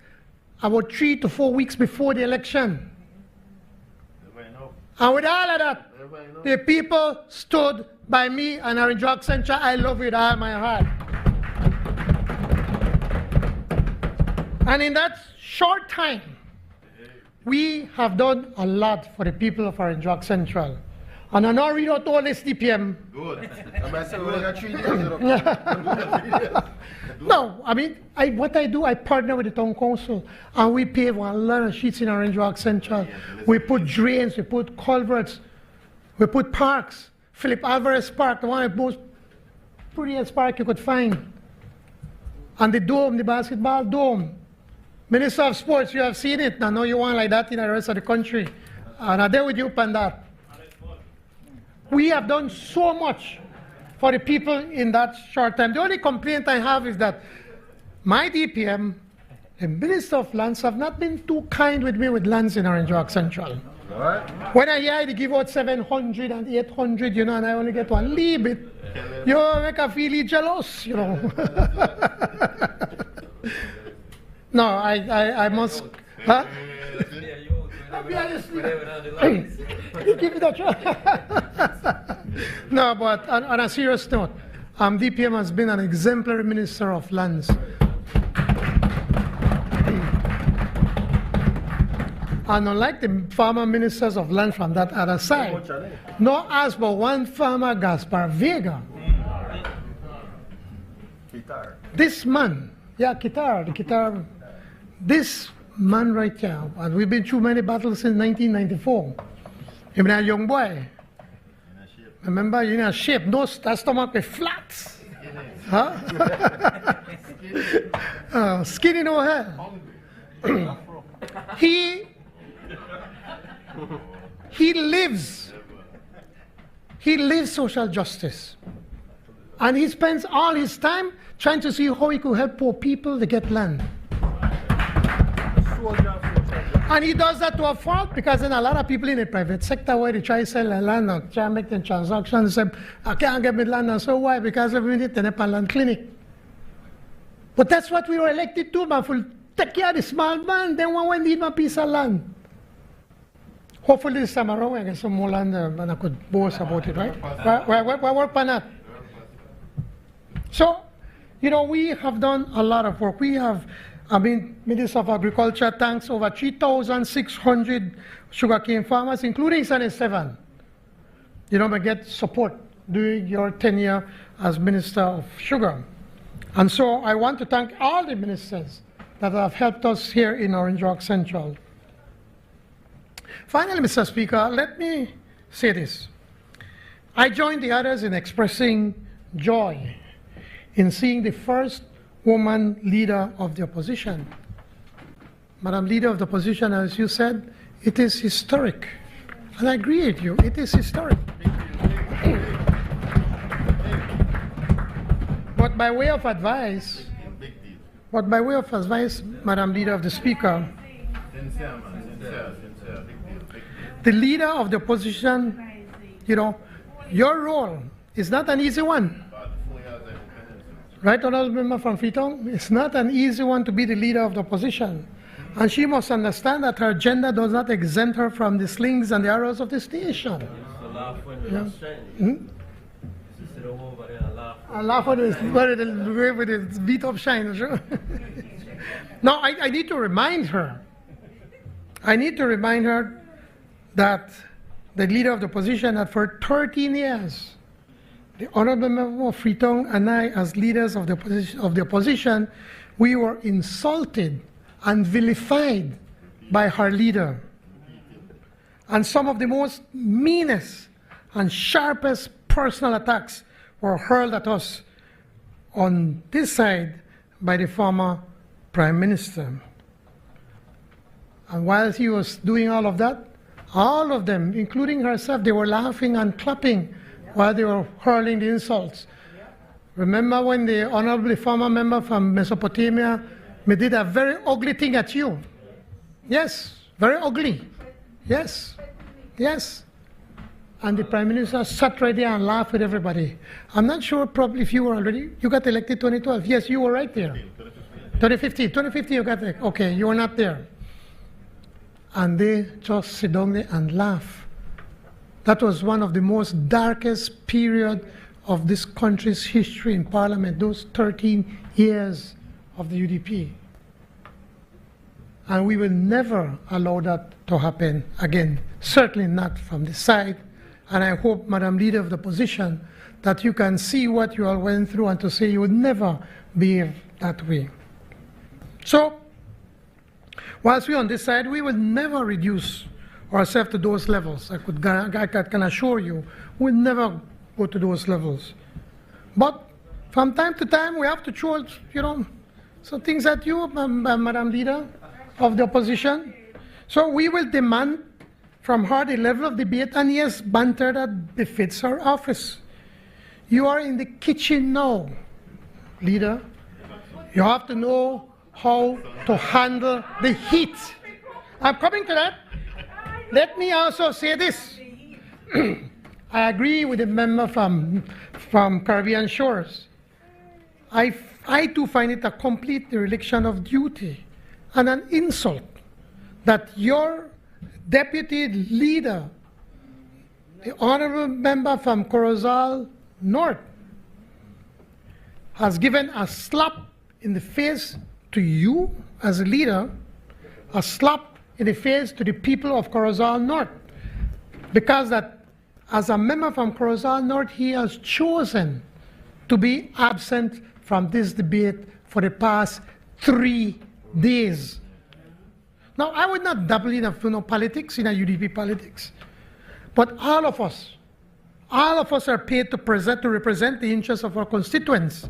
about 3 to 4 weeks before the election. And with all of that, the people stood by me and our Injok Central. I love it with all my heart. And in that short time, we have done a lot for the people of our Injok Central. And I now read out all this DPM. Good. No, I mean, what I do, I partner with the town council, and we pave a lot of streets in our Injok Central. We put drains, we put culverts, we put parks. Philip Alvarez Park, the one of the most prettiest park you could find. And the dome, the basketball dome. Minister of Sports, you have seen it. I know you want like that in the rest of the country. And I'm there with you on that. We have done so much for the people in that short time. The only complaint I have is that my DPM, the Minister of Lands, have not been too kind with me with lands in our Injok Central. When I hear they give out 700 and 800, and I only get one little bit, you make me feel jealous, No, I must. Huh? Give me that. No, but on a serious note, DPM has been an exemplary Minister of Lands. And unlike the former ministers of land from that other side, not as but one farmer, Gaspar Vega. This man, the guitar, this man right here, and we've been through many battles since 1994. You've been a young boy. Remember, you're in a shape, no stomach with flats. Huh? Skinny, no hair. He lives social justice. And he spends all his time trying to see how he could help poor people to get land. And he does that to a fault, because then a lot of people in the private sector where they try to sell their land or try to make the transactions, say, I can't get my land, and so why? Because every minute they have a land clinic. But that's what we were elected to, man, for take care of the small man, then when we need a piece of land. Hopefully this time around I get some more land and I could boast about it, right? We work on that. So, we have done a lot of work. We have, Minister of Agriculture thanks over 3,600 sugarcane farmers, including 77. We get support during your tenure as Minister of Sugar. And so I want to thank all the ministers that have helped us here in Orange Rock Central. Finally, Mr. Speaker, let me say this. I join the others in expressing joy in seeing the first woman leader of the opposition. Madam Leader of the Opposition, as you said, it is historic. And I agree with you, it is historic. But by way of advice, Madam Leader of the Speaker, the leader of the opposition, your role is not an easy one. Right, Honorable Member from Freetown? It's not an easy one to be the leader of the opposition. And she must understand that her gender does not exempt her from the slings and the arrows of this nation. Yeah. I laugh with his beat up shine. Sure. Now, I need to remind her. I need to remind her that the leader of the opposition, that for 13 years, the Honorable Member of Freetown and I, as leaders of the opposition, we were insulted and vilified by her leader. And some of the most meanest and sharpest personal attacks were hurled at us on this side by the former Prime Minister. And while he was doing all of that, all of them, including herself, they were laughing and clapping while they were hurling the insults. Remember when the honorable former member from Mesopotamia did a very ugly thing at you? Yes, very ugly. Yes, yes. And the Prime Minister sat right there and laughed with everybody. I'm not sure probably if you were already, you got elected 2012. Yes, you were right there. 2015 you got there. Okay, you were not there. And they just sit down there and laugh. That was one of the most darkest period of this country's history in Parliament, those 13 years of the UDP. And we will never allow that to happen again, certainly not from this side. And I hope, Madam Leader of the Opposition, that you can see what you all went through and to say you would never behave that way. So, whilst we're on this side, we will never reduce ourselves to those levels. I can assure you, we'll never go to those levels. But from time to time, we have to choose, some things at you, Madam Leader of the Opposition. So we will demand from her the level of debate and yes, banter that befits her office. You are in the kitchen now, Leader. You have to know how to handle the heat. I'm coming to that. Let me also say this. I agree with the member from Caribbean Shores. I too find it a complete dereliction of duty and an insult that your deputy leader, the honorable member from Corozal North, has given a slap in the face to you as a leader, a slap in the face to the people of Corozal North, because that as a member from Corozal North, he has chosen to be absent from this debate for the past 3 days. Now, I would not dabble in politics, in UDP politics, but all of us are paid to represent the interests of our constituents,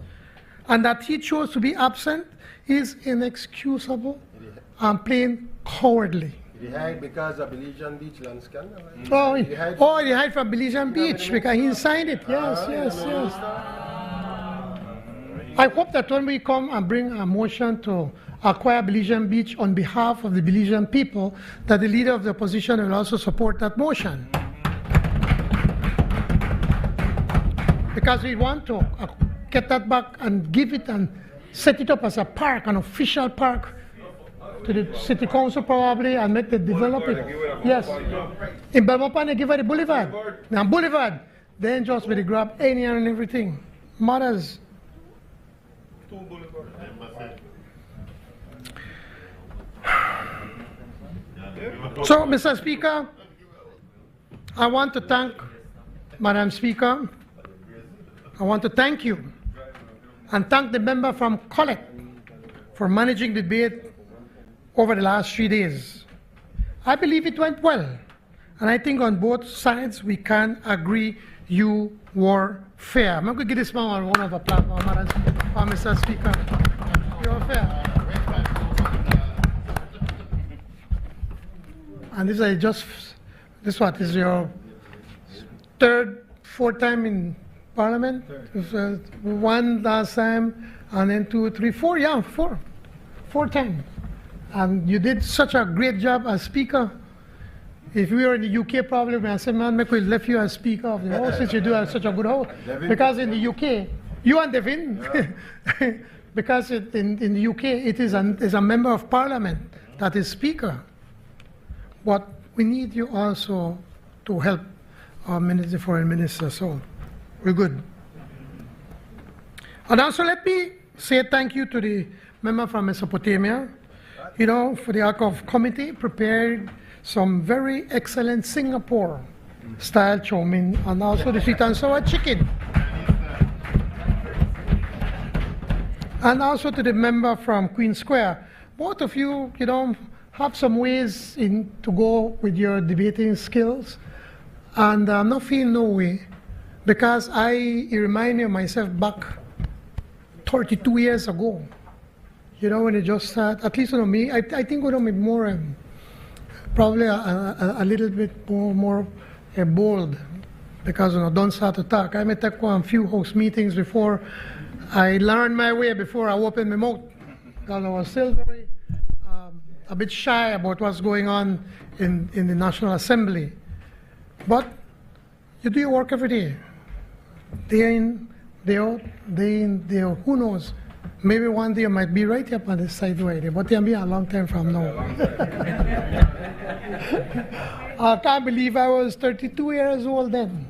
and that he chose to be absent is inexcusable and plain cowardly. He hide because of Belizean Beach land scandal. Right? He hide from Belizean Beach because he signed it. Yes. I hope that when we come and bring a motion to acquire Belizean Beach on behalf of the Belizean people, that the leader of the opposition will also support that motion. Because we want to get that back and give it and set it up as a park, an official park, to the city council probably, and make them develop it. Yes. In Belmopan, they give her the boulevard. Now boulevard, then just with the grab any and everything. Matters. So, Mr. Speaker, I want to thank Madam Speaker. I want to thank you and thank the member from Collect for managing the debate over the last 3 days. I believe it went well, and I think on both sides we can agree you were fair. I'm going to give this man one of applause for Mr. Speaker. You were fair. And this is is your fourth time in Parliament? One last time, and then 2, 3, 4. Yeah, four times. And you did such a great job as Speaker. If we were in the UK, probably I said, man, we left you as Speaker of the House since you do have such a good house. Because in the UK, you and Devin, because in the UK, it is a member of Parliament that is Speaker. But we need you also to help our Minister, Foreign Minister, so we're good. And also let me say thank you to the member from Mesopotamia, you know, for the Archive Committee prepared some very excellent Singapore-style chow mein and also the sweet and sour chicken. And also to the member from Queen Square. Both of you, you know, have some ways to go with your debating skills. And I'm not feeling no way because it reminds me of myself back 32 years ago. You know, when it just started, at least you know me, I think you know me more, probably a little bit more bold because you know, don't start to talk. I may take a few house meetings before I learned my way before I opened my mouth. Because I was still very, a bit shy about what's going on in the National Assembly. But you do your work every day. Day in, day out, day in, day out. Who knows? Maybe one day I might be right up on this side right there, but it'll be a long time from now. I can't believe I was 32 years old then.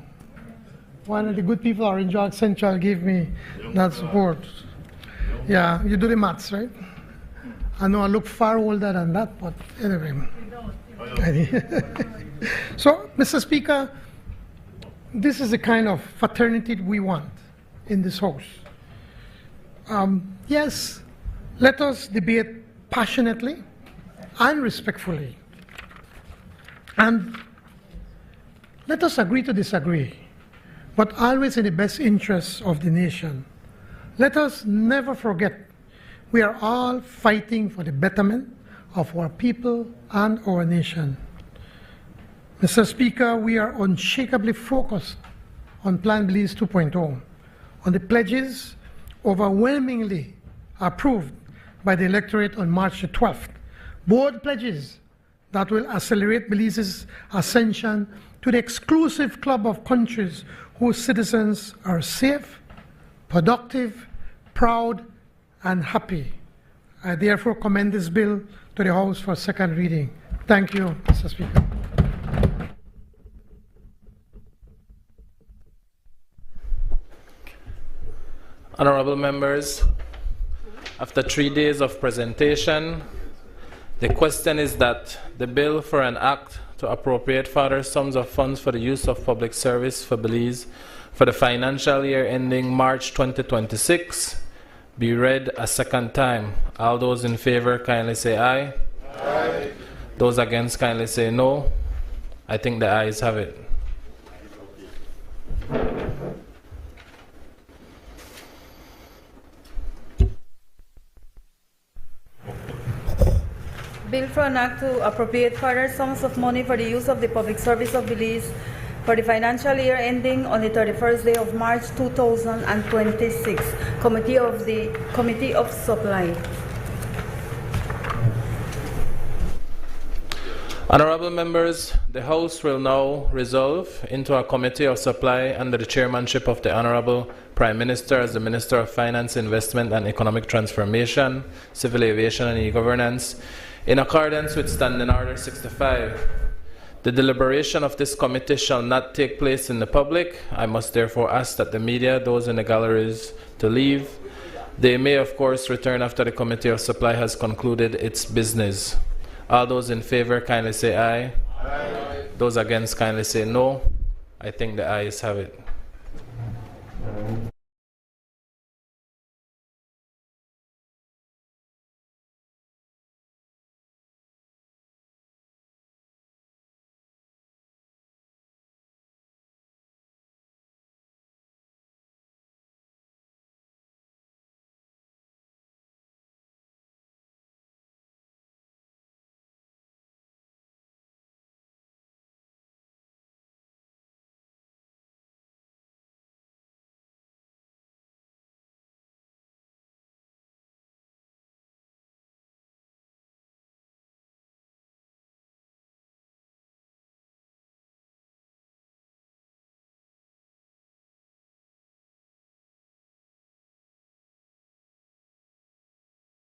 One of the good people, Orange York Central, gave me that support. Yeah, you do the maths, right? I know I look far older than that, but anyway. So, Mr. Speaker, this is the kind of fraternity we want in this House. Yes, let us debate passionately and respectfully. And let us agree to disagree, but always in the best interests of the nation. Let us never forget we are all fighting for the betterment of our people and our nation. Mr. Speaker, we are unshakably focused on Plan Belize 2.0, on the pledges overwhelmingly approved by the electorate on March the 12th. Bold pledges that will accelerate Belize's ascension to the exclusive club of countries whose citizens are safe, productive, proud, and happy. I therefore commend this bill to the House for second reading. Thank you, Mr. Speaker. Honorable members, after 3 days of presentation, the question is that the bill for an act to appropriate further sums of funds for the use of public service for Belize for the financial year ending March 2026 be read a second time. All those in favor kindly say aye. Aye. Those against kindly say no. I think the ayes have it. Bill for an act to appropriate further sums of money for the use of the public service of Belize for the financial year ending on the 31st day of March 2026. Committee of Supply. Honorable members, the House will now resolve into a Committee of Supply under the chairmanship of the Honorable Prime Minister as the Minister of Finance, Investment and Economic Transformation, Civil Aviation and E-Governance, in accordance with Standing Order 65. The deliberation of this committee shall not take place in the public. I must therefore ask that the media, those in the galleries, to leave. They may, of course, return after the Committee of Supply has concluded its business. All those in favor kindly say aye. Aye. Those against kindly say no. I think the ayes have it.